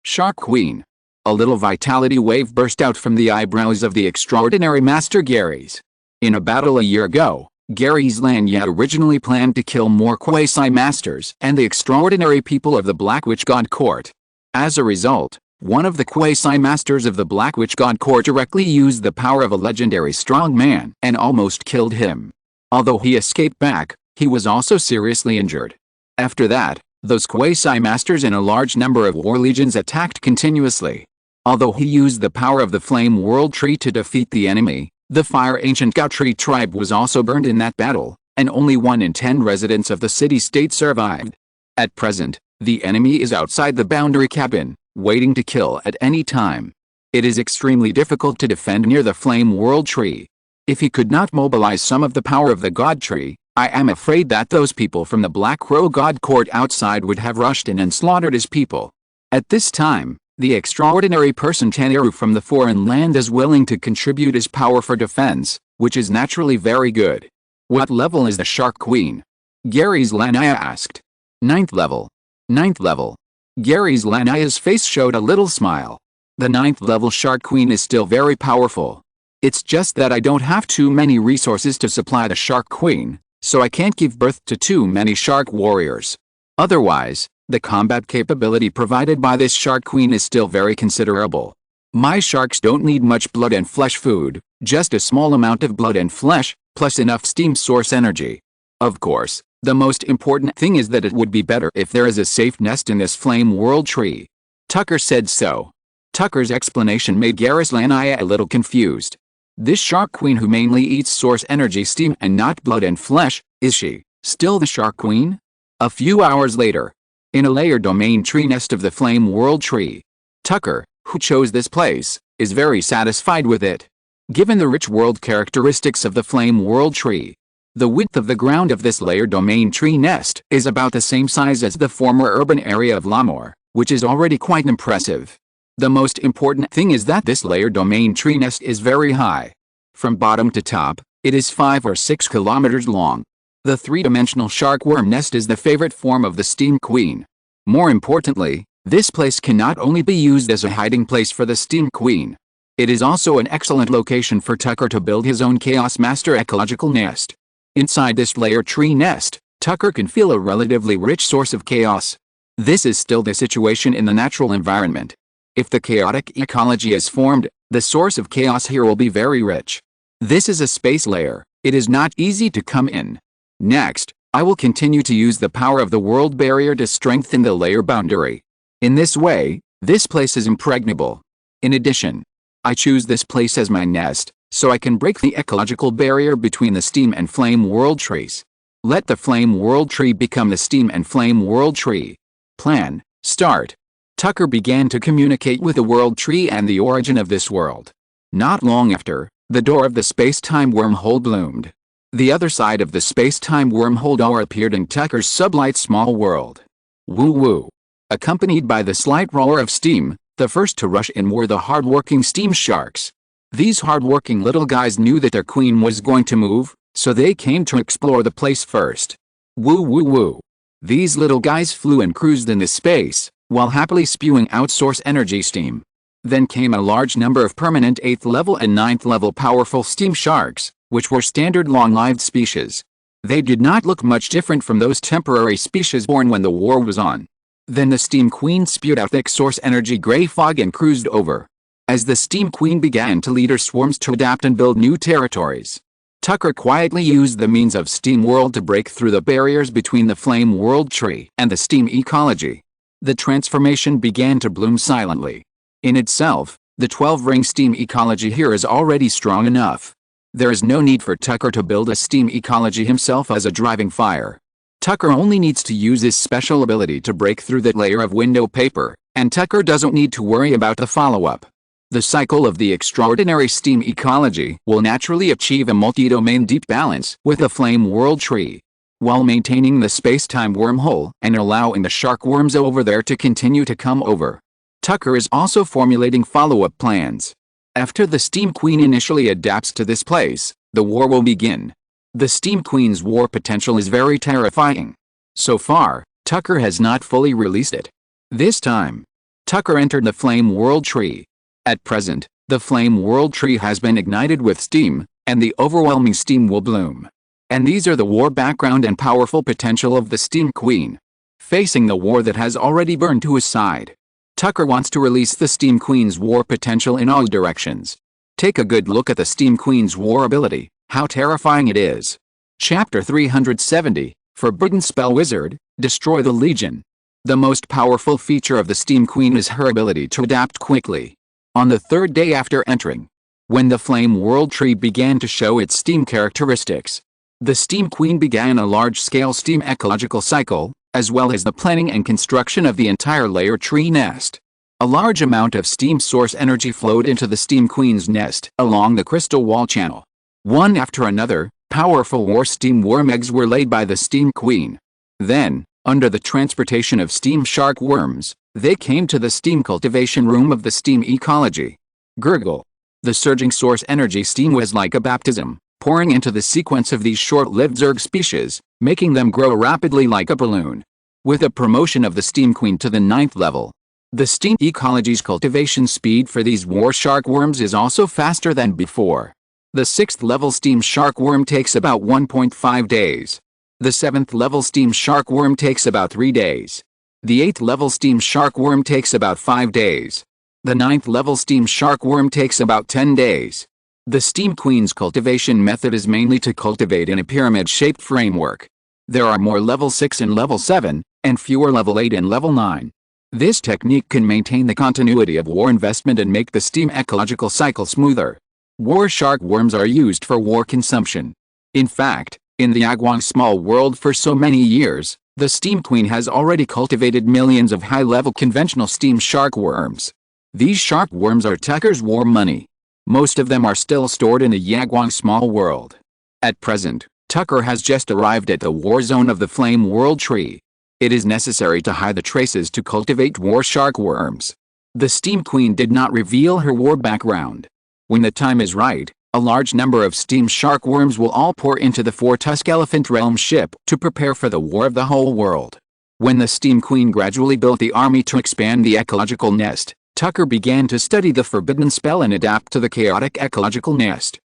Shark queen. A little vitality wave burst out from the eyebrows of the extraordinary master Garys. In a battle a year ago, Gary's Lanya originally planned to kill more quasi-masters and the extraordinary people of the Black Witch God Court. As a result, one of the quasi-masters of the Black Witch God Court directly used the power of a legendary strong man and almost killed him. Although he escaped back, he was also seriously injured. After that, those quasi-masters and a large number of war legions attacked continuously. Although he used the power of the Flame World Tree to defeat the enemy, the Fire Ancient Gautri tribe was also burned in that battle, and only 1 in 10 residents of the city-state survived. At present, the enemy is outside the boundary cabin, waiting to kill at any time. It is extremely difficult to defend near the Flame World Tree. If he could not mobilize some of the power of the God Tree, I am afraid that those people from the Black Crow God Court outside would have rushed in and slaughtered his people. At this time, the extraordinary person Tanneru from the foreign land is willing to contribute his power for defense, which is naturally very good. What level is the Shark Queen? Gary's Lanaya asked. 9th level. 9th level. Gary's Lanaya's face showed a little smile. The 9th level Shark Queen is still very powerful. It's just that I don't have too many resources to supply the Shark Queen, so I can't give birth to too many Shark Warriors. Otherwise, the combat capability provided by this Shark Queen is still very considerable. My sharks don't need much blood and flesh food, just a small amount of blood and flesh, plus enough steam source energy. Of course, the most important thing is that it would be better if there is a safe nest in this Flame World Tree. Tucker said so. Tucker's explanation made Garys Lanaya a little confused. This Shark Queen who mainly eats source energy steam and not blood and flesh, is she still the Shark Queen? A few hours later, in a layer domain tree nest of the Flame World Tree, Tucker, who chose this place, is very satisfied with it. Given the rich world characteristics of the Flame World Tree, the width of the ground of this layer domain tree nest is about the same size as the former urban area of Lamor, which is already quite impressive. The most important thing is that this layer domain tree nest is very high. From bottom to top, it is 5 or 6 kilometers long. The three-dimensional shark worm nest is the favorite form of the Steam Queen. More importantly, this place can not only be used as a hiding place for the Steam Queen. It is also an excellent location for Tucker to build his own Chaos Master ecological nest. Inside this layer tree nest, Tucker can feel a relatively rich source of chaos. This is still the situation in the natural environment. If the chaotic ecology is formed, the source of chaos here will be very rich. This is a space layer. It is not easy to come in. Next, I will continue to use the power of the world barrier to strengthen the layer boundary. In this way, this place is impregnable. In addition, I choose this place as my nest, so I can break the ecological barrier between the Steam and Flame World Trees. Let the Flame World Tree become the Steam and Flame World Tree. Plan, start. Tucker began to communicate with the World Tree and the origin of this world. Not long after, the door of the space-time wormhole bloomed. The other side of the space-time wormhole door appeared in Tucker's sublight small world. Woo-woo. Accompanied by the slight roar of steam, the first to rush in were the hard-working steam sharks. These hard-working little guys knew that their queen was going to move, so they came to explore the place first. Woo-woo-woo. These little guys flew and cruised in the space, while happily spewing out source energy steam. Then came a large number of permanent 8th level and 9th level powerful steam sharks, which were standard long-lived species. They did not look much different from those temporary species born when the war was on. Then the Steam Queen spewed out thick source energy gray fog and cruised over. As the Steam Queen began to lead her swarms to adapt and build new territories, Tucker quietly used the means of Steam World to break through the barriers between the Flame World tree and the Steam ecology. The transformation began to bloom silently. In itself, the 12-ring Steam ecology here is already strong enough. There is no need for Tucker to build a Steam ecology himself as a driving fire. Tucker only needs to use his special ability to break through that layer of window paper, and Tucker doesn't need to worry about the follow-up. The cycle of the extraordinary Steam ecology will naturally achieve a multi-domain deep balance with the Flame World tree, while maintaining the space-time wormhole and allowing the shark worms over there to continue to come over. Tucker is also formulating follow-up plans. After the Steam Queen initially adapts to this place, the war will begin. The Steam Queen's war potential is very terrifying. So far, Tucker has not fully released it. This time, Tucker entered the Flame World tree. At present, the Flame World tree has been ignited with steam, and the overwhelming steam will bloom. And these are the war background and powerful potential of the Steam Queen. Facing the war that has already burned to his side, Tucker wants to release the Steam Queen's war potential in all directions. Take a good look at the Steam Queen's war ability, how terrifying it is. Chapter 370, Forbidden Spell Wizard, Destroy the Legion. The most powerful feature of the Steam Queen is her ability to adapt quickly. On the third day after entering, when the Flame World tree began to show its steam characteristics, the Steam Queen began a large-scale steam ecological cycle, as well as the planning and construction of the entire layer tree nest. A large amount of steam source energy flowed into the Steam Queen's nest along the crystal wall channel. One after another, powerful war steam worm eggs were laid by the Steam Queen. Then, under the transportation of steam shark worms, they came to the steam cultivation room of the steam ecology. Gurgle. The surging source energy steam was like a baptism, pouring into the sequence of these short-lived zerg species, making them grow rapidly like a balloon. With the promotion of the Steam Queen to the 9th level, the steam ecology's cultivation speed for these war shark worms is also faster than before. The 6th level steam shark worm takes about 1.5 days. The 7th level steam shark worm takes about 3 days. The 8th level steam shark worm takes about 5 days. The 9th level steam shark worm takes about 10 days. The Steam Queen's cultivation method is mainly to cultivate in a pyramid-shaped framework. There are more level 6 and level 7, and fewer level 8 and level 9. This technique can maintain the continuity of war investment and make the steam ecological cycle smoother. War shark worms are used for war consumption. In fact, in the Agwang small world for so many years, the Steam Queen has already cultivated millions of high-level conventional steam shark worms. These shark worms are Tucker's war money. Most of them are still stored in the Yagwang small world. At present, Tucker has just arrived at the war zone of the Flame World tree. It is necessary to hide the traces to cultivate war shark worms. The Steam Queen did not reveal her war background. When the time is right, a large number of steam shark worms will all pour into the 4-tusk elephant realm ship to prepare for the war of the whole world. When the Steam Queen gradually built the army to expand the ecological nest, Tucker began to study the forbidden spell and adapt to the chaotic ecological nest.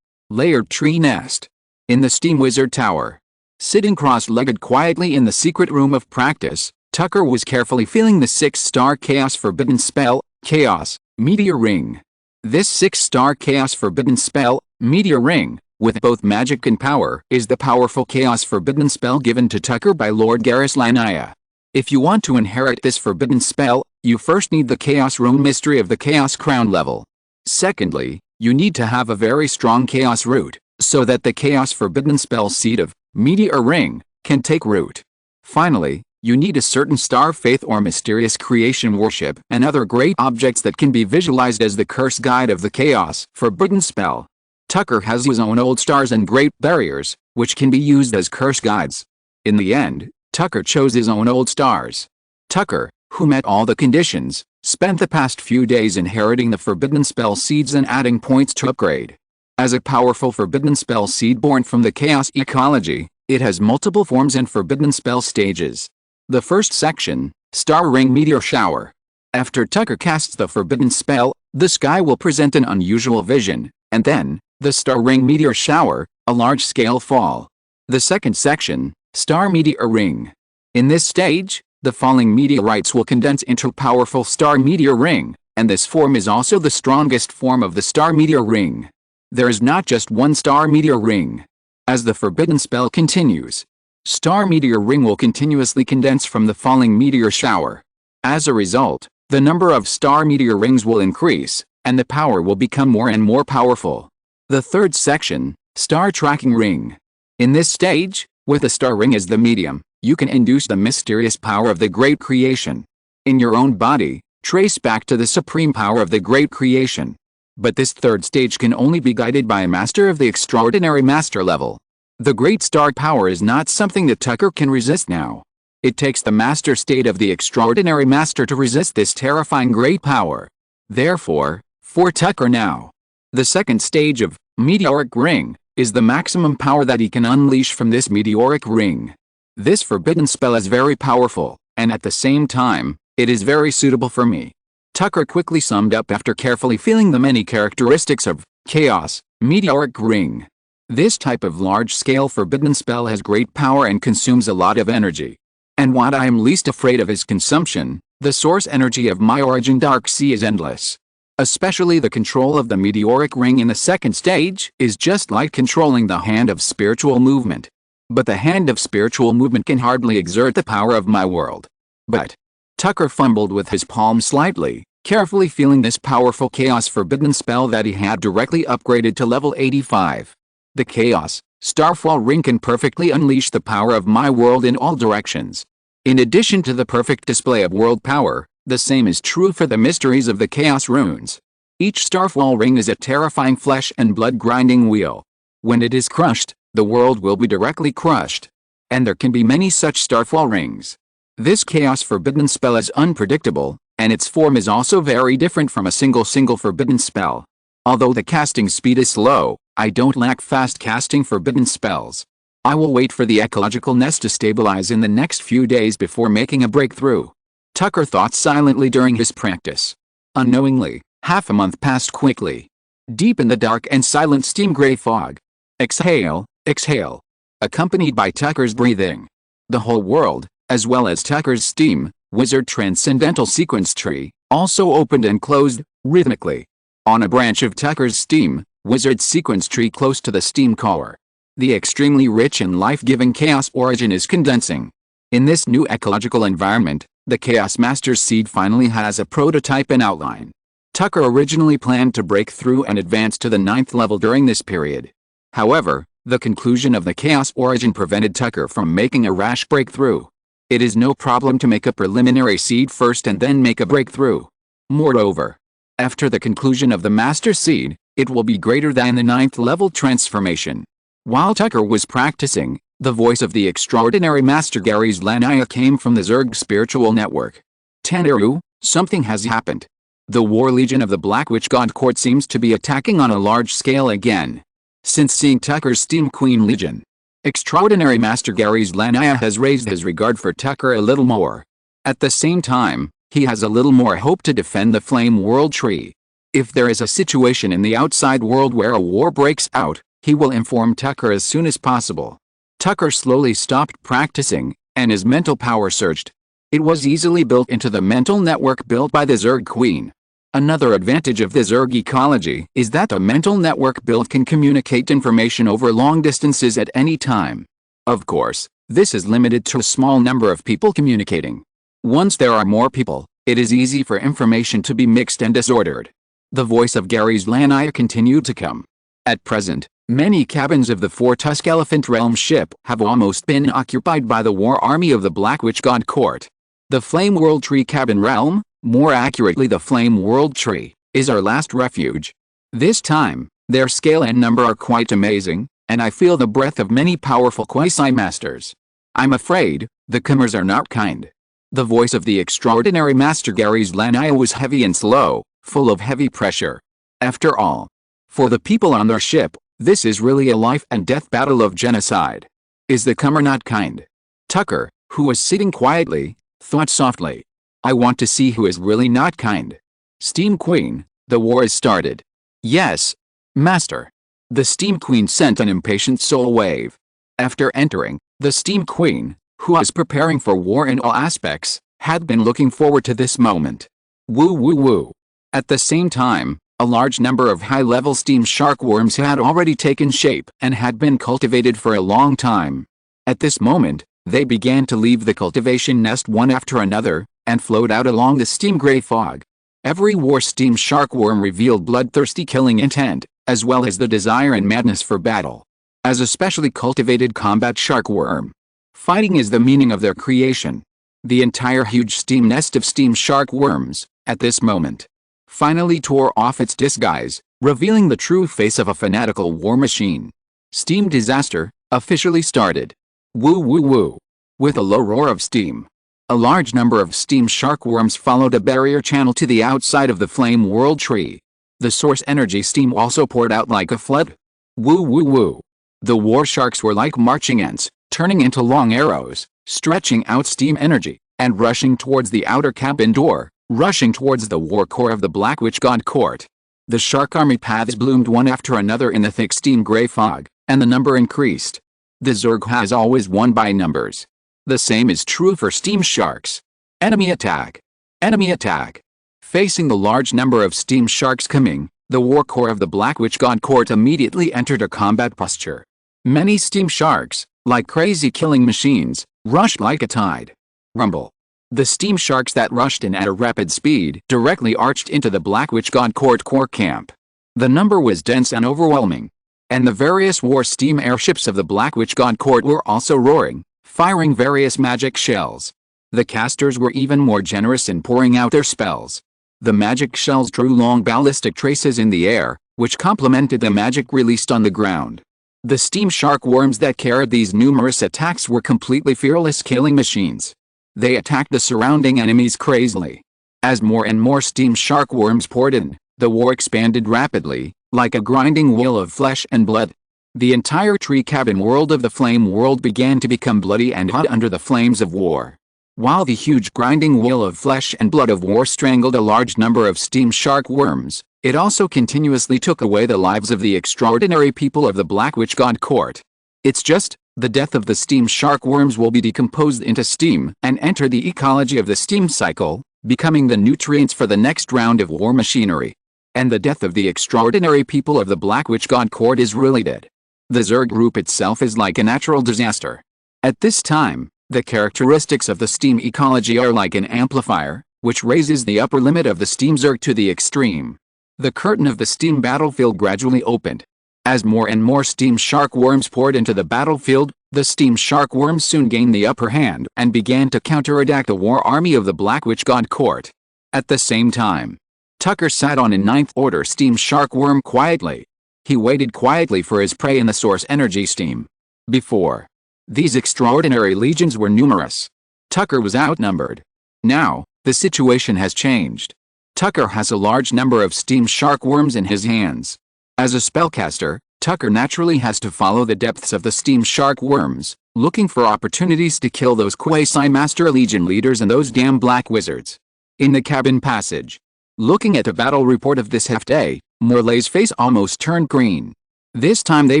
Layered tree nest. In the Steam Wizard Tower. Sitting cross-legged quietly in the secret room of practice, Tucker was carefully feeling the 6-star Chaos Forbidden Spell, Chaos, Meteor Ring. This 6-star Chaos Forbidden Spell, Meteor Ring, with both magic and power, is the powerful Chaos Forbidden Spell given to Tucker by Lord Garrus Lanaya. If you want to inherit this forbidden spell, you first need the Chaos Rune Mystery of the Chaos Crown level. Secondly, you need to have a very strong Chaos root, so that the Chaos Forbidden Spell seed of Meteor Ring can take root. Finally, you need a certain star faith or mysterious creation worship and other great objects that can be visualized as the curse guide of the Chaos Forbidden Spell. Tucker has his own old stars and great barriers, which can be used as curse guides. In the end, Tucker chose his own old stars. Tucker, who met all the conditions, spent the past few days inheriting the forbidden spell seeds and adding points to upgrade. As a powerful forbidden spell seed born from the chaos ecology, it has multiple forms and forbidden spell stages. The first section, Star Ring Meteor Shower. After Tucker casts the forbidden spell, the sky will present an unusual vision, and then, the Star Ring Meteor Shower, a large-scale fall. The second section, Star Meteor Ring. In this stage, The falling meteorites will condense into a powerful star meteor ring, and this form is also the strongest form of the star meteor ring. There is not just one star meteor ring. As the forbidden spell continues, star meteor ring will continuously condense from the falling meteor shower. As a result, the number of star meteor rings will increase, and the power will become more and more powerful. The third section, star tracking ring. In this stage, with the star ring as the medium, you can induce the mysterious power of the great creation. In your own body, trace back to the supreme power of the great creation. But this third stage can only be guided by a master of the extraordinary master level. The great star power is not something that Tucker can resist now. It takes the master state of the extraordinary master to resist this terrifying great power. Therefore, for Tucker now, the second stage of meteoric ring is the maximum power that he can unleash from this meteoric ring. This forbidden spell is very powerful, and at the same time, it is very suitable for me. Tucker quickly summed up after carefully feeling the many characteristics of chaos, meteoric ring. This type of large-scale forbidden spell has great power and consumes a lot of energy. And what I am least afraid of is consumption. The source energy of my origin dark sea is endless. Especially the control of the meteoric ring in the second stage is just like controlling the hand of spiritual movement. But the hand of spiritual movement can hardly exert the power of my world. But Tucker fumbled with his palm slightly, carefully feeling this powerful chaos forbidden spell that he had directly upgraded to level 85. The chaos starfall ring can perfectly unleash the power of my world in all directions. In addition to the perfect display of world power, the same is true for the mysteries of the chaos runes. Each starfall ring is a terrifying flesh and blood grinding wheel. When it is crushed, the world will be directly crushed. And there can be many such starfall rings. This chaos forbidden spell is unpredictable, and its form is also very different from a single forbidden spell. Although the casting speed is slow, I don't lack fast casting forbidden spells. I will wait for the ecological nest to stabilize in the next few days before making a breakthrough. Tucker thought silently during his practice. Unknowingly, half a month passed quickly. Deep in the dark and silent steam gray fog. Exhale, exhale. Accompanied by Tucker's breathing. The whole world, as well as Tucker's steam, wizard transcendental sequence tree, also opened and closed, rhythmically. On a branch of Tucker's steam, wizard sequence tree close to the steam core. The extremely rich and life-giving chaos origin is condensing. In this new ecological environment, the Chaos Master's seed finally has a prototype and outline. Tucker originally planned to break through and advance to the 9th level during this period. However, the conclusion of the Chaos origin prevented Tucker from making a rash breakthrough. It is no problem to make a preliminary seed first and then make a breakthrough. Moreover, after the conclusion of the Master Seed, it will be greater than the 9th level transformation. While Tucker was practicing, the voice of the extraordinary Master Gary's Lanaya came from the Zerg spiritual network. Tanaru, something has happened. The War Legion of the Black Witch God Court seems to be attacking on a large scale again. Since seeing Tucker's Steam Queen Legion, extraordinary Master Gary's Lanaya has raised his regard for Tucker a little more. At the same time, he has a little more hope to defend the Flame World Tree. If there is a situation in the outside world where a war breaks out, he will inform Tucker as soon as possible. Tucker slowly stopped practicing, and his mental power surged. It was easily built into the mental network built by the Zerg Queen. Another advantage of the Zerg ecology is that the mental network built can communicate information over long distances at any time. Of course, this is limited to a small number of people communicating. Once there are more people, it is easy for information to be mixed and disordered. The voice of Gary's Lanaya continued to come. At present, many cabins of the Four-Tusk Elephant Realm ship have almost been occupied by the war army of the Black Witch God Court. The Flame World Tree Cabin Realm, more accurately the Flame World Tree, is our last refuge. This time, their scale and number are quite amazing, and I feel the breath of many powerful quasi-masters. I'm afraid, the comers are not kind. The voice of the extraordinary Master Gary's Lanaya was heavy and slow, full of heavy pressure. After all, for the people on their ship, this is really a life and death battle of genocide. Is the comer not kind? Tucker, who was sitting quietly, thought softly. I want to see who is really not kind. Steam Queen, the war is started. Yes, Master. The Steam Queen sent an impatient soul wave. After entering, the Steam Queen, who was preparing for war in all aspects, had been looking forward to this moment. Woo woo woo. At the same time, a large number of high-level steam shark worms had already taken shape and had been cultivated for a long time. At this moment, they began to leave the cultivation nest one after another, and float out along the steam gray fog. Every war steam shark worm revealed bloodthirsty killing intent, as well as the desire and madness for battle. As a specially cultivated combat shark worm, fighting is the meaning of their creation. The entire huge steam nest of steam shark worms, at this moment, finally tore off its disguise, revealing the true face of a fanatical war machine. Steam disaster officially started. Woo woo woo. With a low roar of steam, a large number of steam shark worms followed a barrier channel to the outside of the flame world tree. The source energy steam also poured out like a flood. Woo woo woo. The war sharks were like marching ants, turning into long arrows, stretching out steam energy, and rushing towards the outer cabin door, rushing towards the war core of the Black Witch God Court. The shark army paths bloomed one after another in the thick steam gray fog, and the number increased. The Zerg has always won by numbers. The same is true for steam sharks. Enemy attack! Enemy attack! Facing the large number of steam sharks coming, the war core of the Black Witch God Court immediately entered a combat posture. Many steam sharks, like crazy killing machines, rushed like a tide. Rumble. The steam sharks that rushed in at a rapid speed directly arched into the Black Witch God Court core camp. The number was dense and overwhelming. And the various war steam airships of the Black Witch God Court were also roaring, firing various magic shells. The casters were even more generous in pouring out their spells. The magic shells drew long ballistic traces in the air, which complemented the magic released on the ground. The steam shark worms that carried these numerous attacks were completely fearless killing machines. They attacked the surrounding enemies crazily. As more and more steam shark worms poured in, the war expanded rapidly, like a grinding wheel of flesh and blood. The entire tree cabin world of the flame world began to become bloody and hot under the flames of war. While the huge grinding wheel of flesh and blood of war strangled a large number of steam shark worms, it also continuously took away the lives of the extraordinary people of the Black Witch God Court. It's just, the death of the steam shark worms will be decomposed into steam and enter the ecology of the steam cycle, becoming the nutrients for the next round of war machinery. And the death of the extraordinary people of the Black Witch God Court is really dead. The Zerg group itself is like a natural disaster. At this time, the characteristics of the steam ecology are like an amplifier, which raises the upper limit of the steam Zerg to the extreme. The curtain of the steam battlefield gradually opened. As more and more steam shark worms poured into the battlefield, the steam shark worms soon gained the upper hand and began to counterattack the war army of the Black Witch God Court. At the same time, Tucker sat on a ninth order steam shark worm quietly. He waited quietly for his prey in the source energy steam. Before, these extraordinary legions were numerous. Tucker was outnumbered. Now, the situation has changed. Tucker has a large number of steam shark worms in his hands. As a spellcaster, Tucker naturally has to follow the depths of the steam shark worms, looking for opportunities to kill those quasi-master legion leaders and those damn black wizards. In the cabin passage, looking at the battle report of this half-day, Morlay's face almost turned green. This time they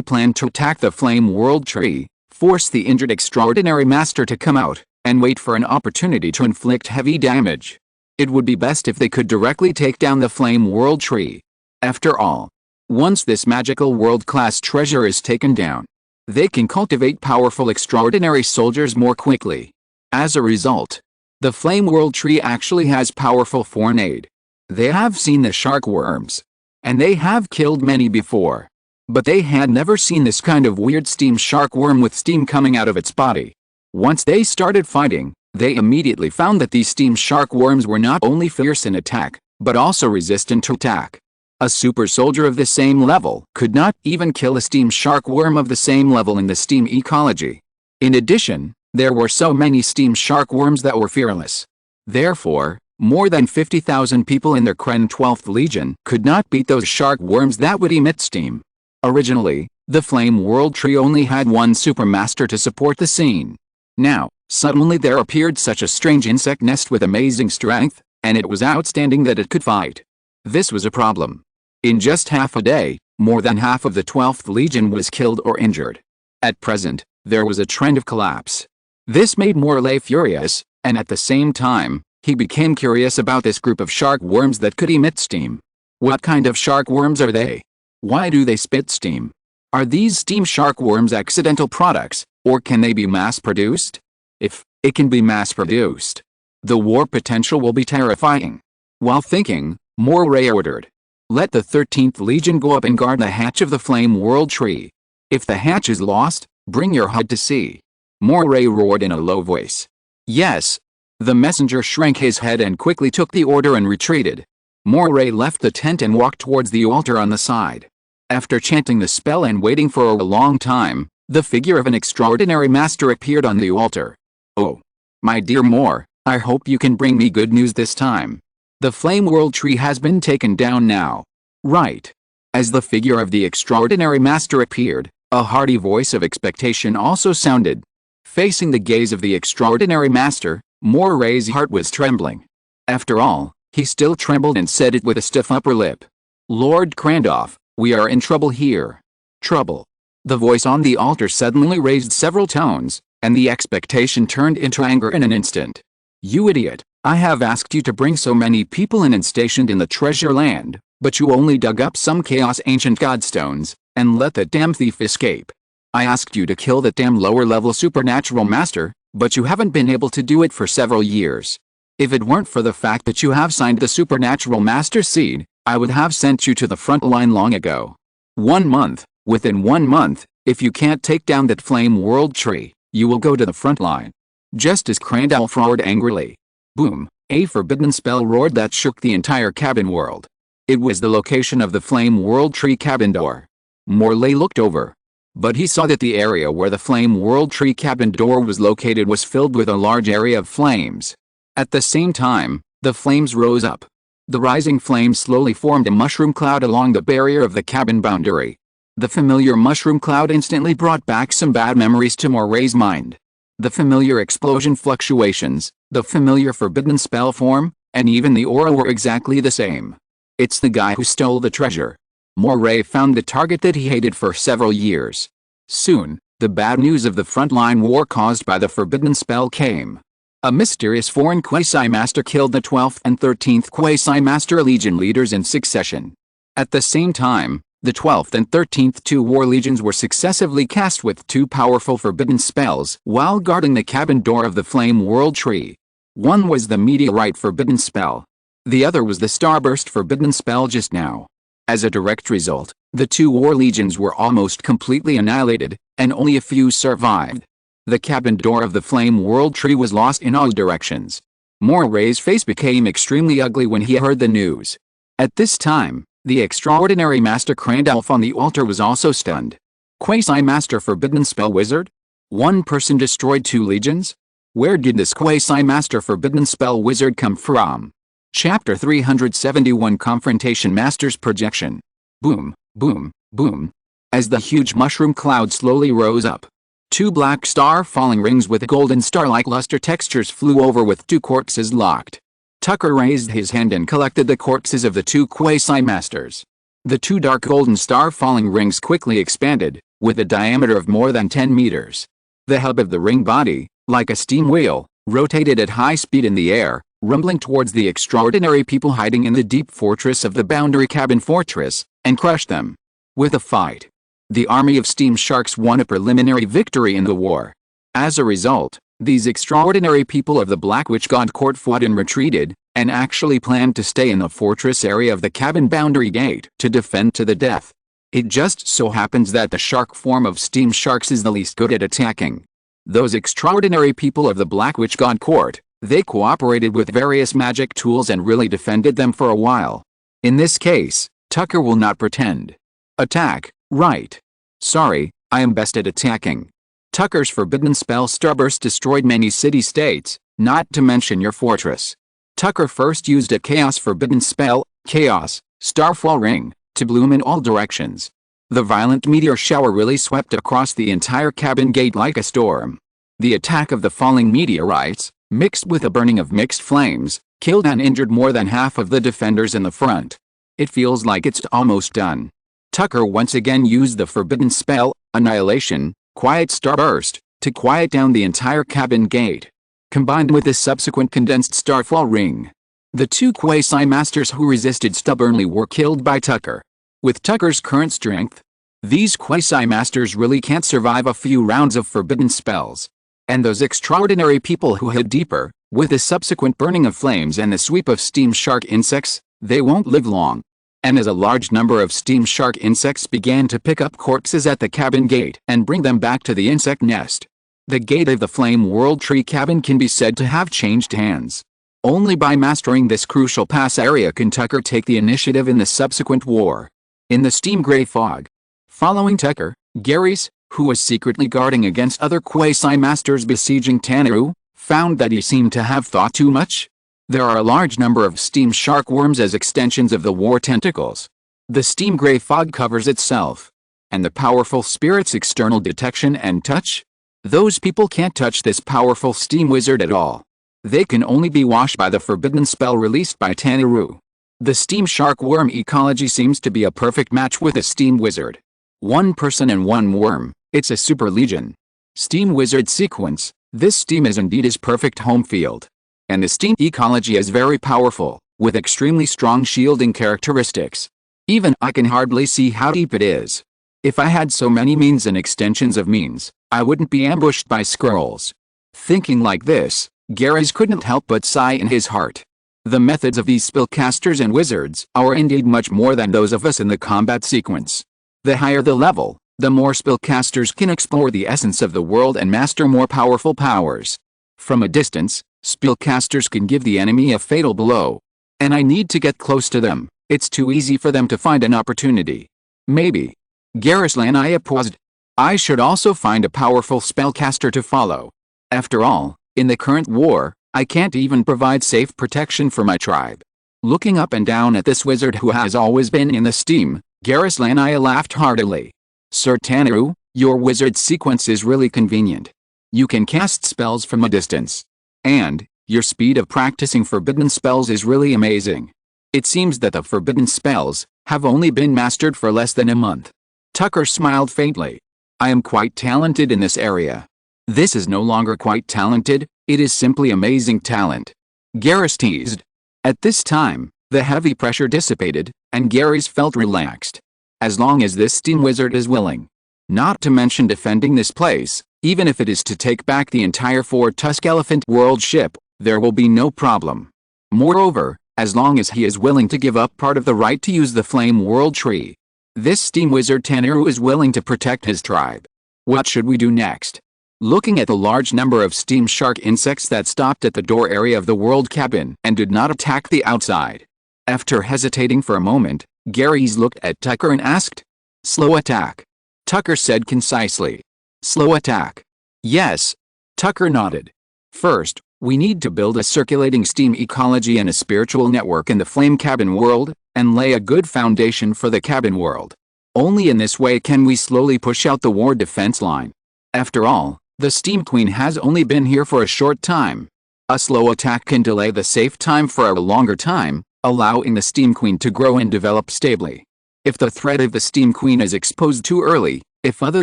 planned to attack the flame world tree, force the injured extraordinary master to come out, and wait for an opportunity to inflict heavy damage. It would be best if they could directly take down the flame world tree. After all, once this magical world-class treasure is taken down, they can cultivate powerful extraordinary soldiers more quickly. As a result, the flame world tree actually has powerful foreign aid. They have seen the shark worms, and they have killed many before. But they had never seen this kind of weird steam shark worm with steam coming out of its body. Once they started fighting, they immediately found that these steam shark worms were not only fierce in attack, but also resistant to attack. A super soldier of the same level could not even kill a steam shark worm of the same level in the steam ecology. In addition, there were so many steam shark worms that were fearless. Therefore, more than 50,000 people in their Kren 12th Legion could not beat those shark worms that would emit steam. Originally, the Flame World Tree only had one supermaster to support the scene. Now, suddenly there appeared such a strange insect nest with amazing strength, and it was outstanding that it could fight. This was a problem. In just half a day, more than half of the 12th Legion was killed or injured. At present, there was a trend of collapse. This made Morley furious, and at the same time, he became curious about this group of shark worms that could emit steam. What kind of shark worms are they? Why do they spit steam? Are these steam shark worms accidental products, or can they be mass-produced? If it can be mass-produced, the war potential will be terrifying. While thinking, Morley ordered, "Let the 13th Legion go up and guard the hatch of the Flame World Tree. If the hatch is lost, bring your HUD to sea." Morley roared in a low voice. "Yes." The messenger shrank his head and quickly took the order and retreated. Morley left the tent and walked towards the altar on the side. After chanting the spell and waiting for a long time, the figure of an extraordinary master appeared on the altar. "Oh, my dear Mor, I hope you can bring me good news this time. The Flame World Tree has been taken down now, right?" As the figure of the extraordinary master appeared, a hearty voice of expectation also sounded. Facing the gaze of the extraordinary master, Morley's heart was trembling. After all, he still trembled and said it with a stiff upper lip. "Lord Crandolph, we are in trouble here." Trouble. The voice on the altar suddenly raised several tones, and the expectation turned into anger in an instant. "You idiot, I have asked you to bring so many people in and stationed in the treasure land, but you only dug up some chaos ancient godstones, and let the damn thief escape. I asked you to kill that damn lower-level supernatural master, but you haven't been able to do it for several years. If it weren't for the fact that you have signed the supernatural master seed, I would have sent you to the front line long ago. 1 month, within 1 month, if you can't take down that Flame World Tree, you will go to the front line." Just as Crandolph roared angrily, boom, a forbidden spell roared that shook the entire cabin world. It was the location of the Flame World Tree cabin door. Morley looked over, but he saw that the area where the Flame World Tree cabin door was located was filled with a large area of flames. At the same time, the flames rose up. The rising flames slowly formed a mushroom cloud along the barrier of the cabin boundary. The familiar mushroom cloud instantly brought back some bad memories to Morley's mind. The familiar explosion fluctuations, the familiar forbidden spell form, and even the aura were exactly the same. It's the guy who stole the treasure. Morley found the target that he hated for several years. Soon, the bad news of the frontline war caused by the forbidden spell came. A mysterious foreign Quasi-Master killed the 12th and 13th Quasi-Master Legion leaders in succession. At the same time, the 12th and 13th two war legions were successively cast with 2 powerful forbidden spells while guarding the cabin door of the Flame World Tree. One was the meteorite forbidden spell. The other was the starburst forbidden spell just now. As a direct result, the 2 war legions were almost completely annihilated, and only a few survived. The cabin door of the Flame World Tree was lost in all directions. Morley's face became extremely ugly when he heard the news. At this time, the extraordinary Master Crandolph on the altar was also stunned. Quasi-Master Forbidden Spell Wizard? One person destroyed 2 legions? Where did this Quasi-Master Forbidden Spell Wizard come from? Chapter 371 Confrontation Master's Projection. Boom, boom, boom. As the huge mushroom cloud slowly rose up, 2 black star-falling rings with golden star-like luster textures flew over with 2 corpses locked. Tucker raised his hand and collected the corpses of the 2 Quasi-Masters. The 2 dark golden star-falling rings quickly expanded, with a diameter of more than 10 meters. The hub of the ring body, like a steam wheel, rotated at high speed in the air, rumbling towards the extraordinary people hiding in the deep fortress of the Boundary Cabin Fortress, and crushed them. With a fight, the army of steam sharks won a preliminary victory in the war. As a result, these extraordinary people of the Black Witch God Court fought and retreated, and actually planned to stay in the fortress area of the cabin boundary gate to defend to the death. It just so happens that the shark form of steam sharks is the least good at attacking. Those extraordinary people of the Black Witch God Court, they cooperated with various magic tools and really defended them for a while. In this case, Tucker will not pretend. Attack, right. Sorry, I am best at attacking. Tucker's forbidden spell Starburst destroyed many city-states, not to mention your fortress. Tucker first used a Chaos forbidden spell, Chaos, Starfall Ring, to bloom in all directions. The violent meteor shower really swept across the entire cabin gate like a storm. The attack of the falling meteorites, mixed with a burning of mixed flames, killed and injured more than half of the defenders in the front. It feels like it's almost done. Tucker once again used the forbidden spell, Annihilation, Quiet Starburst, to quiet down the entire cabin gate. Combined with the subsequent condensed starfall ring, the two quasi-masters who resisted stubbornly were killed by Tucker. With Tucker's current strength, these quasi-masters really can't survive a few rounds of forbidden spells. And those extraordinary people who hid deeper, with the subsequent burning of flames and the sweep of steam shark insects, they won't live long. And as a large number of steam shark insects began to pick up corpses at the cabin gate and bring them back to the insect nest, the gate of the Flame World Tree cabin can be said to have changed hands. Only by mastering this crucial pass area can Tucker take the initiative in the subsequent war. In the steam gray fog, following Tucker, Garys, who was secretly guarding against other quasi-masters besieging Tanaroo, found that he seemed to have thought too much. There are a large number of steam shark worms as extensions of the war tentacles. The steam gray fog covers itself. And the powerful spirit's external detection and touch? Those people can't touch this powerful steam wizard at all. They can only be washed by the forbidden spell released by Tanaroo. The steam shark worm ecology seems to be a perfect match with a steam wizard. One person and one worm, it's a super legion. Steam wizard sequence, this steam is indeed his perfect home field. And the steam ecology is very powerful, with extremely strong shielding characteristics. Even I can hardly see how deep it is. If I had so many means and extensions of means, I wouldn't be ambushed by scrolls. Thinking like this, Garys couldn't help but sigh in his heart. The methods of these spellcasters and wizards are indeed much more than those of us in the combat sequence. The higher the level, the more spellcasters can explore the essence of the world and master more powerful powers. From a distance, spellcasters can give the enemy a fatal blow. And I need to get close to them. It's too easy for them to find an opportunity. Maybe. Garys Lanaya paused. I should also find a powerful spellcaster to follow. After all, in the current war, I can't even provide safe protection for my tribe. Looking up and down at this wizard who has always been in the steam, Garys Lanaya laughed heartily. Sir Tanaroo, your wizard sequence is really convenient. You can cast spells from a distance. And your speed of practicing forbidden spells is really amazing. It seems that the forbidden spells have only been mastered for less than a month. Tucker smiled faintly. I am quite talented in this area. This is no longer quite talented, it is simply amazing talent. Garys teased. At this time, the heavy pressure dissipated, and Garys felt relaxed. As long as this steam wizard is willing. Not to mention defending this place, even if it is to take back the entire four-tusk elephant world ship, there will be no problem. Moreover, as long as he is willing to give up part of the right to use the Flame World Tree, this steam wizard Tanaroo is willing to protect his tribe. What should we do next? Looking at the large number of steam shark insects that stopped at the door area of the world cabin and did not attack the outside. After hesitating for a moment, Garys looked at Tucker and asked, "Slow attack?" Tucker said concisely, "Slow attack." "Yes." Tucker nodded. "First, we need to build a circulating steam ecology and a spiritual network in the flame cabin world, and lay a good foundation for the cabin world. Only in this way can we slowly push out the war defense line. After all, the Steam Queen has only been here for a short time. A slow attack can delay the safe time for a longer time, allowing the Steam Queen to grow and develop stably. If the threat of the Steam Queen is exposed too early, if other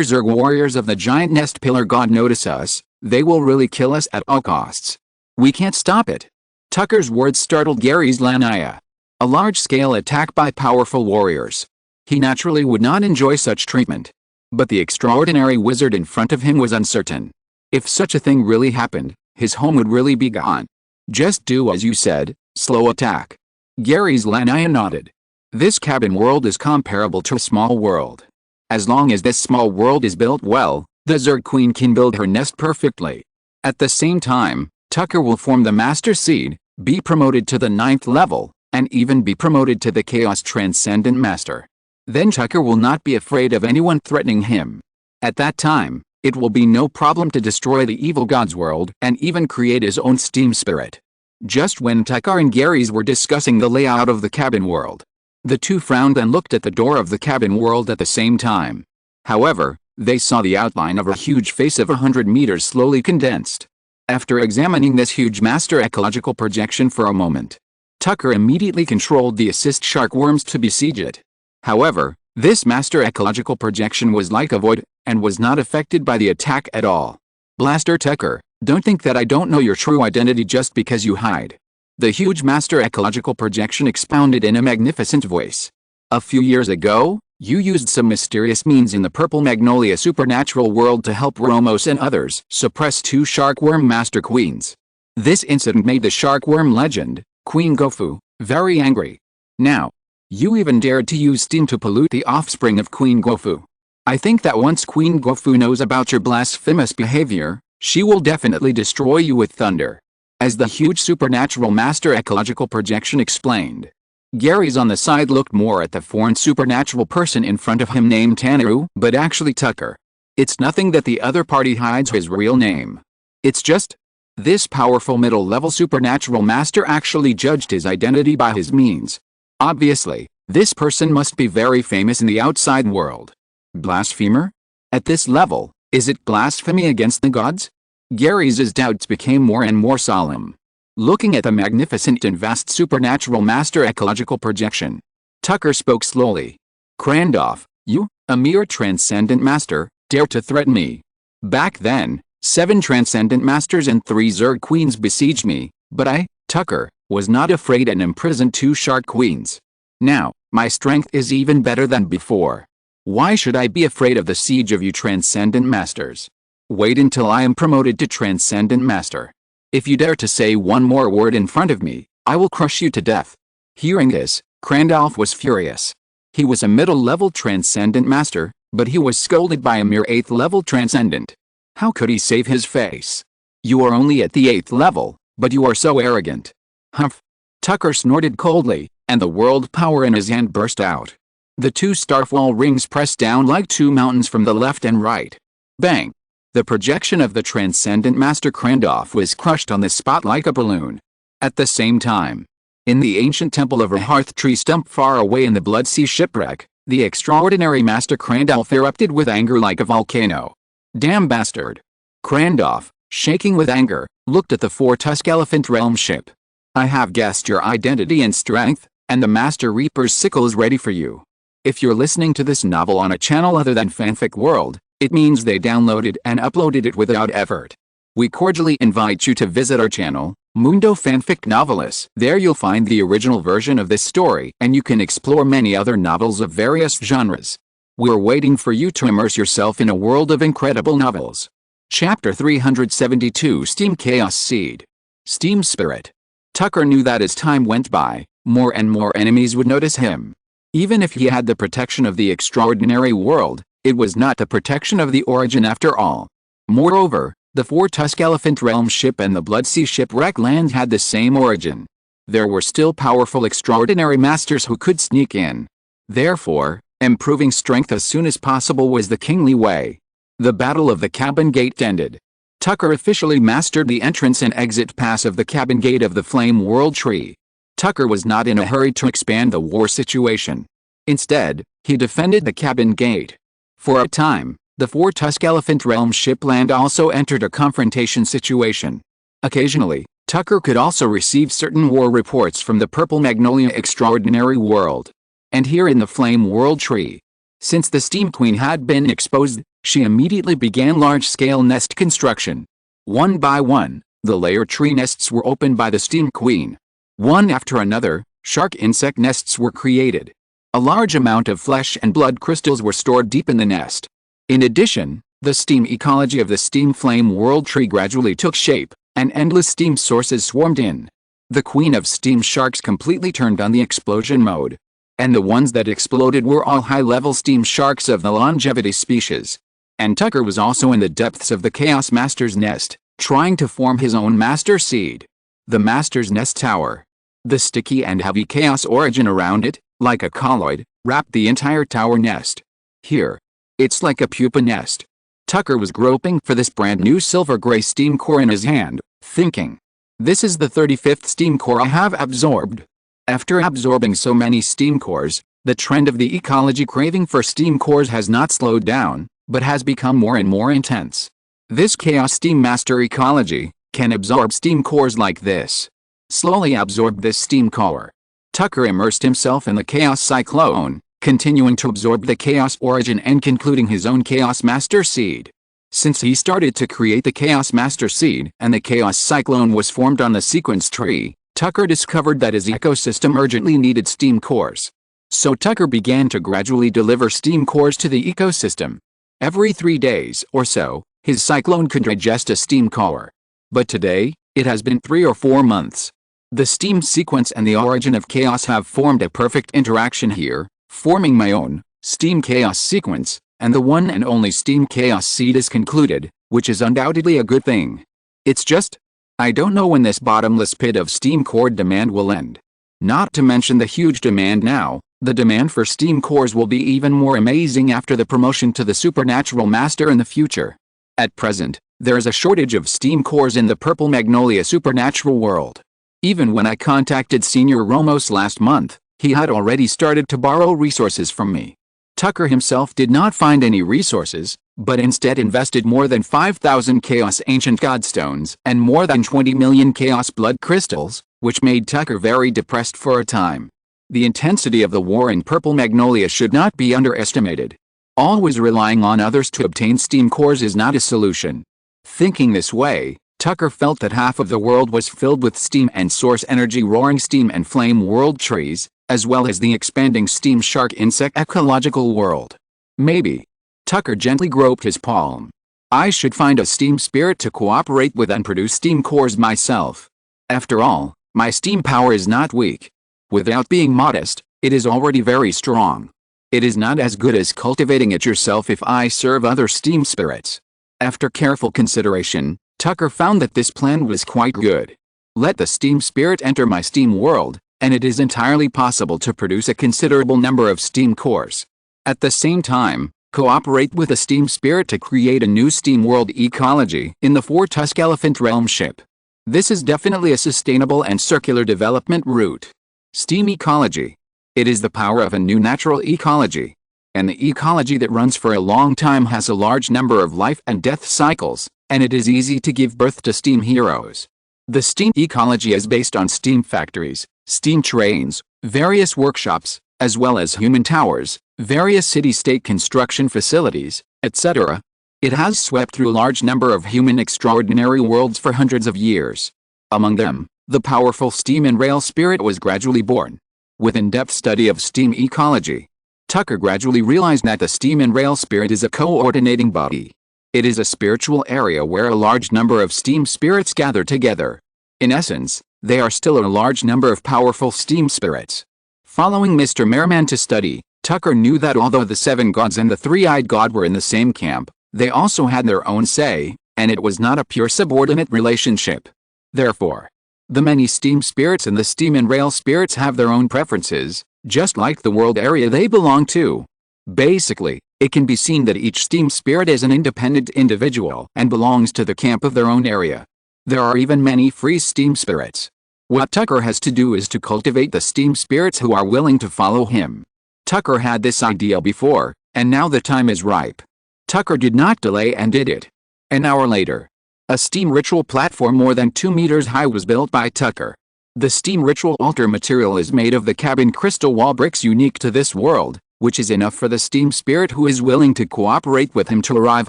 Zerg warriors of the giant nest pillar god notice us, they will really kill us at all costs. We can't stop it." Tucker's words startled Garys Lanaya. A large-scale attack by powerful warriors. He naturally would not enjoy such treatment. But the extraordinary wizard in front of him was uncertain. If such a thing really happened, his home would really be gone. "Just do as you said, slow attack." Garys Lanaya nodded. This cabin world is comparable to a small world. As long as this small world is built well, the Zerg Queen can build her nest perfectly. At the same time, Tucker will form the Master Seed, be promoted to the 9th level, and even be promoted to the Chaos Transcendent Master. Then Tucker will not be afraid of anyone threatening him. At that time, it will be no problem to destroy the evil god's world and even create his own steam spirit. Just when Tucker and Garys were discussing the layout of the cabin world, the two frowned and looked at the door of the cabin world at the same time. However, they saw the outline of a huge face of 100 meters slowly condensed. After examining this huge master ecological projection for a moment, Tucker immediately controlled the assist shark worms to besiege it. However, this master ecological projection was like a void, and was not affected by the attack at all. Blaster Tucker, don't think that I don't know your true identity just because you hide. The huge master ecological projection expounded in a magnificent voice. A few years ago, you used some mysterious means in the Purple Magnolia supernatural world to help Romos and others suppress two sharkworm master queens. This incident made the sharkworm legend, Queen Gofu, very angry. Now, you even dared to use steam to pollute the offspring of Queen Gofu. I think that once Queen Gofu knows about your blasphemous behavior, she will definitely destroy you with thunder. As the huge supernatural master ecological projection explained. Gary's on the side looked more at the foreign supernatural person in front of him named Tanaru, but actually Tucker. It's nothing that the other party hides his real name. It's just, this powerful middle-level supernatural master actually judged his identity by his means. Obviously, this person must be very famous in the outside world. Blasphemer? At this level, is it blasphemy against the gods? Gary's doubts became more and more solemn. Looking at the magnificent and vast supernatural master ecological projection, Tucker spoke slowly. Crandall, you, a mere transcendent master, dare to threaten me. Back then, 7 transcendent masters and 3 Zerg queens besieged me, but I, Tucker, was not afraid and imprisoned 2 shark queens. Now, my strength is even better than before. Why should I be afraid of the siege of you transcendent masters? Wait until I am promoted to transcendent master. If you dare to say one more word in front of me, I will crush you to death. Hearing this, Crandall was furious. He was a middle-level transcendent master, but he was scolded by a mere 8th-level transcendent. How could he save his face? You are only at the 8th level, but you are so arrogant. Humph. Tucker snorted coldly, and the world power in his hand burst out. The 2 starfall rings pressed down like 2 mountains from the left and right. Bang! The projection of the transcendent master Crandall was crushed on the spot like a balloon. At the same time, in the ancient temple of a hearth tree stump far away in the Blood Sea shipwreck, the extraordinary master Crandall erupted with anger like a volcano. Damn bastard! Crandall, shaking with anger, looked at the 4-tusk elephant realm ship. I have guessed your identity and strength, and the Master Reaper's sickle is ready for you. If you're listening to this novel on a channel other than Fanfic World, it means they downloaded and uploaded it without effort. We cordially invite you to visit our channel, Mundo Fanfic Novelis. There you'll find the original version of this story, and you can explore many other novels of various genres. We're waiting for you to immerse yourself in a world of incredible novels. Chapter 372 Steam Chaos Seed. Steam Spirit. Tucker knew that as time went by, more and more enemies would notice him. Even if he had the protection of the extraordinary world, it was not the protection of the origin after all. Moreover, the 4-tusk elephant realm ship and the Blood Sea shipwreck land had the same origin. There were still powerful extraordinary masters who could sneak in. Therefore, improving strength as soon as possible was the kingly way. The Battle of the Cabin Gate ended. Tucker officially mastered the entrance and exit pass of the cabin gate of the Flame World Tree. Tucker was not in a hurry to expand the war situation. Instead, he defended the cabin gate. For a time, the 4-tusk elephant realm ship land also entered a confrontation situation. Occasionally, Tucker could also receive certain war reports from the Purple Magnolia extraordinary world. And here in the Flame World Tree. Since the Steam Queen had been exposed, she immediately began large-scale nest construction. One by one, the layer tree nests were opened by the Steam Queen. One after another, shark insect nests were created. A large amount of flesh and blood crystals were stored deep in the nest. In addition, the steam ecology of the Steam Flame World Tree gradually took shape, and endless steam sources swarmed in. The Queen of Steam Sharks completely turned on the explosion mode. And the ones that exploded were all high-level steam sharks of the longevity species. And Tucker was also in the depths of the Chaos Master's nest, trying to form his own Master Seed. The Master's Nest Tower. The sticky and heavy chaos origin around it, like a colloid, wrapped the entire tower nest. Here. It's like a pupa nest. Tucker was groping for this brand new silver-gray steam core in his hand, thinking. This is the 35th steam core I have absorbed. After absorbing so many steam cores, the trend of the ecology craving for steam cores has not slowed down, but has become more and more intense. This Chaos Steam Master ecology can absorb steam cores like this. Slowly absorb this steam core. Tucker immersed himself in the Chaos Cyclone, continuing to absorb the Chaos origin and concluding his own Chaos Master Seed. Since he started to create the Chaos Master Seed and the Chaos Cyclone was formed on the sequence tree, Tucker discovered that his ecosystem urgently needed steam cores. So Tucker began to gradually deliver steam cores to the ecosystem. Every 3 days or so, his cyclone could digest a steam core. But today, it has been 3 or 4 months. The steam sequence and the origin of chaos have formed a perfect interaction here, forming my own steam chaos sequence, and the one and only steam chaos seed is concluded, which is undoubtedly a good thing. It's just, I don't know when this bottomless pit of steam core demand will end. Not to mention the huge demand now, the demand for steam cores will be even more amazing after the promotion to the supernatural master in the future. At present, there is a shortage of steam cores in the Purple Magnolia supernatural world. Even when I contacted Senior Romos last month, he had already started to borrow resources from me. Tucker himself did not find any resources, but instead invested more than 5,000 Chaos Ancient Godstones and more than 20 million Chaos Blood Crystals, which made Tucker very depressed for a time. The intensity of the war in Purple Magnolia should not be underestimated. Always relying on others to obtain steam cores is not a solution. Thinking this way, Tucker felt that half of the world was filled with steam and source energy roaring steam and flame world trees, as well as the expanding steam shark insect ecological world. Maybe. Tucker gently groped his palm. I should find a steam spirit to cooperate with and produce steam cores myself. After all, my steam power is not weak. Without being modest, it is already very strong. It is not as good as cultivating it yourself if I serve other steam spirits. After careful consideration, Tucker found that this plan was quite good. Let the steam spirit enter my steam world, and it is entirely possible to produce a considerable number of steam cores. At the same time, cooperate with a steam spirit to create a new steam world ecology in the 4-Tusk Elephant Realm ship. This is definitely a sustainable and circular development route. Steam ecology. It is the power of a new natural ecology. And the ecology that runs for a long time has a large number of life and death cycles, and it is easy to give birth to steam heroes. The steam ecology is based on steam factories, steam trains, various workshops, as well as human towers, various city-state construction facilities, etc. It has swept through a large number of human extraordinary worlds for hundreds of years. Among them, the powerful steam and rail spirit was gradually born. With in-depth study of steam ecology, Tucker gradually realized that the steam and rail spirit is a coordinating body. It is a spiritual area where a large number of steam spirits gather together. In essence, they are still a large number of powerful steam spirits. Following Mr. Merriman to study, Tucker knew that although the 7 gods and the 3-eyed god were in the same camp, they also had their own say, and it was not a pure subordinate relationship. Therefore, the many steam spirits and the steam and rail spirits have their own preferences, just like the world area they belong to. Basically, it can be seen that each steam spirit is an independent individual and belongs to the camp of their own area. There are even many free steam spirits. What Tucker has to do is to cultivate the steam spirits who are willing to follow him. Tucker had this idea before, and now the time is ripe. Tucker did not delay and did it. An hour later, a steam ritual platform more than 2 meters high was built by Tucker. The steam ritual altar material is made of the cabin crystal wall bricks unique to this world, which is enough for the steam spirit who is willing to cooperate with him to arrive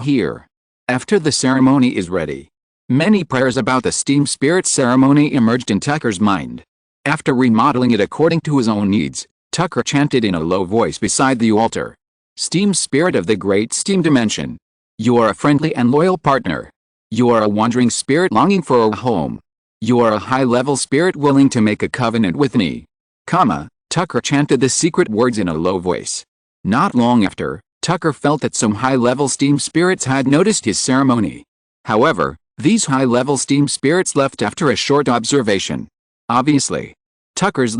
here. After the ceremony is ready, many prayers about the steam spirit ceremony emerged in Tucker's mind. After remodeling it according to his own needs, Tucker chanted in a low voice beside the altar. Steam spirit of the great steam dimension. You are a friendly and loyal partner. You are a wandering spirit longing for a home. You are a high-level spirit willing to make a covenant with me. Tucker chanted the secret words in a low voice. Not long after, Tucker felt that some high-level steam spirits had noticed his ceremony. However, these high-level steam spirits left after a short observation. Obviously, Tucker's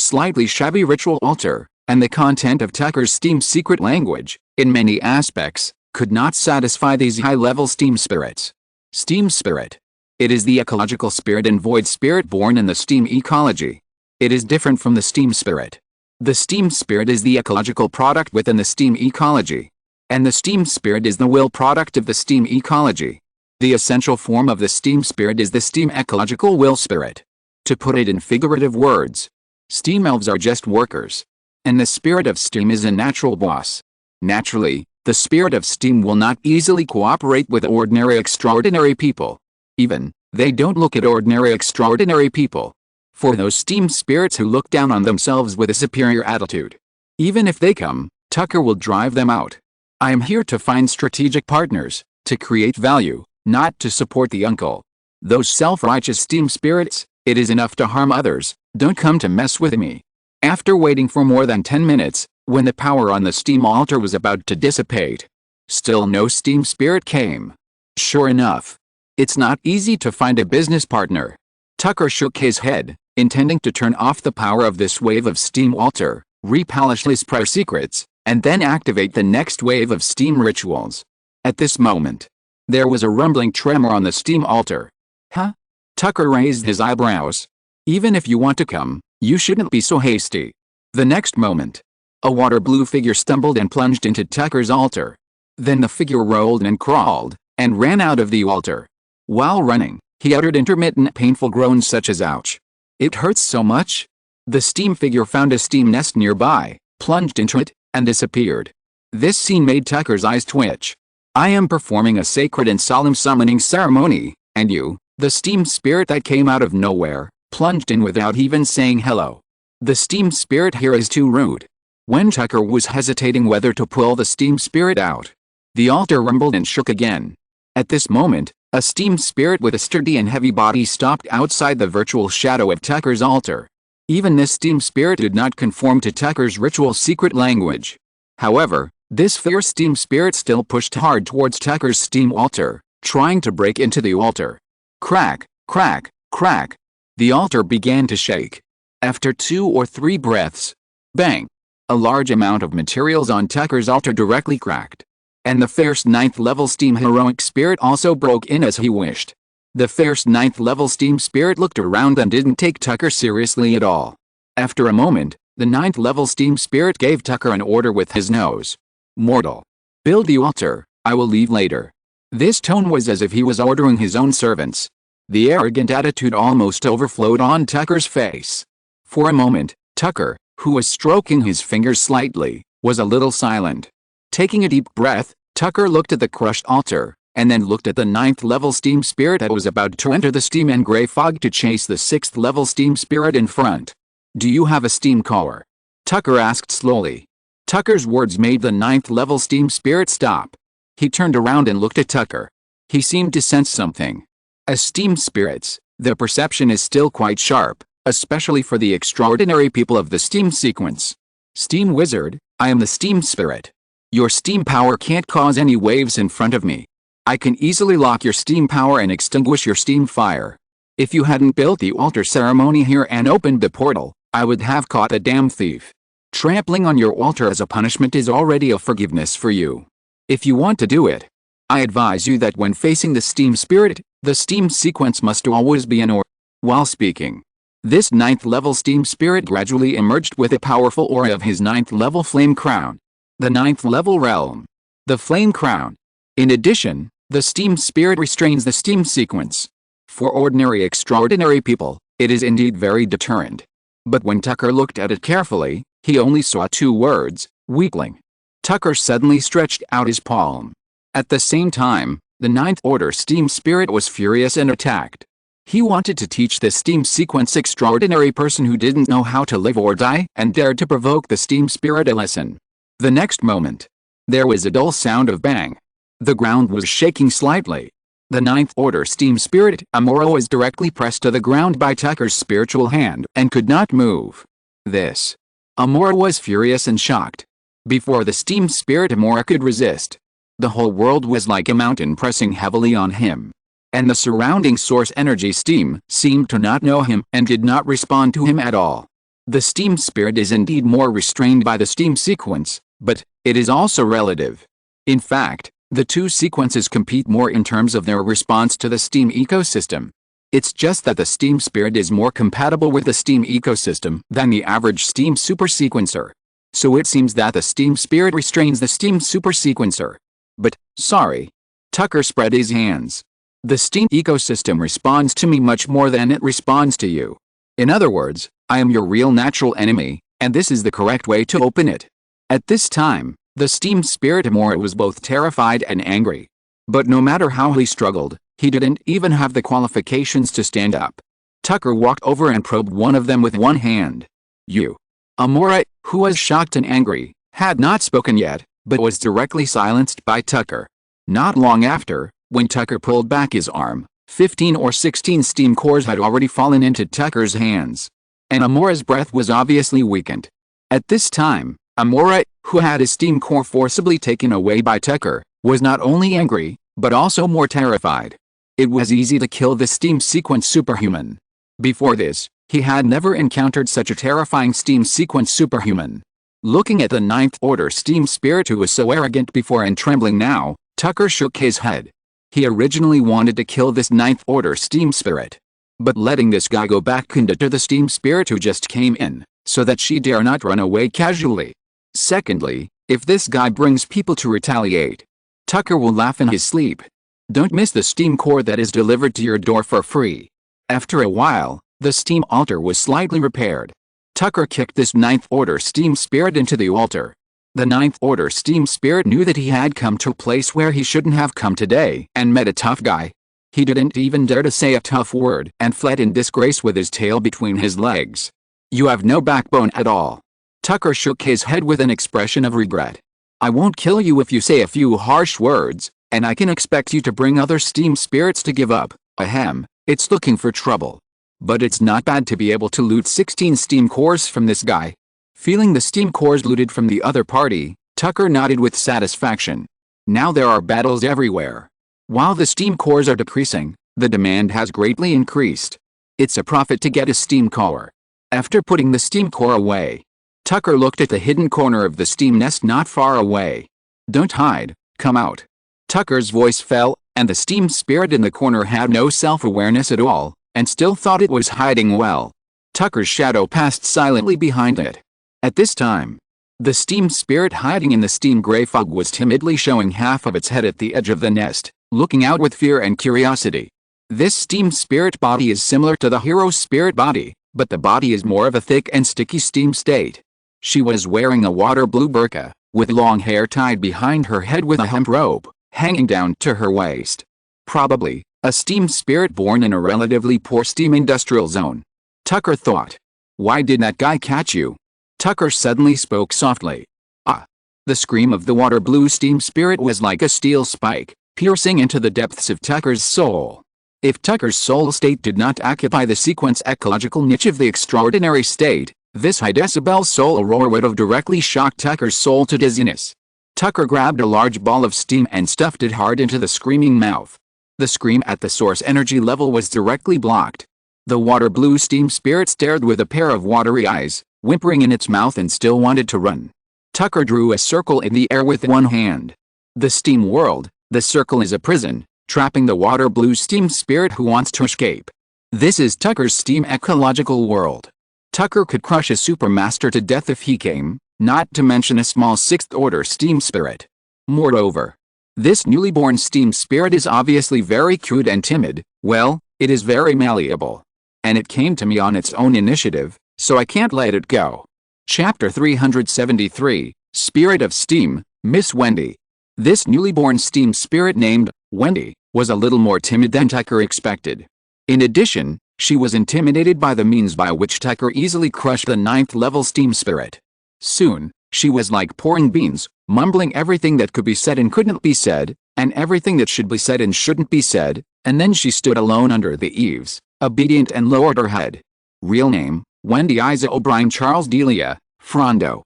slightly shabby ritual altar, and the content of Tucker's steam secret language, in many aspects, could not satisfy these high-level steam spirits. Steam spirit. It is the ecological spirit and void spirit born in the steam ecology. It is different from the steam spirit. The steam spirit is the ecological product within the steam ecology. And the steam spirit is the will product of the steam ecology. The essential form of the steam spirit is the steam ecological will spirit. To put it in figurative words, steam elves are just workers. And the spirit of steam is a natural boss. Naturally, The spirit of steam will not easily cooperate with ordinary extraordinary people. Even, they don't look at ordinary extraordinary people. For those steam spirits who look down on themselves with a superior attitude. Even if they come, Tucker will drive them out. I am here to find strategic partners, to create value, not to support the uncle. Those self-righteous steam spirits, it is enough to harm others, don't come to mess with me. After waiting for more than 10 minutes, when the power on the steam altar was about to dissipate, still no steam spirit came. Sure enough, it's not easy to find a business partner. Tucker shook his head, intending to turn off the power of this wave of steam altar, repolish his prayer secrets, and then activate the next wave of steam rituals. At this moment, there was a rumbling tremor on the steam altar. Huh? Tucker raised his eyebrows. Even if you want to come, you shouldn't be so hasty. The next moment, a water blue figure stumbled and plunged into Tucker's altar. Then the figure rolled and crawled, and ran out of the altar. While running, he uttered intermittent painful groans such as ouch. It hurts so much. The steam figure found a steam nest nearby, plunged into it, and disappeared. This scene made Tucker's eyes twitch. I am performing a sacred and solemn summoning ceremony, and you, the steam spirit that came out of nowhere, plunged in without even saying hello. The steam spirit here is too rude. When Tucker was hesitating whether to pull the steam spirit out, the altar rumbled and shook again. At this moment, a steam spirit with a sturdy and heavy body stopped outside the virtual shadow of Tucker's altar. Even this steam spirit did not conform to Tucker's ritual secret language. However, this fierce steam spirit still pushed hard towards Tucker's steam altar, trying to break into the altar. Crack, crack, crack. The altar began to shake. After 2 or 3 breaths, bang! A large amount of materials on Tucker's altar directly cracked. And the fierce 9th level steam heroic spirit also broke in as he wished. The fierce 9th level steam spirit looked around and didn't take Tucker seriously at all. After a moment, the 9th level steam spirit gave Tucker an order with his nose. Mortal. Build the altar, I will leave later. This tone was as if he was ordering his own servants. The arrogant attitude almost overflowed on Tucker's face. For a moment, Tucker, who was stroking his fingers slightly, was a little silent. Taking a deep breath, Tucker looked at the crushed altar, and then looked at the 9th level steam spirit that was about to enter the steam and gray fog to chase the 6th level steam spirit in front. Do you have a steam core? Tucker asked slowly. Tucker's words made the 9th level steam spirit stop. He turned around and looked at Tucker. He seemed to sense something. As steam spirits, their perception is still quite sharp, especially for the extraordinary people of the steam sequence. Steam wizard, I am the steam spirit. Your steam power can't cause any waves in front of me. I can easily lock your steam power and extinguish your steam fire. If you hadn't built the altar ceremony here and opened the portal, I would have caught a damn thief. Trampling on your altar as a punishment is already a forgiveness for you. If you want to do it, I advise you that when facing the steam spirit, the steam sequence must always be in order. While speaking, this 9th level steam spirit gradually emerged with a powerful aura of his 9th level flame crown. The 9th level realm. The flame crown. In addition, the steam spirit restrains the steam sequence. For ordinary extraordinary people, it is indeed very deterrent. But when Tucker looked at it carefully, he only saw 2 words, weakling. Tucker suddenly stretched out his palm. At the same time, the 9th order steam spirit was furious and attacked. He wanted to teach the steam sequence extraordinary person who didn't know how to live or die and dared to provoke the steam spirit a lesson. The next moment, there was a dull sound of bang. The ground was shaking slightly. The 9th order steam spirit Amora was directly pressed to the ground by Tucker's spiritual hand and could not move. This. Amora was furious and shocked. Before the steam spirit Amora could resist, the whole world was like a mountain pressing heavily on him. And the surrounding source energy steam seemed to not know him and did not respond to him at all. The steam spirit is indeed more restrained by the steam sequence, but it is also relative. In fact, the 2 sequences compete more in terms of their response to the steam ecosystem. It's just that the steam spirit is more compatible with the steam ecosystem than the average steam supersequencer. So it seems that the steam spirit restrains the steam supersequencer. But, sorry. Tucker spread his hands. The steam ecosystem responds to me much more than it responds to you. In other words, I am your real natural enemy, and this is the correct way to open it. At this time, The steam spirit Amora was both terrified and angry. But no matter how he struggled, he didn't even have the qualifications to stand up. Tucker walked over and probed one of them with one hand. "You." Amora, who was shocked and angry, had not spoken yet, but was directly silenced by Tucker. Not long after, when Tucker pulled back his arm, 15 or 16 steam cores had already fallen into Tucker's hands. And Amora's breath was obviously weakened. At this time, Amora, who had his steam core forcibly taken away by Tucker, was not only angry, but also more terrified. It was easy to kill the steam sequence superhuman. Before this, he had never encountered such a terrifying steam sequence superhuman. Looking at the ninth order steam spirit who was so arrogant before and trembling now, Tucker shook his head. He originally wanted to kill this ninth order steam spirit. But letting this guy go back can deter the steam spirit who just came in, so that she dare not run away casually. Secondly, if this guy brings people to retaliate, Tucker will laugh in his sleep. Don't miss the steam core that is delivered to your door for free. After a while, the steam altar was slightly repaired. Tucker kicked this ninth order steam spirit into the altar. The ninth order steam spirit knew that he had come to a place where he shouldn't have come today and met a tough guy. He didn't even dare to say a tough word and fled in disgrace with his tail between his legs. "You have no backbone at all." Tucker shook his head with an expression of regret. "I won't kill you if you say a few harsh words, and I can expect you to bring other steam spirits to give up. Ahem, it's looking for trouble. But it's not bad to be able to loot 16 steam cores from this guy." Feeling the steam cores looted from the other party, Tucker nodded with satisfaction. Now there are battles everywhere. While the steam cores are decreasing, the demand has greatly increased. It's a profit to get a steam core. After putting the steam core away, Tucker looked at the hidden corner of the steam nest not far away. "Don't hide, come out." Tucker's voice fell, and the steam spirit in the corner had no self-awareness at all, and still thought it was hiding well. Tucker's shadow passed silently behind it. At this time, the steam spirit hiding in the steam gray fog was timidly showing half of its head at the edge of the nest, looking out with fear and curiosity. This steam spirit body is similar to the hero spirit body, but the body is more of a thick and sticky steam state. She was wearing a water blue burqa, with long hair tied behind her head with a hemp rope, hanging down to her waist. Probably, a steam spirit born in a relatively poor steam industrial zone. Tucker thought. "Why did that guy catch you?" Tucker suddenly spoke softly. "Ah." The scream of the water blue steam spirit was like a steel spike, piercing into the depths of Tucker's soul. If Tucker's soul state did not occupy the sequence ecological niche of the extraordinary state, this high-decibel soul roar would have directly shocked Tucker's soul to dizziness. Tucker grabbed a large ball of steam and stuffed it hard into the screaming mouth. The scream at the source energy level was directly blocked. The water blue steam spirit stared with a pair of watery eyes, whimpering in its mouth, and still wanted to run. Tucker drew a circle in the air with one hand. The steam world, the circle is a prison, trapping the water blue steam spirit who wants to escape. This is Tucker's steam ecological world. Tucker could crush a supermaster to death if he came, not to mention a small sixth-order steam spirit. Moreover, this newly born steam spirit is obviously very crude and timid. Well, it is very malleable. And it came to me on its own initiative, so I can't let it go. Chapter 373, Spirit of Steam, Miss Wendy. This newly born steam spirit named Wendy was a little more timid than Tucker expected. In addition, she was intimidated by the means by which Tucker easily crushed the 9th level steam spirit. Soon, she was like pouring beans, mumbling everything that could be said and couldn't be said, and everything that should be said and shouldn't be said, and then she stood alone under the eaves, obedient, and lowered her head. Real name, Wendy Isa O'Brien Charles Delia, Frondo.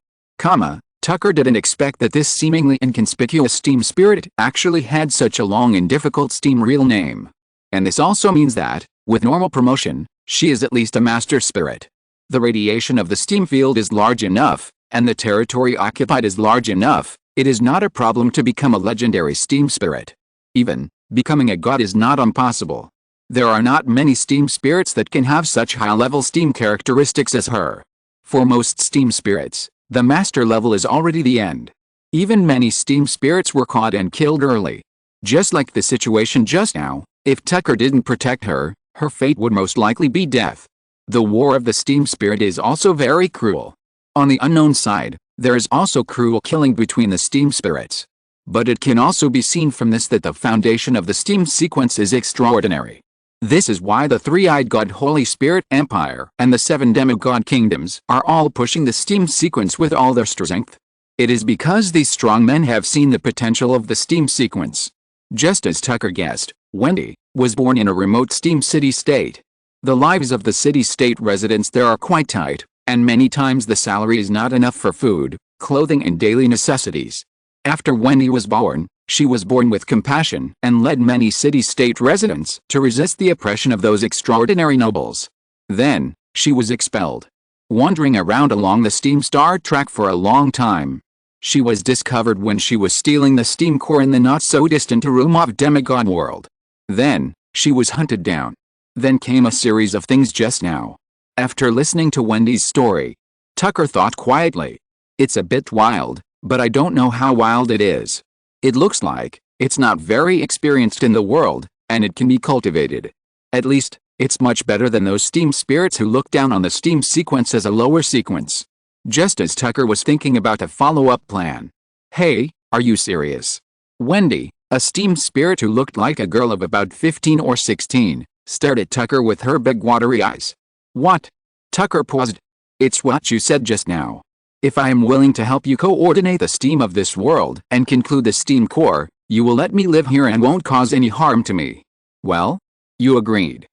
Tucker didn't expect that this seemingly inconspicuous steam spirit actually had such a long and difficult steam real name. And this also means that, with normal promotion, she is at least a master spirit. The radiation of the steam field is large enough, and the territory occupied is large enough, it is not a problem to become a legendary steam spirit. Even, becoming a god is not impossible. There are not many steam spirits that can have such high-level steam characteristics as her. For most steam spirits, the master level is already the end. Even many steam spirits were caught and killed early. Just like the situation just now, if Tucker didn't protect her, her fate would most likely be death. The war of the steam spirit is also very cruel. On the unknown side, There is also cruel killing between the steam spirits. But it can also be seen from this that the foundation of the steam sequence is extraordinary. This is why the three-eyed God Holy Spirit Empire and the 7 demigod kingdoms are all pushing the steam sequence with all their strength. It is because these strong men have seen the potential of the steam sequence. Just as Tucker guessed, Wendy was born in a remote steam city-state. The lives of the city-state residents there are quite tight, and many times the salary is not enough for food, clothing and daily necessities. After Wendy was born, she was born with compassion and led many city-state residents to resist the oppression of those extraordinary nobles. Then, she was expelled. Wandering around along the steam star track for a long time, she was discovered when she was stealing the steam core in the not-so-distant Arumov demigod world. Then, she was hunted down. Then came a series of things just now. After listening to Wendy's story, Tucker thought quietly, "It's a bit wild, but I don't know how wild it is. It looks like it's not very experienced in the world, and it can be cultivated. At least, it's much better than those steam spirits who look down on the steam sequence as a lower sequence." Just as Tucker was thinking about a follow-up plan. "Hey, are you serious?" Wendy, a steam spirit who looked like a girl of about 15 or 16, stared at Tucker with her big watery eyes. "What?" Tucker paused. "It's what you said just now. If I am willing to help you coordinate the steam of this world and conclude the steam core, you will let me live here and won't cause any harm to me. Well? You agreed.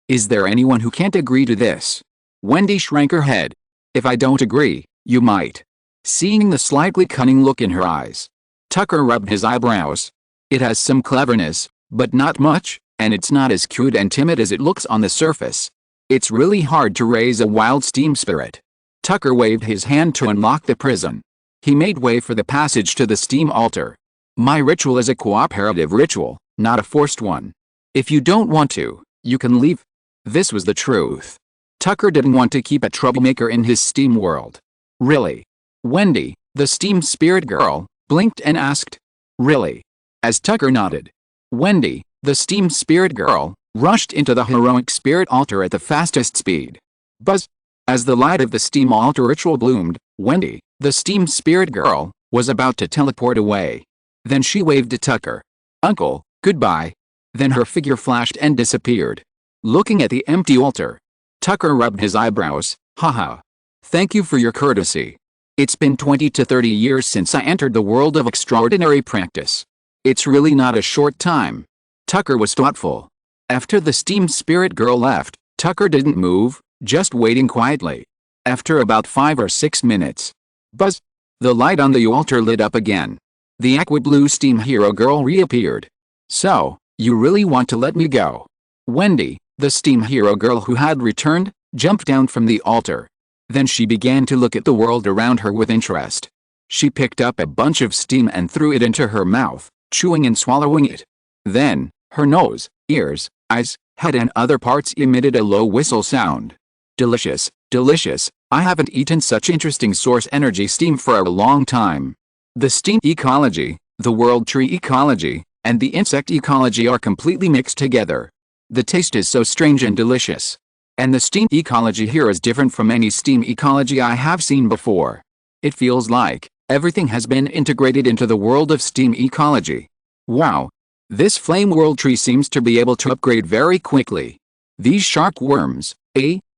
Is there anyone who can't agree to this?" Wendy shrank her head. "If I don't agree, you might." Seeing the slightly cunning look in her eyes, Tucker rubbed his eyebrows. "It has some cleverness, but not much, and it's not as cute and timid as it looks on the surface. It's really hard to raise a wild steam spirit." Tucker waved his hand to unlock the prison. He made way for the passage to the steam altar. "My ritual is a cooperative ritual, not a forced one. If you don't want to, you can leave." This was the truth. Tucker didn't want to keep a troublemaker in his steam world. "Really?" Wendy, the steam spirit girl, blinked and asked. "Really?" As Tucker nodded, Wendy, the steam spirit girl, rushed into the heroic spirit altar at the fastest speed. Buzz! As the light of the steam altar ritual bloomed, Wendy, the steam spirit girl, was about to teleport away. Then she waved to Tucker. "Uncle, goodbye." Then her figure flashed and disappeared. Looking at the empty altar, Tucker rubbed his eyebrows. "Haha. Thank you for your courtesy. It's been 20 to 30 years since I entered the world of extraordinary practice. It's really not a short time." Tucker was thoughtful. After the steam spirit girl left, Tucker didn't move, just waiting quietly. After about 5 or 6 minutes, buzz! The light on the altar lit up again. The aqua blue steam hero girl reappeared. "So, you really want to let me go?" Wendy, the steam hero girl who had returned, jumped down from the altar. Then she began to look at the world around her with interest. She picked up a bunch of steam and threw it into her mouth, chewing and swallowing it. Then, her nose, ears, eyes, head and other parts emitted a low whistle sound. "Delicious, delicious. I haven't eaten such interesting source energy steam for a long time." The steam ecology, the world tree ecology, and the insect ecology are completely mixed together. The taste is so strange and delicious. And the steam ecology here is different from any steam ecology I have seen before. It feels like everything has been integrated into the world of steam ecology. Wow! This flame world tree seems to be able to upgrade very quickly. These shark worms,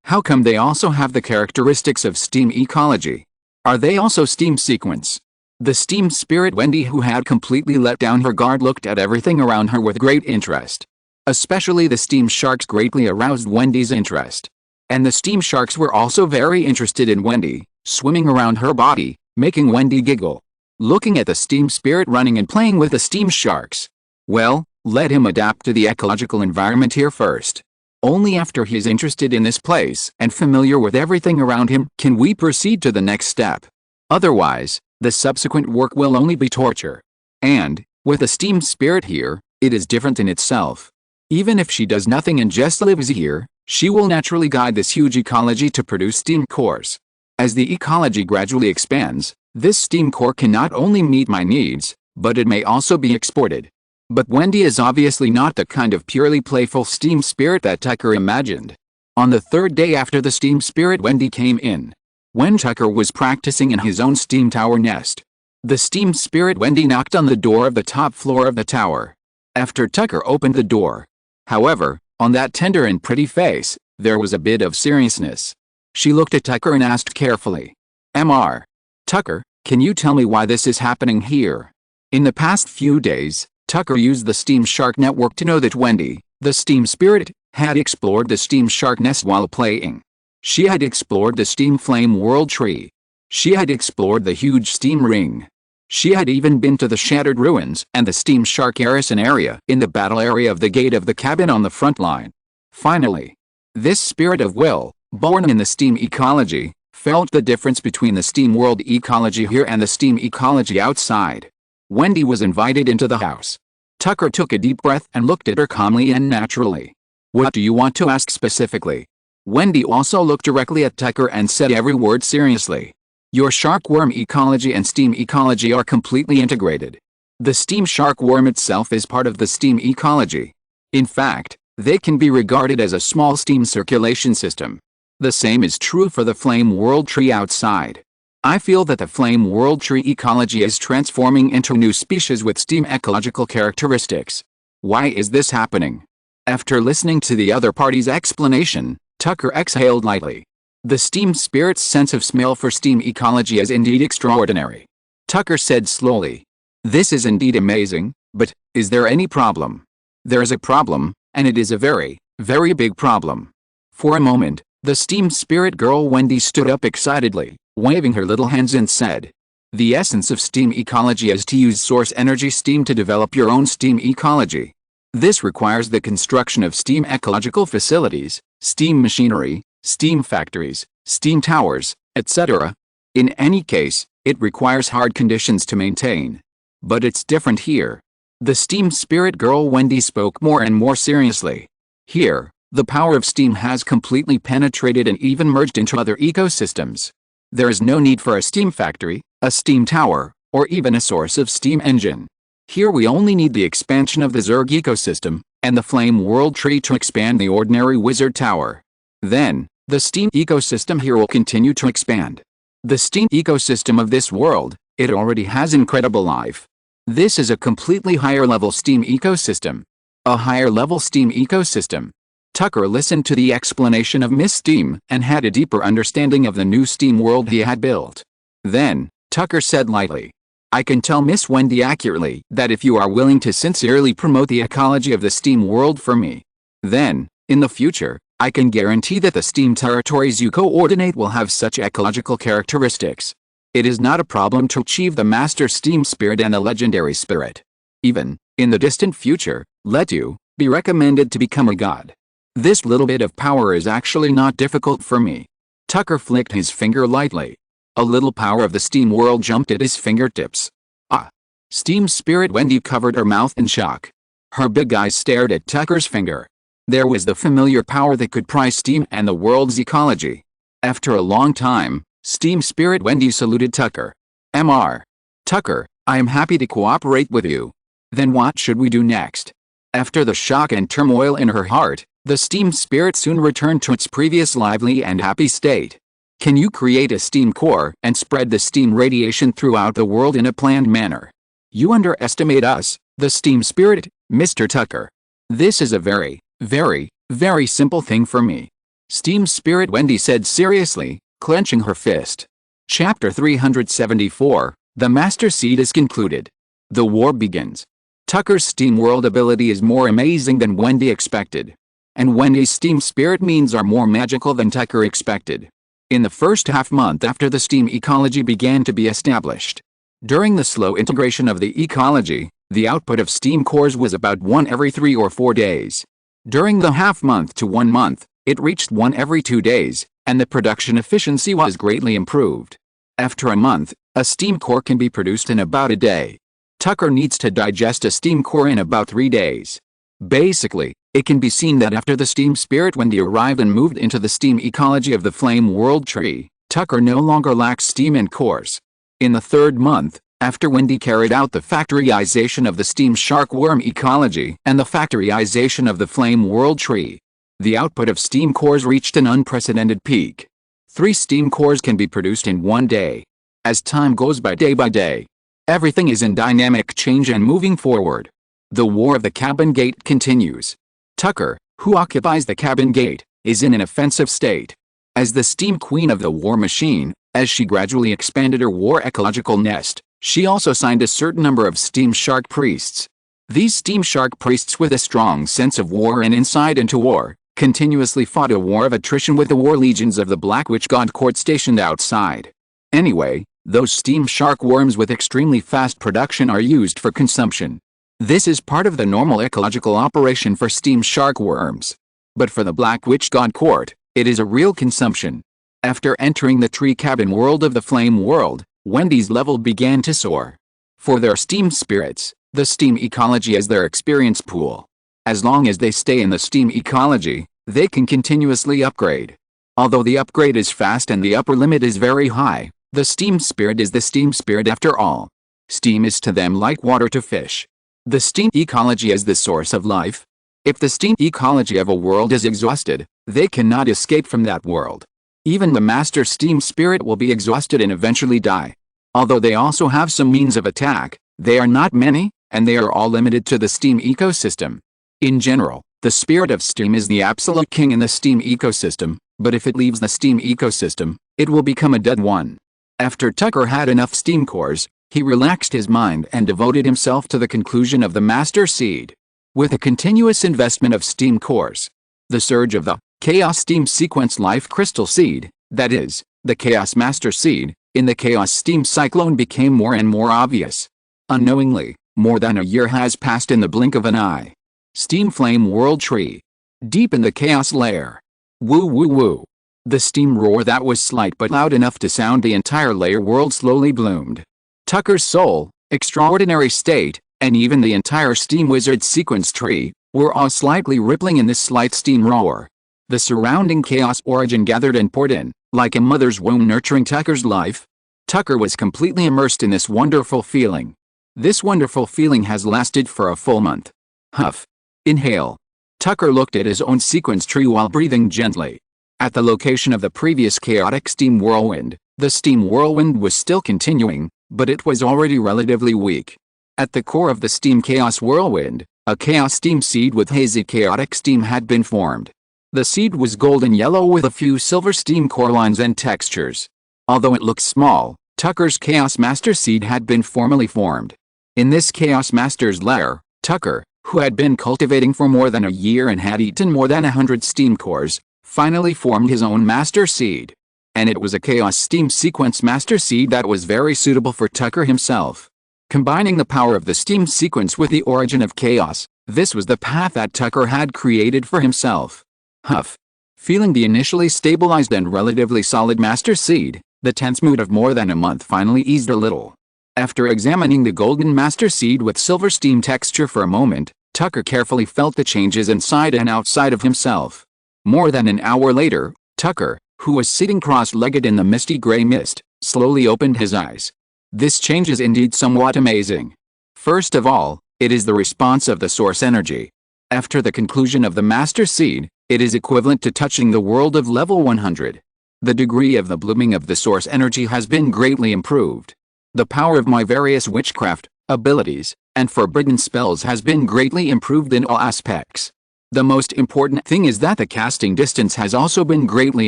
how come they also have the characteristics of steam ecology? Are they also steam sequence? The steam spirit Wendy, who had completely let down her guard, looked at everything around her with great interest. Especially the steam sharks greatly aroused Wendy's interest. And the steam sharks were also very interested in Wendy, swimming around her body, making Wendy giggle. Looking at the steam spirit running and playing with the steam sharks. Well, let him adapt to the ecological environment here first. Only after he is interested in this place and familiar with everything around him can we proceed to the next step. Otherwise, the subsequent work will only be torture. And, with the steam spirit here, it is different in itself. Even if she does nothing and just lives here, she will naturally guide this huge ecology to produce steam cores. As the ecology gradually expands, this steam core can not only meet my needs, but it may also be exported. But Wendy is obviously not the kind of purely playful steam spirit that Tucker imagined. On the third day after the steam spirit Wendy came in, When Tucker was practicing in his own steam tower nest, the steam spirit Wendy knocked on the door of the top floor of the tower. After Tucker opened the door, however, on that tender and pretty face, there was a bit of seriousness. She looked at Tucker and asked carefully, "Mr. Tucker, can you tell me why this is happening here?" In the past few days, Tucker used the Steam Shark network to know that Wendy, the steam spirit, had explored the steam shark nest while playing. She had explored the steam flame world tree. She had explored the huge steam ring. She had even been to the shattered ruins and the steam shark garrison area in the battle area of the gate of the cabin on the front line. Finally, this spirit of will, born in the steam ecology, felt the difference between the steam world ecology here and the steam ecology outside. Wendy was invited into the house. Tucker took a deep breath and looked at her calmly and naturally. "What do you want to ask specifically?" Wendy also looked directly at Tucker and said every word seriously. "Your shark worm ecology and steam ecology are completely integrated. The steam shark worm itself is part of the steam ecology. In fact, they can be regarded as a small steam circulation system. The same is true for the flame world tree outside. I feel that the flame world tree ecology is transforming into new species with steam ecological characteristics. Why is this happening?" After listening to the other party's explanation, Tucker exhaled lightly. The steam spirit's sense of smell for steam ecology is indeed extraordinary. Tucker said slowly, "This is indeed amazing, but is there any problem?" "There is a problem, and it is a very, very big problem." For a moment, the steam spirit girl Wendy stood up excitedly, waving her little hands and said, "The essence of steam ecology is to use source energy steam to develop your own steam ecology. This requires the construction of steam ecological facilities, steam machinery, steam factories, steam towers, etc. In any case, it requires hard conditions to maintain. But it's different here." The steam spirit girl Wendy spoke more and more seriously. "Here, the power of steam has completely penetrated and even merged into other ecosystems. There is no need for a steam factory, a steam tower, or even a source of steam engine. Here we only need the expansion of the Zerg ecosystem, and the flame world tree to expand the ordinary wizard tower. Then, the steam ecosystem here will continue to expand. The steam ecosystem of this world, it already has incredible life. This is a completely higher level steam ecosystem. A higher level steam ecosystem." Tucker listened to the explanation of Miss Steam and had a deeper understanding of the new steam world he had built. Then, Tucker said lightly, "I can tell Miss Wendy accurately that if you are willing to sincerely promote the ecology of the steam world for me, then, in the future, I can guarantee that the steam territories you coordinate will have such ecological characteristics. It is not a problem to achieve the master steam spirit and the legendary spirit. Even, in the distant future, let you be recommended to become a god. This little bit of power is actually not difficult for me." Tucker flicked his finger lightly. A little power of the steam world jumped at his fingertips. "Ah!" Steam spirit Wendy covered her mouth in shock. Her big eyes stared at Tucker's finger. There was the familiar power that could pry steam and the world's ecology. After a long time, steam spirit Wendy saluted Tucker. "Mr. Tucker, I am happy to cooperate with you. Then what should we do next?" After the shock and turmoil in her heart, the steam spirit soon returned to its previous lively and happy state. "Can you create a steam core and spread the steam radiation throughout the world in a planned manner? You underestimate us, the steam spirit, Mr. Tucker. This is a very, very, very simple thing for me." Steam spirit Wendy said seriously, clenching her fist. Chapter 374, The Master Seed is concluded. The war begins. Tucker's steam world ability is more amazing than Wendy expected. And Wendy's steam spirit means are more magical than Tucker expected. In the first half month after the steam ecology began to be established, during the slow integration of the ecology, the output of steam cores was about 1 every 3 or 4 days. During the half month to 1 month, it reached 1 every 2 days, and the production efficiency was greatly improved. After a month, a steam core can be produced in about a day. Tucker needs to digest a steam core in about 3 days. Basically, it can be seen that after the steam spirit Wendy arrived and moved into the steam ecology of the flame world tree, Tucker no longer lacks steam and cores. In the 3rd month, after Wendy carried out the factoryization of the steam shark worm ecology and the factoryization of the flame world tree, the output of steam cores reached an unprecedented peak. 3 steam cores can be produced in one day. As time goes by day, everything is in dynamic change and moving forward. The war of the cabin gate continues. Tucker, who occupies the cabin gate, is in an offensive state. As the steam queen of the war machine, as she gradually expanded her war ecological nest, she also signed a certain number of steam shark priests. These steam shark priests, with a strong sense of war and insight into war, continuously fought a war of attrition with the war legions of the Black Witch God Court stationed outside. Anyway, those steam shark worms with extremely fast production are used for consumption. This is part of the normal ecological operation for steam shark worms. But for the Black Witch God Court, it is a real consumption. After entering the tree cabin world of the flame world, Wendy's level began to soar. For their steam spirits, the steam ecology is their experience pool. As long as they stay in the steam ecology, they can continuously upgrade. Although the upgrade is fast and the upper limit is very high, the steam spirit is the steam spirit after all. Steam is to them like water to fish. The steam ecology is the source of life. If the steam ecology of a world is exhausted, they cannot escape from that world. Even the master steam spirit will be exhausted and eventually die. Although they also have some means of attack, they are not many, and they are all limited to the steam ecosystem. In general, the spirit of steam is the absolute king in the steam ecosystem, but if it leaves the steam ecosystem, it will become a dead one. After Tucker had enough steam cores, he relaxed his mind and devoted himself to the conclusion of the master seed. With a continuous investment of steam cores, the surge of the Chaos Steam Sequence Life Crystal Seed, that is, the Chaos Master Seed, in the Chaos Steam Cyclone became more and more obvious. Unknowingly, more than a year has passed in the blink of an eye. Steam Flame World Tree. Deep in the Chaos Layer. Woo woo woo. The steam roar that was slight but loud enough to sound the entire layer world slowly bloomed. Tucker's soul, extraordinary state, and even the entire Steam Wizard sequence tree, were all slightly rippling in this slight steam roar. The surrounding chaos origin gathered and poured in, like a mother's womb nurturing Tucker's life. Tucker was completely immersed in this wonderful feeling. This wonderful feeling has lasted for a full month. Huff. Inhale. Tucker looked at his own sequence tree while breathing gently. At the location of the previous chaotic steam whirlwind, the steam whirlwind was still continuing, but it was already relatively weak. At the core of the steam chaos whirlwind, a chaos steam seed with hazy chaotic steam had been formed. The seed was golden yellow with a few silver steam core lines and textures. Although it looked small, Tucker's Chaos Master seed had been formally formed. In this Chaos Master's lair, Tucker, who had been cultivating for more than a year and had eaten more than 100 steam cores, finally formed his own Master seed. And it was a Chaos Steam Sequence Master seed that was very suitable for Tucker himself. Combining the power of the steam sequence with the origin of chaos, this was the path that Tucker had created for himself. Huff. Feeling the initially stabilized and relatively solid Master seed, the tense mood of more than a month finally eased a little. After examining the golden Master seed with silver steam texture for a moment, Tucker carefully felt the changes inside and outside of himself. More than an hour later, Tucker, who was sitting cross-legged in the misty gray mist, slowly opened his eyes. This change is indeed somewhat amazing. First of all, it is the response of the source energy. After the conclusion of the Master seed, it is equivalent to touching the world of level 100. The degree of the blooming of the source energy has been greatly improved. The power of my various witchcraft, abilities, and forbidden spells has been greatly improved in all aspects. The most important thing is that the casting distance has also been greatly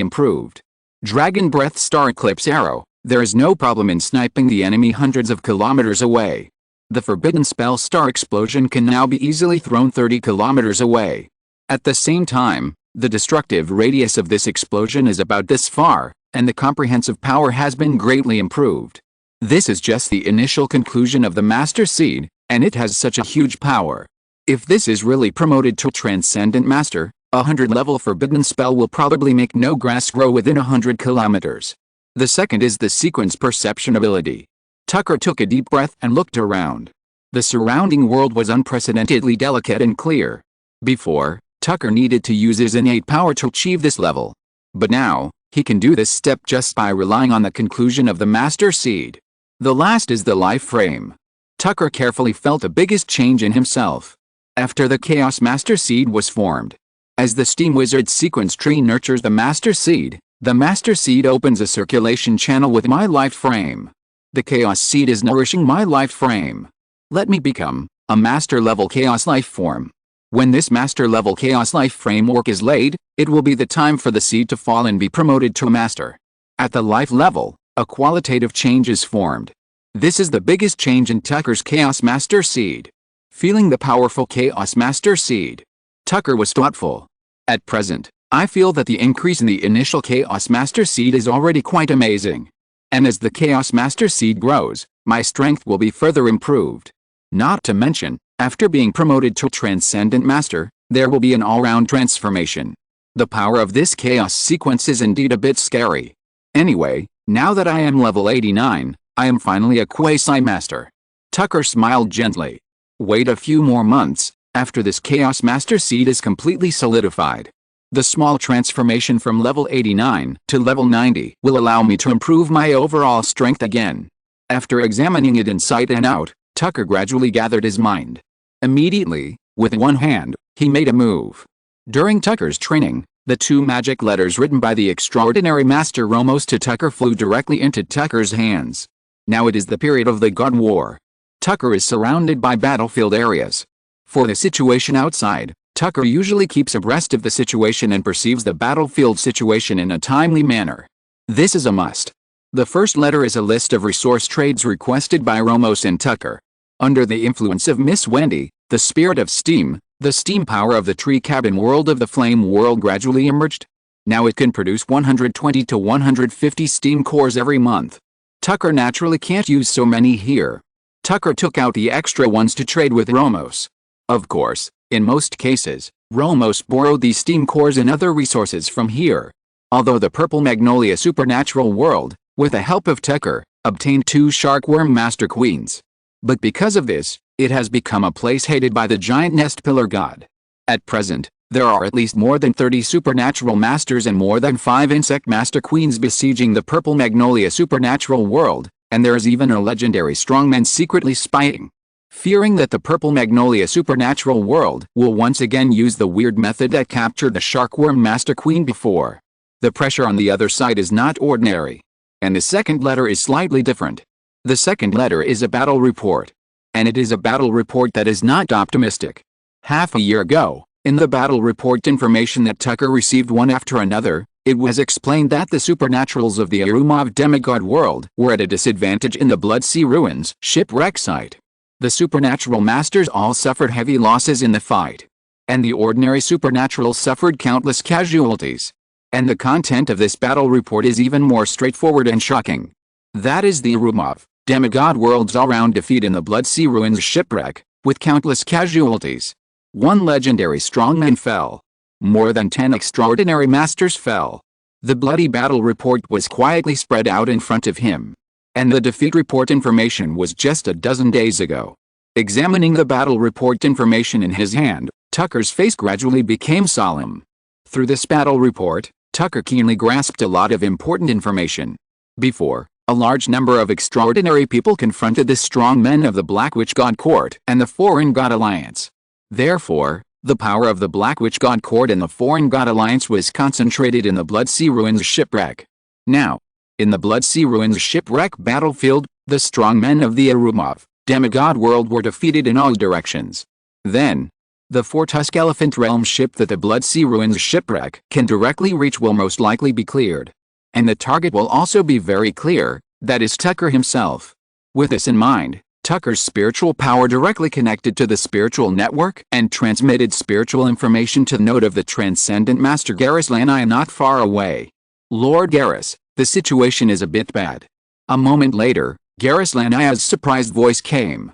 improved. Dragon Breath Star Eclipse Arrow, there is no problem in sniping the enemy hundreds of kilometers away. The forbidden spell Star Explosion can now be easily thrown 30 kilometers away. At the same time, the destructive radius of this explosion is about this far, and the comprehensive power has been greatly improved. This is just the initial conclusion of the Master Seed, and it has such a huge power. If this is really promoted to Transcendent Master, a 100-level forbidden spell will probably make no grass grow within 100 kilometers. The second is the sequence perception ability. Tucker took a deep breath and looked around. The surrounding world was unprecedentedly delicate and clear. Before, Tucker needed to use his innate power to achieve this level. But now, he can do this step just by relying on the conclusion of the Master Seed. The last is the life frame. Tucker carefully felt the biggest change in himself. After the Chaos Master Seed was formed. As the Steam Wizard sequence tree nurtures the Master Seed, The Master Seed opens a circulation channel with my life frame. The Chaos Seed is nourishing my life frame. Let me become a Master-level Chaos life form. When this Master-level Chaos life framework is laid, it will be the time for the seed to fall and be promoted to a Master. At the life level, a qualitative change is formed. This is the biggest change in Tucker's Chaos Master Seed. Feeling the powerful Chaos Master Seed, Tucker was thoughtful. At present, I feel that the increase in the initial Chaos Master Seed is already quite amazing. And as the Chaos Master Seed grows, my strength will be further improved. Not to mention, after being promoted to Transcendent Master, there will be an all-round transformation. The power of this Chaos sequence is indeed a bit scary. Anyway, now that I am level 89, I am finally a Quasi-Master. Tucker smiled gently. Wait a few more months, after this Chaos Master Seed is completely solidified. The small transformation from level 89 to level 90 will allow me to improve my overall strength again. After examining it inside and out, Tucker gradually gathered his mind. Immediately, with one hand, he made a move. During Tucker's training, the two magic letters written by the extraordinary Master Romos to Tucker flew directly into Tucker's hands. Now it is the period of the God War. Tucker is surrounded by battlefield areas. For the situation outside, Tucker usually keeps abreast of the situation and perceives the battlefield situation in a timely manner. This is a must. The first letter is a list of resource trades requested by Romos and Tucker. Under the influence of Miss Wendy, the spirit of steam, the steam power of the tree cabin world of the flame world gradually emerged. Now it can produce 120 to 150 steam cores every month. Tucker naturally can't use so many here. Tucker took out the extra ones to trade with Romos. Of course, in most cases, Romos borrowed these steam cores and other resources from here. Although the Purple Magnolia Supernatural World, with the help of Tucker, obtained 2 Sharkworm Master Queens. But because of this, it has become a place hated by the giant nest pillar god. At present, there are at least more than 30 supernatural masters and more than 5 insect master queens besieging the Purple Magnolia Supernatural World, and there is even a legendary strongman secretly spying. Fearing that the Purple Magnolia Supernatural World will once again use the weird method that captured the Sharkworm Master Queen before. The pressure on the other side is not ordinary. And the second letter is slightly different. The second letter is a battle report. And it is a battle report that is not optimistic. Half a year ago, in the battle report information that Tucker received one after another, it was explained that the supernaturals of the Arumov demigod world were at a disadvantage in the Blood Sea Ruins shipwreck site. The supernatural masters all suffered heavy losses in the fight. And the ordinary supernaturals suffered countless casualties. And the content of this battle report is even more straightforward and shocking. That is the Arumov demigod world's all-round defeat in the Blood Sea Ruins shipwreck, with countless casualties. 1 legendary strongman fell. More than 10 extraordinary masters fell. The bloody battle report was quietly spread out in front of him. And the defeat report information was just a dozen days ago. Examining the battle report information in his hand, Tucker's face gradually became solemn. Through this battle report, Tucker keenly grasped a lot of important information. Before, a large number of extraordinary people confronted the strong men of the Black Witch God Court and the Foreign God Alliance. Therefore, the power of the Black Witch God Court and the Foreign God Alliance was concentrated in the Blood Sea Ruins shipwreck. Now, in the Blood Sea Ruins shipwreck battlefield, the strong men of the Arumov demigod world were defeated in all directions. Then, the 4-tusk elephant realm ship that the Blood Sea Ruins shipwreck can directly reach will most likely be cleared. And the target will also be very clear, that is Tucker himself. With this in mind, Tucker's spiritual power directly connected to the spiritual network and transmitted spiritual information to the node of the Transcendent Master Garrus Lanai not far away. Lord Garrus, the situation is a bit bad. A moment later, Garrus Lanai's surprised voice came.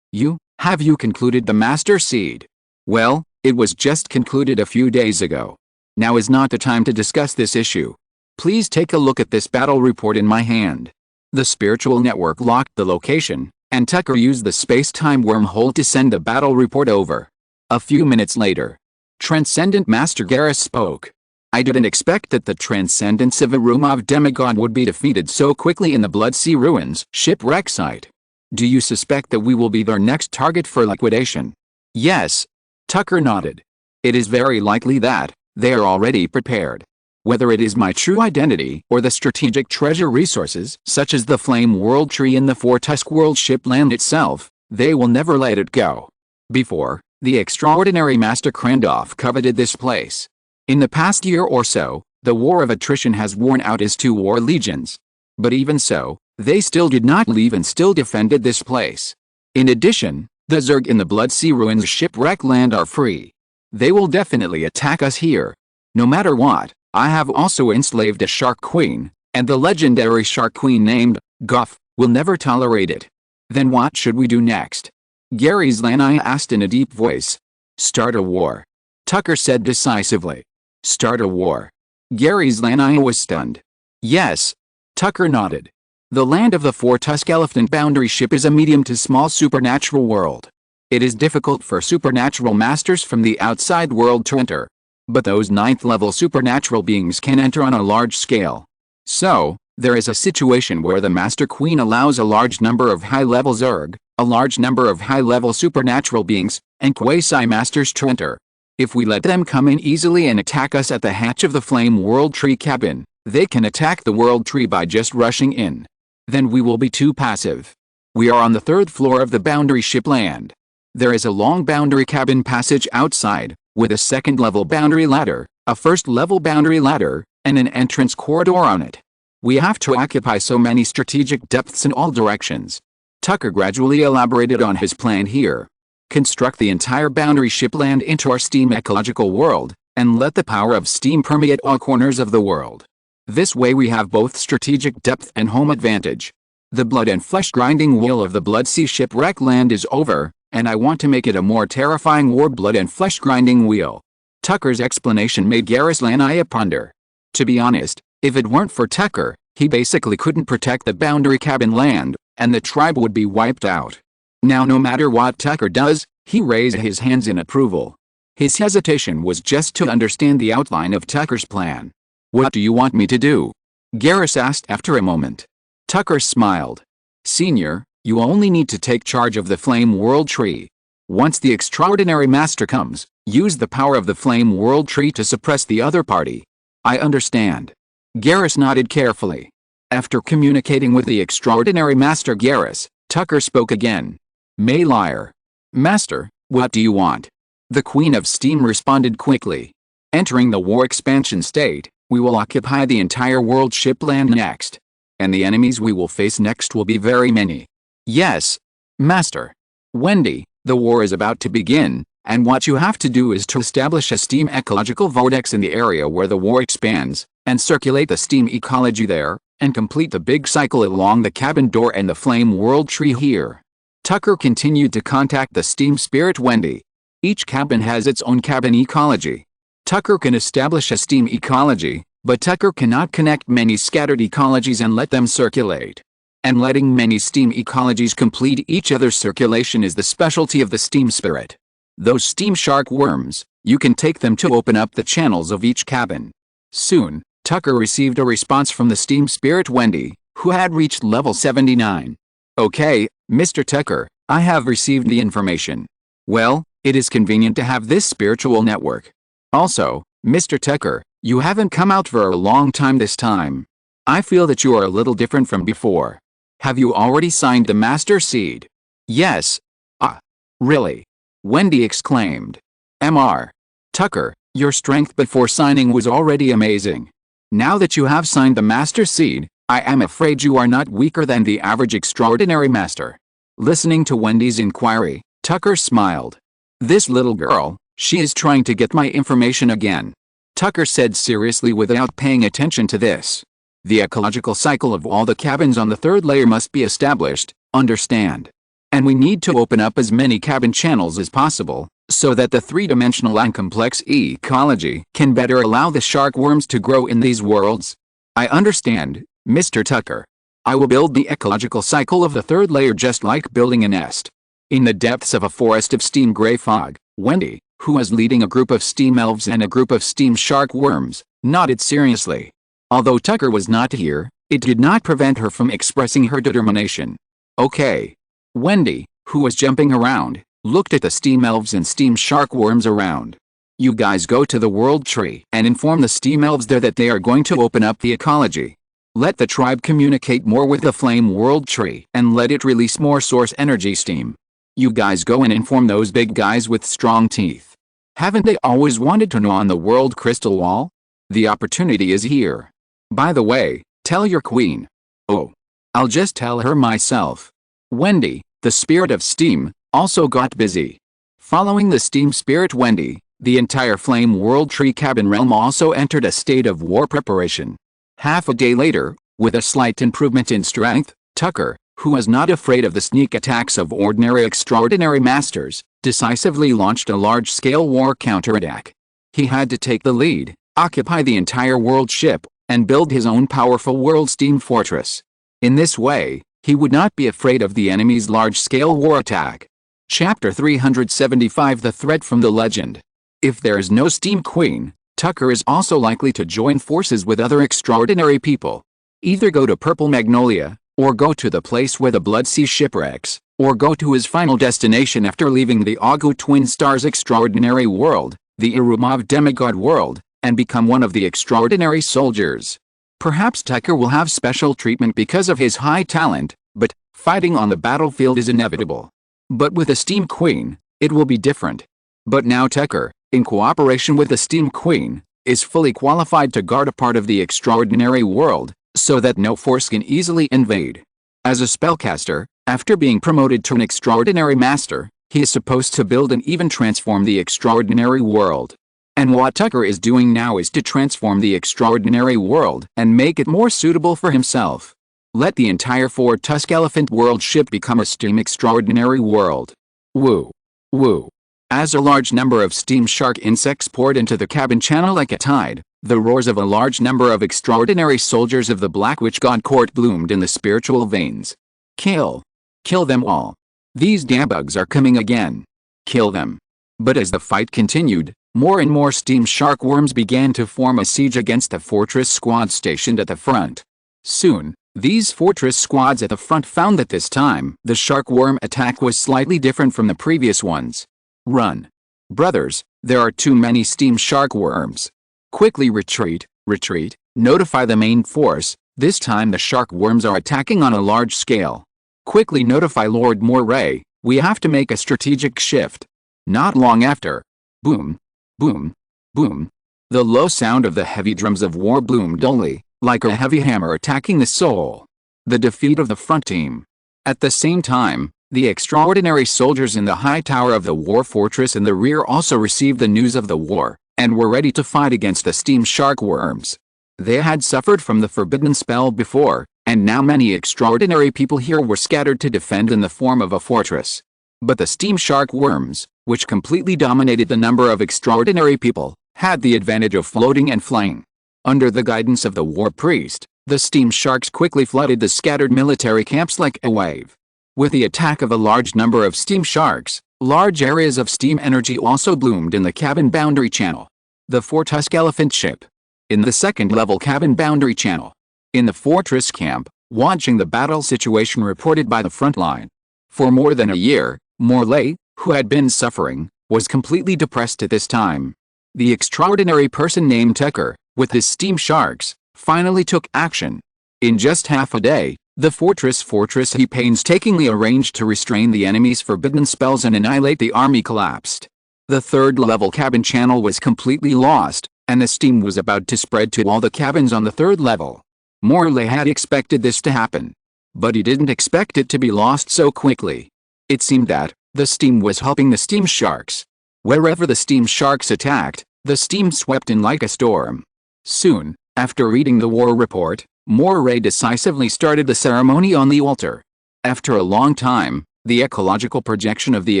Have you concluded the Master Seed? Well, it was just concluded a few days ago. Now is not the time to discuss this issue. Please take a look at this battle report in my hand. The spiritual network locked the location, and Tucker used the space-time wormhole to send the battle report over. A few minutes later, Transcendent Master Garrus spoke. I didn't expect that the Transcendence of Arumov demigod would be defeated so quickly in the Blood Sea Ruins shipwreck site. Do you suspect that we will be their next target for liquidation? Yes. Tucker nodded. It is very likely that they are already prepared. Whether it is my true identity or the strategic treasure resources, such as the Flame World Tree in the Four-Tusk World Shipland itself, they will never let it go. Before, the extraordinary Master Krandov coveted this place. In the past year or so, the war of attrition has worn out his 2 war legions. But even so, they still did not leave and still defended this place. In addition, the Zerg in the Blood Sea Ruins shipwreck land are free. They will definitely attack us here. No matter what, I have also enslaved a Shark Queen, and the legendary Shark Queen named Guff will never tolerate it. Then what should we do next? Gary's Lanai asked in a deep voice. Start a war. Tucker said decisively. Start a war. Gary's Lanai was stunned. Yes. Tucker nodded. The land of the Four-Tusk Elephant boundary ship is a medium to small supernatural world. It is difficult for supernatural masters from the outside world to enter. But those 9th-level supernatural beings can enter on a large scale. So, there is a situation where the Master Queen allows a large number of high-level Zerg, a large number of high-level supernatural beings, and quasi-masters to enter. If we let them come in easily and attack us at the hatch of the Flame World Tree cabin, they can attack the World Tree by just rushing in. Then we will be too passive. We are on the 3rd floor of the boundary ship land. There is a long boundary cabin passage outside, with a 2nd-level boundary ladder, a 1st-level boundary ladder, and an entrance corridor on it. We have to occupy so many strategic depths in all directions. Tucker gradually elaborated on his plan here. Construct the entire boundary ship land into our steam ecological world, and let the power of steam permeate all corners of the world. This way we have both strategic depth and home advantage. The blood and flesh grinding wheel of the Blood Sea shipwreck land is over, and I want to make it a more terrifying war blood and flesh grinding wheel. Tucker's explanation made Garrus Lanai ponder. To be honest, if it weren't for Tucker, he basically couldn't protect the boundary cabin land, and the tribe would be wiped out. Now no matter what Tucker does, he raised his hands in approval. His hesitation was just to understand the outline of Tucker's plan. What do you want me to do? Garrus asked after a moment. Tucker smiled. Senior, you only need to take charge of the Flame World Tree. Once the extraordinary master comes, use the power of the Flame World Tree to suppress the other party. I understand. Garrus nodded carefully. After communicating with the extraordinary master Garrus, Tucker spoke again. Mayliar. Master, what do you want? The Queen of Steam responded quickly. Entering the war expansion state, we will occupy the entire world shipland next. And the enemies we will face next will be very many. Yes, Master. Wendy, the war is about to begin, and what you have to do is to establish a steam ecological vortex in the area where the war expands, and circulate the steam ecology there, and complete the big cycle along the cabin door and the Flame World Tree here. Tucker continued to contact the steam spirit Wendy. Each cabin has its own cabin ecology. Tucker can establish a steam ecology, but Tucker cannot connect many scattered ecologies and let them circulate. And letting many steam ecologies complete each other's circulation is the specialty of the steam spirit. Those steam shark worms, you can take them to open up the channels of each cabin. Soon, Tucker received a response from the steam spirit Wendy, who had reached level 79. Okay, Mr. Tucker, I have received the information. Well, it is convenient to have this spiritual network. Also, Mr. Tucker, you haven't come out for a long time this time. I feel that you are a little different from before. Have you already signed the Master Seed? Yes. Ah. Really? Wendy exclaimed. Mr. Tucker, your strength before signing was already amazing. Now that you have signed the Master Seed, I am afraid you are not weaker than the average extraordinary master. Listening to Wendy's inquiry, Tucker smiled. This little girl, she is trying to get my information again. Tucker said seriously without paying attention to this. The ecological cycle of all the cabins on the 3rd layer must be established, understand. And we need to open up as many cabin channels as possible, so that the 3-dimensional and complex ecology can better allow the shark worms to grow in these worlds. I understand, Mr. Tucker. I will build the ecological cycle of the 3rd layer just like building a nest. In the depths of a forest of steam gray fog, Wendy, who was leading a group of steam elves and a group of steam shark worms, nodded seriously. Although Tucker was not here, it did not prevent her from expressing her determination. Okay. Wendy, who was jumping around, looked at the steam elves and steam shark worms around. You guys go to the World Tree and inform the Steam Elves there that they are going to open up the ecology. Let the tribe communicate more with the Flame World Tree and let it release more source energy steam. You guys go and inform those big guys with strong teeth. Haven't they always wanted to know on the World Crystal Wall? The opportunity is here. By the way, tell your queen. Oh, I'll just tell her myself. Wendy, the spirit of steam, also got busy. Following the steam spirit Wendy, the entire Flame World Tree cabin realm also entered a state of war preparation. Half a day later, with a slight improvement in strength, Tucker, who was not afraid of the sneak attacks of ordinary extraordinary masters, decisively launched a large-scale war counterattack. He had to take the lead, occupy the entire world ship, and build his own powerful world steam fortress. In this way, he would not be afraid of the enemy's large-scale war attack. Chapter 375 The Threat from the Legend. If there is no Steam Queen, Tucker is also likely to join forces with other extraordinary people. Either go to Purple Magnolia, or go to the place where the Blood Sea shipwrecks, or go to his final destination after leaving the Agu Twin Stars extraordinary world, the Irumov demigod world, and become one of the extraordinary soldiers. Perhaps Tucker will have special treatment because of his high talent, but fighting on the battlefield is inevitable. But with a Steam Queen, it will be different. But now Tucker, in cooperation with the Steam Queen, is fully qualified to guard a part of the extraordinary world, so that no force can easily invade. As a spellcaster, after being promoted to an extraordinary master, he is supposed to build and even transform the extraordinary world. And what Tucker is doing now is to transform the extraordinary world and make it more suitable for himself. Let the entire four-tusk elephant world ship become a steam extraordinary world. Woo. Woo. As a large number of steam shark insects poured into the cabin channel like a tide, the roars of a large number of extraordinary soldiers of the Black Witch God Court bloomed in the spiritual veins. Kill. Kill them all. These dambugs are coming again. Kill them. But as the fight continued, more and more steam shark worms began to form a siege against the fortress squad stationed at the front. Soon, these fortress squads at the front found that this time the shark worm attack was slightly different from the previous ones. Run. Brothers, there are too many steam shark worms. Quickly retreat, retreat, notify the main force, this time the shark worms are attacking on a large scale. Quickly notify Lord Moray, we have to make a strategic shift. Not long after. Boom. Boom. Boom. The low sound of the heavy drums of war bloomed dully, like a heavy hammer attacking the soul. The defeat of the front team. At the same time, the extraordinary soldiers in the high tower of the war fortress in the rear also received the news of the war, and were ready to fight against the steam shark worms. They had suffered from the forbidden spell before, and now many extraordinary people here were scattered to defend in the form of a fortress. But the steam shark worms, which completely dominated the number of extraordinary people, had the advantage of floating and flying. Under the guidance of the war priest, the steam sharks quickly flooded the scattered military camps like a wave. With the attack of a large number of steam sharks, large areas of steam energy also bloomed in the cabin boundary channel. The four-tusk elephant ship. In the second-level cabin boundary channel. In the fortress camp, watching the battle situation reported by the front line. For more than a year, Morley, who had been suffering, was completely depressed at this time. The extraordinary person named Tucker, with his steam sharks, finally took action. In just half a day, the fortress he painstakingly arranged to restrain the enemy's forbidden spells and annihilate the army collapsed. The third-level cabin channel was completely lost, and the steam was about to spread to all the cabins on the third level. Morley had expected this to happen. But he didn't expect it to be lost so quickly. It seemed that the steam was helping the steam sharks. Wherever the steam sharks attacked, the steam swept in like a storm. Soon, after reading the war report, Moray decisively started the ceremony on the altar. After a long time, the ecological projection of the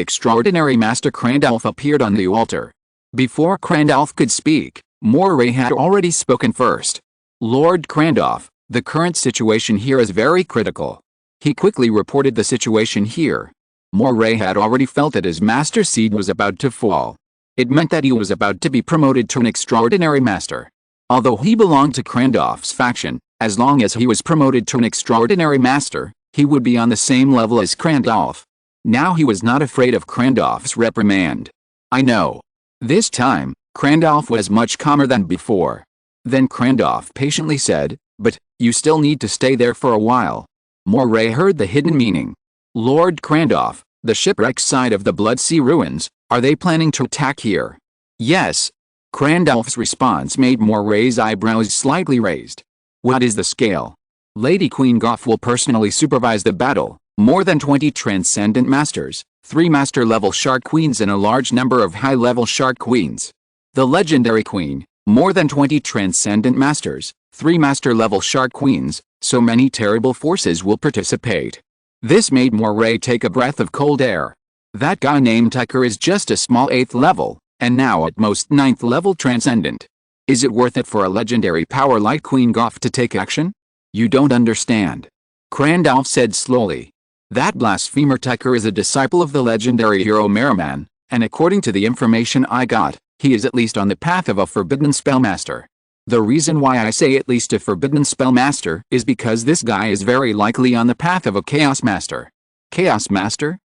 extraordinary Master Crandalf appeared on the altar. Before Crandalf could speak, Moray had already spoken first. Lord Crandalf, the current situation here is very critical. He quickly reported the situation here. Moray had already felt that his master seed was about to fall. It meant that he was about to be promoted to an extraordinary master. Although he belonged to Crandalf's faction, as long as he was promoted to an extraordinary master, he would be on the same level as Crandalf. Now he was not afraid of Crandalf's reprimand. I know. This time, Crandolph was much calmer than before. Then Crandolph patiently said, "But, you still need to stay there for a while." Moray heard the hidden meaning. "Lord Crandolph, the shipwreck side of the Blood Sea ruins, are they planning to attack here?" "Yes." Crandolph's response made Moray's eyebrows slightly raised. "What is the scale?" "Lady Queen Goff will personally supervise the battle. More than 20 transcendent masters, 3 master-level shark queens and a large number of high-level shark queens. The legendary queen, more than 20 transcendent masters, 3 master-level shark queens, so many terrible forces will participate." This made Moray take a breath of cold air. That guy named Tucker is just a small 8th level, and now at most 9th level transcendent. Is it worth it for a legendary power like Queen Goff to take action? "You don't understand," Crandolph said slowly. "That blasphemer Tucker is a disciple of the legendary hero Merriman, and according to the information I got, he is at least on the path of a forbidden spellmaster. The reason why I say at least a forbidden spellmaster is because this guy is very likely on the path of a chaos master." "Chaos master?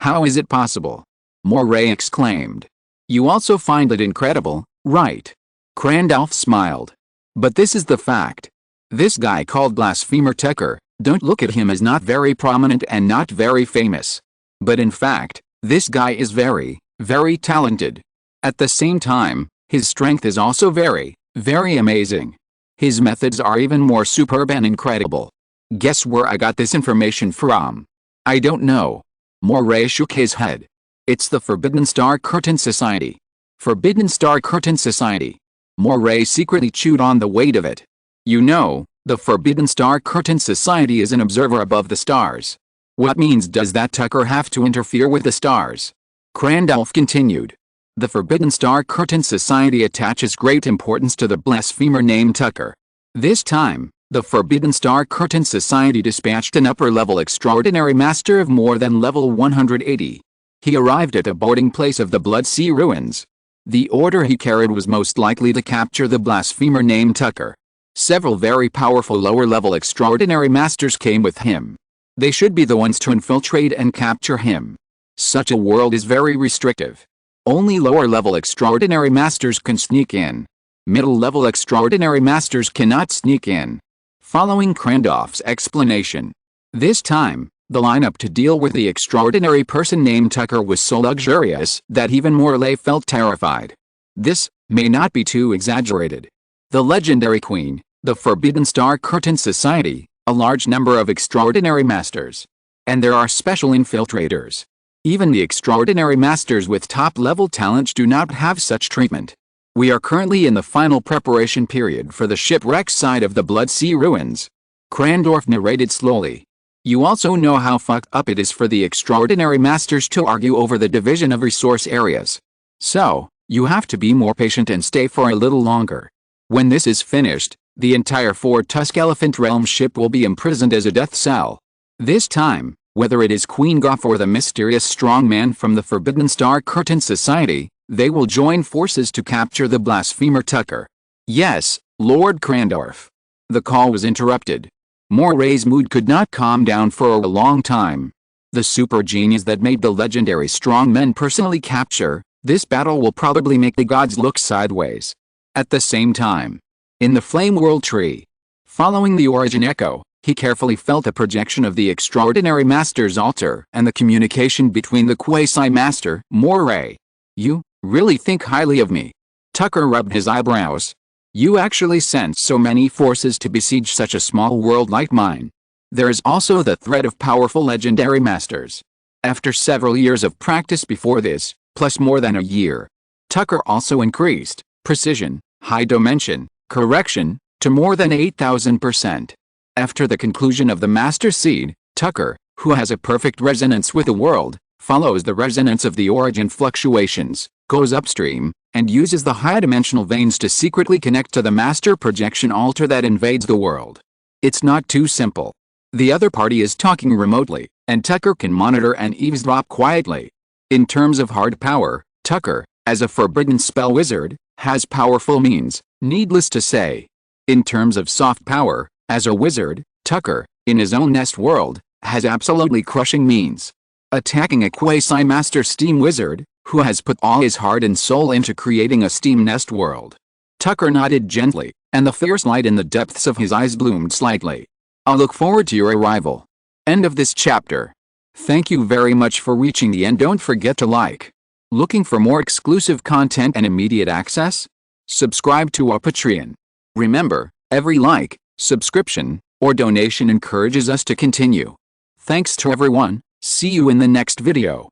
How is it possible?" Moray exclaimed. "You also find it incredible, right?" Crandolph smiled. "But this is the fact. This guy called Blasphemer Tucker, don't look at him as not very prominent and not very famous. But in fact, this guy is very, very talented. At the same time, his strength is also very, very amazing. His methods are even more superb and incredible. Guess where I got this information from?" "I don't know." Moray shook his head. "It's the Forbidden Star Curtain Society." "Forbidden Star Curtain Society." Moray secretly chewed on the weight of it. "You know, the Forbidden Star Curtain Society is an observer above the stars. What means does that Tucker have to interfere with the stars?" Crandolph continued. "The Forbidden Star Curtain Society attaches great importance to the blasphemer named Tucker. This time, the Forbidden Star Curtain Society dispatched an upper-level extraordinary master of more than level 180. He arrived at a boarding place of the Blood Sea ruins. The order he carried was most likely to capture the blasphemer named Tucker. Several very powerful lower-level extraordinary masters came with him. They should be the ones to infiltrate and capture him. Such a world is very restrictive. Only lower-level extraordinary masters can sneak in. Middle-level extraordinary masters cannot sneak in." Following Crandolph's explanation. This time, the lineup to deal with the extraordinary person named Tucker was so luxurious that even Morley felt terrified. This may not be too exaggerated. The legendary queen, the Forbidden Star Curtain Society, a large number of extraordinary masters. And there are special infiltrators. Even the extraordinary masters with top-level talent do not have such treatment. We are currently in the final preparation period for the shipwreck side of the Blood Sea ruins. Crandolph narrated slowly. "You also know how fucked up it is for the extraordinary masters to argue over the division of resource areas. So, you have to be more patient and stay for a little longer. When this is finished, the entire 4-Tusk Elephant Realm ship will be imprisoned as a death cell. This time, whether it is Queen Goff or the mysterious strong man from the Forbidden Star Curtain Society, they will join forces to capture the blasphemer Tucker." "Yes, Lord Crandolph." The call was interrupted. Moray's mood could not calm down for a long time. The super genius that made the legendary strong men personally capture this battle will probably make the gods look sideways. At the same time, in the Flame World Tree, following the origin echo, he carefully felt a projection of the extraordinary master's altar and the communication between the quasi-master, Moray. "You really think highly of me?" Tucker rubbed his eyebrows. "You actually sense so many forces to besiege such a small world like mine. There is also the threat of powerful legendary masters. After several years of practice before this, plus more than a year, Tucker also increased precision, high dimension, correction, to more than 8,000%. After the conclusion of the Master Seed, Tucker, who has a perfect resonance with the world, follows the resonance of the origin fluctuations, goes upstream, and uses the high-dimensional veins to secretly connect to the master projection altar that invades the world. It's not too simple. The other party is talking remotely, and Tucker can monitor and eavesdrop quietly. In terms of hard power, Tucker, as a forbidden spell wizard, has powerful means, needless to say. In terms of soft power, as a wizard, Tucker, in his own nest world, has absolutely crushing means. Attacking a quasi-master steam wizard, who has put all his heart and soul into creating a steam nest world. Tucker nodded gently, and the fierce light in the depths of his eyes bloomed slightly. I'll look forward to your arrival. End of this chapter. Thank you very much for reaching the end. Don't forget to like. Looking for more exclusive content and immediate access? Subscribe to our Patreon. Remember, every like, subscription, or donation encourages us to continue. Thanks to everyone. See you in the next video.